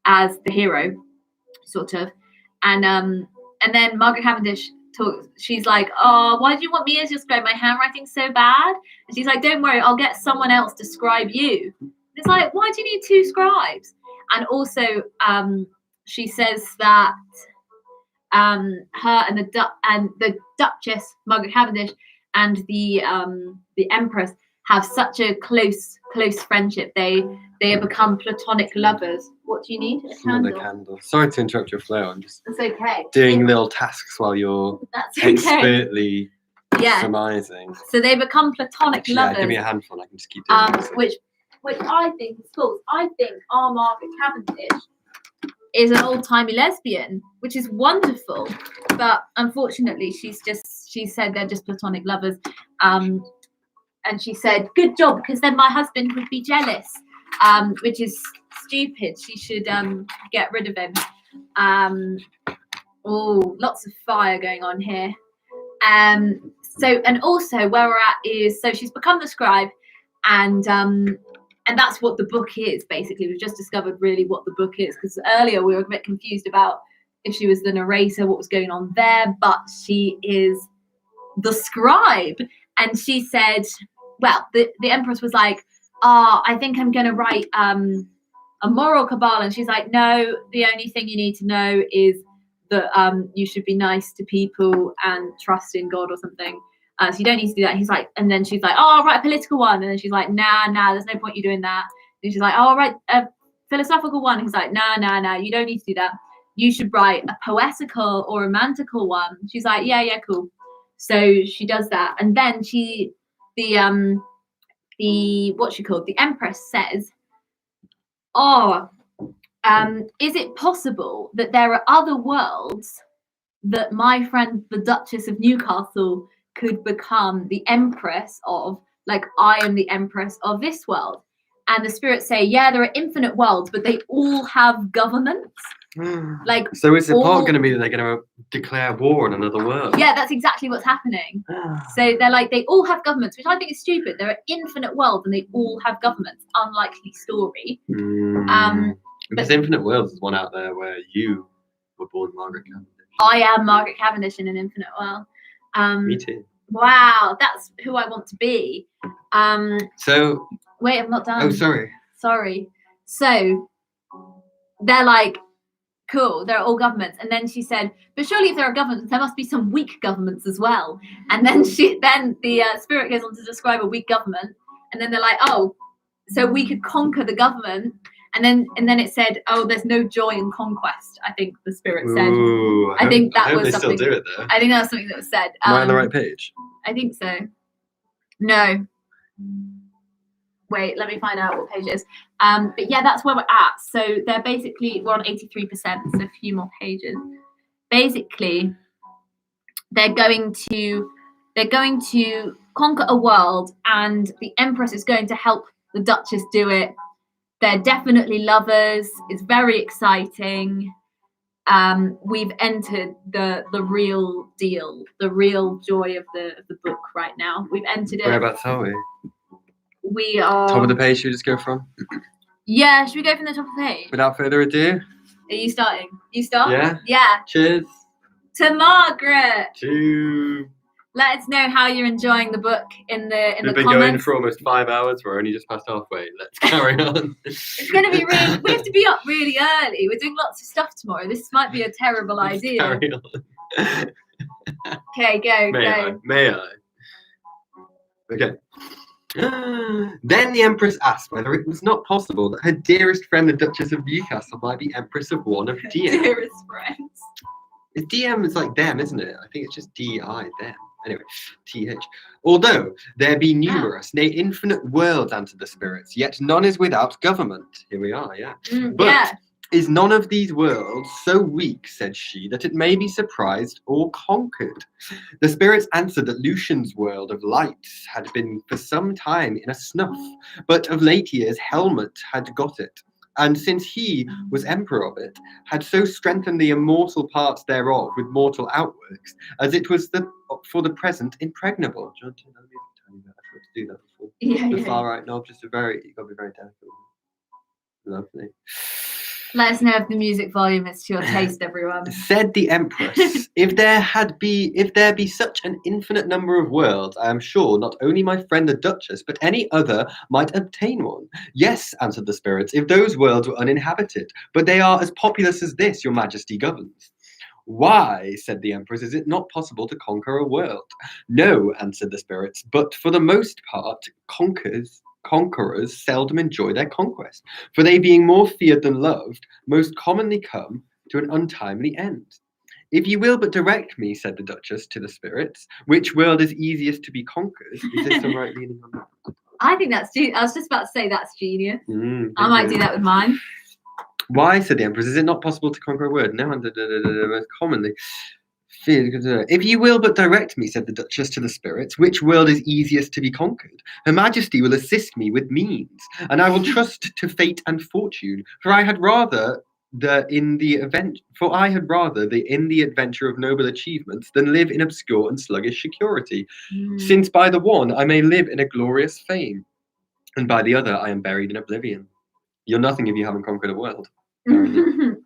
as the hero, sort of. And then Margaret Cavendish talks. She's like, why do you want me as your scribe? My handwriting's so bad. And she's like, don't worry, I'll get someone else to scribe you. It's like, why do you need 2 scribes? And also, she says that her and the Duchess Margaret Cavendish and the Empress have such a close friendship. They have become platonic lovers. What do you need? A candle. Another candle. Sorry to interrupt your flow. I'm just That's okay. doing little tasks while you're expertly surmising. So they become platonic lovers. Give me a handful. I can just keep doing this. Which which I think is false. I think our Margaret Cavendish is an old-timey lesbian, which is wonderful. But unfortunately, she said they're just platonic lovers. And she said, good job, because then my husband would be jealous, which is stupid. She should get rid of him. Oh, lots of fire going on here. So, and also where we're at is, so she's become the scribe, and that's what the book is, basically. We've just discovered really what the book is, because earlier we were a bit confused about if she was the narrator, what was going on there, but she is the scribe. And she said, well, the Empress was like, I think I'm going to write a moral cabal. And she's like, no, the only thing you need to know is that you should be nice to people and trust in God or something. So you don't need to do that. He's like, and then she's like, I'll write a political one. And then she's like, nah, there's no point you doing that. And she's like, I'll write a philosophical one. He's like, nah, you don't need to do that. You should write a poetical or romantical one. She's like, yeah, cool. So she does that. And then the Empress says, is it possible that there are other worlds that my friend the Duchess of Newcastle could become the Empress of, like I am the Empress of this world? And the spirits say, yeah, there are infinite worlds, but they all have governments. Like, so is the plot going to be that they're going to declare war on another world? Yeah, that's exactly what's happening. So they're like, they all have governments, which I think is stupid. There are infinite worlds and they all have governments. Unlikely story. There's infinite worlds. There's one out there where you were born Margaret Cavendish. I am Margaret Cavendish in an infinite world. Me too. Wow, that's who I want to be. So wait, I'm not done. Oh, sorry. So they're like, cool, they're all governments. And then she said, but surely if there are governments, there must be some weak governments as well. And then the spirit goes on to describe a weak government. And then they're like, oh, so we could conquer the government. And then it said, oh, there's no joy in conquest. I think the spirit said. Ooh, I think that was they something. Still do it though. I think that was something that was said. Am I on the right page? I think so. No. Wait, let me find out what page it is. But yeah, that's where we're at. So we're on 83%, so a few more pages. Basically, they're going to conquer a world, and the Empress is going to help the Duchess do it. They're definitely lovers. It's very exciting. We've entered the real deal, the real joy of the book right now. We've entered it. Whereabouts are we? We are top of the page. Should we just go from? Yeah, should we go from the top of the page? Without further ado. Are you starting? You start? Yeah. Yeah. Cheers. To Margaret. To. Let us know how you're enjoying the book in the comments. We've been going for almost 5 hours. We're only just past halfway. Let's carry on. It's going to be really. We have to be up really early. We're doing lots of stuff tomorrow. This might be a terrible idea. Carry on. Okay, go. May I? Okay. Then the Empress asked whether it was not possible that her dearest friend, the Duchess of Newcastle, might be Empress of one of DM. Dearest friends. DM is like them, isn't it? I think it's just D-I, them. Anyway, TH. Although there be numerous, nay, infinite worlds, answered the spirits, yet none is without government. Here we are, yeah. But is none of these worlds so weak, said she, that it may be surprised or conquered? The spirits answered that Lucian's world of light had been for some time in a snuff, but of late years Helmut had got it, and since he was emperor of it, had so strengthened the immortal parts thereof with mortal outworks, as it was for the present impregnable. Do you want to know me? I forgot to do that before. The far right knob, just you've got to be very delicate. Lovely. Let us know if the music volume is to your taste, everyone. Said the Empress, if there be such an infinite number of worlds, I am sure not only my friend the Duchess, but any other might obtain one. Yes, answered the spirits, if those worlds were uninhabited, but they are as populous as this your Majesty governs. Why, said the Empress, is it not possible to conquer a world? No, answered the spirits, but for the most part, conquerors seldom enjoy their conquest, for they being more feared than loved, most commonly come to an untimely end. If you will but direct me, said the Duchess to the spirits, which world is easiest to be conquered? Is this the right reading on that? I think that's genius. I was just about to say that's genius. Mm, I might do that with mine. Why, said the Empress, is it not possible to conquer a word? No one most commonly. If you will but direct me, said the Duchess to the spirits, which world is easiest to be conquered? Her Majesty will assist me with means, and I will trust to fate and fortune, for I had rather in the adventure of noble achievements than live in obscure and sluggish security, since by the one I may live in a glorious fame, and by the other I am buried in oblivion. You're nothing if you haven't conquered a world.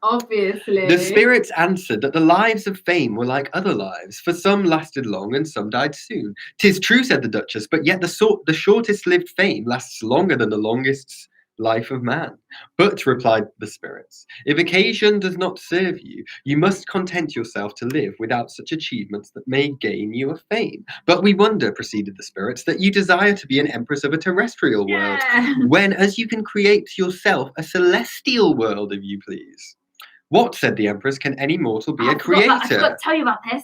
Obviously. The spirits answered that the lives of fame were like other lives, for some lasted long and some died soon. 'Tis true, said the Duchess, but yet the shortest lived fame lasts longer than the longest life of man. But, replied the spirits, if occasion does not serve you, you must content yourself to live without such achievements that may gain you a fame. But we wonder, proceeded the spirits, that you desire to be an empress of a terrestrial world, when as you can create yourself a celestial world, if you please. What, said the Empress, can any mortal be a creator? I forgot to tell you about this.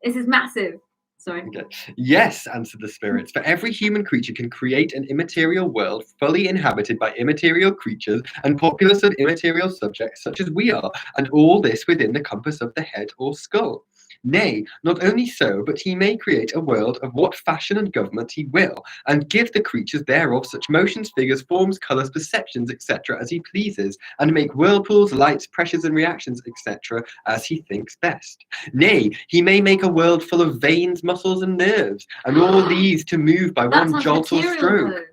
This is massive. Sorry. Okay. Yes, answered the spirits, for every human creature can create an immaterial world fully inhabited by immaterial creatures and populous of immaterial subjects such as we are, and all this within the compass of the head or skull. Nay, not only so, but he may create a world of what fashion and government he will, and give the creatures thereof such motions, figures, forms, colours, perceptions, etc., as he pleases, and make whirlpools, lights, pressures, and reactions, etc., as he thinks best. Nay, he may make a world full of veins, muscles, and nerves, and all these to move by one jolt or stroke. Though.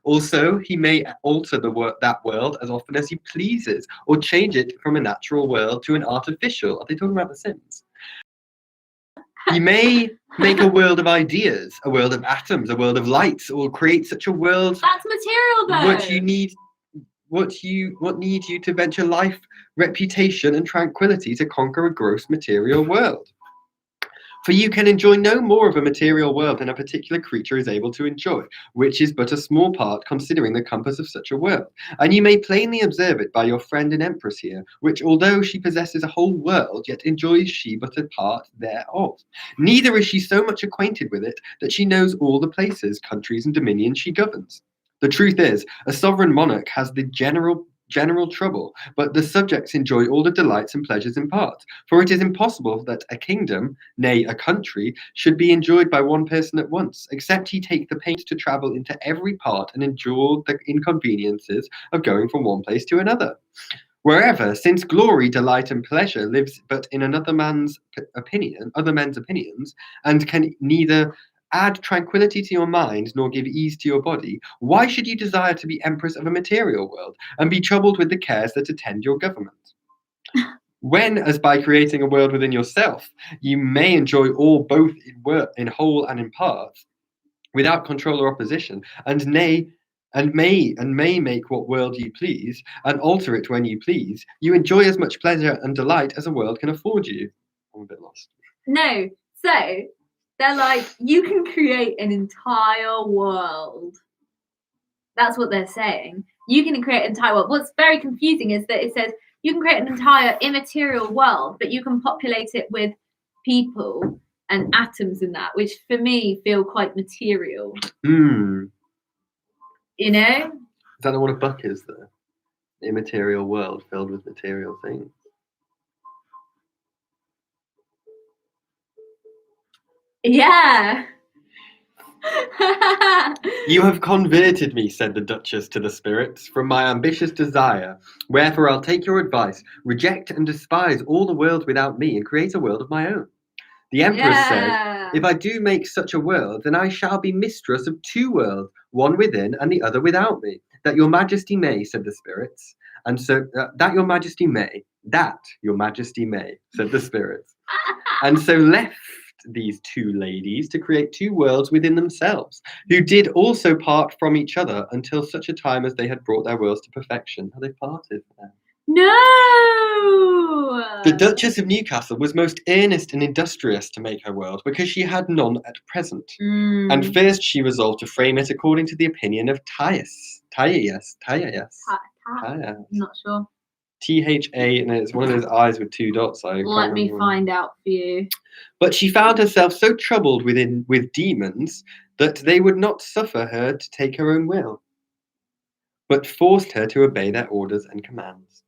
Also, he may alter that world as often as he pleases, or change it from a natural world to an artificial. Are they talking about The Sims? He may make a world of ideas, a world of atoms, a world of lights, or create such a world. That's material, though. What need you to venture life, reputation, and tranquility to conquer a gross material world? For you can enjoy no more of a material world than a particular creature is able to enjoy, which is but a small part considering the compass of such a world. And you may plainly observe it by your friend and empress here, which although she possesses a whole world, yet enjoys she but a part thereof. Neither is she so much acquainted with it that she knows all the places, countries, and dominions she governs. The truth is, a sovereign monarch has the general trouble, but the subjects enjoy all the delights and pleasures in part. For it is impossible that a kingdom, nay, a country, should be enjoyed by one person at once, except he take the pains to travel into every part and endure the inconveniences of going from one place to another. Wherever, since glory, delight, and pleasure lives but in other men's opinions, and can neither add tranquility to your mind nor give ease to your body, why should you desire to be empress of a material world and be troubled with the cares that attend your government? When, as by creating a world within yourself, you may enjoy all both in whole and in part, without control or opposition, and may make what world you please, and alter it when you please, you enjoy as much pleasure and delight as a world can afford you. I'm a bit lost. No, so they're like, you can create an entire world. That's what they're saying. You can create an entire world. What's very confusing is that it says you can create an entire immaterial world, but you can populate it with people and atoms and that, which for me feel quite material. You know? Is that not what a book is, though? An immaterial world filled with material things. Yeah. You have converted me, said the Duchess to the spirits, from my ambitious desire. Wherefore I'll take your advice, reject and despise all the world without me, and create a world of my own. The Empress said, if I do make such a world, then I shall be mistress of two worlds, one within and the other without me. That your majesty may, said the spirits. And so, that your majesty may, said the spirits. And so left these two ladies to create two worlds within themselves, who did also part from each other until such a time as they had brought their worlds to perfection. Have they parted now? No! The Duchess of Newcastle was most earnest and industrious to make her world, because she had none at present. And first she resolved to frame it according to the opinion of Thais. I'm not sure. THA, and it's one of those eyes with 2 dots. I can't Let me remember. find out for you. But she found herself so troubled with demons that they would not suffer her to take her own will, but forced her to obey their orders and commands.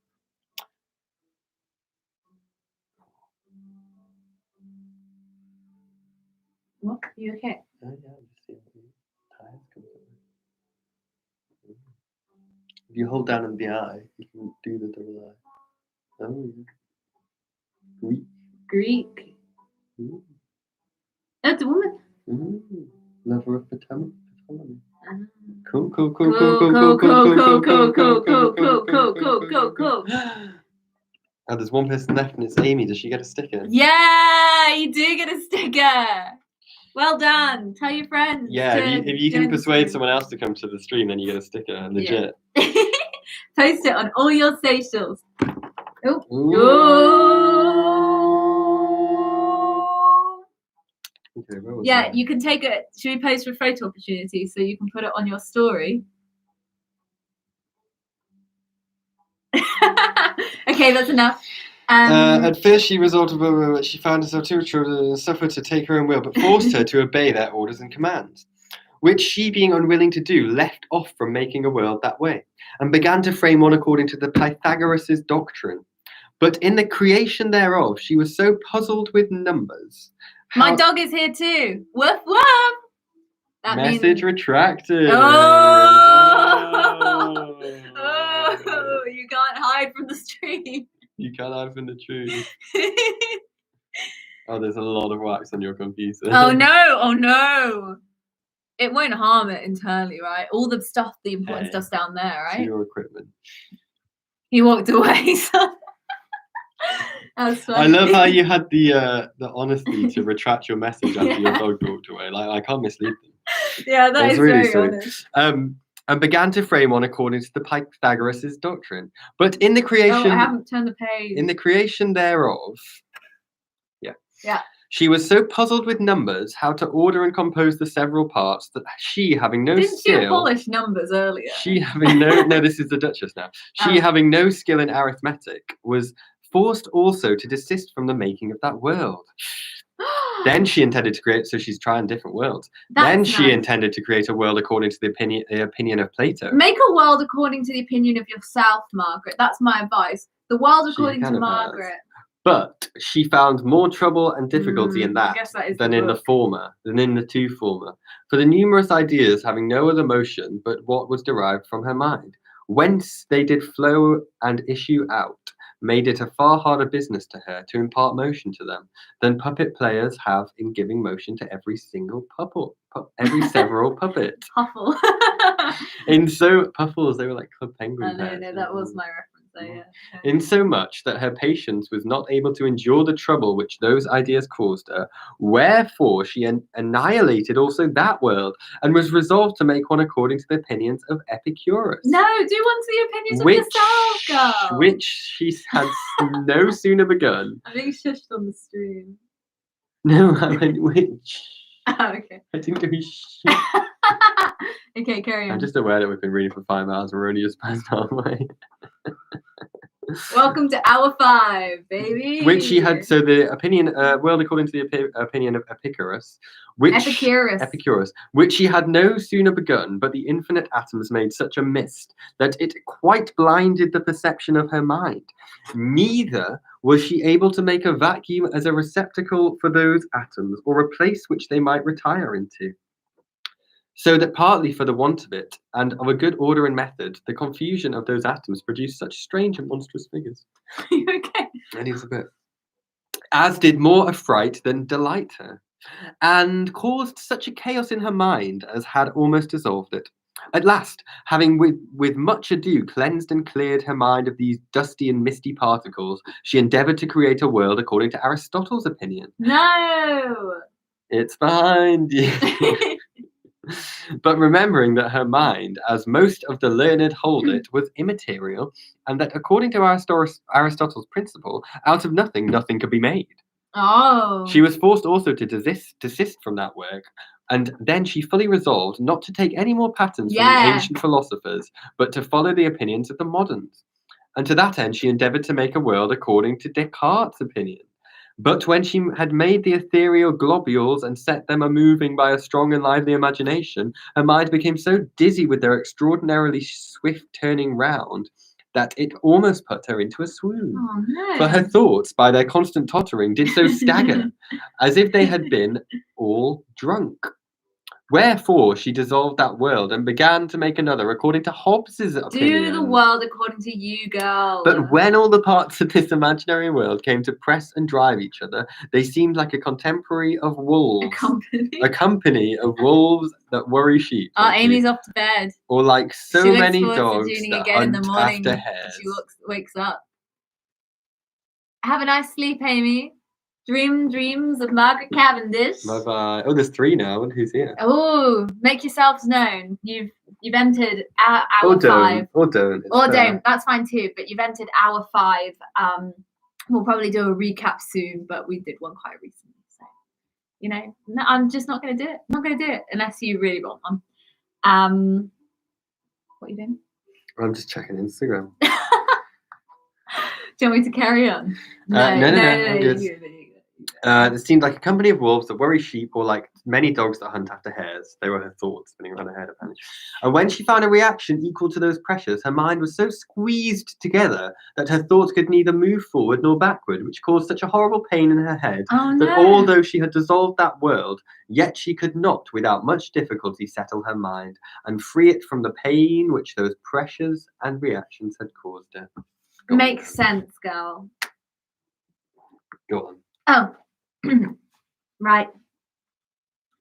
What? Are you okay? Oh, yeah, just see what the tires come from. If you hold down on the eye, you can do the double eye. Oh, yeah. Greek. Ooh. That's a woman. Ooh. Lover of Ptolemy. Ah. Cool. Oh, there's one person left and it's Amy. Does she get a sticker? Yeah, you do get a sticker. Well done. Tell your friends. Yeah, if you can join the persuade stream. someone else to come to the stream, then you get a sticker. Legit. Post it on all your socials. Oh. Ooh. Oh. Okay, where was Yeah, that? you can take it. Should we post for photo opportunity so you can put it on your story? Okay, that's enough. At first, she resolved, but she found herself too children and suffered to take her own will, but forced her to obey their orders and commands, which she, being unwilling to do, left off from making a world that way, and began to frame one according to the Pythagoras' doctrine. But in the creation thereof, she was so puzzled with numbers. My dog is here too. Woof woof. That Message means... retracted. Oh, you can't hide from the stream. You can't hide from the truth. Oh, there's a lot of wax on your computer. Oh no. It won't harm it internally, right? All the stuff, the important stuff's down there, To right? your equipment. He walked away, so that's funny. I love how you had the honesty to retract your message after your dog walked away. Like, I can't mislead them. Yeah, that That's is really very sweet. honest. And began to frame one according to the Pythagoras' doctrine. But in the creation, Oh, I haven't turned the page. in the creation thereof, Yeah. she was so puzzled with numbers, how to order and compose the several parts, that she, having no Didn't skill, you abolish numbers earlier? she having no, this is the Duchess now. She, having no skill in arithmetic, was forced also to desist from the making of that world. Then she intended to create, so she's trying different worlds. Then she intended to create a world according to the opinion of Plato. Make a world according to the opinion of yourself, Margaret. That's my advice. The world according to Margaret. But she found more trouble and difficulty in that, than in the former, than in the two former. For the numerous ideas having no other motion but what was derived from her mind, whence they did flow and issue out, made it a far harder business to her to impart motion to them than puppet players have in giving motion to every single every several puppet. Puffle. Puffles, they were like club penguin. No, that was my reference. So, yeah. In so much that her patience was not able to endure the trouble which those ideas caused her, wherefore she annihilated also that world, and was resolved to make one according to the opinions of Epicurus. No, do one to the opinions of yourself, girl. Which she had no sooner begun. I think shushed on the stream. No, I went which. Oh, okay. I didn't go shit. Okay, carry on. I'm just aware that we've been reading for 5 hours and we're only just past halfway. Welcome to hour 5, baby. Which she had, so the opinion, world according to the opinion of Epicurus, Epicurus, which she had no sooner begun, but the infinite atoms made such a mist that it quite blinded the perception of her mind. Neither was she able to make a vacuum as a receptacle for those atoms, or a place which they might retire into. So that partly for the want of it, and of a good order and method, the confusion of those atoms produced such strange and monstrous figures. You okay? And he was a bit. As did more affright than delight her, and caused such a chaos in her mind as had almost dissolved it. At last, having with much ado cleansed and cleared her mind of these dusty and misty particles, she endeavoured to create a world according to Aristotle's opinion. No! It's behind you. But remembering that her mind, as most of the learned hold it, was immaterial, and that according to Aristotle's principle, out of nothing, nothing could be made. Oh. She was forced also to desist from that work, and then she fully resolved not to take any more patterns from the ancient philosophers, but to follow the opinions of the moderns. and to that end she endeavoured to make a world according to Descartes' opinion. But when she had made the ethereal globules and set them a-moving by a strong and lively imagination, her mind became so dizzy with their extraordinarily swift turning round that it almost put her into a swoon. Oh no. For her thoughts, by their constant tottering, did so stagger, as if they had been all drunk. Wherefore she dissolved that world and began to make another according to Hobbes's opinion. Do the world according to you, girl. But when all the parts of this imaginary world came to press and drive each other, they seemed like a contemporary of wolves. A company of wolves that worry sheep. Oh, Amy's off to bed. Or like so She looks many forward to dogs tuning that again in hunt the morning. after hares. She wakes up. Have a nice sleep, Amy. Dream dreams of Margaret Cavendish. Bye bye. Oh, there's 3 now. Who's here? Oh, make yourselves known. You've entered hour Or don't. 5. Or don't. Or don't. That's fine too. But you've entered hour 5. We'll probably do a recap soon, but we did one quite recently. So, you know, no, I'm just not going to do it. I'm not going to do it unless you really want one. What are you doing? I'm just checking Instagram. Do you want me to carry on? No, I'm good. You go. It seemed like a company of wolves that worry sheep, or like many dogs that hunt after hares. They were her thoughts spinning around her head, apparently. And when she found a reaction equal to those pressures, her mind was so squeezed together that her thoughts could neither move forward nor backward, which caused such a horrible pain in her head that although she had dissolved that world, yet she could not, without much difficulty, settle her mind and free it from the pain which those pressures and reactions had caused her. Makes sense, girl. Go on. Oh, right.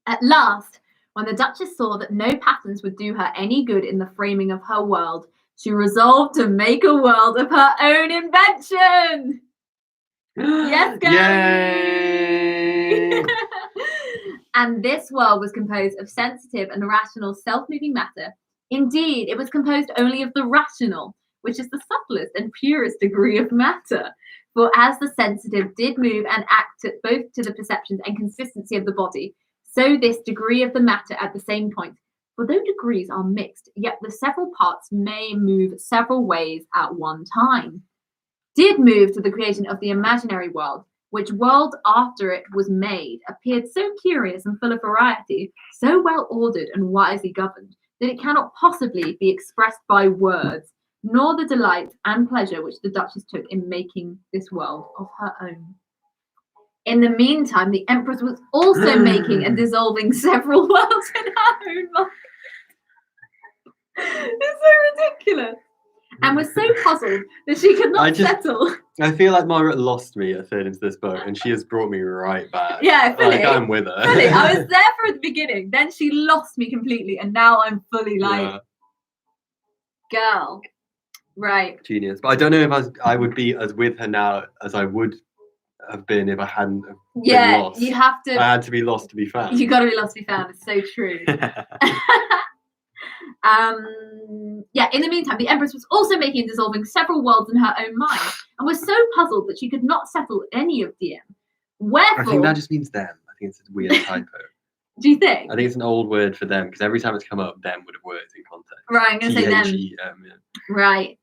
At last, when the Duchess saw that no patterns would do her any good in the framing of her world, she resolved to make a world of her own invention. Yes, guys. Yay! And this world was composed of sensitive and rational self-moving matter. Indeed, it was composed only of the rational, which is the subtlest and purest degree of matter. For as the sensitive did move and act both to the perceptions and consistency of the body, so this degree of the matter at the same point. For though degrees are mixed, yet the several parts may move several ways at one time. Did move to the creation of the imaginary world, which world after it was made appeared so curious and full of variety, so well ordered and wisely governed, that it cannot possibly be expressed by words, nor the delight and pleasure which the Duchess took in making this world of her own. In the meantime, the Empress was also making and dissolving several worlds in her own mind. It's so ridiculous. And was so puzzled that she could not settle. I feel like Margaret lost me a third into this book, and she has brought me right back. Yeah, fully. Like, I'm with her. Fully. I was there for the beginning, then she lost me completely, and now I'm fully like, girl. Right. Genius. But I don't know if I would be as with her now as I would have been if I hadn't been lost. You have to. I had to be lost to be found. You got to be lost to be found. It's so true. In the meantime, the Empress was also making and dissolving several worlds in her own mind, and was so puzzled that she could not settle any of them. Wherefore, I think that just means them. I think it's a weird typo. Do you think? I think it's an old word for them, because every time it's come up, them would have worked in context. Right, I'm going to say them. Yeah. Right.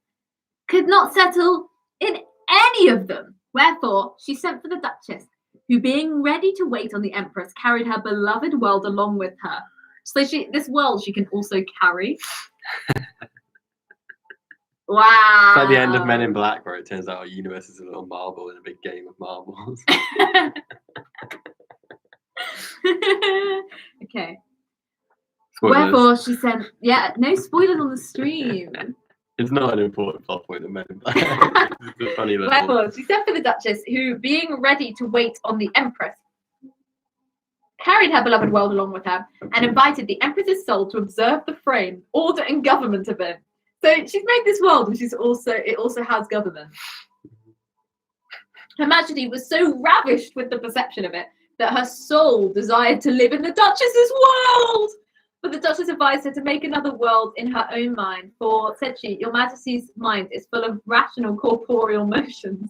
Could not settle in any of them. Wherefore, she sent for the Duchess, who, being ready to wait on the Empress, carried her beloved world along with her. So this world she can also carry. Wow. It's like the end of Men in Black, where it turns out our universe is a little marble in a big game of marbles. Okay. Spoilers. Wherefore she sent, no spoilers on the stream. It's not an important plot point of Men in Black. It's a funny little. Wherefore she sent for the Duchess, who, being ready to wait on the Empress, carried her beloved world along with her, and invited the Empress's soul to observe the frame, order, and government of it. So she's made this world, and it also has government. Her Majesty was so ravished with the perception of it that her soul desired to live in the Duchess's world. But the Duchess advised her to make another world in her own mind, for, said she, your Majesty's mind is full of rational corporeal motions,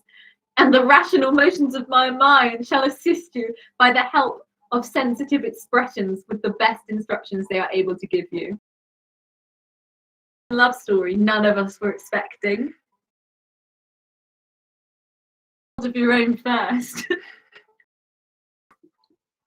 and the rational motions of my mind shall assist you by the help of sensitive expressions with the best instructions they are able to give you. Love story none of us were expecting. of your own first.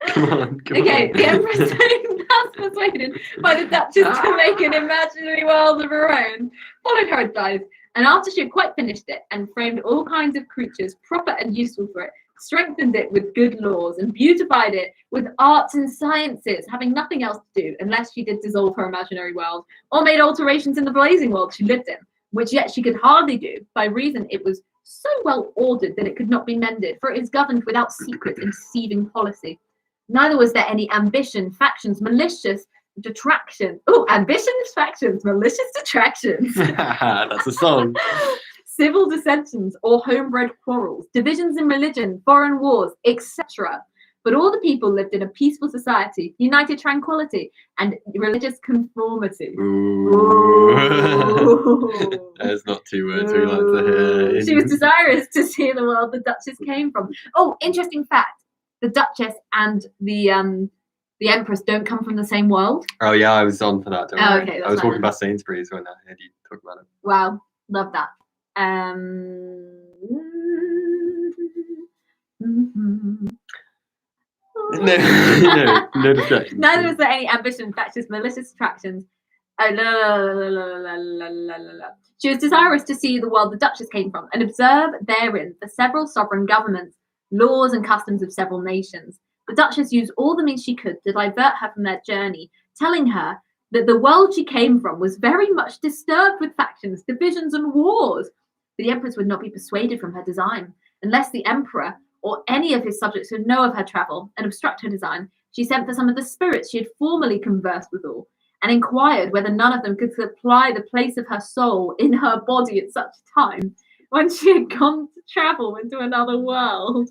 Come on. Okay, the Empress thus persuaded by the Duchess to make an imaginary world of her own, followed her advice, and after she had quite finished it and framed all kinds of creatures proper and useful for it, strengthened it with good laws, and beautified it with arts and sciences, having nothing else to do unless she did dissolve her imaginary world, or made alterations in the blazing world she lived in, which yet she could hardly do, by reason it was so well ordered that it could not be mended, for it is governed without secret and deceiving policy. Neither was there any ambition, factions, malicious detraction. Oh, ambitions, factions, malicious detractions. That's a song. Civil dissensions or homebred quarrels, divisions in religion, foreign wars, etc. But all the people lived in a peaceful society, united tranquility, and religious conformity. Ooh. There's not two words we like to hear. She was desirous to see the world the Duchess came from. Oh, interesting fact. The Duchess and the Empress don't come from the same world. Oh yeah, I was on for that. Don't worry. Okay, I was talking about Sainsbury's when I heard you talk about it. Wow, love that. No distractions. Neither was there any ambition, factions, malicious attractions. She was desirous to see the world the Duchess came from and observe therein the several sovereign governments, laws and customs of several nations. The Duchess used all the means she could to divert her from their journey, telling her that the world she came from was very much disturbed with factions, divisions, and wars. The Empress would not be persuaded from her design, unless the Emperor or any of his subjects would know of her travel and obstruct her design. She sent for some of the spirits she had formerly conversed withal, and inquired whether none of them could supply the place of her soul in her body at such a time, when she had gone to travel into another world.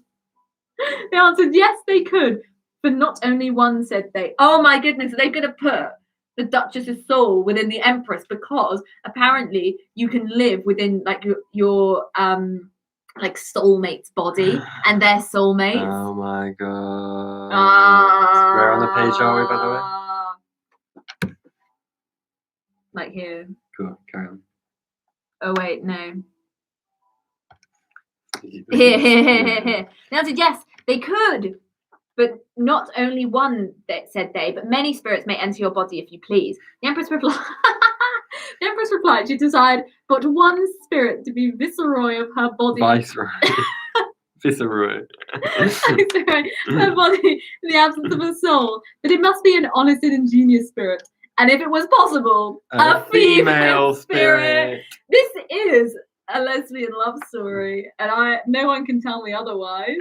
They answered yes, they could, but not only one, said they. Oh my goodness, they could have put the Duchess's soul within the Empress, because apparently you can live within like your like soulmate's body and their soulmates. Oh my god. Where on the page are we, by the way? Like here. Cool, carry on. Oh wait, no. Here. They answered yes, they could, but not only one, said they, but many spirits may enter your body if you please. The Empress replied. The Empress replied she desired but one spirit to be viceroy of her body. Viceroy. Viceroy. Her body in the absence of a soul, but it must be an honest and ingenious spirit, and if it was possible, a female spirit. This is a lesbian love story, and no one can tell me otherwise.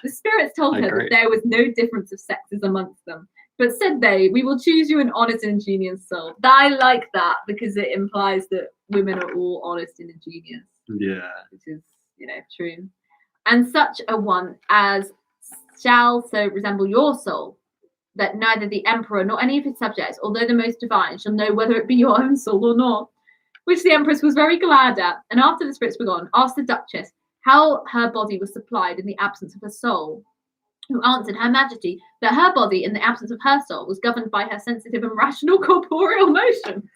The spirits told her that there was no difference of sexes amongst them, but said they, we will choose you an honest and ingenious soul. I like that, because it implies that women are all honest and ingenious. Yeah. Which is, true. And such a one as shall so resemble your soul, that neither the Emperor nor any of his subjects, although the most divine, shall know whether it be your own soul or not. Which the Empress was very glad at, and after the spirits were gone, asked the Duchess how her body was supplied in the absence of her soul, who answered Her Majesty that her body, in the absence of her soul, was governed by her sensitive and rational corporeal motions.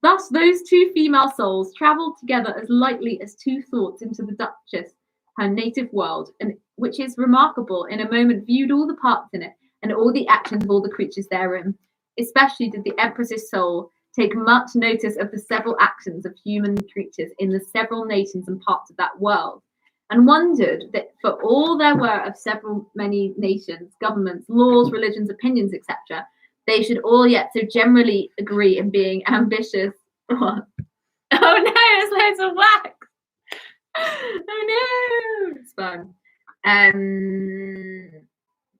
Thus those two female souls travelled together as lightly as two thoughts into the Duchess, her native world, and which is remarkable, in a moment viewed all the parts in it, and all the actions of all the creatures therein. Especially did the Empress's soul take much notice of the several actions of human creatures in the several nations and parts of that world, and wondered that for all there were of several many nations, governments, laws, religions, opinions, etc., they should all yet so generally agree in being ambitious. What? Oh no, there's loads of wax. Oh no, it's fun.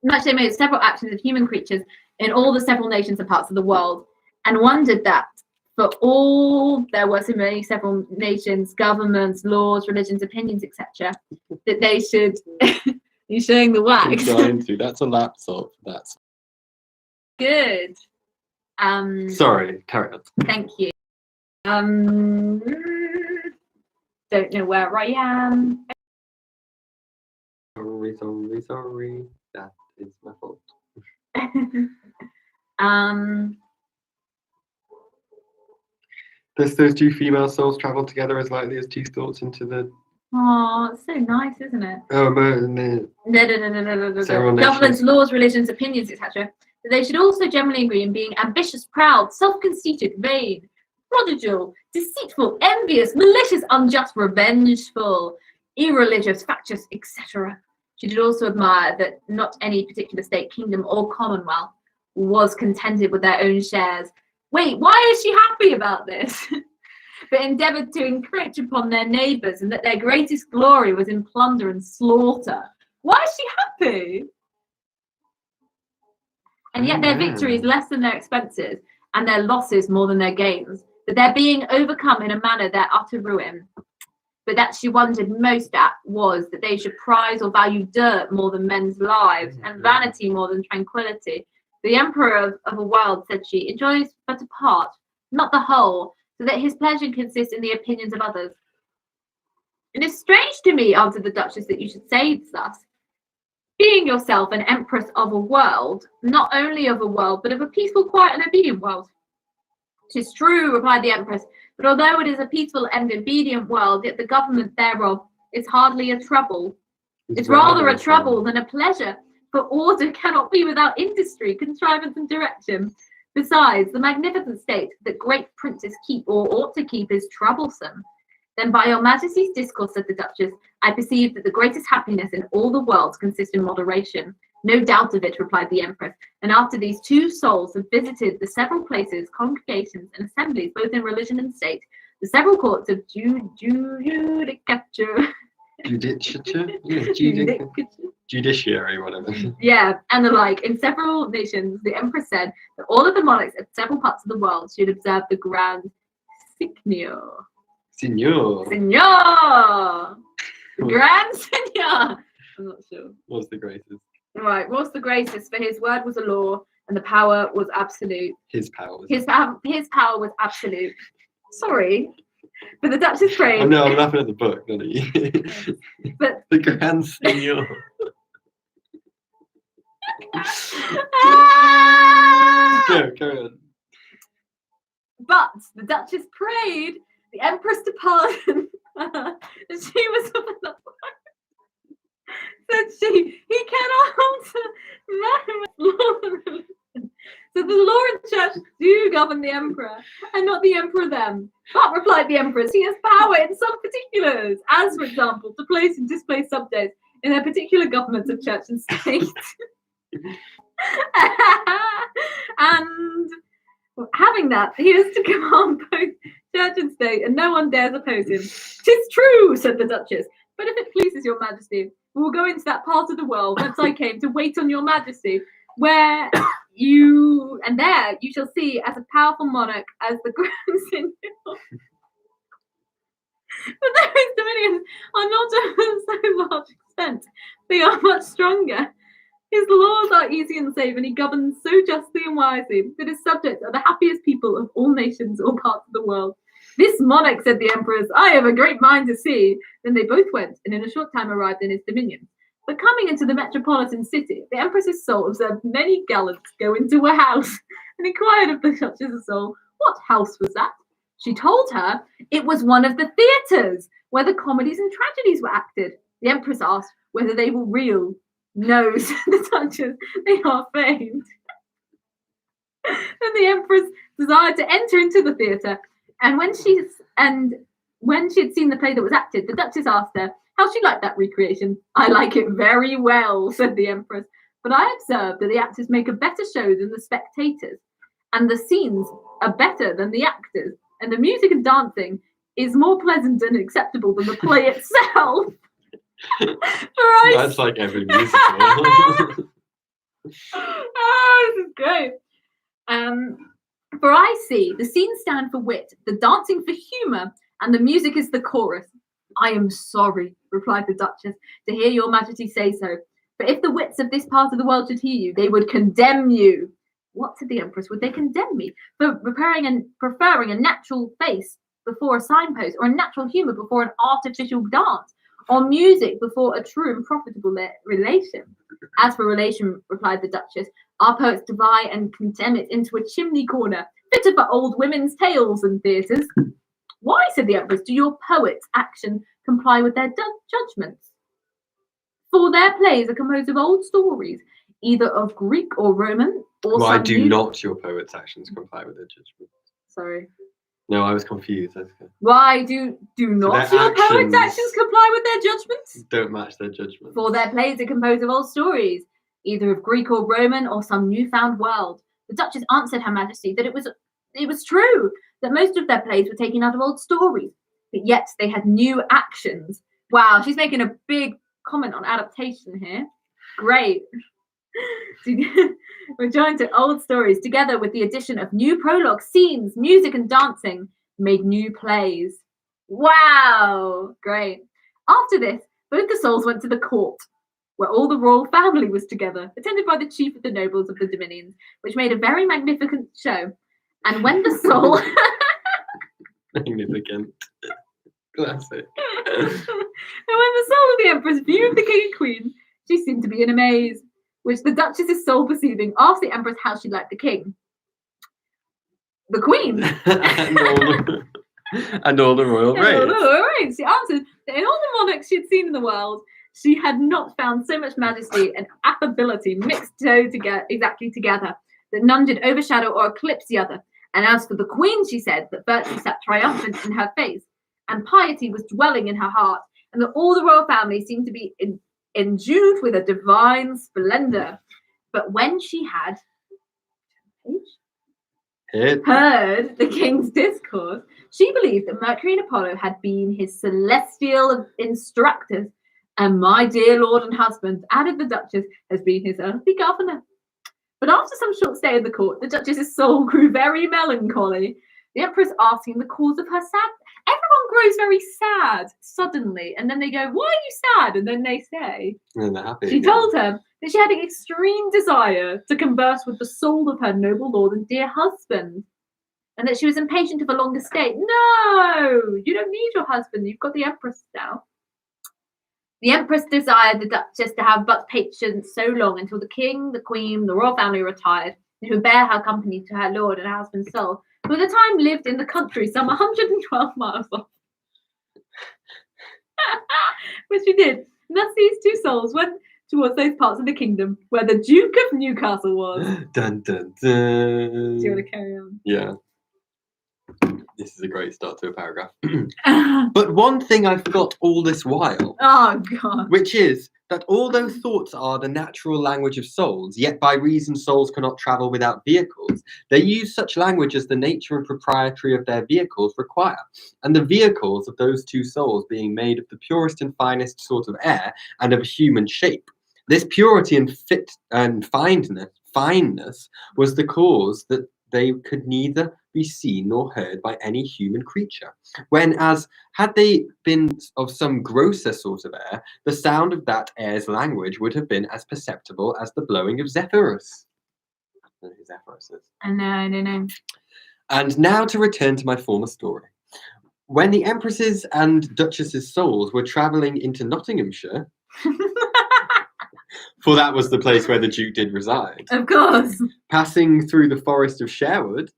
Much they made several actions of human creatures in all the several nations and parts of the world, and wondered that for all there were so many several nations, governments, laws, religions, opinions, etc., that they should. You're showing the wax. That's a laptop. That's good. Sorry, carry on. Thank you. Don't know where I am. Sorry. That is my fault. Does those two female souls travel together as lightly as two thoughts into the Oh, it's so nice, isn't it? Oh, No. Several Governments, nations. laws, religions, opinions, etc. That they should also generally agree in being ambitious, proud, self-conceited, vain, prodigal, deceitful, envious, malicious, unjust, revengeful, irreligious, factious, etc. She did also admire that not any particular state, kingdom, or commonwealth was contented with their own shares. Wait, why is she happy about this? But endeavoured to encroach upon their neighbours, and that their greatest glory was in plunder and slaughter. Why is she happy? And yet their victories lessen their expenses, and their losses more than their gains. That their being overcome in a manner their utter ruin. But that she wondered most at was that they should prize or value dirt more than men's lives, and vanity more than tranquility. The emperor of a world, said she, enjoys but a part, not the whole, so that his pleasure consists in the opinions of others. It is strange to me, answered the Duchess, that you should say thus. Being yourself an empress of a world, not only of a world, but of a peaceful, quiet, and obedient world. 'Tis true, replied the Empress, but although it is a peaceful and obedient world, yet the government thereof is hardly a trouble. It's rather a trouble than a pleasure, for order cannot be without industry, contrivance, and direction. Besides, the magnificent state that great princes keep or ought to keep is troublesome. Then by your Majesty's discourse, said the Duchess, I perceive that the greatest happiness in all the world consists in moderation. No doubt of it, replied the Empress. And after these two souls have visited the several places, congregations, and assemblies, both in religion and state, the several courts of judicature, judiciary, whatever. Yeah, and the like, in several nations, the Empress said that all of the monarchs of several parts of the world should observe the grand Signor. Signor. Signor! The grand Signor! I'm not sure. What's the greatest? Right, what's the greatest? For his word was a law, and the power was absolute. His power. His power was absolute. Sorry. But the Duchess prayed. I'm laughing at the book, not at you. But the grand Signor. Carry on. But the Duchess prayed the Empress to pardon her. And she was of another. Said she, he cannot alter man's law and religion. So the law and church do govern the emperor, and not the emperor them. But, replied the Empress, he has power in some particulars, as, for example, to place and displace subjects in their particular governments of church and state. And having that, he is to command both church and state, and no one dares oppose him. 'Tis true, said the Duchess, but if it pleases your Majesty, we will go into that part of the world whence I came to wait on your Majesty, where you shall see as a powerful monarch as the Grand Signor. But those dominions are not of so large extent. They are much stronger. His laws are easy and safe, and he governs so justly and wisely that his subjects are the happiest people of all nations or parts of the world. This monarch, said the Empress, I have a great mind to see. Then they both went, and in a short time arrived in his dominions. But coming into the metropolitan city, the Empress's soul observed many gallants go into a house, and inquired of the Duchess's soul, what house was that? She told her it was one of the theatres, where the comedies and tragedies were acted. The Empress asked whether they were real. No, said the Duchess, they are feigned. Then the Empress desired to enter into the theatre, and when she had seen the play that was acted, the Duchess asked her how she liked that recreation. I like it very well, said the Empress, but I observed that the actors make a better show than the spectators, and the scenes are better than the actors, and the music and dancing is more pleasant and acceptable than the play itself. That's like every musical. Oh, this is great. For I see the scenes stand for wit, the dancing for humour, and the music is the chorus. I am sorry, replied the Duchess, to hear your Majesty say so. For if the wits of this part of the world should hear you, they would condemn you. What, said the Empress, would they condemn me? For preferring a natural face before a signpost, or a natural humour before an artificial dance, or music before a true and profitable relation? As for relation, replied the Duchess, our poets divide and condemn it into a chimney corner, fitter for old women's tales and theatres. Why, said the Empress, do your poets' action comply with their judgments. For their plays are composed of old stories, either of Greek or Roman, or Why some do new... not your poet's actions comply with their judgment? Sorry. No, I was confused. That's good. Why do not their your poet's actions- actions comply with their judgments? Don't match their judgment. For their plays are composed of old stories, either of Greek or Roman, or some newfound world. The Duchess answered Her Majesty that it was true that most of their plays were taken out of old stories, but yet they had new actions. Wow, she's making a big comment on adaptation here. Great. We're joined to old stories together with the addition of new prologues, scenes, music, and dancing, made new plays. Wow, great. After this, both the souls went to the court, where all the royal family was together, attended by the chief of the nobles of the dominions, which made a very magnificent show. And when the soul... Magnificent. Classic. And when the soul of the empress viewed the king and queen, she seemed to be in a maze, which the duchess's soul perceiving asked the empress how she liked the king. The queen. and all the royal race. She answered that in all the monarchs she had seen in the world, she had not found so much majesty and affability mixed so exactly together, that none did overshadow or eclipse the other. And as for the queen, she said that virtue sat triumphant in her face, and piety was dwelling in her heart, and that all the royal family seemed to be endued with a divine splendor. But when she had heard the king's discourse, she believed that Mercury and Apollo had been his celestial instructors, and my dear lord and husband, added the Duchess, has been his earthly governor. But after some short stay in the court, the Duchess's soul grew very melancholy. The Empress asking the cause of her sadness. Everyone grows very sad suddenly, and then they go, "Why are you sad?" And then they say, and they're happy she again. told her that she had an extreme desire to converse with the soul of her noble lord and dear husband, and that she was impatient of a longer stay. No, you don't need your husband. You've got the Empress now. The Empress desired the Duchess to have but patience so long until the king, the queen, the royal family retired, and to bear her company to her lord and her husband's soul, who at the time lived in the country some 112 miles off. Which she did. And thus these two souls went towards those parts of the kingdom where the Duke of Newcastle was. Dun, dun, dun. Do you want to carry on? Yeah. This is a great start to a paragraph. But one thing I forgot all this while, Oh, God. which is that although thoughts are the natural language of souls, yet by reason souls cannot travel without vehicles, they use such language as the nature and propriety of their vehicles require, and the vehicles of those two souls being made of the purest and finest sort of air and of a human shape. This purity and fit and fineness was the cause that they could neither be seen nor heard by any human creature, whereas had they been of some grosser sort of air, the sound of that air's language would have been as perceptible as the blowing of Zephyrus. I don't know. And now to return to my former story. When the Empress's and Duchess's souls were travelling into Nottinghamshire, for that was the place where the Duke did reside, Of course. passing through the forest of Sherwood,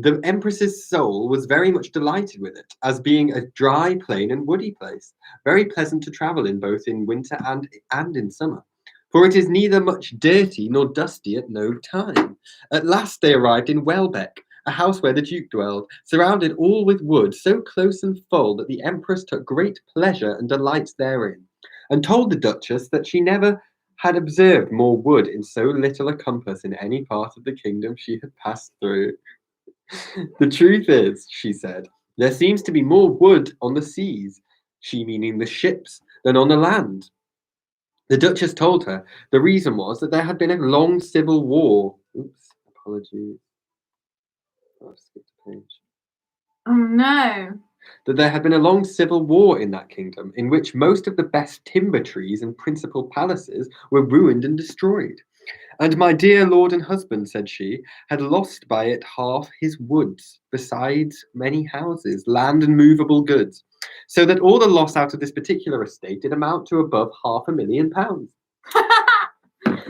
the Empress's soul was very much delighted with it, as being a dry, plain, and woody place, very pleasant to travel in both in winter and in summer. For it is neither much dirty nor dusty at no time. At last they arrived in Welbeck, a house where the Duke dwelled, surrounded all with wood, so close and full that the Empress took great pleasure and delight therein, and told the Duchess that she never had observed more wood in so little a compass in any part of the kingdom she had passed through. The truth is, she said, there seems to be more wood on the seas, she meaning the ships, than on the land. The Duchess told her the reason was that there had been a long civil war. Oops, apologies. I've skipped a page. Oh, no. That there had been a long civil war in that kingdom, in which most of the best timber trees and principal palaces were ruined and destroyed. And my dear lord and husband, said she, had lost by it half his woods, besides many houses, land, and movable goods, so that all the loss out of this particular estate did amount to above £500,000.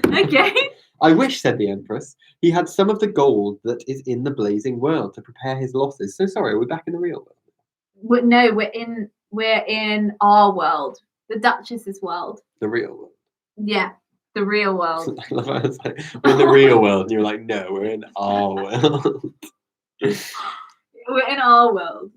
Okay. I wish, said the Empress, he had some of the gold that is in the blazing world to prepare his losses. So sorry, are we back in the real world? No, we're in We're in our world, the Duchess's world. The real world. Yeah, the real world. I love how it's like, we're in the real world, and you're like, no, we're in our world. We're in our world,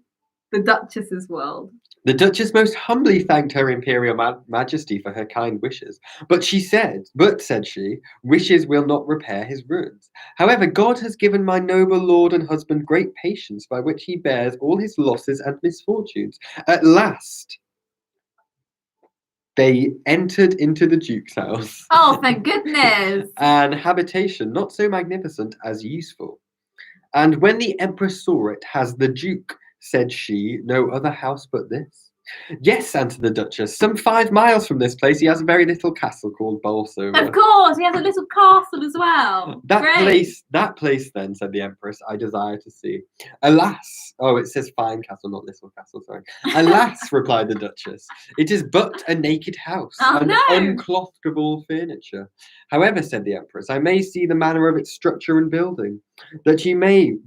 the Duchess's world. The Duchess most humbly thanked her Imperial Majesty for her kind wishes, but said she, wishes will not repair his wounds. However, God has given my noble lord and husband great patience by which he bears all his losses and misfortunes. At last, they entered into the Duke's house. Oh, thank goodness! An habitation not so magnificent as useful. And when the Empress saw it, has the Duke, said she, no other house but this? Yes, answered the Duchess. Some 5 miles from this place he has a very little castle called Bolsover. Of course, he has a little castle as well. That place then, said the Empress, I desire to see. Alas, oh, it says fine castle, not little castle, sorry. Alas, replied the Duchess, it is but a naked house, and unclothed of all furniture. However, said the Empress, I may see the manner of its structure and building. That you may,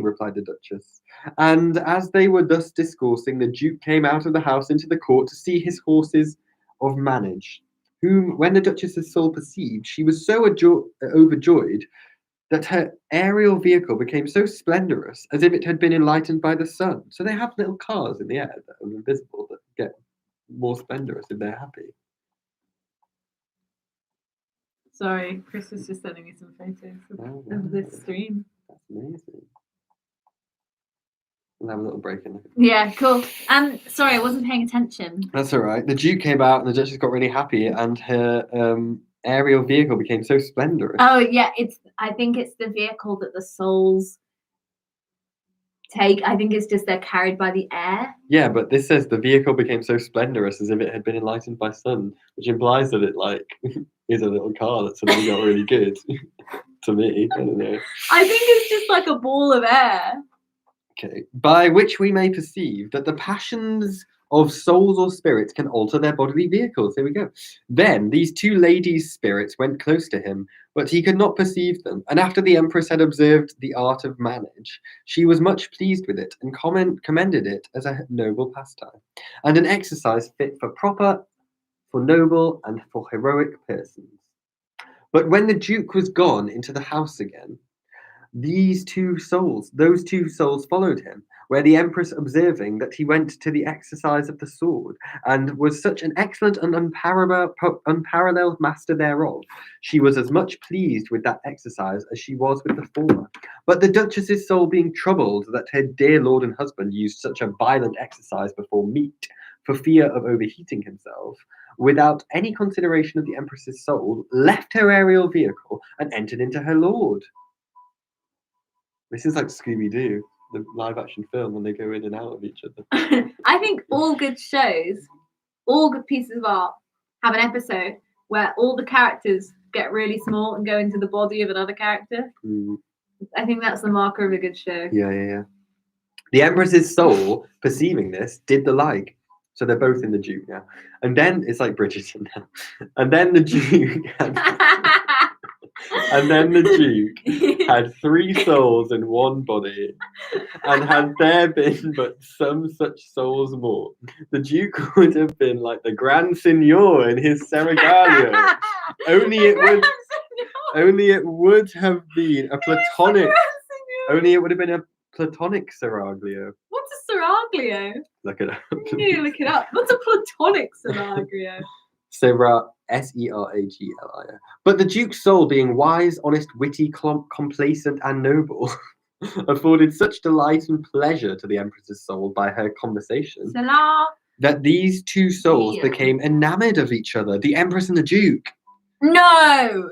replied the Duchess. And as they were thus discoursing, the Duke came out of the house into the court to see his horses of manage, whom, when the Duchess's soul perceived, she was so overjoyed that her aerial vehicle became so splendorous as if it had been enlightened by the sun. So they have little cars in the air that are invisible that get more splendorous if they're happy. Sorry, Chris was just sending me some photos of this stream. That's amazing. We'll have a little break in it. Yeah, cool. Sorry, I wasn't paying attention. That's all right. The Duke came out and the Duchess got really happy, and her aerial vehicle became so splendorous. Oh yeah, I think it's the vehicle that the souls take. I think it's just they're carried by the air. Yeah, but this says the vehicle became so splendorous as if it had been enlightened by sun, which implies that it like is a little car that suddenly got really good. To me, I don't know. I think it's just like a ball of air. Okay, by which we may perceive that the passions of souls or spirits can alter their bodily vehicles. Here we go. Then these 2 ladies' spirits went close to him, but he could not perceive them. And after the Empress had observed the art of manage, she was much pleased with it and commended it as a noble pastime, and an exercise fit for noble and for heroic persons. But when the Duke was gone into the house again, those 2 souls followed him, where the Empress, observing that he went to the exercise of the sword, and was such an excellent and unparalleled master thereof, she was as much pleased with that exercise as she was with the former. But the Duchess's soul being troubled that her dear lord and husband used such a violent exercise before meat, for fear of overheating himself, without any consideration of the Empress's soul, left her aerial vehicle and entered into her lord. This is like Scooby-Doo, the live-action film, when they go in and out of each other. I think all good shows, all good pieces of art, have an episode where all the characters get really small and go into the body of another character. I think that's the marker of a good show. Yeah. The Empress's soul, perceiving this, did the like. So they're both in the Duke now. And then, it's like Bridgerton now. And then the Duke had 3 souls in one body, and had there been but some such souls more, the Duke would have been like the Grand Signor in his seraglio. Only it would have been a platonic. Only it would have been a platonic seraglio. What's a seraglio? Look it up. You need to look it up. What's a platonic seraglio? Seraglio. But the Duke's soul, being wise, honest, witty, complacent, and noble, afforded such delight and pleasure to the Empress's soul by her conversation that these 2 souls became enamored of each other, the Empress and the Duke. No!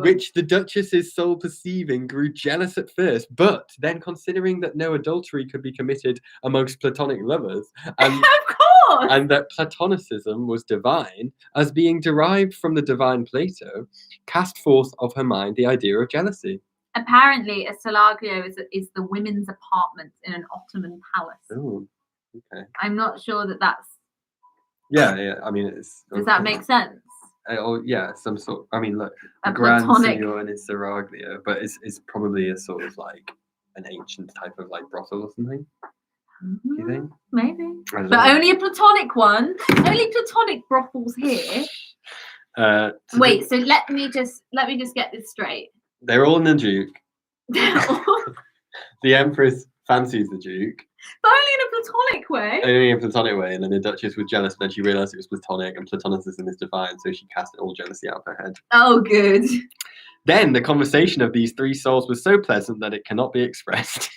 Which the Duchess's soul perceiving grew jealous at first, but then considering that no adultery could be committed amongst platonic lovers, and of course, and that Platonicism was divine, as being derived from the divine Plato, cast forth of her mind the idea of jealousy. Apparently, a seraglio is the women's apartment in an Ottoman palace. Oh, okay. I'm not sure that that's. Yeah. I mean, it's. Does that make sense? Oh yeah, some sort. I mean, look, a Grand platonic... Signor and his seraglio, but it's probably a sort of like an ancient type of like brothel or something. Do you think? Maybe. I don't But know. only a platonic one. Only platonic brothels here. So Wait, so let me just get this straight. they're all in the Duke. But The Empress fancies the Duke. only in a platonic way. Only in a platonic way, and then the Duchess was jealous, but then she realised it was platonic, and Platonicism is divine, so she cast all jealousy out of her head. Oh, good. Then the conversation of these three souls was so pleasant that it cannot be expressed.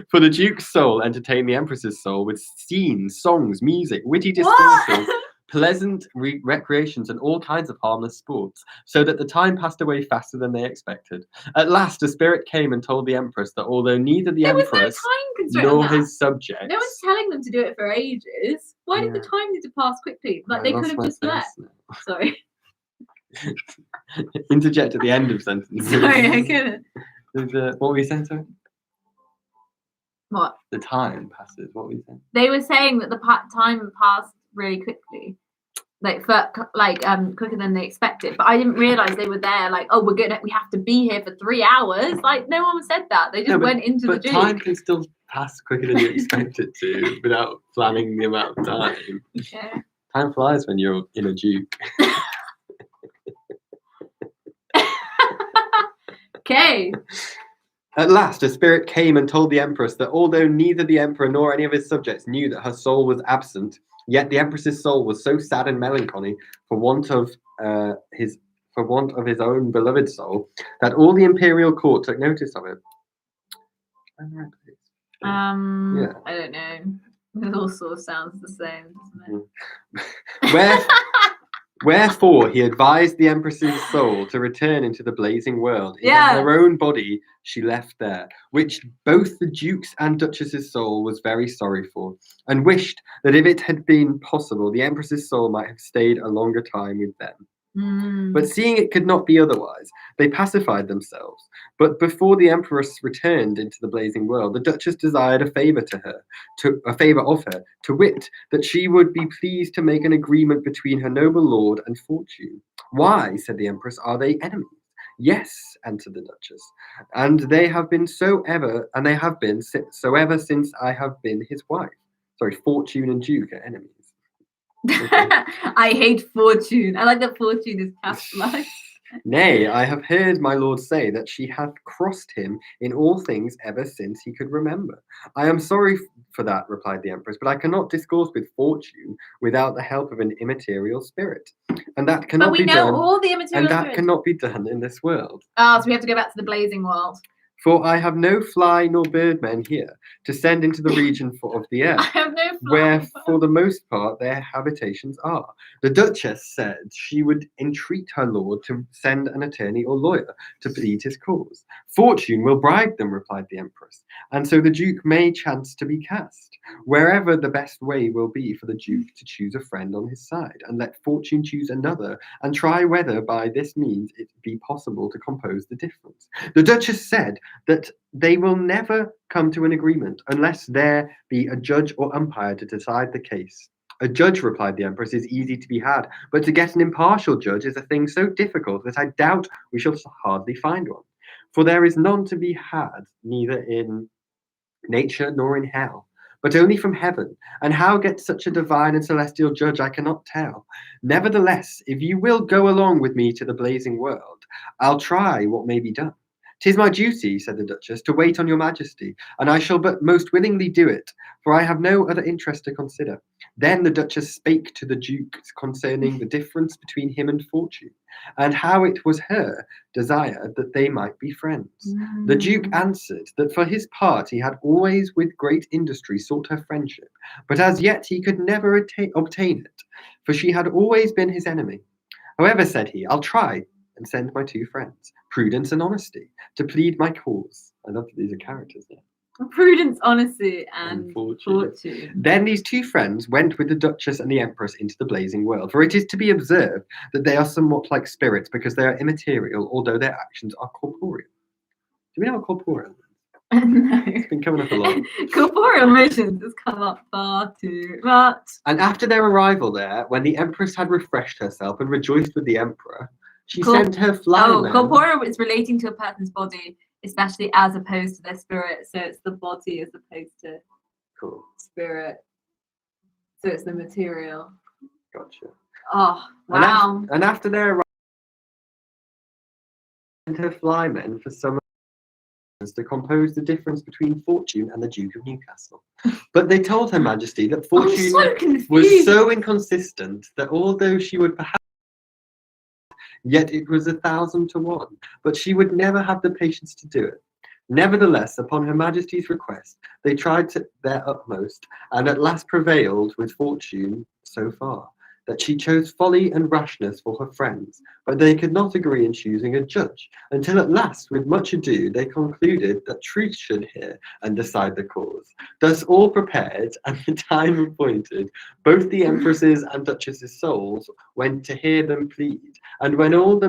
For the Duke's soul entertained the Empress's soul with scenes, songs, music, witty discourses, pleasant recreations, and all kinds of harmless sports, so that the time passed away faster than they expected. At last, a spirit came and told the Empress that although neither the There was no Empress time constraint on nor that. his subjects... No one's telling them to do it for ages. Why did the Yeah. time need to pass quickly? Like, I they lost could have my just place left. now. Sorry. Interject at the end of sentences. Sorry, I couldn't. What were you saying, sorry? What? The time passes. What were you saying? They were saying that the time passed really quickly. Quicker than they expected. But I didn't realise they were there, like, oh, we have to be here for 3 hours. Like, no one said that. They just went into the But Duke. time can still pass quicker than you expect it to without planning the amount of time. Yeah. Time flies when you're in a Duke. Okay. At last, a spirit came and told the Empress that although neither the Emperor nor any of his subjects knew that her soul was absent, yet the Empress's soul was so sad and melancholy for want of his own beloved soul, that all the imperial court took notice of it. Yeah. I don't know. It all sort of sounds the same, doesn't it? Wherefore he advised the Empress's soul to return into the blazing world. Into her own body she left there, which both the Duke's and Duchess's soul was very sorry for, and wished that if it had been possible, the Empress's soul might have stayed a longer time with them. But seeing it could not be otherwise, they pacified themselves. But before the Empress returned into the blazing world, the Duchess desired a favour of her, to wit, that she would be pleased to make an agreement between her noble lord and Fortune. Why, said the Empress, are they enemies? Yes, answered the Duchess, and they have been so ever since I have been his wife. Sorry, Fortune and Duke are enemies. I hate Fortune. I like that Fortune is capitalized. Nay, I have heard my lord say that she hath crossed him in all things ever since he could remember. I am sorry for that, replied the Empress, but I cannot discourse with Fortune without the help of an immaterial spirit, and that cannot be done. All the immaterial that cannot be done in this world. Oh, so we have to go back to the blazing world. For I have no fly nor birdmen here to send into the region of the air, I have no fly. where for the most part their habitations are. The Duchess said she would entreat her lord to send an attorney or lawyer to plead his cause. Fortune will bribe them, replied the Empress, and so the Duke may chance to be cast. Wherever the best way will be for the Duke to choose a friend on his side, and let Fortune choose another, and try whether by this means it be possible to compose the difference. The Duchess said that they will never come to an agreement unless there be a judge or umpire to decide the case. A judge, replied the Empress, is easy to be had, but to get an impartial judge is a thing so difficult that I doubt we shall hardly find one. For there is none to be had, neither in nature nor in hell, but only from heaven, and how get such a divine and celestial judge I cannot tell. Nevertheless, if you will go along with me to the blazing world, I'll try what may be done. 'Tis my duty, said the Duchess, to wait on your Majesty, and I shall but most willingly do it, for I have no other interest to consider. Then the Duchess spake to the Duke concerning the difference between him and Fortune, and how it was her desire that they might be friends. The Duke answered that for his part he had always with great industry sought her friendship, but as yet he could never obtain it, for she had always been his enemy. However, said he, I'll try and send my two friends, Prudence and Honesty, to plead my cause. I love that these are characters there. Prudence, Honesty, and Fortune. Then these two friends went with the Duchess and the Empress into the blazing world, for it is to be observed that they are somewhat like spirits because they are immaterial, although their actions are corporeal. Do we know what corporeal is? No. It's been coming up a lot. Corporeal motions has come up far too much. And after their arrival there, when the Empress had refreshed herself and rejoiced with the Emperor, she sent her flying men. Corporeal is relating to a person's body. especially as opposed to their spirit. So it's the body as opposed to Cool. spirit. So it's the material. Gotcha. Oh, wow. And after their arrival, her flymen for some to compose the difference between Fortune and the Duke of Newcastle. But they told Her Majesty that Fortune was so inconsistent that although she would perhaps, yet it was 1,000 to 1, but she would never have the patience to do it. Nevertheless, upon Her Majesty's request, they tried their utmost, and at last prevailed with Fortune so far, that she chose folly and rashness for her friends, but they could not agree in choosing a judge, until at last, with much ado, they concluded that truth should hear and decide the cause. Thus all prepared, and the time appointed, both the Empress's and Duchess's souls went to hear them plead, and when all the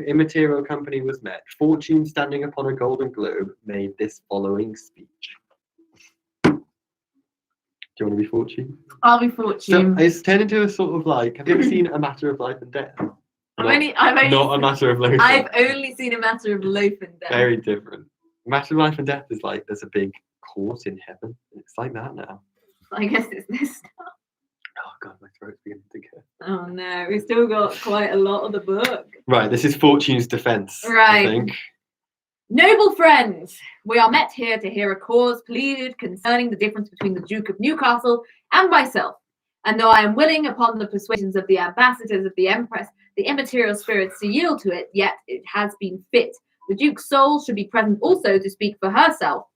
immaterial company was met, Fortune, standing upon a golden globe, made this following speech. Do you want to be Fortune? I'll be Fortune. So it's turned into a sort of like, have you ever seen A Matter of Life and Death? I've only Not A Matter of Loaf. I've only seen A Matter of Loaf and Death. Very different. A Matter of Life and Death is like, there's a big court in heaven. It's like that now. I guess it's this. Oh God, my throat's beginning to go. Oh no, we've still got quite a lot of the book. Right, this is Fortune's defense, Right. I think. Noble friends, we are met here to hear a cause pleaded concerning the difference between the Duke of Newcastle and myself. And though I am willing, upon the persuasions of the ambassadors of the Empress, the immaterial spirits to yield to it, yet it has been fit. The Duke's soul should be present also to speak for herself.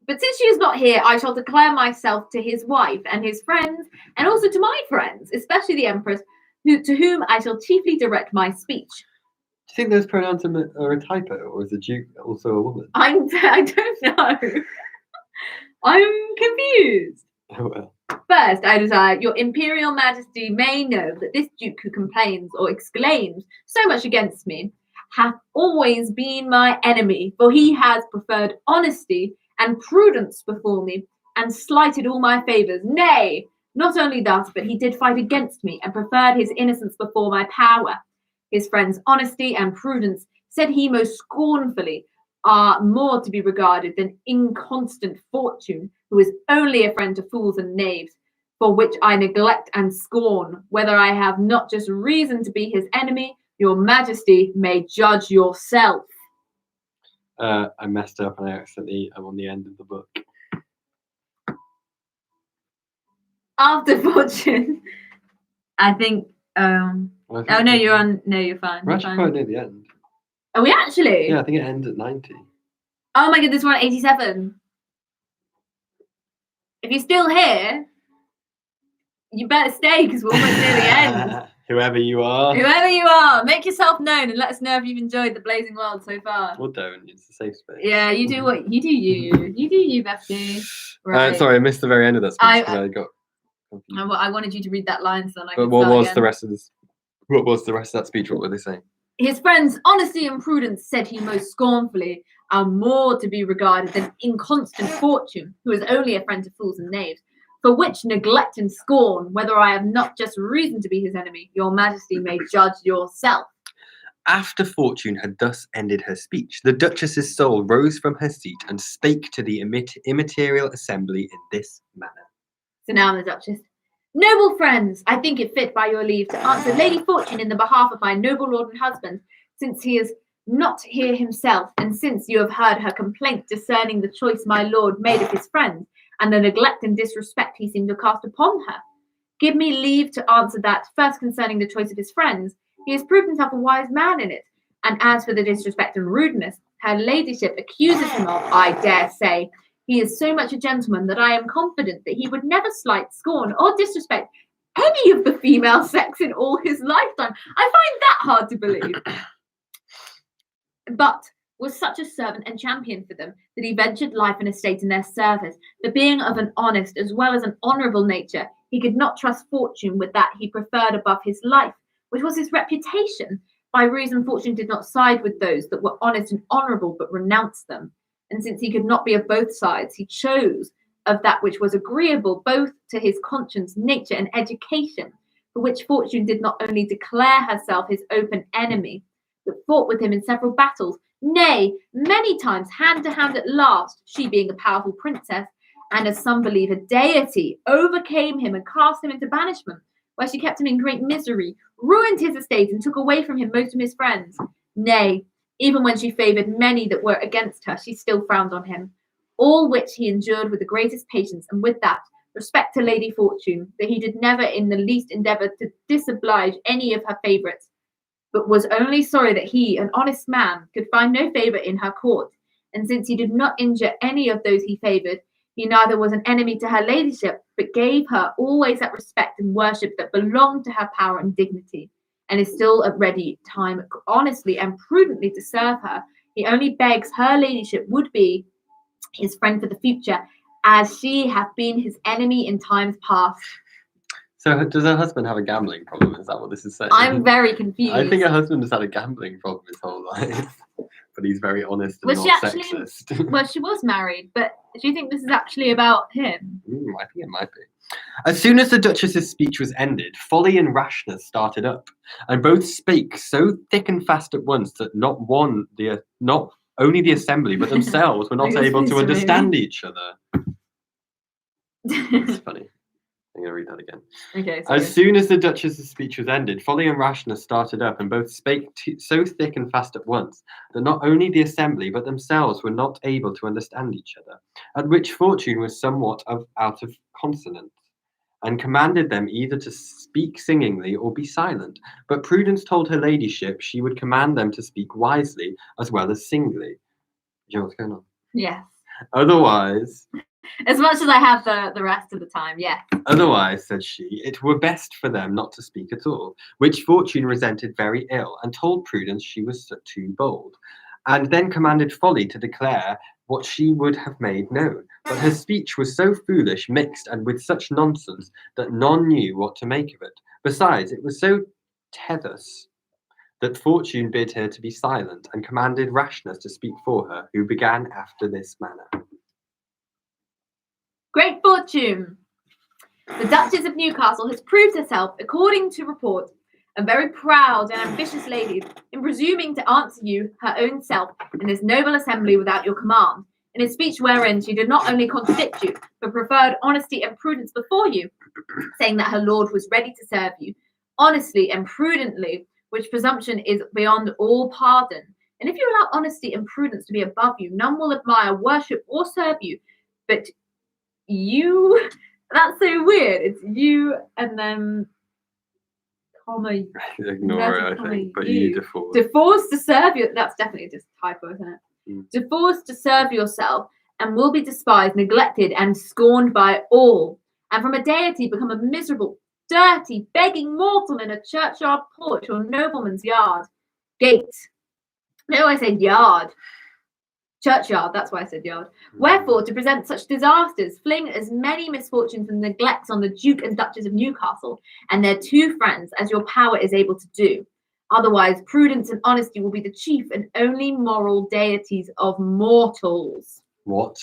But since she is not here, I shall declare myself to his wife and his friends, and also to my friends, especially the Empress, to whom I shall chiefly direct my speech. Do you think those pronouns are a typo, or is the Duke also a woman? I don't know. I'm confused. Oh well. First, I desire your Imperial Majesty may know that this Duke who complains or exclaims so much against me hath always been my enemy, for he has preferred honesty and prudence before me, and slighted all my favours. Nay, not only thus, but he did fight against me, and preferred his innocence before my power. His friends' honesty and prudence, said he most scornfully, are more to be regarded than inconstant Fortune, who is only a friend to fools and knaves, for which I neglect and scorn. Whether I have not just reason to be his enemy, your Majesty may judge yourself. I messed up and I'm on the end of the book. After Fortune, I think. Oh no, you're on. No, you're fine. We're actually quite near the end. Are we actually? Yeah, I think it ends at 90. Oh my goodness, we're on 87. If you're still here, you better stay because we're almost near the end. Whoever you are. Whoever you are, make yourself known and let us know if you've enjoyed the Blazing World so far. Or don't. It's a safe space. Yeah, you do what you do. You do you, Bestie. Right. Sorry, I missed the very end of that speech because I got confused. I wanted you to read that line so I But could what start was again. the rest of this? What was the rest of that speech? What were they saying? His friends' honesty and prudence, said he most scornfully, are more to be regarded than inconstant Fortune, who is only a friend to fools and knaves, for which neglect and scorn, whether I have not just reason to be his enemy, your Majesty may judge yourself. After Fortune had thus ended her speech, the Duchess's soul rose from her seat and spake to the immaterial assembly in this manner. So now I'm the Duchess. Noble friends, I think it fit by your leave to answer Lady Fortune in the behalf of my noble lord and husband, since he is not here himself, and since you have heard her complaint discerning the choice my lord made of his friends, and the neglect and disrespect he seemed to cast upon her. Give me leave to answer that, first concerning the choice of his friends, he has proved himself a wise man in it, and as for the disrespect and rudeness her ladyship accuses him of, I dare say, he is so much a gentleman that I am confident that he would never slight, scorn, or disrespect any of the female sex in all his lifetime. I find that hard to believe. But was such a servant and champion for them that he ventured life and estate in their service. But being of an honest as well as an honourable nature, he could not trust Fortune with that he preferred above his life, which was his reputation. By reason Fortune did not side with those that were honest and honourable, but renounced them. And since he could not be of both sides, he chose of that which was agreeable both to his conscience, nature, and education, for which Fortune did not only declare herself his open enemy, but fought with him in several battles, nay, many times hand to hand at last, she being a powerful princess, and as some believe a deity, overcame him and cast him into banishment, where she kept him in great misery, ruined his estate, and took away from him most of his friends. Nay, even when she favoured many that were against her, she still frowned on him. All which he endured with the greatest patience, and with that respect to Lady Fortune, that he did never in the least endeavour to disoblige any of her favourites, but was only sorry that he, an honest man, could find no favour in her court, and since he did not injure any of those he favoured, he neither was an enemy to her ladyship, but gave her always that respect and worship that belonged to her power and dignity, and is still at ready time honestly and prudently to serve her. He only begs her ladyship would be his friend for the future, as she hath been his enemy in times past. So does her husband have a gambling problem? Is that what this is saying? I'm very confused. I think her husband has had a gambling problem his whole life. But he's very honest and Was she not actually- sexist. Well, she was married, but do you think this is actually about him? I think it might be. As soon as the Duchess's speech was ended, folly and rashness started up, and both spake so thick and fast at once that not only the assembly, but themselves were not able to understand each other. It's funny. I'm going to read that again. Okay. Sorry. As soon as the Duchess's speech was ended, folly and rashness started up, and both spake so thick and fast at once that not only the assembly, but themselves were not able to understand each other, at which Fortune was somewhat out of consonance, and commanded them either to speak singingly or be silent. But Prudence told her ladyship she would command them to speak wisely as well as singly. You know what's going on? Yes. Otherwise... As much as I have the rest of the time, yeah. Otherwise, said she, it were best for them not to speak at all, which Fortune resented very ill, and told Prudence she was too bold, and then commanded Folly to declare what she would have made known. But her speech was so foolish, mixed, and with such nonsense, that none knew what to make of it. Besides, it was so tedious that Fortune bid her to be silent, and commanded Rashness to speak for her, who began after this manner. Great Fortune! The Duchess of Newcastle has proved herself, according to report, a very proud and ambitious lady in presuming to answer you her own self in this noble assembly without your command, in a speech wherein she did not only contradict you, but preferred honesty and prudence before you, saying that her lord was ready to serve you, honestly and prudently, which presumption is beyond all pardon. And if you allow honesty and prudence to be above you, none will admire, worship, or serve you, but you, that's so weird. It's you and then comma. Ignore it, I think, but you default. Divorced to serve you. That's definitely just a typo, isn't it? Mm. Divorced to serve yourself and will be despised, neglected, and scorned by all. And from a deity become a miserable, dirty, begging mortal in a churchyard porch or nobleman's yard. Gate. No, I said yard. Churchyard, that's why I said yard. Wherefore, to present such disasters, fling as many misfortunes and neglects on the Duke and Duchess of Newcastle and their two friends as your power is able to do. Otherwise, prudence and honesty will be the chief and only moral deities of mortals. What?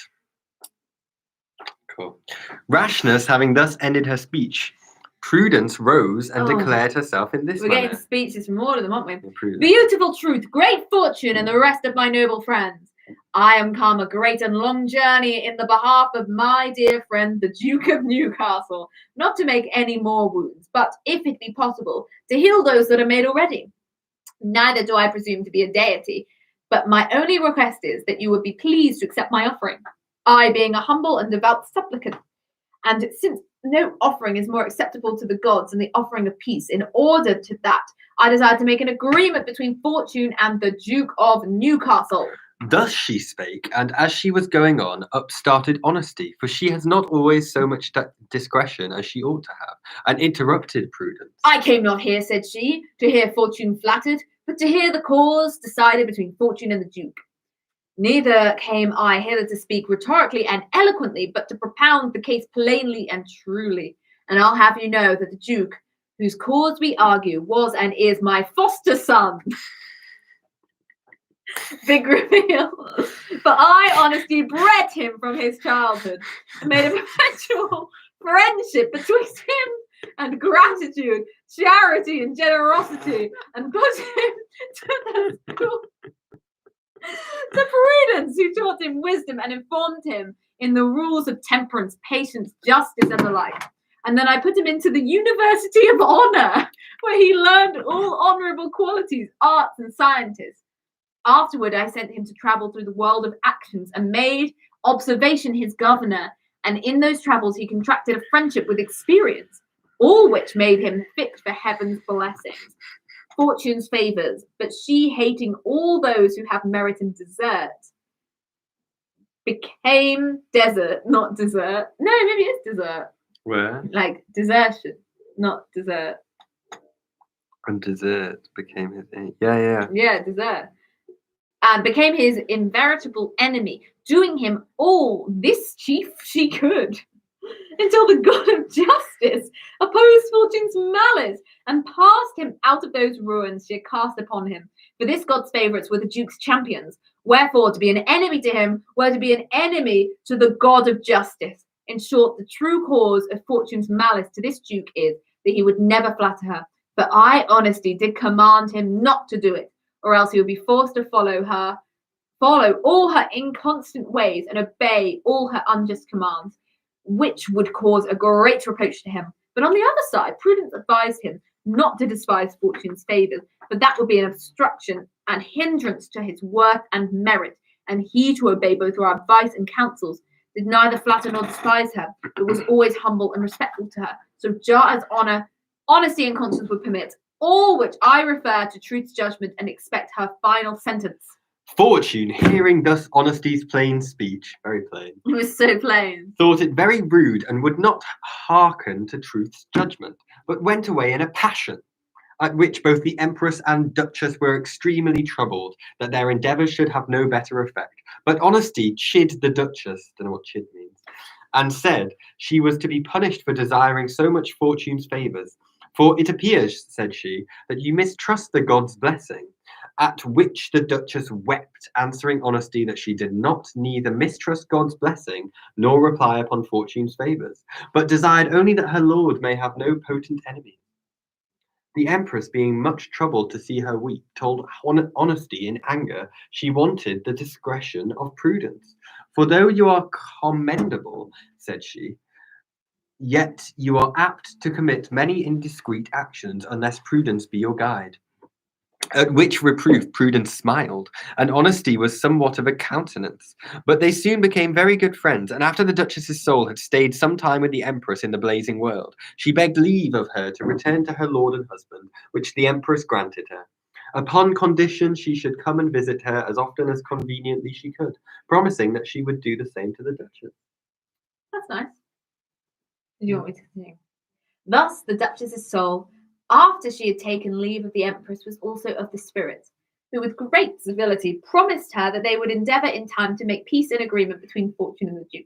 Cool. Rashness, having thus ended her speech, Prudence rose and declared herself in this We're manner. getting speeches from all of them, aren't we? Prudence. Beautiful truth, great fortune, and the rest of my noble friends. I am come a great and long journey in the behalf of my dear friend, the Duke of Newcastle, not to make any more wounds, but, if it be possible, to heal those that are made already. Neither do I presume to be a deity, but my only request is that you would be pleased to accept my offering, I being a humble and devout supplicant. And since no offering is more acceptable to the gods than the offering of peace, in order to that, I desire to make an agreement between Fortune and the Duke of Newcastle. Thus she spake, and as she was going on, up started Honesty, for she has not always so much discretion as she ought to have, and interrupted Prudence. I came not here, said she, to hear Fortune flattered, but to hear the cause decided between Fortune and the Duke. Neither came I hither to speak rhetorically and eloquently, but to propound the case plainly and truly. And I'll have you know that the Duke, whose cause we argue, was and is my foster son. Big reveal. For I, Honesty, bred him from his childhood, and made a perpetual friendship betwixt him and gratitude, charity and generosity, and put him to the school to Prudence, who taught him wisdom and informed him in the rules of temperance, patience, justice, and the like. And then I put him into the University of Honor, where he learned all honorable qualities, arts, and sciences. Afterward, I sent him to travel through the world of actions and made observation his governor. And in those travels, he contracted a friendship with experience, all which made him fit for heaven's blessings, fortune's favors, but she, hating all those who have merit and desert, became desert, not dessert. No, maybe it's dessert. Where? Like desertion, not dessert. And dessert became his aim. Yeah. Yeah, dessert. And became his inveritable enemy, doing him all this chief she could, until the God of justice opposed Fortune's malice and passed him out of those ruins she had cast upon him. For this God's favourites were the Duke's champions. Wherefore, to be an enemy to him were to be an enemy to the God of justice. In short, the true cause of Fortune's malice to this Duke is that he would never flatter her. But I, honesty, did command him not to do it, or else he would be forced to follow all her inconstant ways and obey all her unjust commands, which would cause a great reproach to him. But on the other side, Prudence advised him not to despise Fortune's favours, for that would be an obstruction and hindrance to his worth and merit, and he to obey both her advice and counsels did neither flatter nor despise her, but was always humble and respectful to her, so jar as honesty and conscience would permit, all which I refer to truth's judgment and expect her final sentence. Fortune, hearing thus honesty's plain speech, very plain, It was so plain, thought it very rude and would not hearken to truth's judgment, but went away in a passion, at which both the Empress and Duchess were extremely troubled, that their endeavours should have no better effect. But honesty chid the Duchess, don't know what chid means, and said she was to be punished for desiring so much Fortune's favours. For it appears, said she, that you mistrust the God's blessing. At which the Duchess wept, answering honesty that she did not neither mistrust God's blessing nor rely upon Fortune's favours, but desired only that her lord may have no potent enemy. The Empress, being much troubled to see her weep, told honesty in anger she wanted the discretion of Prudence. For though you are commendable, said she, yet you are apt to commit many indiscreet actions unless Prudence be your guide. At which reproof Prudence smiled, and honesty was somewhat of a countenance. But they soon became very good friends, and after the Duchess's soul had stayed some time with the Empress in the blazing world, she begged leave of her to return to her lord and husband, which the Empress granted her, upon condition she should come and visit her as often as conveniently she could, promising that she would do the same to the Duchess. That's nice. Did you want me to continue? Thus, the Duchess's soul, after she had taken leave of the Empress, was also of the spirit, who with great civility promised her that they would endeavour in time to make peace and agreement between Fortune and the Duke.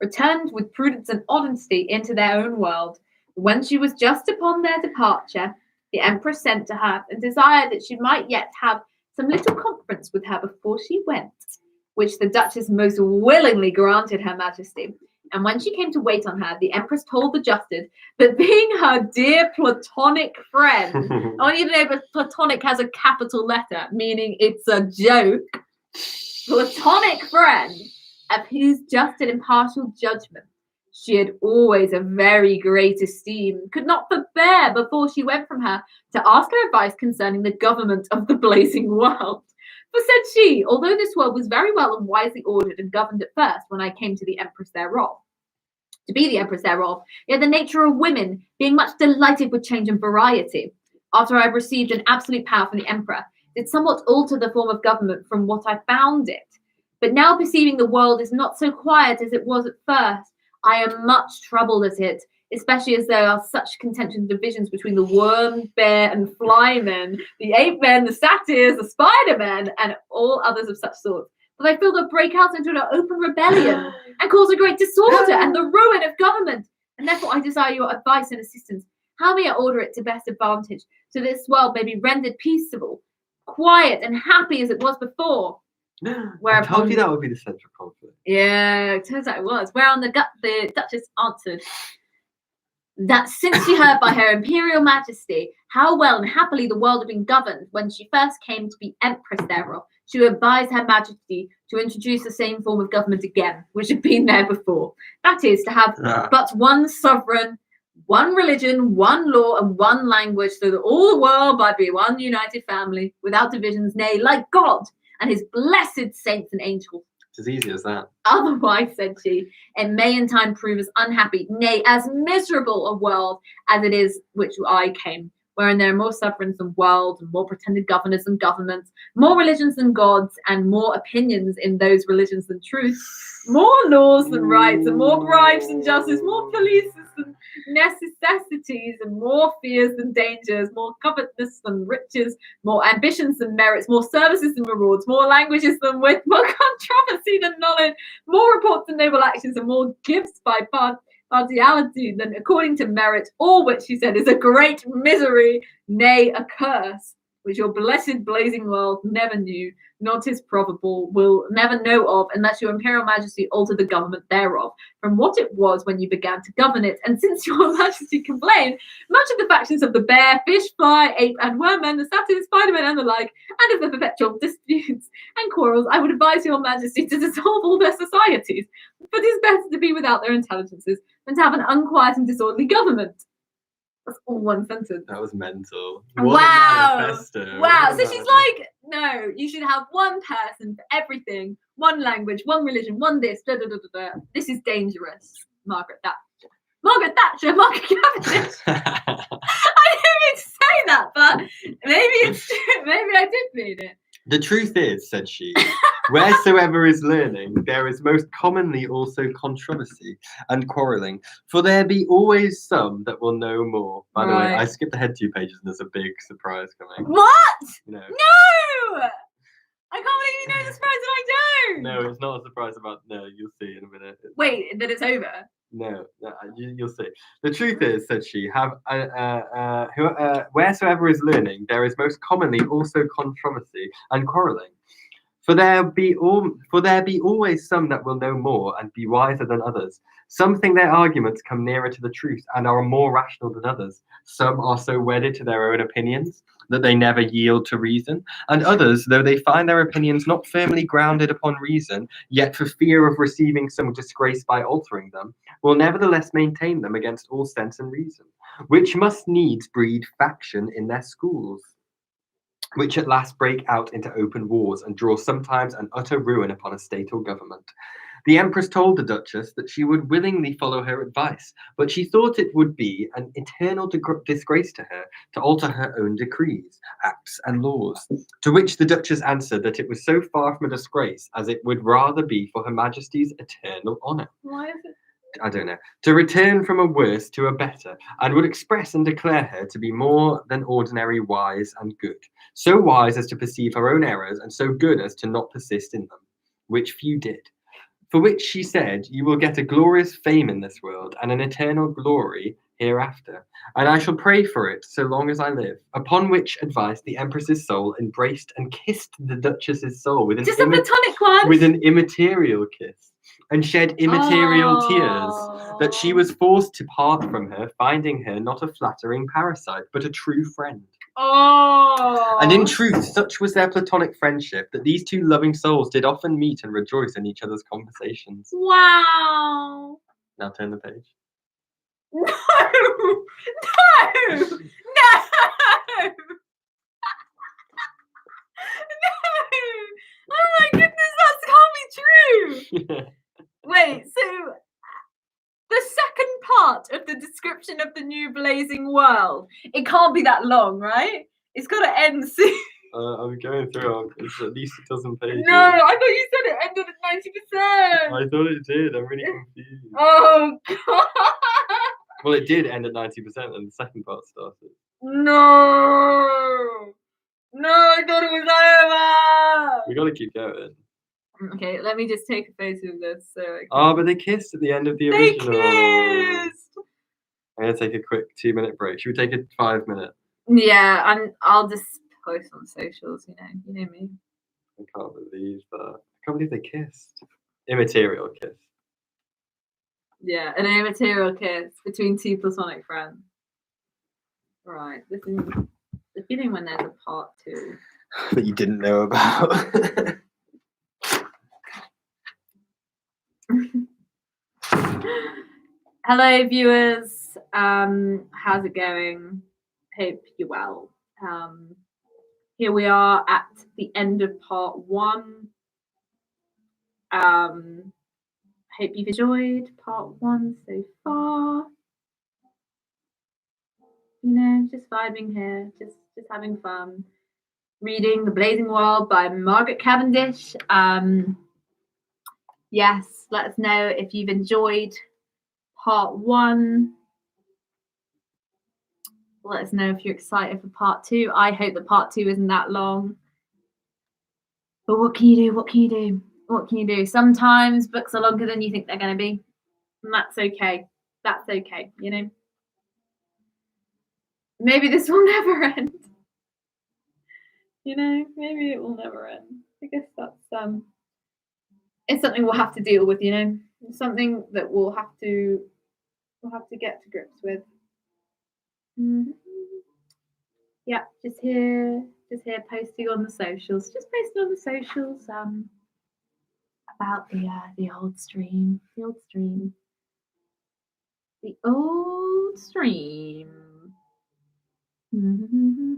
Returned with Prudence and honesty into their own world, when she was just upon their departure, the Empress sent to her and desired that she might yet have some little conference with her before she went, which the Duchess most willingly granted her Majesty. And when she came to wait on her, the Empress told the Justed that being her dear platonic friend, I want you to know that platonic has a capital letter, meaning it's a joke, platonic friend of whose just and impartial judgment she had always a very great esteem, could not forbear before she went from her to ask her advice concerning the government of the blazing world. For said she, although this world was very well and wisely ordered and governed at first when I came to be the Empress thereof, yet the nature of women, being much delighted with change and variety, after I had received an absolute power from the Emperor, did somewhat alter the form of government from what I found it. But now perceiving the world is not so quiet as it was at first, I am much troubled at it, especially as there are such contentions and divisions between the worm, bear, and flymen, the ape men, the satyrs, the spider men, and all others of such sorts, that I feel they'll break out into an open rebellion and cause a great disorder and the ruin of government. And therefore I desire your advice and assistance. How may I order it to best advantage, so that this world may be rendered peaceable, quiet, and happy as it was before? I told you that would be the central conflict. Yeah, it turns out it was. Whereon the Duchess answered, that since she heard by her imperial majesty how well and happily the world had been governed when she first came to be empress thereof, she would advise her majesty to introduce the same form of government again, which had been there before. That is, to have but one sovereign, one religion, one law, and one language, so that all the world might be one united family, without divisions, nay, like God and his blessed saints and angels. It's as easy as that. Otherwise, said she, it may in time prove as unhappy, nay, as miserable a world as it is which I came, wherein there are more sovereigns than worlds, and more pretended governors than governments, more religions than gods, and more opinions in those religions than truth, more laws than rights, and more bribes than justice, more police than necessities, and more fears than dangers, more covetousness than riches, more ambitions than merits, more services than rewards, more languages than wit, more controversy than knowledge, more reports than noble actions, and more gifts by partiality than according to merit, all which, she said, is a great misery, nay, a curse, which your blessed blazing world never knew, nor 'tis probable will never know of, unless your imperial majesty alter the government thereof, from what it was when you began to govern it. And since your majesty complained much of the factions of the bear, fish, fly, ape, and wormmen, the satyrs, spidermen, and the like, and of the perpetual disputes and quarrels, I would advise your majesty to dissolve all their societies, for it is better to be without their intelligences than to have an unquiet and disorderly government. That's all one sentence. That was mental. Wow. Wow. So she's like, no, you should have one person for everything, one language, one religion, one this, da da da da da. This is dangerous. Margaret Thatcher. Margaret Cavendish. I didn't mean to say that, but maybe it's true. Maybe I did mean it. The truth is, said she, wheresoever is learning, there is most commonly also controversy and quarrelling, for there be always some that will know more. By the way, I skipped ahead 2 pages and there's a big surprise coming. What? No! I can't believe you know the surprise that I don't! No, it's not a surprise no, you'll see in a minute. Wait, that it's over? No, you'll see. The truth is, said she, wheresoever is learning, there is most commonly also controversy and quarrelling. For there be always some that will know more and be wiser than others. Some think their arguments come nearer to the truth and are more rational than others. Some are so wedded to their own opinions that they never yield to reason, and others, though they find their opinions not firmly grounded upon reason, yet for fear of receiving some disgrace by altering them, will nevertheless maintain them against all sense and reason, which must needs breed faction in their schools, which at last break out into open wars and draw sometimes an utter ruin upon a state or government. The empress told the duchess that she would willingly follow her advice, but she thought it would be an eternal disgrace to her to alter her own decrees, acts, and laws. To which the duchess answered that it was so far from a disgrace as it would rather be for her majesty's eternal honour. Why is it? I don't know, to return from a worse to a better, and would express and declare her to be more than ordinary wise and good, so wise as to perceive her own errors, and so good as to not persist in them, which few did. For which she said, you will get a glorious fame in this world, and an eternal glory hereafter, and I shall pray for it so long as I live. Upon which advice the empress's soul embraced and kissed the duchess's soul with just a platonic one, with an immaterial kiss, and shed immaterial tears, that she was forced to part from her, finding her not a flattering parasite, but a true friend. And in truth, such was their platonic friendship that these two loving souls did often meet and rejoice in each other's conversations. Wow. Now turn the page. No! No! No! No! Oh my goodness, that can't be true! Wait, so the second part of the description of the new blazing world, it can't be that long, right? It's got to end soon. I'm going through it's at least 1,000 pages. No, I thought you said it ended at 90%. I thought it did. I'm really confused. Oh, God. Well, it did end at 90% and the second part started. No. No, I thought it was over. We got to keep going. Okay, let me just take a photo of this. But they kissed at the end of the original. They kissed. I'm going to take a quick 2-minute break. Should we take a 5-minute? Yeah, I'll just post on socials, you know me. I can't believe that. I can't believe they kissed. Immaterial kiss. Yeah, an immaterial kiss between two platonic friends. Right. This is the feeling when there's a part 2. That you didn't know about. Hello, viewers. How's it going? Hope you're well. Here we are at the end of part 1. Hope you've enjoyed part 1 so far. You know, just vibing here, just having fun. Reading The Blazing World by Margaret Cavendish. Yes, let us know if you've enjoyed part 1. Let us know if you're excited for part 2. I hope that part 2 isn't that long. But what can you do? What can you do? What can you do? Sometimes books are longer than you think they're going to be. And that's okay. That's okay, you know. Maybe this will never end. You know, maybe it will never end. I guess that's it's something we'll have to deal with, you know. It's something that we'll have to get to grips with. Mm-hmm. Yeah, just here posting on the socials. Just posting on the socials about the old stream. The old stream. The old stream. Mm-hmm.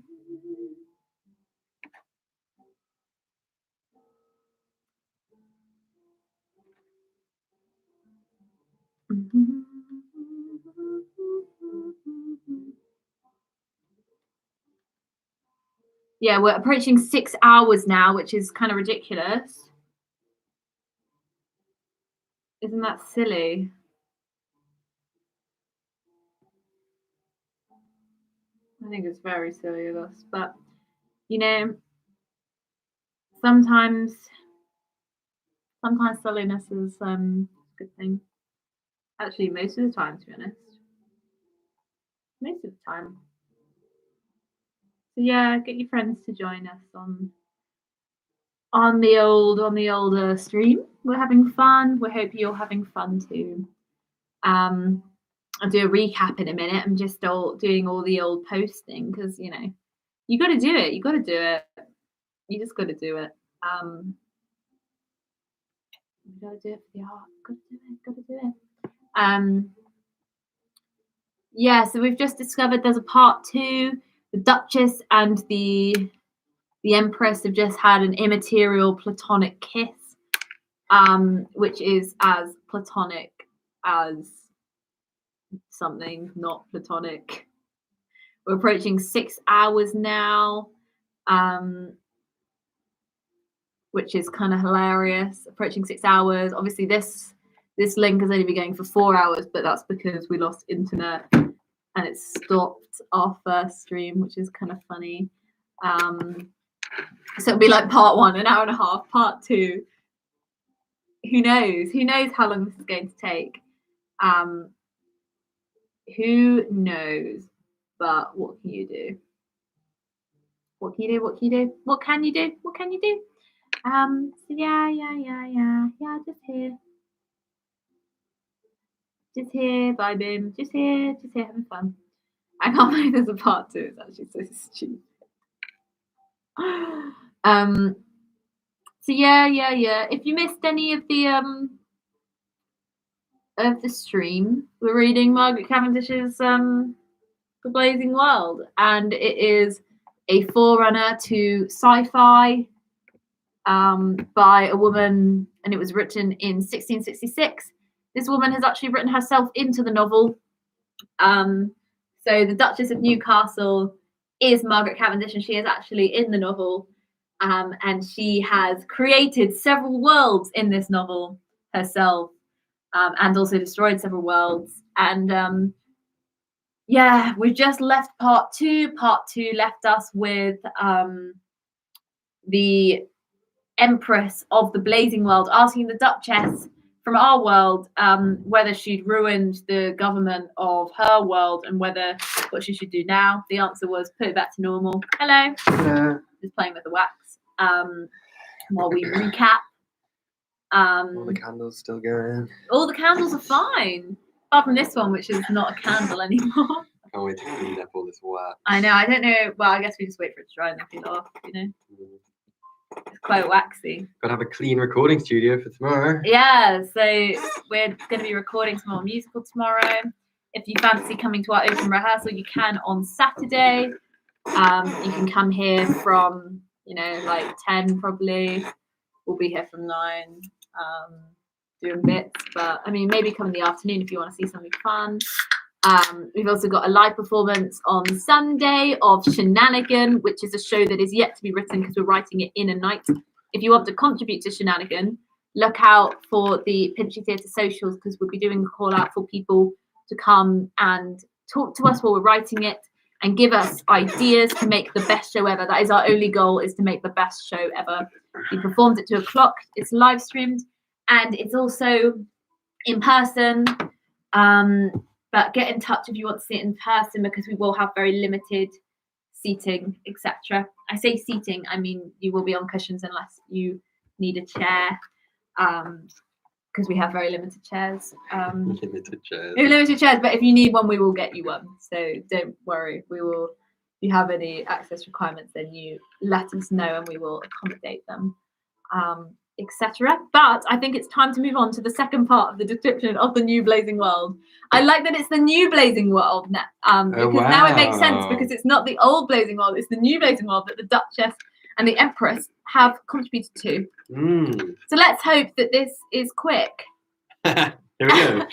Yeah, we're approaching 6 hours now, which is kind of ridiculous. Isn't that silly? I think it's very silly of us, but you know, sometimes silliness is a good thing. Actually, most of the time, to be honest. Most of the time. So yeah, get your friends to join us on the older stream. We're having fun. We hope you're having fun too. I'll do a recap in a minute. I'm just doing all the old posting because you know you got to do it. You got to do it. You just got to do it. You got to do it for the art. Got to do it. Got to do it. Yeah. So we've just discovered there's a part 2. The Duchess and the Empress have just had an immaterial platonic kiss, which is as platonic as something not platonic. We're approaching 6 hours now, which is kind of hilarious. Approaching 6 hours. Obviously, this link has only been going for 4 hours, but that's because we lost internet and it stopped our first stream, which is kind of funny. So it'll be like part 1, an hour and a half, part 2. Who knows? Who knows how long this is going to take? Who knows? But what can you do? What can you do? What can you do? What can you do? What can you do? So yeah, just here, vibing, just here having fun. I can't believe there's a part 2. It's actually so stupid. So yeah. If you missed any of the stream, we're reading Margaret Cavendish's The Blazing World, and it is a forerunner to sci-fi by a woman, and it was written in 1666. This woman has actually written herself into the novel. So the Duchess of Newcastle is Margaret Cavendish, and she is actually in the novel. And she has created several worlds in this novel herself, and also destroyed several worlds. And yeah, we've just left part 2. Part 2 left us with the Empress of the Blazing World asking the Duchess from our world whether she'd ruined the government of her world and what she should do now. The answer was put it back to normal. Hello. Yeah. Just playing with the wax while we recap. All the candles still going. All the candles are fine, apart from this one, which is not a candle anymore. I can't wait to clean up all this wax. I know. I don't know. Well, I guess we just wait for it to dry and then peel it off. You know, it's quite waxy. Gotta have a clean recording studio for tomorrow. Yeah. So we're going to be recording some more musical tomorrow. If you fancy coming to our open rehearsal, you can on Saturday. You can come here from, like 10 probably. We'll be here from 9, doing bits. But I mean, maybe come in the afternoon if you want to see something fun. We've also got a live performance on Sunday of Shenanigan, which is a show that is yet to be written because we're writing it in a night. If you want to contribute to Shenanigan, look out for the Pinchley Theatre socials because we'll be doing a call out for people to come and talk to us while we're writing it and give us ideas to make the best show ever. That is our only goal, is to make the best show ever. We performed at 2:00. It's live streamed and it's also in person. But get in touch if you want to see it in person because we will have very limited seating, etc. I say seating, I mean you will be on cushions unless you need a chair. Because we have very limited chairs. Limited chairs. But if you need one, we will get you one. So don't worry. We will. If you have any access requirements, then you let us know and we will accommodate them, etc. But I think it's time to move on to the second part of the description of the new Blazing World. I like that it's the new Blazing World now, because now it makes sense because it's not the old Blazing World, it's the new Blazing World that the Duchess and the Empress have contributed to. So let's hope that this is quick. Here we go.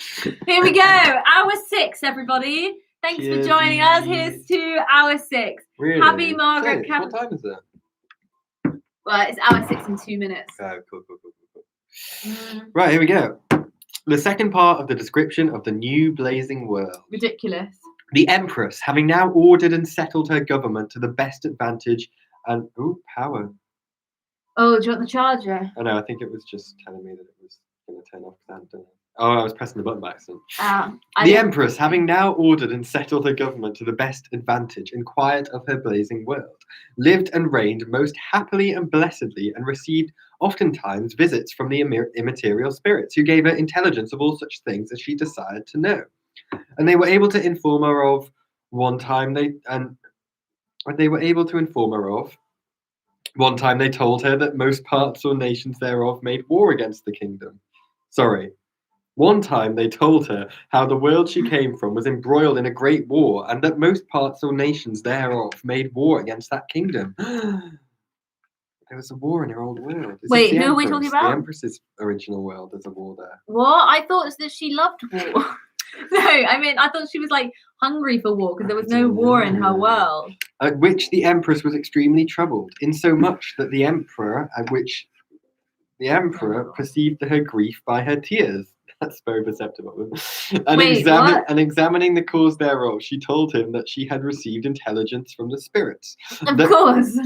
Here we go. Hour 6, everybody. Thanks for joining us. Here's to hour 6. Really? Happy Margaret. What time is it? Well, it's hour 6 in 2 minutes. Oh, cool. Right, here we go. The second part of the description of the new Blazing World. Ridiculous. The Empress, having now ordered and settled her government to the best advantage and power. Oh, do you want the charger? Oh no, I think it was just telling me that it was going to turn off. I was pressing the button by accident. The Empress, having now ordered and settled her government to the best advantage and quiet of her blazing world, lived and reigned most happily and blessedly, and received oftentimes visits from the immaterial spirits, who gave her intelligence of all such things as she desired to know. And they were able to inform her of one time they told her that most parts or nations thereof made war against the kingdom. One time they told her how the world she came from was embroiled in a great war, and that most parts or nations thereof made war against that kingdom. There was a war in her old world. Wait, who are we talking about? The Empress's original world, there's a war there. What? I thought it was that she loved war. No, I mean, I thought she was like hungry for war because there was no war in her world. At which the Empress was extremely troubled, insomuch that the Emperor perceived her grief by her tears. That's very perceptible. And examining the cause thereof, she told him that she had received intelligence from the spirits. Of course.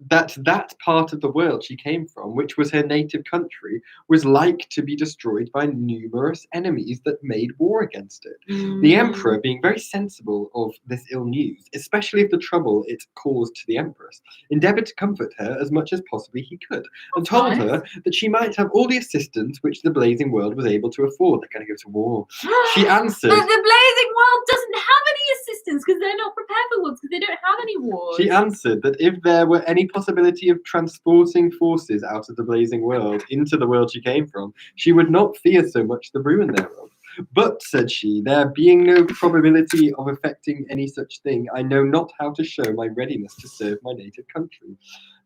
That part of the world she came from, which was her native country, was like to be destroyed by numerous enemies that made war against it. The Emperor, being very sensible of this ill news, especially of the trouble it caused to the Empress, endeavoured to comfort her as much as possibly he could, and told her that she might have all the assistance which the Blazing World was able to afford. They're going to go to war. She answered... But the Blazing World doesn't have any assistance because they're not prepared for wars, because they don't have any wars. She answered that if there were any possibility of transporting forces out of the Blazing World into the world she came from, she would not fear so much the ruin thereof. But, said she, there being no probability of effecting any such thing, I know not how to show my readiness to serve my native country.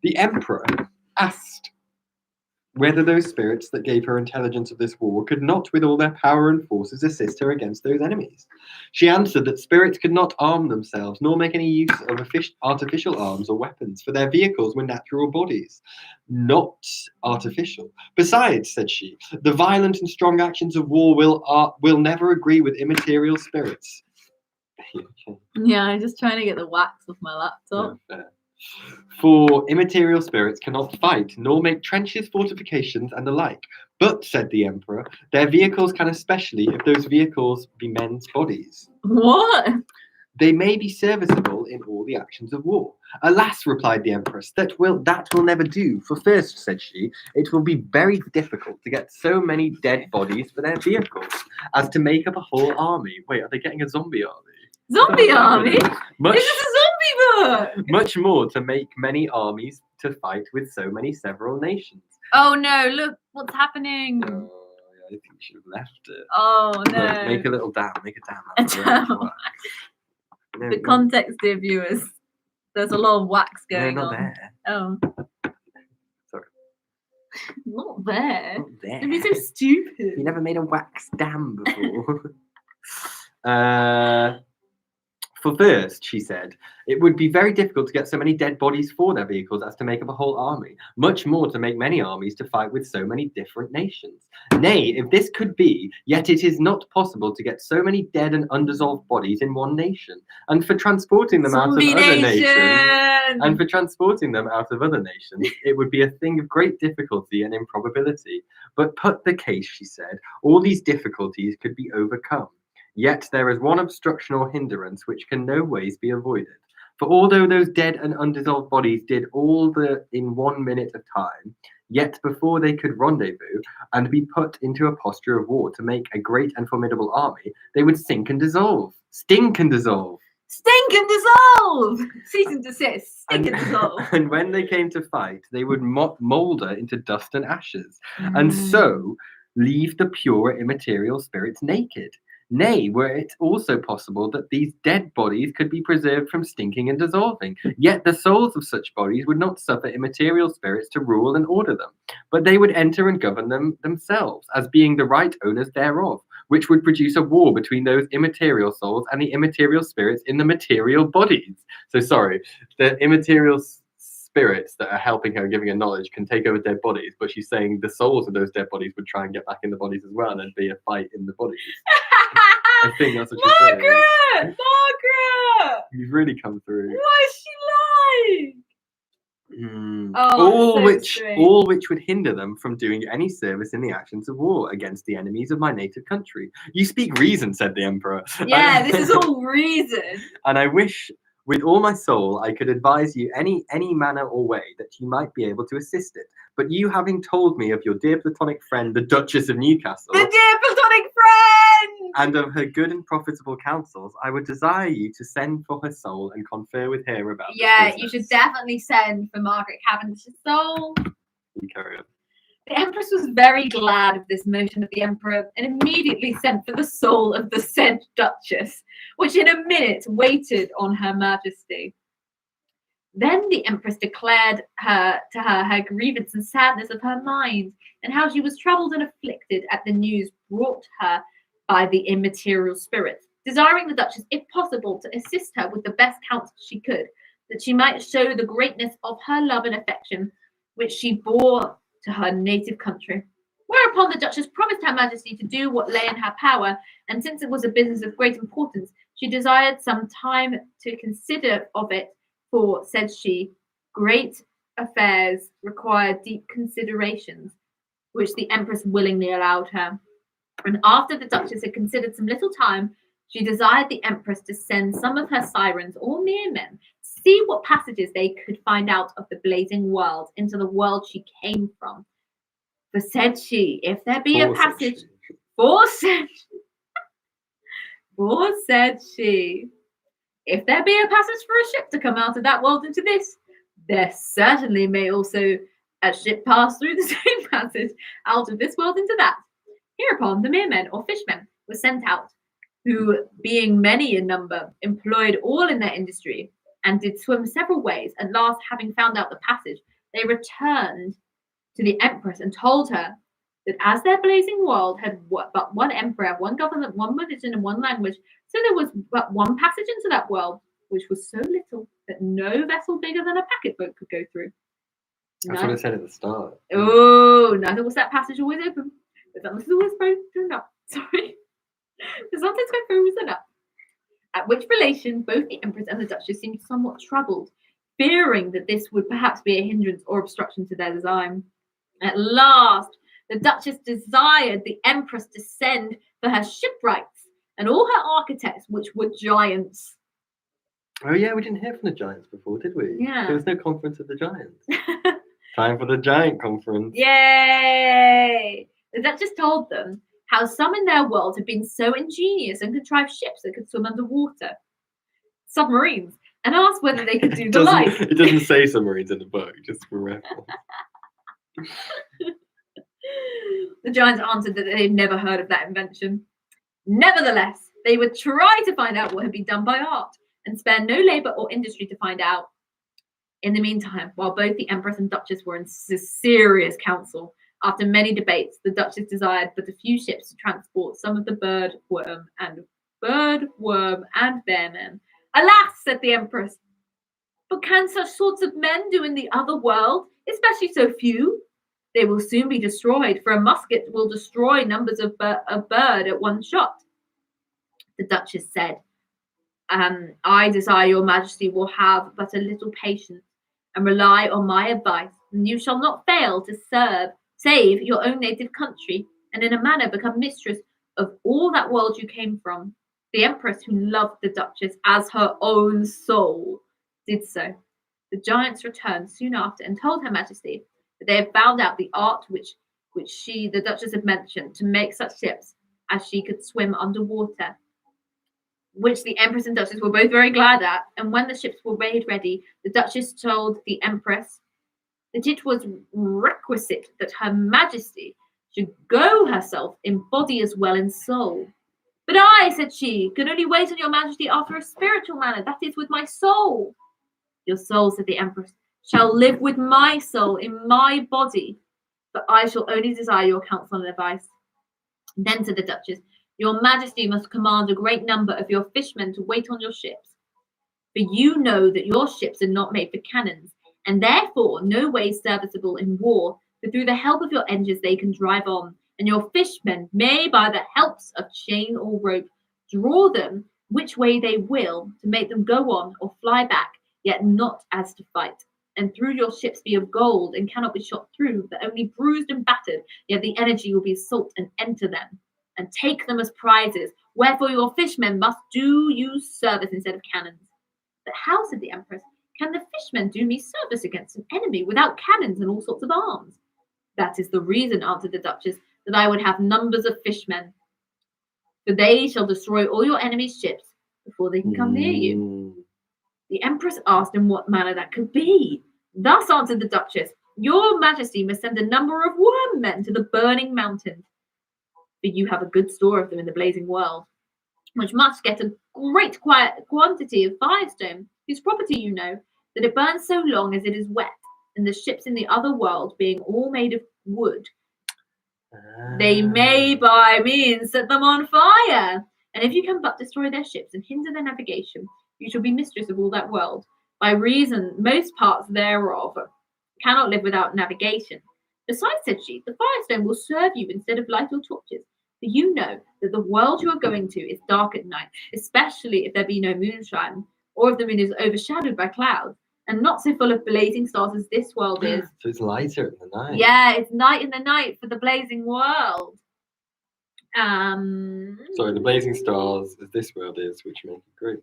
The Emperor asked whether those spirits that gave her intelligence of this war could not with all their power and forces assist her against those enemies. She answered that spirits could not arm themselves, nor make any use of artificial arms or weapons, for their vehicles were natural bodies, not artificial. Besides, said she, the violent and strong actions of war will never agree with immaterial spirits. Yeah, I'm just trying to get the wax off my laptop. Fair. For immaterial spirits cannot fight, nor make trenches, fortifications, and the like. But, said the Emperor, their vehicles can, especially if those vehicles be men's bodies. What? They may be serviceable in all the actions of war. Alas, replied the Empress, that will never do. For first, said she, it will be very difficult to get so many dead bodies for their vehicles as to make up a whole army. Wait, are they getting a zombie army? Zombie army? Much, This is a zombie book! much more to make many armies to fight with so many several nations. Oh no, look what's happening. Oh, yeah, I think you should have left it. Oh Look, no. make a little dam. Make a dam. A Out of the wax. dam. No, The context, dear viewers. There's a lot of wax no, going not on. there. Oh. Sorry. Not there. Not there. Don't be so stupid. You never made a wax dam before. For first, she said, it would be very difficult to get so many dead bodies for their vehicles as to make up a whole army, much more to make many armies to fight with so many different nations. Nay, if this could be, yet it is not possible to get so many dead and undissolved bodies in one nation, and for transporting them out of Zombie other nation! nations, and for transporting them out of other nations, it would be a thing of great difficulty and improbability. But put the case, she said, all these difficulties could be overcome. Yet there is one obstruction or hindrance which can no ways be avoided. For although those dead and undissolved bodies did all the in 1 minute of time, yet before they could rendezvous and be put into a posture of war to make a great and formidable army, they would sink and dissolve. Stink and dissolve. Stink and dissolve! Cease and desist. Stink and dissolve. And when they came to fight, they would moulder into dust and ashes, and so leave the purer immaterial spirits naked. Nay, were it also possible that these dead bodies could be preserved from stinking and dissolving, yet the souls of such bodies would not suffer immaterial spirits to rule and order them, but they would enter and govern them themselves, as being the right owners thereof, which would produce a war between those immaterial souls and the immaterial spirits in the material bodies. So sorry, the immaterial spirits that are helping her, giving her knowledge, can take over dead bodies, but she's saying the souls of those dead bodies would try and get back in the bodies as well, and there'd be a fight in the bodies. I think that's what she's saying. Margaret! You've really come through. What is she like? All so which would hinder them from doing any service in the actions of war against the enemies of my native country. You speak reason, said the emperor. Yeah, this is all reason. And I wish with all my soul I could advise you any manner or way that you might be able to assist it. But you having told me of your dear platonic friend, the Duchess of Newcastle, The dear platonic friend! and of her good and profitable counsels, I would desire you to send for her soul and confer with her about this Yeah, business. you should definitely send for Margaret Cavendish's soul. You carry on. The Empress was very glad of this motion of the Emperor and immediately sent for the soul of the said Duchess, which in a minute waited on Her Majesty. Then the Empress declared to her her grievance and sadness of her mind, and how she was troubled and afflicted at the news brought her by the immaterial spirits, desiring the Duchess, if possible, to assist her with the best counsel she could, that she might show the greatness of her love and affection, which she bore to her native country. Whereupon the Duchess promised Her Majesty to do what lay in her power, and since it was a business of great importance, she desired some time to consider of it, for, said she, great affairs require deep considerations, which the Empress willingly allowed her. And after the Duchess had considered some little time, she desired the Empress to send some of her sirens or mere men, see what passages they could find out of the blazing world into the world she came from. For, said she, if there be a passage, said she, if there be a passage for a ship to come out of that world into this, there certainly may also a ship pass through the same passage out of this world into that. Hereupon the mermen or fishmen were sent out, who, being many in number, employed all in their industry, and did swim several ways. At last, having found out the passage, they returned to the Empress and told her that as their blazing world had but one emperor, one government, one religion, and one language, so there was but one passage into that world, which was so little that no vessel bigger than a packet boat could go through. That's what I said at the start. Oh, neither was that passage always open. But sometimes always frozen up. Sorry. But sometimes quite frozen up. At which relation both the Empress and the Duchess seemed somewhat troubled, fearing that this would perhaps be a hindrance or obstruction to their design. At last, the Duchess desired the Empress to send for her shipwrights and all her architects, which were giants. Oh yeah, we didn't hear from the giants before, did we? Yeah. There was no conference of the giants. Time for the giant conference. Yay! The Duchess told them how some in their world had been so ingenious and contrived ships that could swim underwater, submarines, and asked whether they could do the like. It doesn't say submarines in the book, just for reference. The giants answered that they'd never heard of that invention. Nevertheless, they would try to find out what had been done by art and spare no labour or industry to find out. In the meantime, while both the Empress and Duchess were in serious council, after many debates, the Duchess desired but a few ships to transport some of the bird, worm, and bearmen. Alas, said the Empress, but can such sorts of men do in the other world, especially so few? They will soon be destroyed, for a musket will destroy numbers of bird at one shot. The Duchess said, I desire your majesty will have but a little patience and rely on my advice, and you shall not fail to save your own native country, and in a manner become mistress of all that world you came from. The Empress, who loved the Duchess as her own soul, did so. The giants returned soon after and told Her Majesty that they had found out the art which the Duchess had mentioned to make such ships as she could swim underwater, which the Empress and Duchess were both very glad at. And when the ships were made ready, the Duchess told the Empress that it was requisite that Her Majesty should go herself in body as well in soul. But I, said she, can only wait on your Majesty after a spiritual manner, that is, with my soul. Your soul, said the Empress, shall live with my soul in my body, but I shall only desire your counsel and advice. Then said the Duchess, your Majesty must command a great number of your fishermen to wait on your ships. For you know that your ships are not made for cannons, and therefore no way serviceable in war, but through the help of your engines they can drive on, and your fishermen may, by the helps of chain or rope, draw them which way they will, to make them go on or fly back, yet not as to fight. And through your ships be of gold, and cannot be shot through, but only bruised and battered, yet the energy will be assault and enter them, and take them as prizes, wherefore your fishermen must do you service instead of cannons. But how, said the Empress, can the fishermen do me service against an enemy without cannons and all sorts of arms? That is the reason, answered the Duchess, that I would have numbers of fishermen, for they shall destroy all your enemy's ships before they can come near you. The Empress asked in what manner that could be. Thus answered the Duchess, your Majesty must send a number of worm men to the burning mountains, for you have a good store of them in the blazing world, which must get a great quantity of firestone, whose property you know, that it burns so long as it is wet, and the ships in the other world being all made of wood, they may by means set them on fire. And if you can but destroy their ships and hinder their navigation, you shall be mistress of all that world, by reason most parts thereof cannot live without navigation. Besides, said she, the firestone will serve you instead of light or torches, for you know that the world you are going to is dark at night, especially if there be no moonshine, or if the moon is overshadowed by clouds, and not so full of blazing stars as this world is. So it's lighter in the night. Yeah, it's night in the night for the blazing world. Sorry, the blazing stars as this world is, which make it great.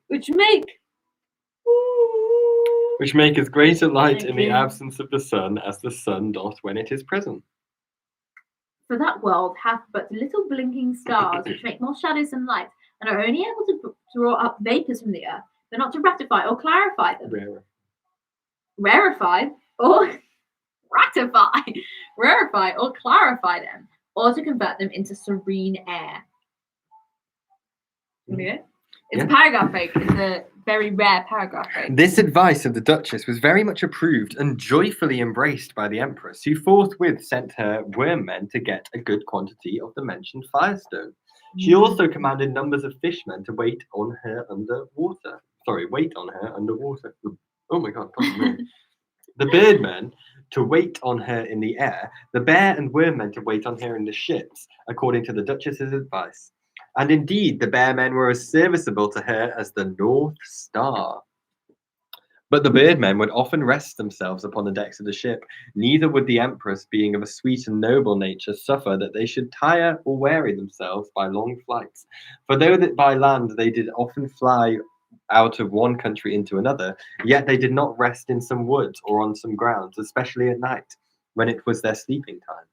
Which make as great a light in the absence of the sun as the sun doth when it is present. For that world hath but little blinking stars, which make more shadows than light, and are only able to draw up vapours from the earth, but not to ratify or clarify them. Rarefy or rarefy or clarify them, or to convert them into serene air. Okay. It's a paragraph break. It's a very rare paragraph break. This advice of the Duchess was very much approved and joyfully embraced by the Empress, who forthwith sent her worm men to get a good quantity of the mentioned firestone. She also commanded numbers of fishmen to wait on her underwater. Oh my God, pardon me. The birdmen to wait on her in the air, the bear and worm men to wait on her in the ships, according to the Duchess's advice. And indeed, the bear men were as serviceable to her as the North Star. But the birdmen would often rest themselves upon the decks of the ship. Neither would the Empress, being of a sweet and noble nature, suffer that they should tire or weary themselves by long flights. For though that by land they did often fly out of one country into another, yet they did not rest in some woods or on some grounds, especially at night, when it was their sleeping time.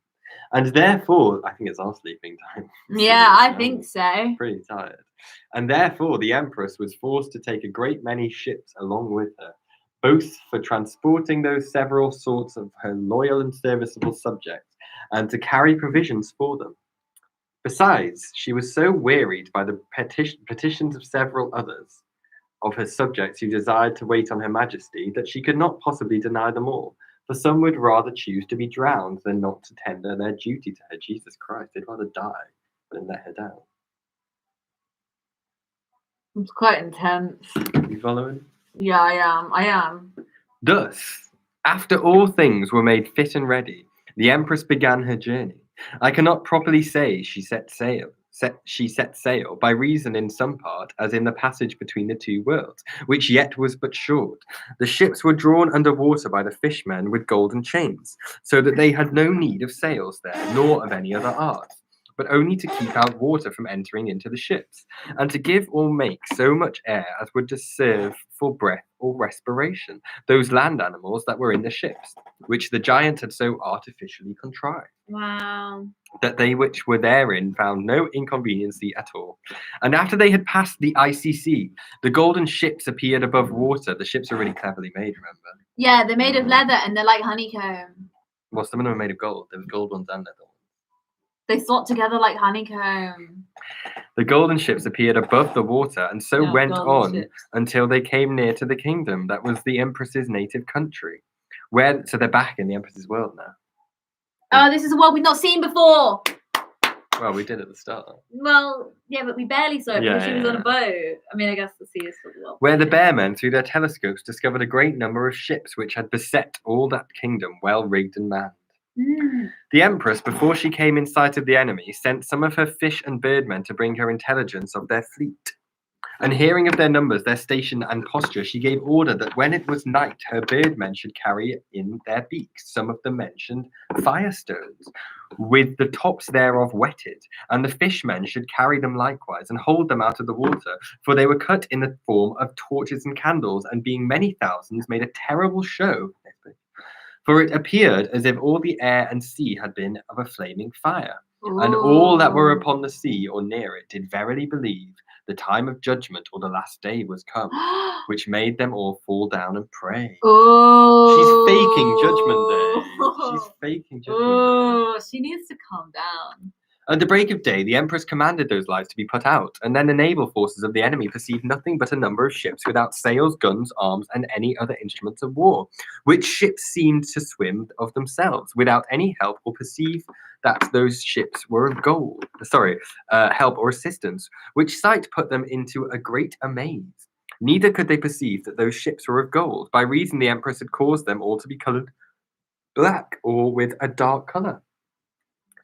And therefore, I think it's our sleeping time. Yeah, I think so. Pretty tired. And therefore, the empress was forced to take a great many ships along with her, both for transporting those several sorts of her loyal and serviceable subjects, and to carry provisions for them. Besides, she was so wearied by the petitions of several others of her subjects who desired to wait on her majesty, that she could not possibly deny them all. For some would rather choose to be drowned than not to tender their duty to her. Jesus Christ, they'd rather die than let her down. It's quite intense. You following? Yeah, I am. Thus, after all things were made fit and ready, the empress began her journey. I cannot properly say she set sail, by reason in some part, as in the passage between the two worlds, which yet was but short. The ships were drawn under water by the fishmen with golden chains, so that they had no need of sails there, nor of any other art, but only to keep out water from entering into the ships, and to give or make so much air as would just serve for breath or respiration those land animals that were in the ships, which the giant had so artificially contrived. Wow. That they which were therein found no inconveniency at all. And after they had passed the icy sea, the golden ships appeared above water. The ships are really cleverly made, remember? Yeah, they're made of leather and they're like honeycomb. Well, some of them are made of gold. There was gold ones and leather ones. They slot together like honeycomb. The golden ships appeared above the water, and so went on ships. until they came near to the kingdom that was the empress's native country. So they're back in the empress's world now. Oh, this is a world we've not seen before. Well, we did at the start. Well, yeah, but we barely saw it because she was on a boat. I mean, I guess the sea is still the world. Where the bearmen, through their telescopes, discovered a great number of ships which had beset all that kingdom, well rigged and manned. The empress, before she came in sight of the enemy, sent some of her fish and birdmen to bring her intelligence of their fleet. And hearing of their numbers, their station and posture, she gave order that when it was night, her birdmen should carry in their beaks some of the mentioned firestones, with the tops thereof wetted, and the fishmen should carry them likewise, and hold them out of the water, for they were cut in the form of torches and candles, and being many thousands, made a terrible show. For it appeared as if all the air and sea had been of a flaming fire, and all that were upon the sea or near it did verily believe the time of judgment or the last day was come, which made them all fall down and pray. Oh, She's faking judgment day. She needs to calm down. At the break of day, the empress commanded those lights to be put out, and then the naval forces of the enemy perceived nothing but a number of ships without sails, guns, arms, and any other instruments of war, which ships seemed to swim of themselves, without any help or perceive that those ships were of gold. Help or assistance, which sight put them into a great amaze. Neither could they perceive that those ships were of gold, by reason the empress had caused them all to be coloured black or with a dark colour,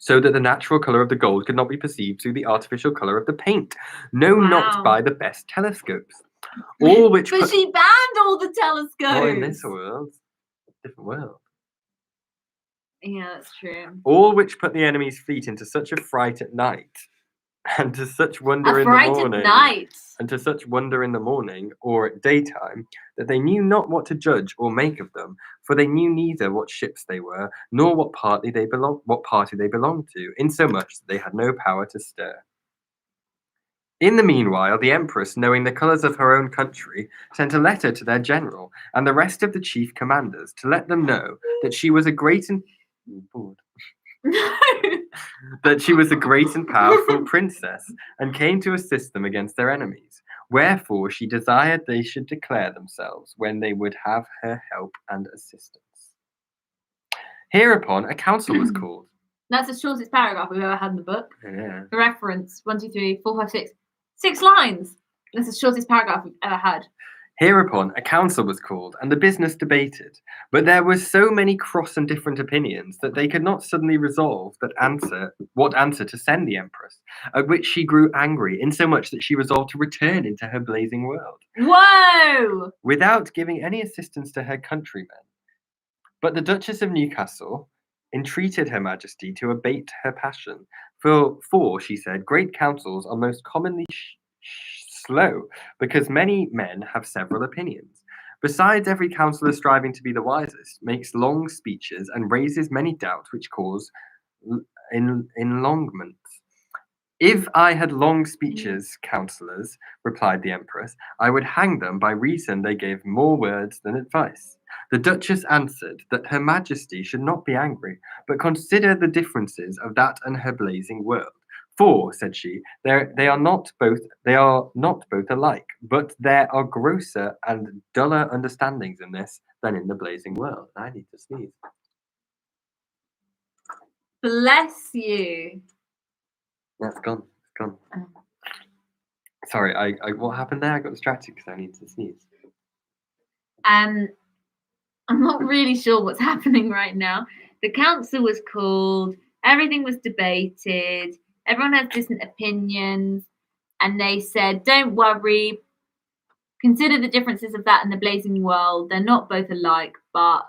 so that the natural colour of the gold could not be perceived through the artificial colour of the paint, no, not by the best telescopes. All which but she banned all the telescopes. Not in this world, different world. Yeah, that's true. All which put the enemy's fleet into such a fright at night, and to such wonder in the morning, and to such wonder in the morning or at daytime, that they knew not what to judge or make of them, for they knew neither what ships they were, nor what party they belonged to, insomuch that they had no power to stir. In the meanwhile, the empress, knowing the colours of her own country, sent a letter to their general and the rest of the chief commanders to let them know that she was a great and that she was a great and powerful princess, and came to assist them against their enemies. Wherefore she desired they should declare themselves when they would have her help and assistance. Hereupon a council was called. That's the shortest paragraph we've ever had in the book. Yeah. For reference, 1, 2, 3, 4, 5, 6. 6 lines. That's the shortest paragraph we've ever had. Hereupon a council was called, and the business debated. But there were so many cross and different opinions that they could not suddenly resolve what answer to send the empress, at which she grew angry, insomuch that she resolved to return into her blazing world. Whoa! Without giving any assistance to her countrymen. But the Duchess of Newcastle entreated her majesty to abate her passion, for she said, great councils are most commonly slow, because many men have several opinions. Besides, every counsellor striving to be the wisest makes long speeches and raises many doubts which cause enlongments. If I had long speeches, counsellors, replied the Empress, I would hang them by reason they gave more words than advice. The Duchess answered that Her Majesty should not be angry, but consider the differences of that and her blazing world. For, said she, they are not both alike, but there are grosser and duller understandings in this than in the blazing world. I need to sneeze. Bless you. That's gone. It's gone. Sorry, I what happened there? I got distracted because I need to sneeze. I'm not really sure what's happening right now. The council was called, everything was debated, everyone has different opinions, and they said, don't worry, consider the differences of that and the blazing world. They're not both alike, but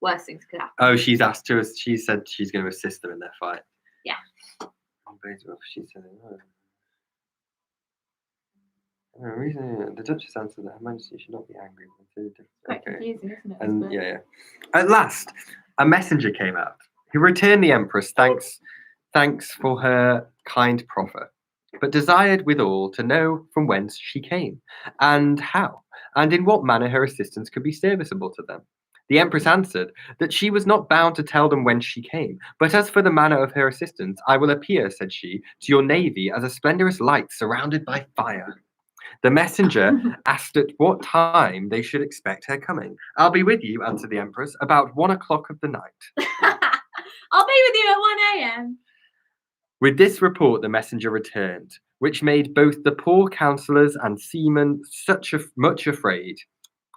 worse things could happen. Oh, she said she's going to assist them in their fight. Yeah. She said, the Duchess answered that Her Majesty should not be angry. Quite confusing, isn't it? And yeah. At last, a messenger came out, who returned the Empress thanks for her kind proffer, but desired withal to know from whence she came, and how, and in what manner her assistance could be serviceable to them. The Empress answered that she was not bound to tell them whence she came, but as for the manner of her assistance, I will appear, said she, to your navy as a splendorous light surrounded by fire. The messenger asked at what time they should expect her coming. I'll be with you, answered the Empress, about 1 o'clock of the night. I'll be with you at 1 a.m. With this report the messenger returned, which made both the poor counsellors and seamen much afraid,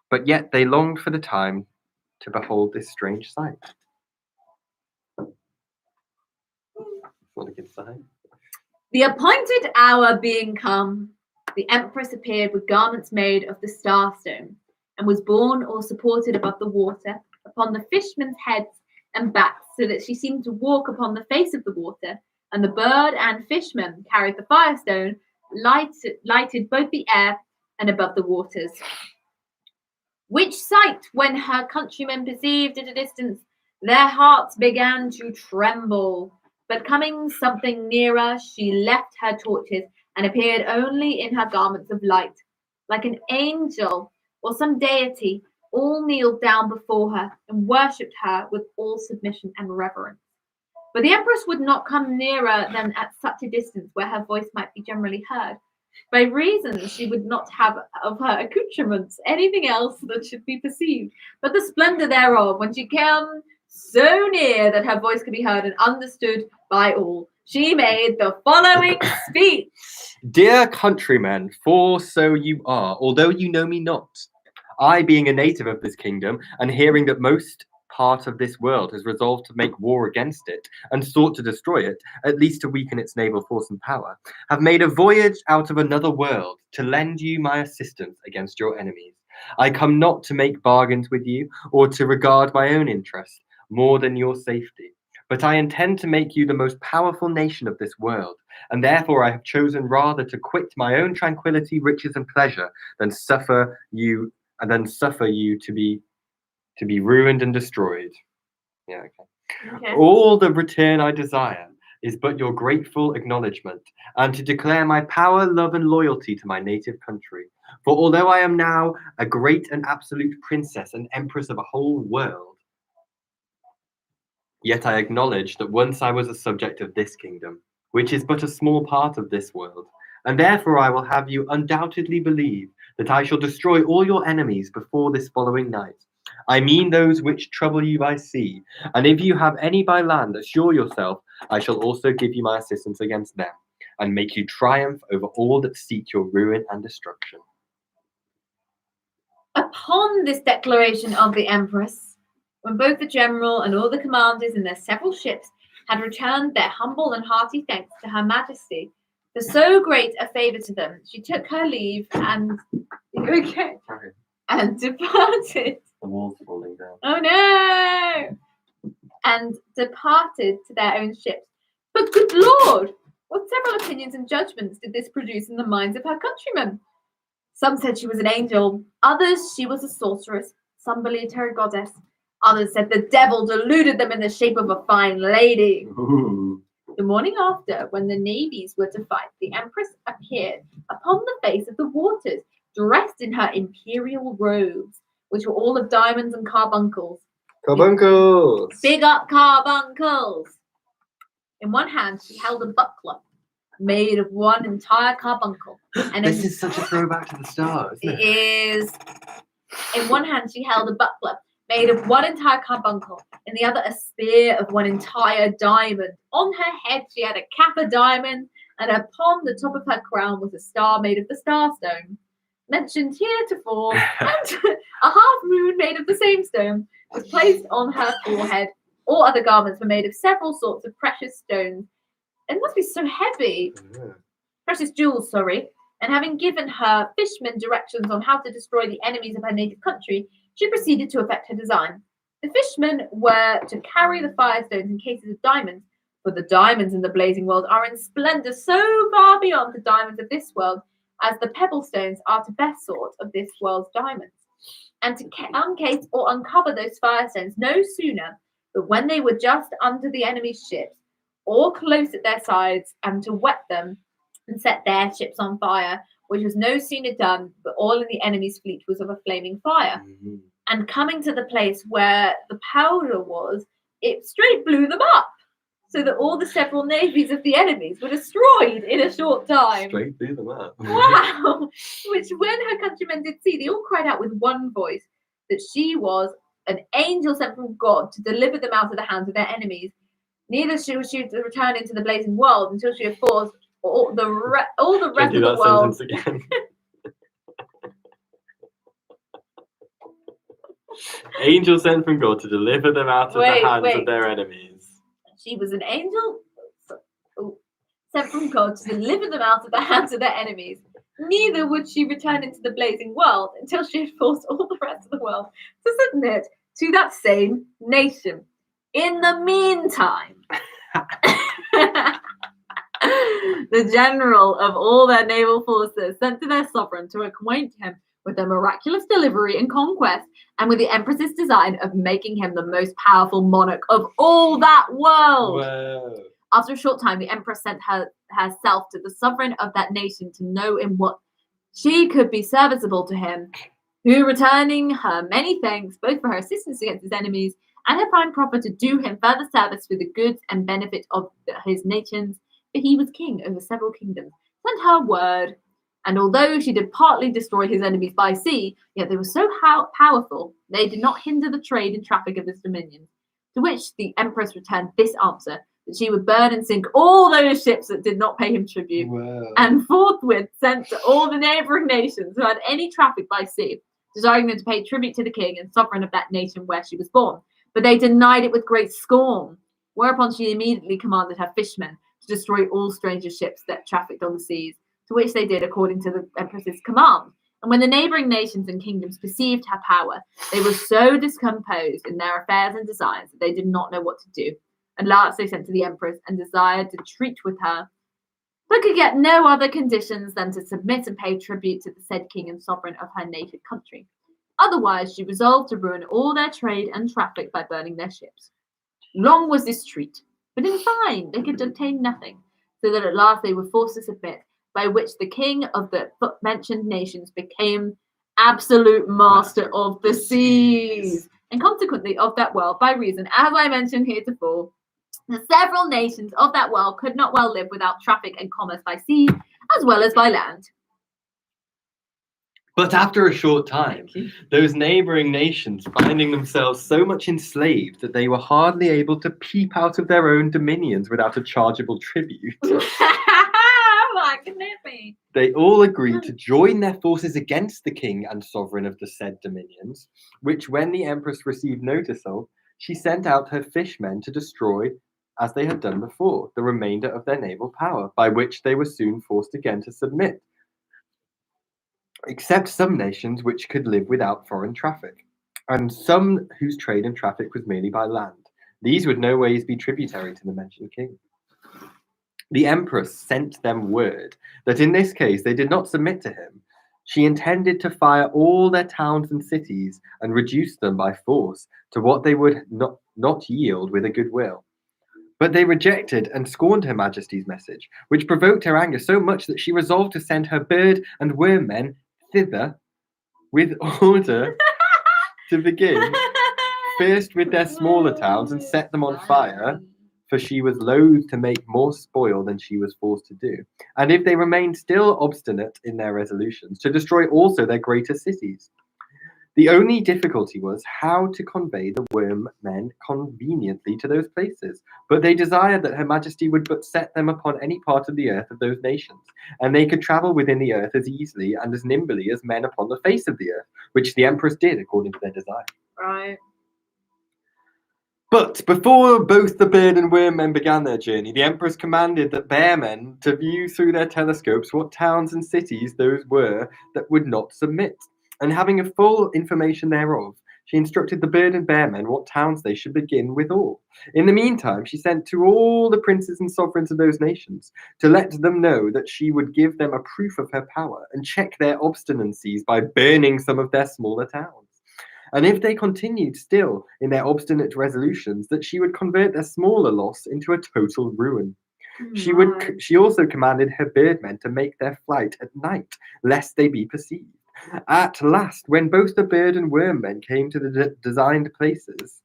but yet they longed for the time to behold this strange sight. What a good sign. The appointed hour being come, the Empress appeared with garments made of the starstone, and was borne or supported above the water, upon the fishermen's heads and backs, so that she seemed to walk upon the face of the water, and the bird and fishman carried the firestone, lighted both the air and above the waters. Which sight, when her countrymen perceived at a distance, their hearts began to tremble. But coming something nearer, she left her torches and appeared only in her garments of light. Like an angel or some deity, all kneeled down before her and worshipped her with all submission and reverence. But the Empress would not come nearer than at such a distance where her voice might be generally heard. By reason she would not have of her accoutrements anything else that should be perceived, but the splendor thereof, when she came so near that her voice could be heard and understood by all. She made the following speech. Dear countrymen, for so you are, although you know me not. I, being a native of this kingdom, and hearing that most part of this world has resolved to make war against it, and sought to destroy it, at least to weaken its naval force and power, have made a voyage out of another world to lend you my assistance against your enemies. I come not to make bargains with you, or to regard my own interest more than your safety. But I intend to make you the most powerful nation of this world, and therefore I have chosen rather to quit my own tranquility, riches, and pleasure than suffer you to be ruined and destroyed. Yeah, okay. All the return I desire is but your grateful acknowledgement, and to declare my power, love, and loyalty to my native country. For although I am now a great and absolute princess and empress of a whole world, yet I acknowledge that once I was a subject of this kingdom, which is but a small part of this world, and therefore I will have you undoubtedly believe that I shall destroy all your enemies before this following night. I mean those which trouble you by sea, and if you have any by land, assure yourself I shall also give you my assistance against them, and make you triumph over all that seek your ruin and destruction. Upon this declaration of the Empress, when both the general and all the commanders in their several ships had returned their humble and hearty thanks to Her Majesty for so great a favour to them, she took her leave and departed. The wall's falling down. Oh no! And departed to their own ships. But good Lord, what several opinions and judgments did this produce in the minds of her countrymen? Some said she was an angel, others she was a sorceress, some believed her a goddess, others said the devil deluded them in the shape of a fine lady. Ooh. The morning after, when the navies were to fight, the empress appeared upon the face of the waters, dressed in her imperial robes, which were all of diamonds and carbuncles. Carbuncles! Big up carbuncles! In one hand, she held a buckler made of one entire carbuncle. And This is such a throwback to the start, isn't it it? is. In one hand, she held a buckler made of one entire carbuncle, in the other a spear of one entire diamond. On her head, she had a cap of diamonds, and upon the top of her crown was a star made of the starstone, mentioned heretofore, and a half moon made of the same stone was placed on her forehead. All other garments were made of several sorts of precious stones. It must be so heavy. Yeah. Precious jewels, sorry. And having given her fishermen directions on how to destroy the enemies of her native country, she proceeded to effect her design. The fishermen were to carry the firestones in cases of diamonds, for the diamonds in the blazing world are in splendor so far beyond the diamonds of this world as the pebble stones are to best sort of this world's diamonds. And to uncase or uncover those firestones no sooner, but when they were just under the enemy's ships, or close at their sides, and to wet them and set their ships on fire, which was no sooner done, but all in the enemy's fleet was of a flaming fire. Mm-hmm. And coming to the place where the powder was, it straight blew them up, so that all the several navies of the enemies were destroyed in a short time. Straight through them up. Wow! Which when her countrymen did see, they all cried out with one voice that she was an angel sent from God to deliver them out of the hands of their enemies. Neither was she to return into the blazing world until she had forced all the rest of the world. Again. Angel sent from God to deliver them out of the hands of their enemies. She was an angel sent from God to deliver them out of the hands of their enemies. Neither would she return into the blazing world until she had forced all the rest of the world to submit to that same nation. In the meantime, the general of all their naval forces sent to their sovereign to acquaint him with the miraculous delivery and conquest, and with the empress's design of making him the most powerful monarch of all that world. Whoa. After a short time, the empress sent herself to the sovereign of that nation to know in what she could be serviceable to him, who, returning her many thanks, both for her assistance against his enemies and her fine proffer to do him further service for the goods and benefit of his nations, for he was king over several kingdoms, sent her word. And although she did partly destroy his enemies by sea, yet they were so powerful, they did not hinder the trade and traffic of his dominions. To which the empress returned this answer, that she would burn and sink all those ships that did not pay him tribute, Whoa. and forthwith sent to all the neighbouring nations who had any traffic by sea, desiring them to pay tribute to the king and sovereign of that nation where she was born. But they denied it with great scorn, whereupon she immediately commanded her fishermen to destroy all stranger ships that trafficked on the seas, to which they did according to the empress's command. And when the neighbouring nations and kingdoms perceived her power, they were so discomposed in their affairs and designs that they did not know what to do. At last they sent to the empress and desired to treat with her, but could get no other conditions than to submit and pay tribute to the said king and sovereign of her native country. Otherwise, she resolved to ruin all their trade and traffic by burning their ships. Long was this treat, but in fine they could obtain nothing, so that at last they were forced to submit, by which the king of the mentioned nations became absolute master of the seas, and consequently of that world, by reason, as I mentioned heretofore, the several nations of that world could not well live without traffic and commerce by sea, as well as by land. But after a short time, those neighbouring nations, finding themselves so much enslaved that they were hardly able to peep out of their own dominions without a chargeable tribute, they all agreed to join their forces against the king and sovereign of the said dominions, which when the empress received notice of, she sent out her fishmen to destroy, as they had done before, the remainder of their naval power, by which they were soon forced again to submit, except some nations which could live without foreign traffic, and some whose trade and traffic was merely by land. These would no ways be tributary to the mentioned king. The empress sent them word that in this case they did not submit to him. She intended to fire all their towns and cities and reduce them by force to what they would not yield with a good will. But they rejected and scorned Her Majesty's message, which provoked her anger so much that she resolved to send her bird and worm men thither with order to begin first with their smaller towns and set them on fire, for she was loath to make more spoil than she was forced to do. And if they remained still obstinate in their resolutions, to destroy also their greater cities. The only difficulty was how to convey the worm men conveniently to those places. But they desired that Her Majesty would but set them upon any part of the earth of those nations, and they could travel within the earth as easily and as nimbly as men upon the face of the earth, which the Empress did according to their desire. Right. But before both the bird and worm men began their journey, the Empress commanded that bear men to view through their telescopes what towns and cities those were that would not submit. And having a full information thereof, she instructed the bird and bear men what towns they should begin withal. In the meantime, she sent to all the princes and sovereigns of those nations to let them know that she would give them a proof of her power and check their obstinacies by burning some of their smaller towns. And if they continued still in their obstinate resolutions, that she would convert their smaller loss into a total ruin. She also commanded her birdmen to make their flight at night, lest they be perceived. At last, when both the bird and worm men came to the designed places,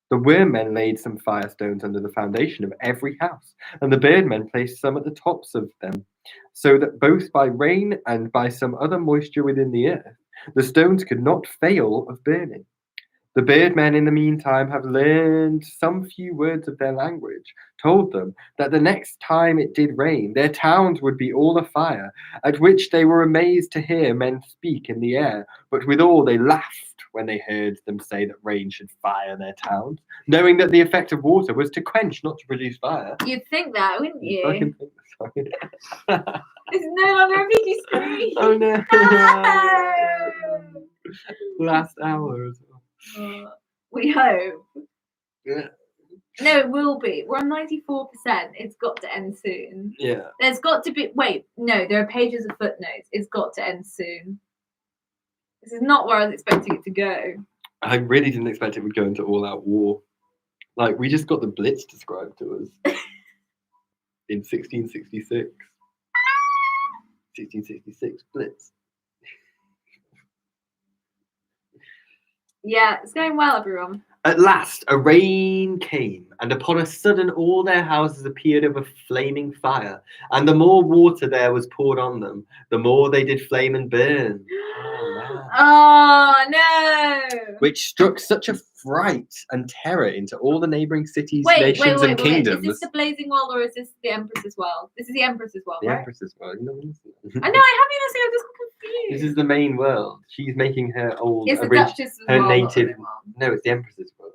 the worm men laid some firestones under the foundation of every house, and the bird men placed some at the tops of them, so that both by rain and by some other moisture within the earth, the stones could not fail of burning. The birdmen in the meantime have learned some few words of their language, told them that the next time it did rain, their towns would be all afire, at which they were amazed to hear men speak in the air, but withal they laughed when they heard them say that rain should fire their towns, knowing that the effect of water was to quench, not to produce fire. You'd think that, wouldn't you? Fucking think so. It's no longer a PG screen. Oh no. No. Last hour as well. We hope. Yeah. No, it will be. We're on 94%. It's got to end soon. Yeah. There's got to be. Wait, no, there are pages of footnotes. It's got to end soon. This is not where I was expecting it to go. I really didn't expect it would go into all-out war. Like, we just got the Blitz described to us in 1666. 1666 Blitz. Yeah, it's going well, everyone. At last, a rain came, and upon a sudden all their houses appeared of a flaming fire, and the more water there was poured on them, the more they did flame and burn. Oh, no! Which struck such a fright and terror into all the neighbouring cities, nations, and kingdoms. Is this the Blazing World or is this the Empress's World? This is the Empress's World, The right? Empress's World. You know, I know, I have you listening, I'm just confused. this is the main world. She's making her old, It's the Duchess's her World, not the native. main world. No, it's the Empress's World.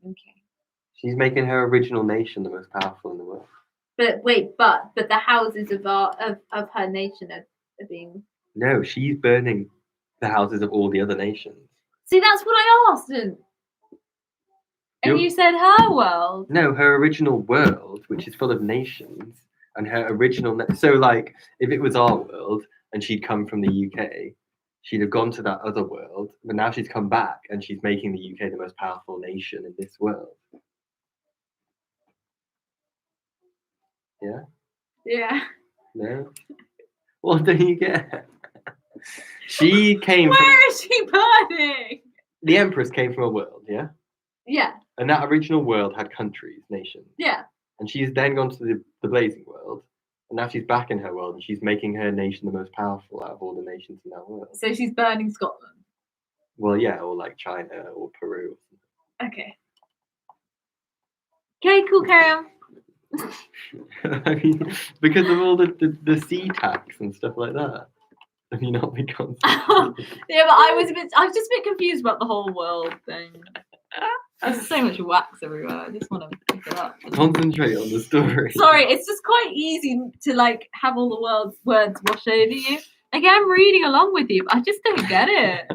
Okay. She's making her original nation the most powerful in the world. But wait, but the houses of her nation are being. No, she's burning the houses of all the other nations. See, that's what I asked, and you said her world. No, her original world, which is full of nations, and her original. So, like, if it was our world and she'd come from the UK, she'd have gone to that other world, but now she's come back and she's making the UK the most powerful nation in this world. Yeah? Yeah. No? What do you get? She came Where is she burning? The Empress came from a world, yeah? Yeah. And that original world had countries, nations. Yeah. And she's then gone to the Blazing World, and now she's back in her world, and she's making her nation the most powerful out of all the nations in that world. So she's burning Scotland. Well, yeah, or like China or Peru. Okay. Okay, cool, carry on. I mean, because of all the sea tax and stuff like that. Have you not been concentrating? Yeah, but I was just a bit confused about the whole world thing. There's so much wax everywhere. I just want to pick it up. Concentrate on the story. Sorry, it's just quite easy to like have all the world's words wash over you. Like I'm reading along with you, but I just don't get it.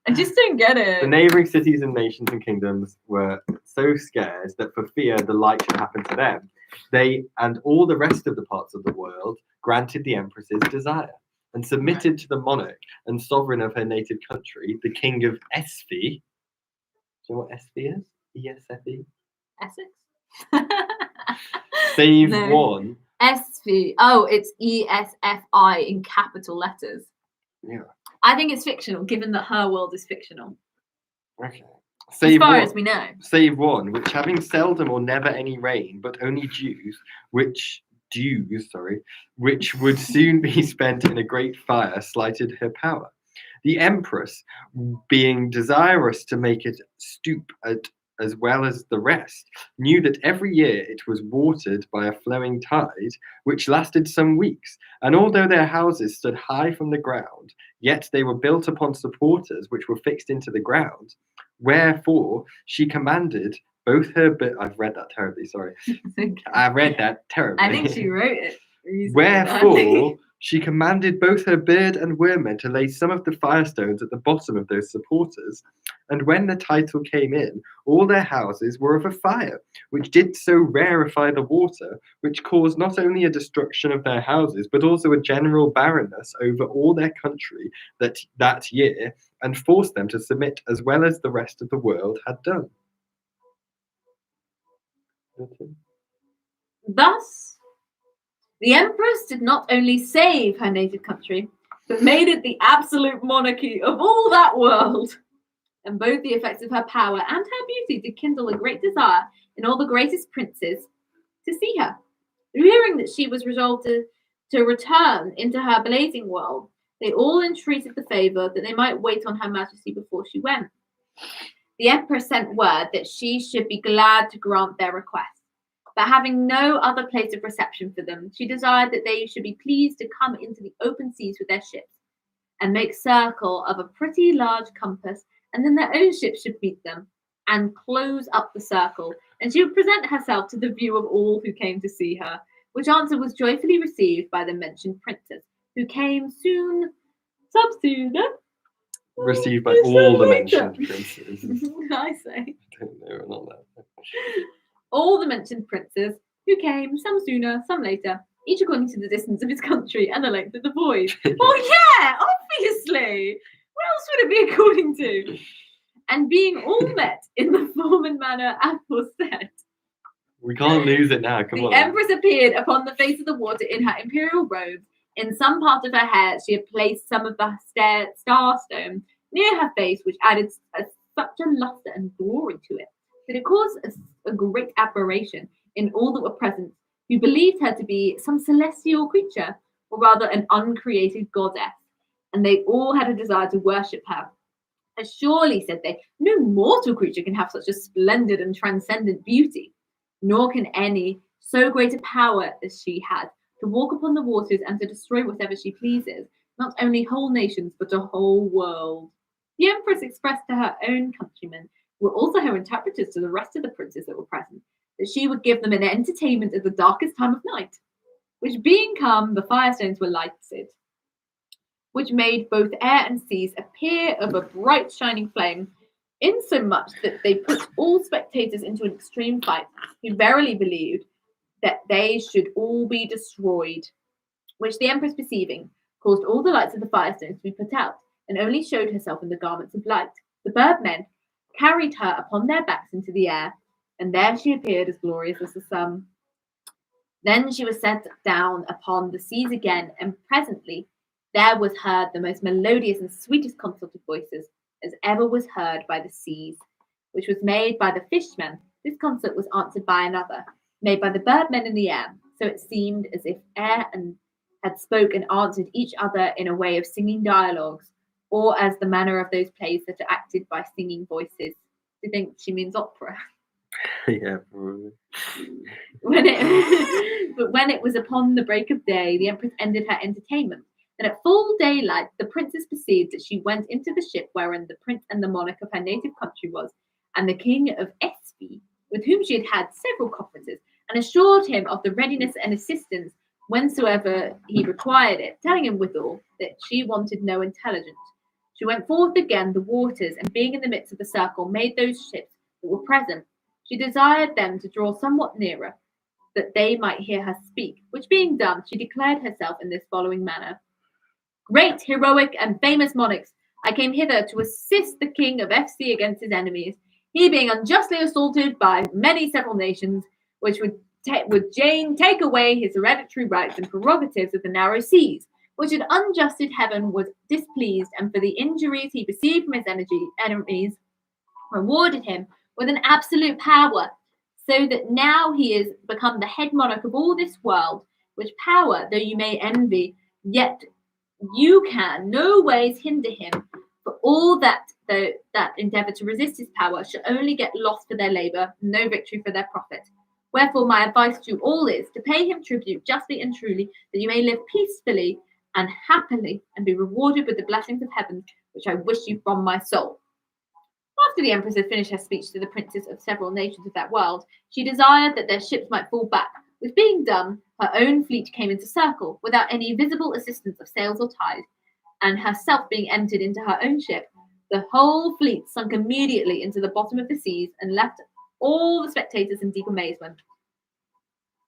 I just don't get it. The neighbouring cities and nations and kingdoms were so scared that for fear the like should happen to them, they and all the rest of the parts of the world granted the Empress's desire. and submitted to the monarch and sovereign of her native country, the king of Esfi. Do you know what Esfi is? ESFE? Essex? Save No. one. SV. Oh, it's ESFI in capital letters. Yeah. I think it's fictional, given that her world is fictional. Okay. As far as we know. Save one, which having seldom or never any rain, but only which would soon be spent in a great fire, slighted her power. The empress, being desirous to make it stoop as well as the rest, knew that every year it was watered by a flowing tide, which lasted some weeks, and although their houses stood high from the ground, yet they were built upon supporters which were fixed into the ground. Wherefore she commanded both her I've read that terribly, sorry. Okay. I read that terribly. I think she wrote it. Wherefore she commanded both her bird and wormmen to lay some of the firestones at the bottom of those supporters. And when the title came in, all their houses were of a fire, which did so rarefy the water, which caused not only a destruction of their houses, but also a general barrenness over all their country that year, and forced them to submit as well as the rest of the world had done. Thus, the empress did not only save her native country, but made it the absolute monarchy of all that world. And both the effects of her power and her beauty did kindle a great desire in all the greatest princes to see her. Hearing that she was resolved to return into her blazing world, they all entreated the favour that they might wait on her majesty before she went. The empress sent word that she should be glad to grant their request. But having no other place of reception for them, she desired that they should be pleased to come into the open seas with their ships, and make circle of a pretty large compass, and then their own ships should meet them, and close up the circle, and she would present herself to the view of all who came to see her, which answer was joyfully received by the mentioned princes, who came soon, received by all the mentioned princes. I say. I don't know, not that. All the mentioned princes, who came, some sooner, some later, each according to the distance of his country and the length of the voyage. Oh yeah, obviously! What else would it be according to? And being all met in the form and manner aforesaid. We can't lose it now, come on. The empress appeared upon the face of the water in her imperial robes. In some part of her hair she had placed some of the starstone near her face, which added such a lustre and glory to it, that it caused a great admiration in all that were present, who believed her to be some celestial creature, or rather an uncreated goddess, and they all had a desire to worship her. As surely, said they, no mortal creature can have such a splendid and transcendent beauty, nor can any so great a power as she had, to walk upon the waters and to destroy whatever she pleases, not only whole nations, but a whole world. The empress expressed to her own countrymen, who were also her interpreters to the rest of the princes that were present, that she would give them an entertainment at the darkest time of night, which being come, the firestones were lighted, which made both air and seas appear of a bright shining flame, insomuch that they put all spectators into an extreme fright, who verily believed that they should all be destroyed, which the empress perceiving, caused all the lights of the firestones to be put out, and only showed herself in the garments of light. The birdmen carried her upon their backs into the air, and there she appeared as glorious as the sun. Then she was set down upon the seas again, and presently there was heard the most melodious and sweetest consort of voices as ever was heard by the seas, which was made by the fishmen. This consort was answered by another, made by the birdmen in the air, so it seemed as if air and had spoke and answered each other in a way of singing dialogues, or as the manner of those plays that are acted by singing voices. Do you think she means opera? Yeah, probably. But when it was upon the break of day, the empress ended her entertainment. And at full daylight, the princess perceived that she went into the ship wherein the prince and the monarch of her native country was, and the king of Esfi, with whom she had had several conferences, and assured him of the readiness and assistance whensoever he required it, telling him withal that she wanted no intelligence. She went forth again the waters, and being in the midst of the circle, made those ships that were present. She desired them to draw somewhat nearer, that they might hear her speak, which being done, she declared herself in this following manner. Great, heroic, and famous monarchs, I came hither to assist the king of FC against his enemies, he being unjustly assaulted by many several nations, which would Jane take away his hereditary rights and prerogatives of the narrow seas, which had unjusted heaven was displeased, and for the injuries he received from his enemies, rewarded him with an absolute power, so that now he is become the head monarch of all this world, which power, though you may envy, yet you can no ways hinder him, for all that endeavour to resist his power shall only get lost for their labour, no victory for their profit. Wherefore my advice to you all is to pay him tribute justly and truly, that you may live peacefully and happily, and be rewarded with the blessings of heaven, which I wish you from my soul. After the empress had finished her speech to the princes of several nations of that world, she desired that their ships might fall back. Which being done, her own fleet came into circle, without any visible assistance of sails or tide, and herself being entered into her own ship, the whole fleet sunk immediately into the bottom of the seas, and left all the spectators in deep amazement.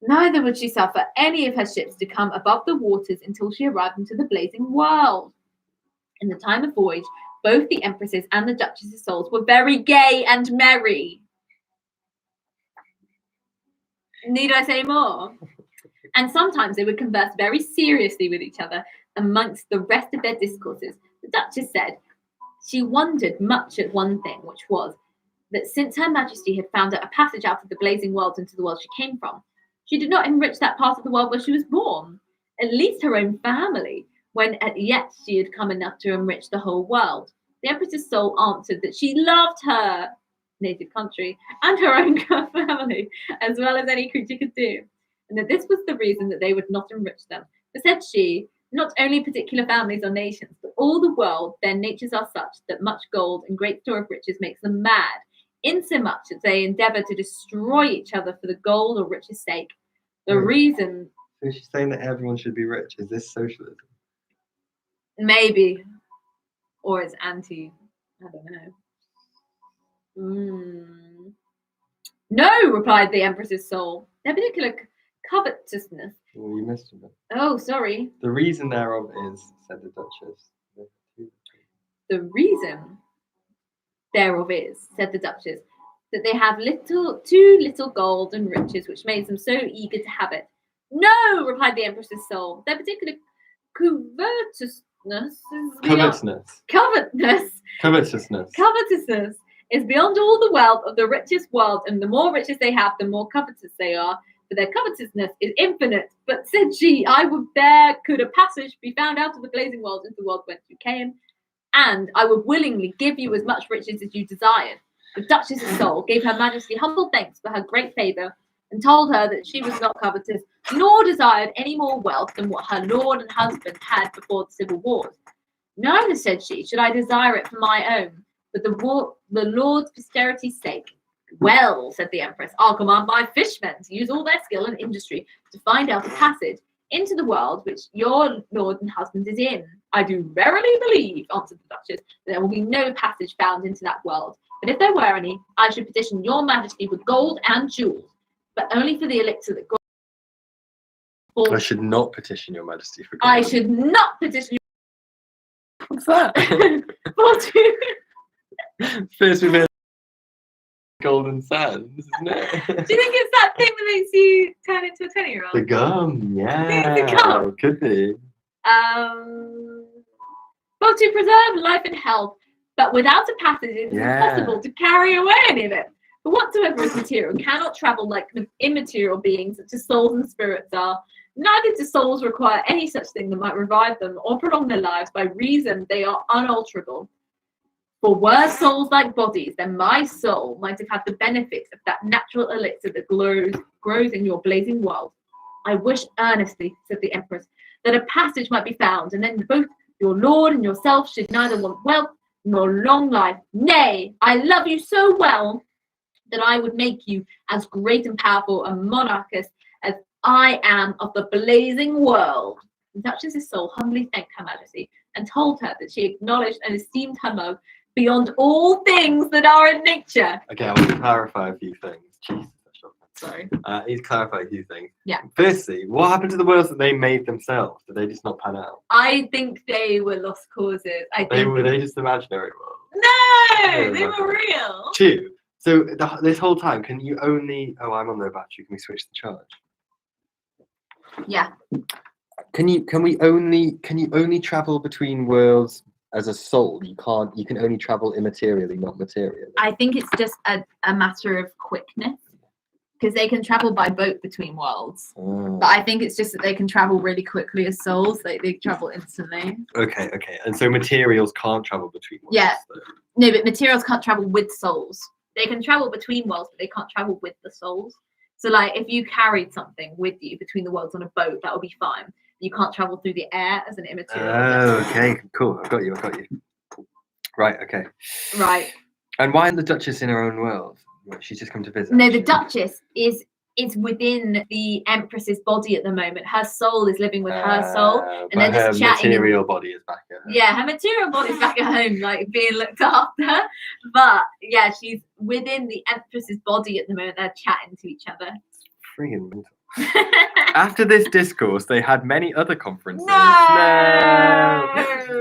Neither would she suffer any of her ships to come above the waters until she arrived into the blazing world. In the time of voyage, both the empresses and the duchess's souls were very gay and merry. Need I say more? And sometimes they would converse very seriously with each other amongst the rest of their discourses. The duchess said she wondered much at one thing, which was that since her majesty had found out a passage out of the blazing world into the world she came from, she did not enrich that part of the world where she was born, at least her own family, when yet she had come enough to enrich the whole world. The empress's soul answered that she loved her native country and her own family as well as any creature could do, and that this was the reason that they would not enrich them. For said she, not only particular families or nations, but all the world, their natures are such that much gold and great store of riches makes them mad, insomuch that they endeavour to destroy each other for the gold or riches' sake. The reason... So she's saying that everyone should be rich. Is this socialism? Maybe. Or it's anti... I don't know. No, replied the empress's soul. Their particular covetousness. Well, you missed it. Oh, sorry. The reason thereof is, said the duchess. The reason thereof is, said the duchess, that they have too little gold and riches, which makes them so eager to have it. No, replied the empress's soul. Their particular covetousness is beyond all the wealth of the richest world, and the more riches they have, the more covetous they are. For their covetousness is infinite. But said she, I would there could a passage be found out of the blazing world into the world whence you came, and I would willingly give you as much riches as you desired. The duchess's soul gave her majesty humble thanks for her great favour, and told her that she was not covetous, nor desired any more wealth than what her lord and husband had before the civil wars. Neither, said she, should I desire it for my own, but the Lord's posterity's sake. Well, said the empress, I'll command my fishmen to use all their skill and industry to find out a passage into the world which your lord and husband is in. I do verily believe, answered the duchess, that there will be no passage found into that world. But if there were any, I should petition your majesty with gold and jewels, but only for the elixir that God... I should not petition your majesty for gold. I should not petition your... What's that? First we've heard golden sands, isn't it? Do you think it's that thing that makes you turn into a 20-year-old? The gum, yeah. The gum. Could be. Well, to preserve life and health, but without a passage, it is impossible to carry away any of it. But whatsoever is material cannot travel like immaterial beings, such as souls and spirits are. Neither do souls require any such thing that might revive them or prolong their lives. By reason they are unalterable. For were souls like bodies, then my soul might have had the benefit of that natural elixir that grows in your blazing world. I wish earnestly, said the empress, that a passage might be found, and then both your lord and yourself should neither want wealth nor long life. Nay, I love you so well that I would make you as great and powerful a monarchess as I am of the blazing world. The duchess's soul humbly thanked her majesty and told her that she acknowledged and esteemed her love beyond all things that are in nature. Okay, I want to clarify a few things. Jesus, Sorry. Need to clarify a few things. Yeah. Firstly, what happened to the worlds that they made themselves? Did they just not pan out? I think they were lost causes. Were they just imaginary worlds? No, they were real. 2. So this whole time, can you only? Oh, I'm on no battery. Can we switch the charge? Yeah. Can you only travel between worlds as a soul? You can't. You can only travel immaterially, not materially. I think it's just a matter of quickness. Because they can travel by boat between worlds. Oh. But I think it's just that they can travel really quickly as souls. They travel instantly. Okay. And so materials can't travel between worlds. Yeah. Though. No, but materials can't travel with souls. They can travel between worlds, but they can't travel with the souls. So, like, if you carried something with you between the worlds on a boat, that would be fine. You can't travel through the air as an immaterial. Oh, okay. Cool. I've got you. Right. Okay. Right. And why isn't the Duchess in her own world? She's just come to visit. No, the Duchess is within the Empress's body at the moment. Her soul is living with her soul, and they're just chatting. Her material body is back at home. Yeah, her material body's back at home, like being looked after. But yeah, she's within the Empress's body at the moment. They're chatting to each other. Friggin' mental. After this discourse, they had many other conferences. No!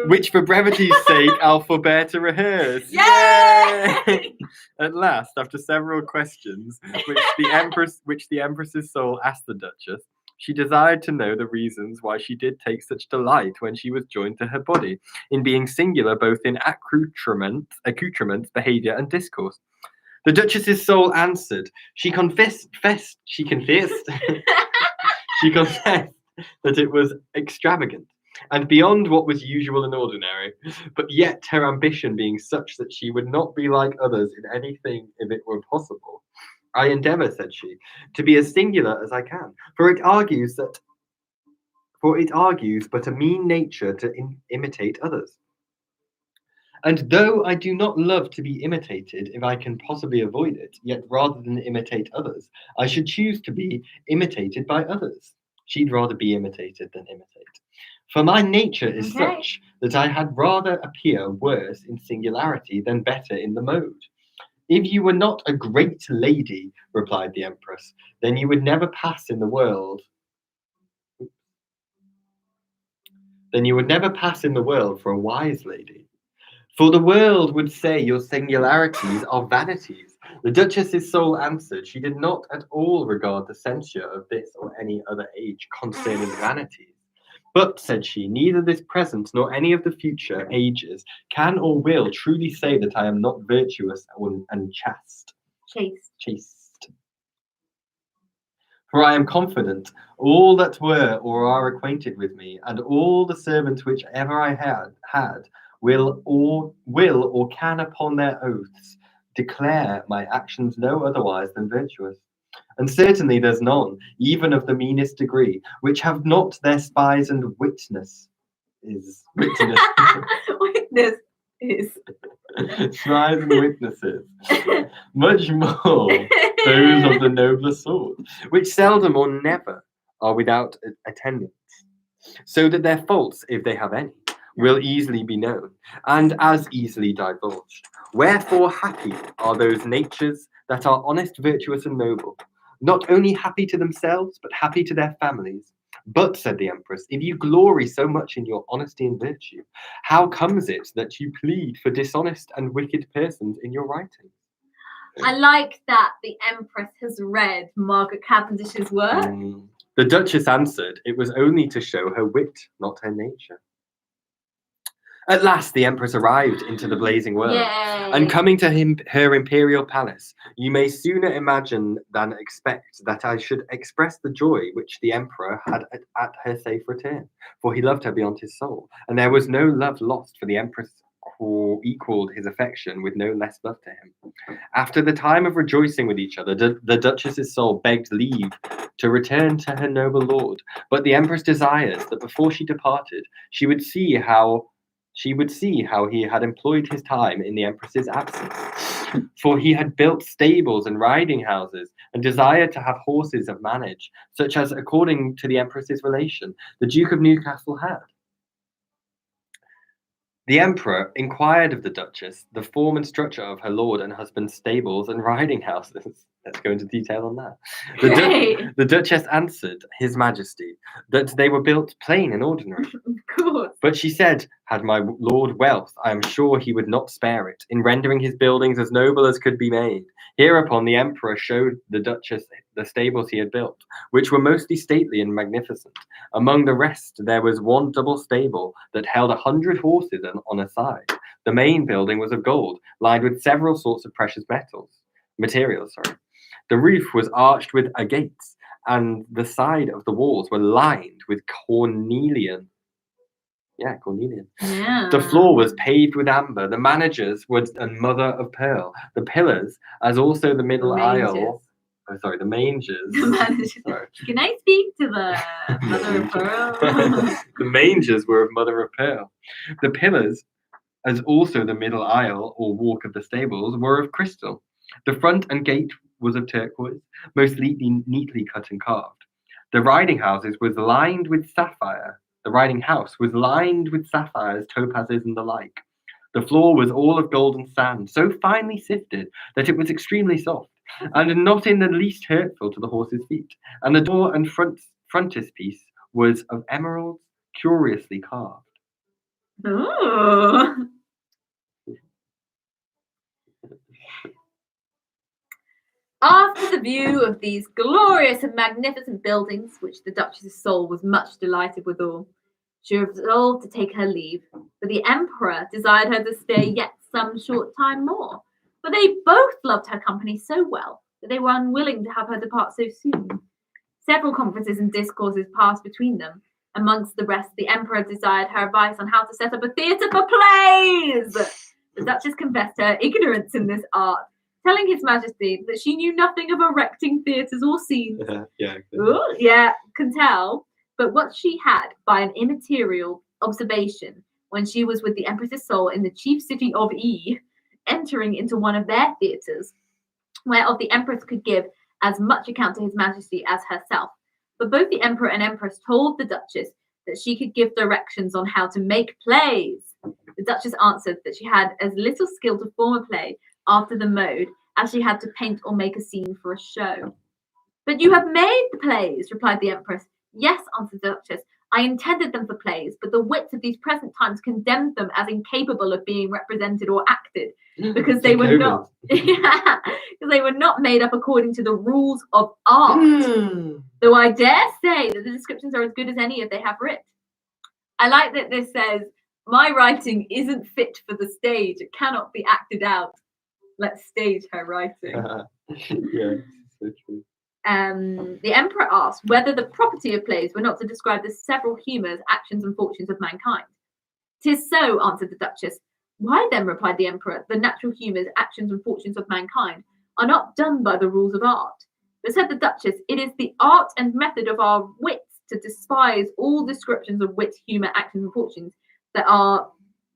Which, for brevity's sake, I'll forbear to rehearse. Yay! At last, after several questions, which the Empress's soul asked the Duchess, she desired to know the reasons why she did take such delight when she was joined to her body, in being singular both in accoutrements, behaviour, and discourse. The Duchess's soul answered. She confessed that it was extravagant and beyond what was usual and ordinary, but yet her ambition being such that she would not be like others in anything if it were possible. I endeavour, said she, to be as singular as I can, for it argues but a mean nature to imitate others. And though I do not love to be imitated if I can possibly avoid it, yet rather than imitate others, I should choose to be imitated by others. She'd rather be imitated than imitate. For my nature is such that I had rather appear worse in singularity than better in the mode. If you were not a great lady, replied the Empress, then you would never pass in the world. For a wise lady. For the world would say your singularities are vanities. The Duchess's soul answered she did not at all regard the censure of this or any other age concerning vanities. But, said she, neither this present nor any of the future ages can or will truly say that I am not virtuous and chaste. Chaste. For I am confident all that were or are acquainted with me, and all the servants which ever I had, will or can upon their oaths declare my actions no otherwise than virtuous. And certainly there's none, even of the meanest degree, which have not their spies and witnesses. Spies and witnesses, much more those of the nobler sort, which seldom or never are without attendance, so that their faults, if they have any, will easily be known, and as easily divulged. Wherefore happy are those natures that are honest, virtuous, and noble, not only happy to themselves, but happy to their families. But, said the Empress, if you glory so much in your honesty and virtue, how comes it that you plead for dishonest and wicked persons in your writing? I like that the Empress has read Margaret Cavendish's work. The Duchess answered, it was only to show her wit, not her nature. At last the Empress arrived into the blazing world, and coming to her imperial palace, you may sooner imagine than expect that I should express the joy which the Emperor had at her safe return, for he loved her beyond his soul, and there was no love lost, for the Empress equalled his affection with no less love to him. After the time of rejoicing with each other, the Duchess's soul begged leave to return to her noble lord, but the Empress desires that before she departed, she would see how he had employed his time in the Empress's absence, for he had built stables and riding houses, and desired to have horses of manage, such as, according to the Empress's relation, the Duke of Newcastle had. The emperor inquired of the duchess the form and structure of her lord and husband's stables and riding houses. Let's go into detail on that. The duchess answered His Majesty that they were built plain and ordinary. Of course. But she said, had my lord wealth, I am sure he would not spare it, in rendering his buildings as noble as could be made. Hereupon the emperor showed the duchess the stables he had built, which were mostly stately and magnificent. Among the rest there was one double stable that held 100 horses on a side. The main building was of gold, lined with several sorts of precious materials. The roof was arched with agates, and the side of the walls were lined with cornelian. Yeah, cornelian. Yeah. The floor was paved with amber. The managers were a mother of pearl. The pillars, as also the middle aisle. Oh, sorry, the mangers. The managers. Sorry. Can I speak to the mother of pearl? The mangers were of mother of pearl. The pillars, as also the middle aisle or walk of the stables, were of crystal. The front and gate was of turquoise, most neatly cut and carved. The riding houses was lined with sapphire. The riding house was lined with sapphires, topazes, and the like. The floor was all of golden sand, so finely sifted that it was extremely soft, and not in the least hurtful to the horses' feet. And the door and frontispiece was of emeralds, curiously carved. Ooh. After the view of these glorious and magnificent buildings, which the Duchess's soul was much delighted withal, she resolved to take her leave, but the emperor desired her to stay yet some short time more, for they both loved her company so well that they were unwilling to have her depart so soon. Several conferences and discourses passed between them. Amongst the rest, the emperor desired her advice on how to set up a theatre for plays. The Duchess confessed her ignorance in this art, telling His Majesty that she knew nothing of erecting theatres or scenes. Can tell. But what she had, by an immaterial observation, when she was with the Empress's soul in the chief city of entering into one of their theatres, whereof the Empress could give as much account to His Majesty as herself. But both the Emperor and Empress told the Duchess that she could give directions on how to make plays. The Duchess answered that she had as little skill to form a play after the mode as she had to paint or make a scene for a show. But you have made the plays, replied the Empress. Yes, answered the Duchess, I intended them for plays, but the wits of these present times condemned them as incapable of being represented or acted, because they were not because they were not made up according to the rules of art. Though I dare say that the descriptions are as good as any if they have writ. I like that this says, my writing isn't fit for the stage, it cannot be acted out. Let's stage her writing. Yeah, so true. The emperor asked whether the property of plays were not to describe the several humours, actions, and fortunes of mankind. "'Tis so," answered the Duchess. "Why then," replied the emperor, "the natural humours, actions, and fortunes of mankind are not done by the rules of art. But," said the Duchess, "it is the art and method of our wits to despise all descriptions of wit, humour, actions, and fortunes that are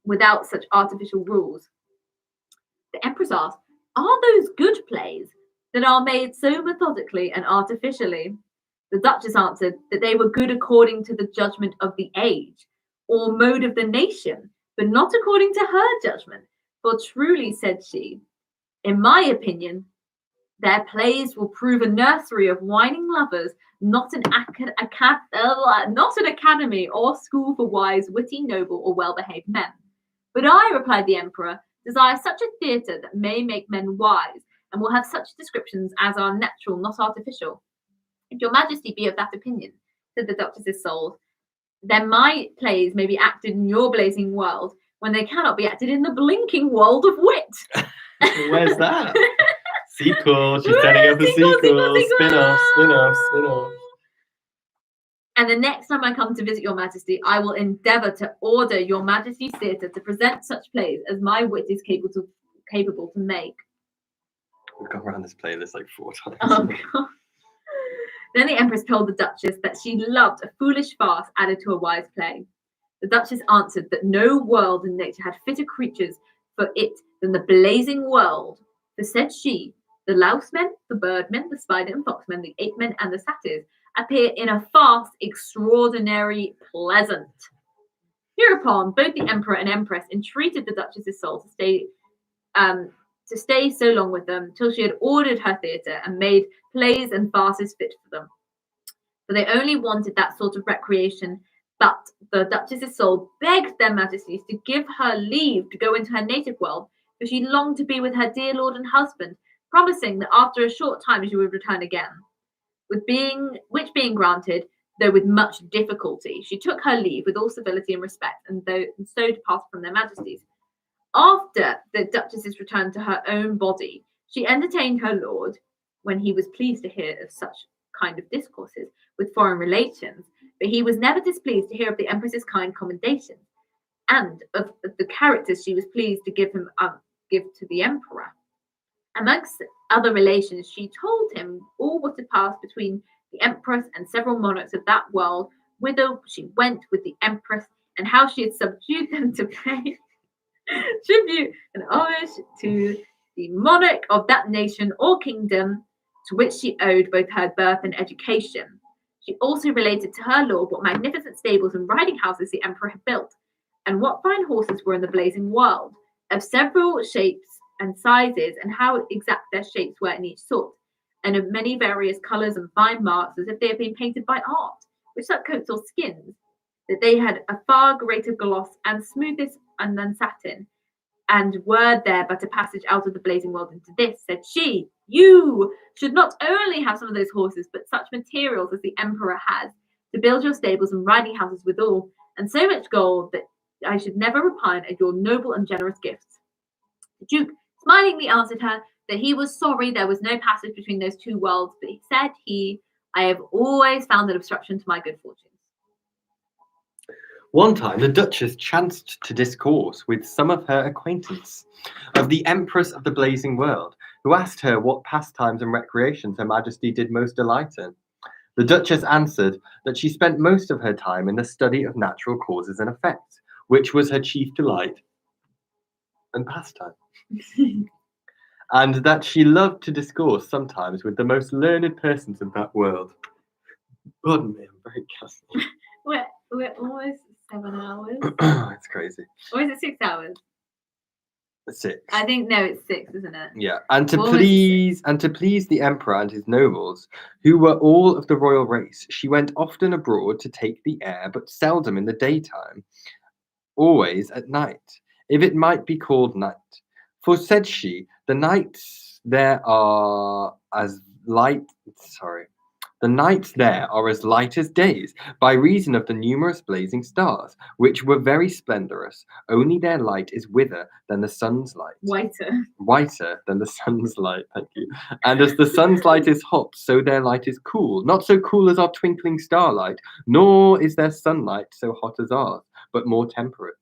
without such artificial rules." The empress asked, "Are those good plays that are made so methodically and artificially?" The Duchess answered that they were good according to the judgment of the age, or mode of the nation, but not according to her judgment. "For truly," said she, "in my opinion, their plays will prove a nursery of whining lovers, not an academy or school for wise, witty, noble, or well-behaved men. But I," replied the emperor, "desire such a theatre that may make men wise, and will have such descriptions as are natural, not artificial." "If your Majesty be of that opinion," said the Duchess's soul, "then my plays may be acted in your blazing world, when they cannot be acted in the blinking world of wit." Where's that? Sequel. She's setting up a sequel. Spin-off. "And the next time I come to visit your Majesty, I will endeavour to order your Majesty's theatre to present such plays as my wit is capable to make." We've gone around this playlist like 4 times. Oh, God. Then the Empress told the Duchess that she loved a foolish farce added to a wise play. The Duchess answered that no world in nature had fitter creatures for it than the blazing world. For, said she, the louse-men, the bird-men, the spider and fox-men, the ape-men, and the satyrs appear in a farce extraordinary pleasant. Hereupon, both the emperor and empress entreated the duchess's soul to stay so long with them till she had ordered her theatre and made plays and farces fit for them. For they only wanted that sort of recreation. But the duchess's soul begged their majesties to give her leave to go into her native world, for she longed to be with her dear lord and husband, promising that after a short time she would return again. Which being granted, though with much difficulty, she took her leave with all civility and respect, and so departed from their majesties. After the duchess's return to her own body, she entertained her lord, when he was pleased to hear of such kind of discourses with foreign relations, but he was never displeased to hear of the empress's kind commendations, and of the characters she was pleased to give to the emperor. Amongst other relations, she told him all what had passed between the empress and several monarchs of that world, whither she went with the empress, and how she had subdued them to pay tribute and homage to the monarch of that nation or kingdom to which she owed both her birth and education. She also related to her lord what magnificent stables and riding houses the emperor had built, and what fine horses were in the blazing world, of several shapes and sizes, and how exact their shapes were in each sort, and of many various colours and fine marks, as if they had been painted by art, with such coats or skins, that they had a far greater gloss and smoothness than satin, and were there but a passage out of the blazing world into this, said she, you should not only have some of those horses, but such materials as the emperor has, to build your stables and riding houses withal, and so much gold that I should never repine at your noble and generous gifts. The Duke smilingly answered her that he was sorry there was no passage between those two worlds, but I have always found an obstruction to my good fortunes. One time the Duchess chanced to discourse with some of her acquaintance of the Empress of the Blazing World, who asked her what pastimes and recreations Her Majesty did most delight in. The Duchess answered that she spent most of her time in the study of natural causes and effects, which was her chief delight and pastime, and that she loved to discourse sometimes with the most learned persons of that world. Pardon me, I'm very gassy. We're almost 7 hours. It's crazy. Or is it 6 hours? 6. I think no, it's 6, isn't it? Yeah, and to please the emperor and his nobles, who were all of the royal race, she went often abroad to take the air, but seldom in the daytime, always at night, if it might be called night. For said she, the nights there are as light as days, by reason of the numerous blazing stars, which were very splendorous, only their light is whiter than the sun's light. Whiter than the sun's light, thank you. And as the sun's light is hot, so their light is cool, not so cool as our twinkling starlight, nor is their sunlight so hot as ours, but more temperate.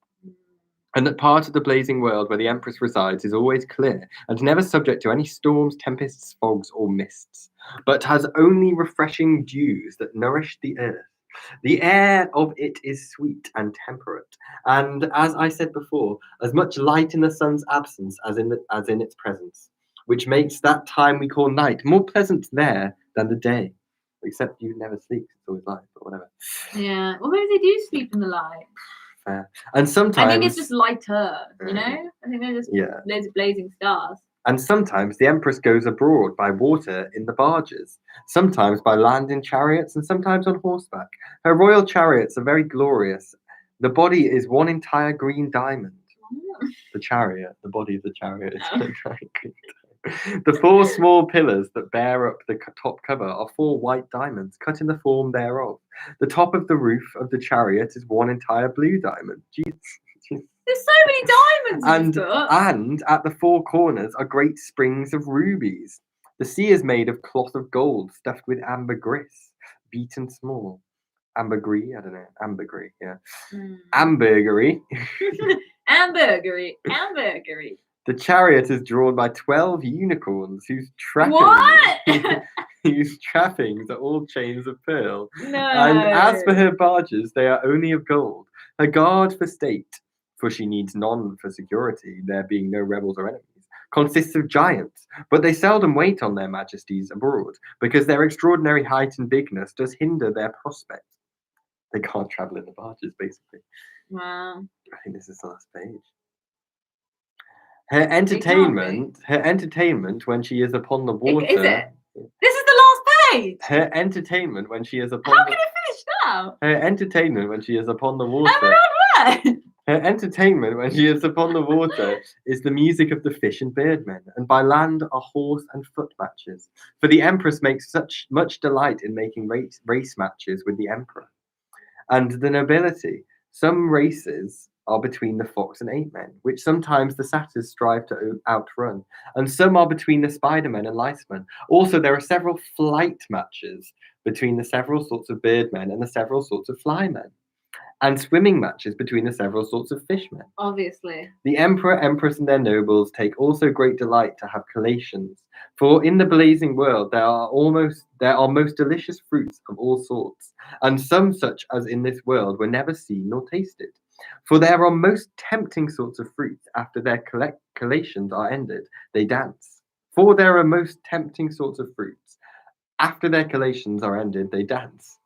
And that part of the blazing world where the Empress resides is always clear, and never subject to any storms, tempests, fogs, or mists, but has only refreshing dews that nourish the earth. The air of it is sweet and temperate, and, as I said before, as much light in the sun's absence as in its presence, which makes that time we call night more pleasant there than the day. Except you never sleep, it's always light, but whatever. Yeah, well, maybe they do sleep in the light. Fair. And sometimes I think it's just lighter, you know? I think they're just loads of blazing stars. And sometimes the Empress goes abroad by water in the barges, sometimes by land in chariots, and sometimes on horseback. Her royal chariots are very glorious. The body is one entire green diamond. The body of the chariot is one entire green diamond. The 4 small pillars that bear up the top cover are 4 white diamonds, cut in the form thereof. The top of the roof of the chariot is one entire blue diamond. Jesus. There's so many diamonds in this book. And at the 4 corners are great springs of rubies. The sea is made of cloth of gold, stuffed with ambergris, beaten small. Ambergris, I don't know. Ambergris, yeah. Ambergris. Ambergris. The chariot is drawn by 12 unicorns whose trappings are all chains of pearl. No. And as for her barges, they are only of gold. Her guard for state, for she needs none for security, there being no rebels or enemies, consists of giants, but they seldom wait on their majesties abroad, because their extraordinary height and bigness does hinder their prospect. They can't travel in the barges, basically. Wow. I think this is the last page. Her entertainment when she is upon the water. Is it? This is the last page. Her entertainment when she is upon How can it finish now? Her entertainment when she is upon the water. Oh my God, what? Her entertainment when she is upon the water is the music of the fish and birdmen, and by land are horse and foot matches. For the empress makes such much delight in making race matches with the emperor. And the nobility, some races are between the fox and ape men, which sometimes the satyrs strive to outrun, and some are between the spider-men and licemen. Also, there are several flight matches between the several sorts of birdmen and the several sorts of flymen, and swimming matches between the several sorts of fishmen. Obviously. The emperor, empress, and their nobles take also great delight to have collations, for in the blazing world there are most delicious fruits of all sorts, and some such as in this world were never seen nor tasted. For there are most tempting sorts of fruits after their collations are ended, they dance. For there are most tempting sorts of fruits after their collations are ended, they dance.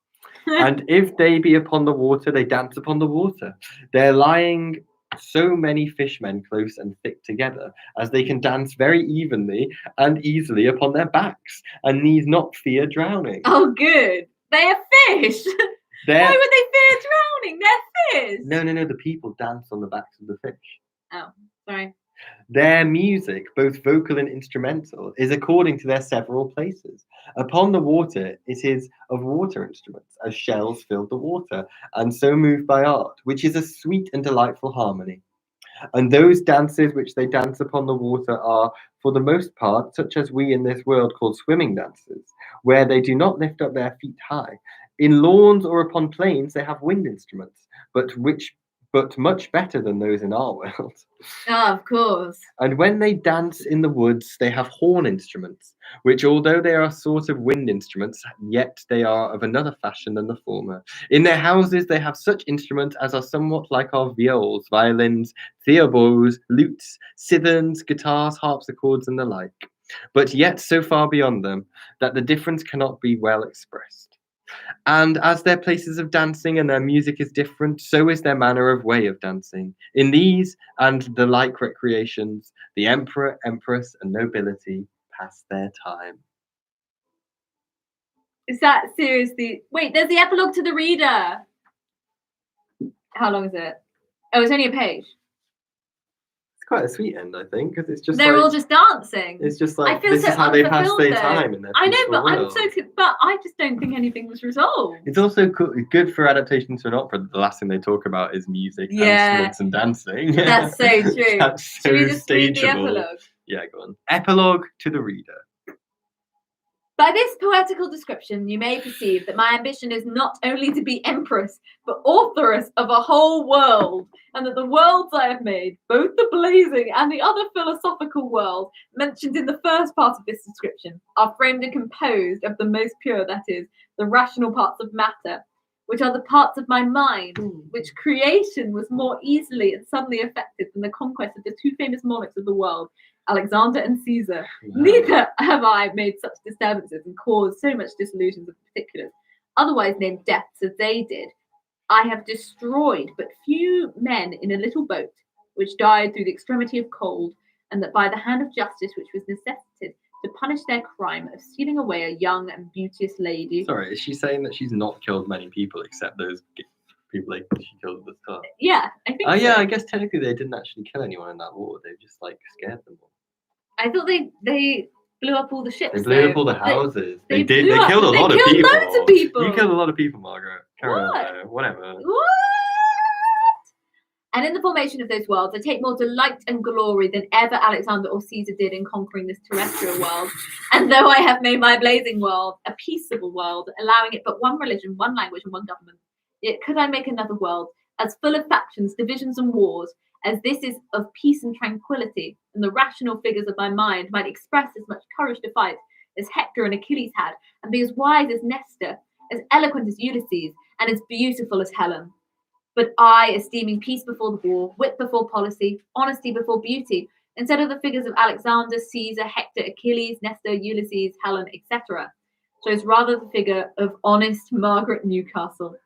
And if they be upon the water, they dance upon the water. There lying so many fishmen close and thick together, as they can dance very evenly and easily upon their backs, and need not fear drowning. Oh, good. They are fish. Why would they fear drowning? They're fish. No. The people dance on the backs of the fish. Oh, sorry. Their music, both vocal and instrumental, is according to their several places. Upon the water, it is of water instruments, as shells fill the water, and so moved by art, which is a sweet and delightful harmony. And those dances which they dance upon the water are, for the most part, such as we in this world call swimming dances, where they do not lift up their feet high. In lawns or upon plains, they have wind instruments, but much better than those in our world. Oh, of course. And when they dance in the woods, they have horn instruments, which although they are sort of wind instruments, yet they are of another fashion than the former. In their houses they have such instruments as are somewhat like our viols, violins, theorbos, lutes, citherns, guitars, harpsichords, and the like, but yet so far beyond them that the difference cannot be well expressed. And as their places of dancing and their music is different, so is their manner of way of dancing. In these and the like recreations, the emperor, empress, and nobility pass their time. Is that seriously? Wait, there's the epilogue to the reader. How long is it? Oh, it's only a page. It's quite a sweet end, I think, because it's just they're all just dancing. It's just like, I feel this so is how they pass their unfulfilled, time in their I know, but world. but I just don't think anything was resolved. It's also good for adaptation to an opera that the last thing they talk about is music, instruments, and dancing. That's so true. That's so Should we just read the stageable. epilogue? Yeah, go on. Epilogue to the reader. By this poetical description, you may perceive that my ambition is not only to be empress, but authoress of a whole world, and that the worlds I have made, both the blazing and the other philosophical world mentioned in the first part of this description, are framed and composed of the most pure, that is, the rational parts of matter, which are the parts of my mind, which creation was more easily and suddenly effected than the conquest of the two famous monarchs of the world, Alexander and Caesar. Wow. Neither have I made such disturbances and caused so much dissolutions of particulars, otherwise named deaths, as they did. I have destroyed but few men in a little boat, which died through the extremity of cold, and that by the hand of justice which was necessitated to punish their crime of stealing away a young and beauteous lady. Sorry, is she saying that she's not killed many people except those people like she killed at the start? Yeah, I think so. Yeah, I guess technically they didn't actually kill anyone in that war. They just like scared them all. I thought they blew up all the ships. They blew up all the houses. They killed a lot of people. They killed loads of people. You killed a lot of people, Margaret. Carry on What? there. Whatever. What? And in the formation of those worlds, I take more delight and glory than ever Alexander or Caesar did in conquering this terrestrial world. And though I have made my blazing world a peaceable world, allowing it but one religion, one language, and one government, yet could I make another world as full of factions, divisions, and wars as this is of peace and tranquility, and the rational figures of my mind might express as much courage to fight as Hector and Achilles had, and be as wise as Nestor, as eloquent as Ulysses, and as beautiful as Helen. But I, esteeming peace before the war, wit before policy, honesty before beauty, instead of the figures of Alexander, Caesar, Hector, Achilles, Nestor, Ulysses, Helen, etc., chose rather the figure of honest Margaret Newcastle.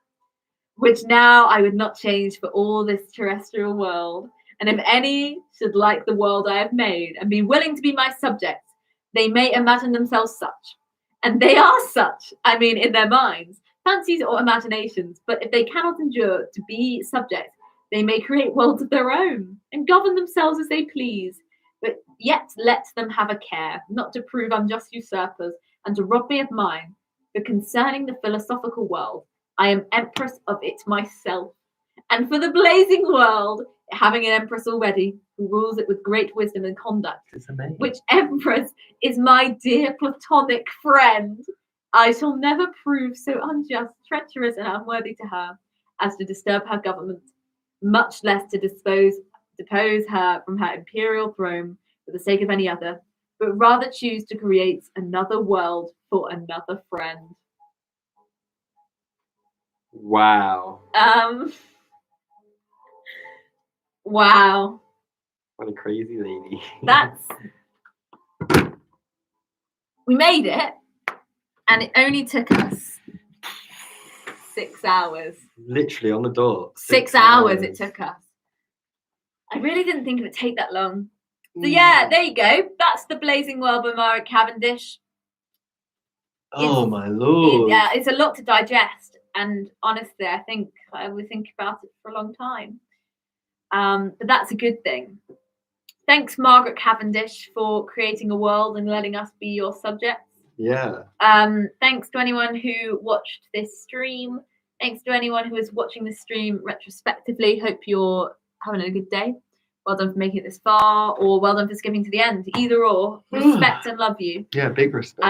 which now I would not change for all this terrestrial world. And if any should like the world I have made and be willing to be my subjects, they may imagine themselves such. And they are such, I mean, in their minds, fancies or imaginations. But if they cannot endure to be subjects, they may create worlds of their own and govern themselves as they please. But yet let them have a care, not to prove unjust usurpers and to rob me of mine. But concerning the philosophical world, I am empress of it myself. And for the blazing world, having an empress already, who rules it with great wisdom and conduct, which empress is my dear platonic friend, I shall never prove so unjust, treacherous, and unworthy to her as to disturb her government, much less to depose her from her imperial throne for the sake of any other, but rather choose to create another world for another friend. Wow. Wow. What a crazy lady. We made it, and it only took us 6 hours. Literally on the dot. 6 hours it took us. I really didn't think it would take that long. So yeah, there you go. That's The Blazing World by Margaret Cavendish. Oh my lord. Yeah, it's a lot to digest, and honestly, I think I would think about it for a long time. But that's a good thing. Thanks, Margaret Cavendish, for creating a world and letting us be your subjects. Yeah. Thanks to anyone who watched this stream. Thanks to anyone who is watching this stream retrospectively. Hope you're having a good day. Well done for making it this far, or well done for skipping to the end. Either or, respect and love you. Yeah, big respect.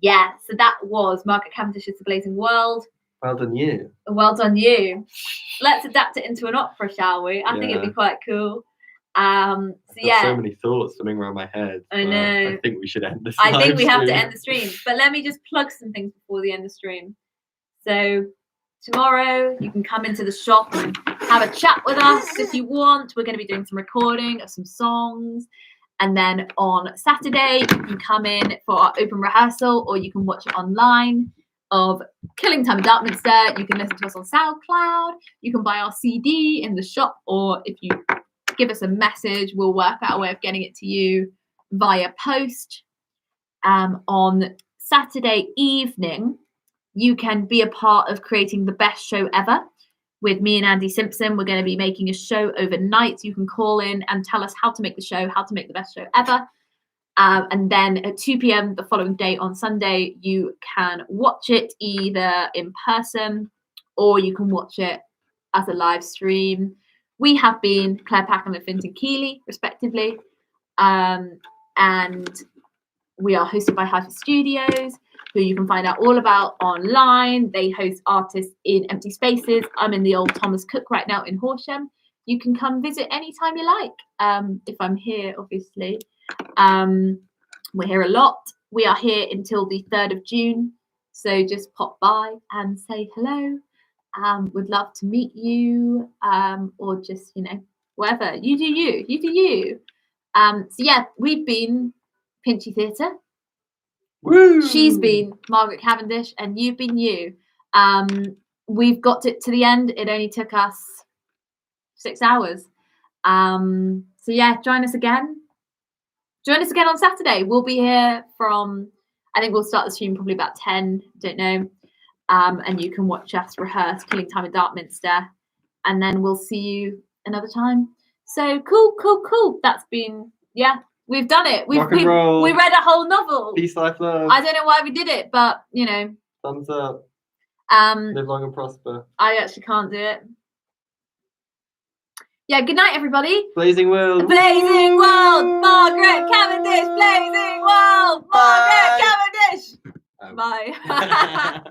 Yeah, so that was Margaret Cavendish's The Blazing World. Well done you. Well done you. Let's adapt it into an opera, shall we? I think it'd be quite cool. So yeah. So many thoughts swimming around my head. I know. I think we should end this. I think we have to end the stream. But let me just plug some things before the end of the stream. So tomorrow you can come into the shop and have a chat with us if you want. We're going to be doing some recording of some songs. And then on Saturday, you can come in for our open rehearsal, or you can watch it online of Killing Time in Darkminster. You can listen to us on SoundCloud. You can buy our CD in the shop, or if you give us a message, we'll work out a way of getting it to you via post. On Saturday evening, you can be a part of creating the best show ever with me and Andy Simpson. We're going to be making a show overnight. You can call in and tell us how to make the show, how to make the best show ever. And then at 2 p.m. the following day on Sunday, you can watch it either in person or you can watch it as a live stream. We have been Claire Packham and Fintan Keeley, respectively. And we are hosted by Hyphen Studios, who you can find out all about online. They host artists in empty spaces. I'm in the old Thomas Cook right now in Horsham. You can come visit anytime you like. If I'm here, obviously. We're here a lot. We are here until the 3rd of June. So just pop by and say hello. Would love to meet you, or just, whatever. You do you. You do you. So yeah, we've been Pinchy Theatre. Woo! She's been Margaret Cavendish, and you've been you. We've got it to the end. It only took us 6 hours. So yeah, join us again. Join us again on Saturday. We'll be here from, I think we'll start the stream probably about 10, don't know. And you can watch us rehearse Killing Time in Darkminster. And then we'll see you another time. So cool. That's been, yeah, we've done it. We read a whole novel. Peace, life, love. I don't know why we did it, but, Thumbs up. Live long and prosper. I actually can't do it. Yeah, good night, everybody. Blazing World. Blazing World. Margaret Cavendish. Blazing World. Margaret Cavendish. Bye.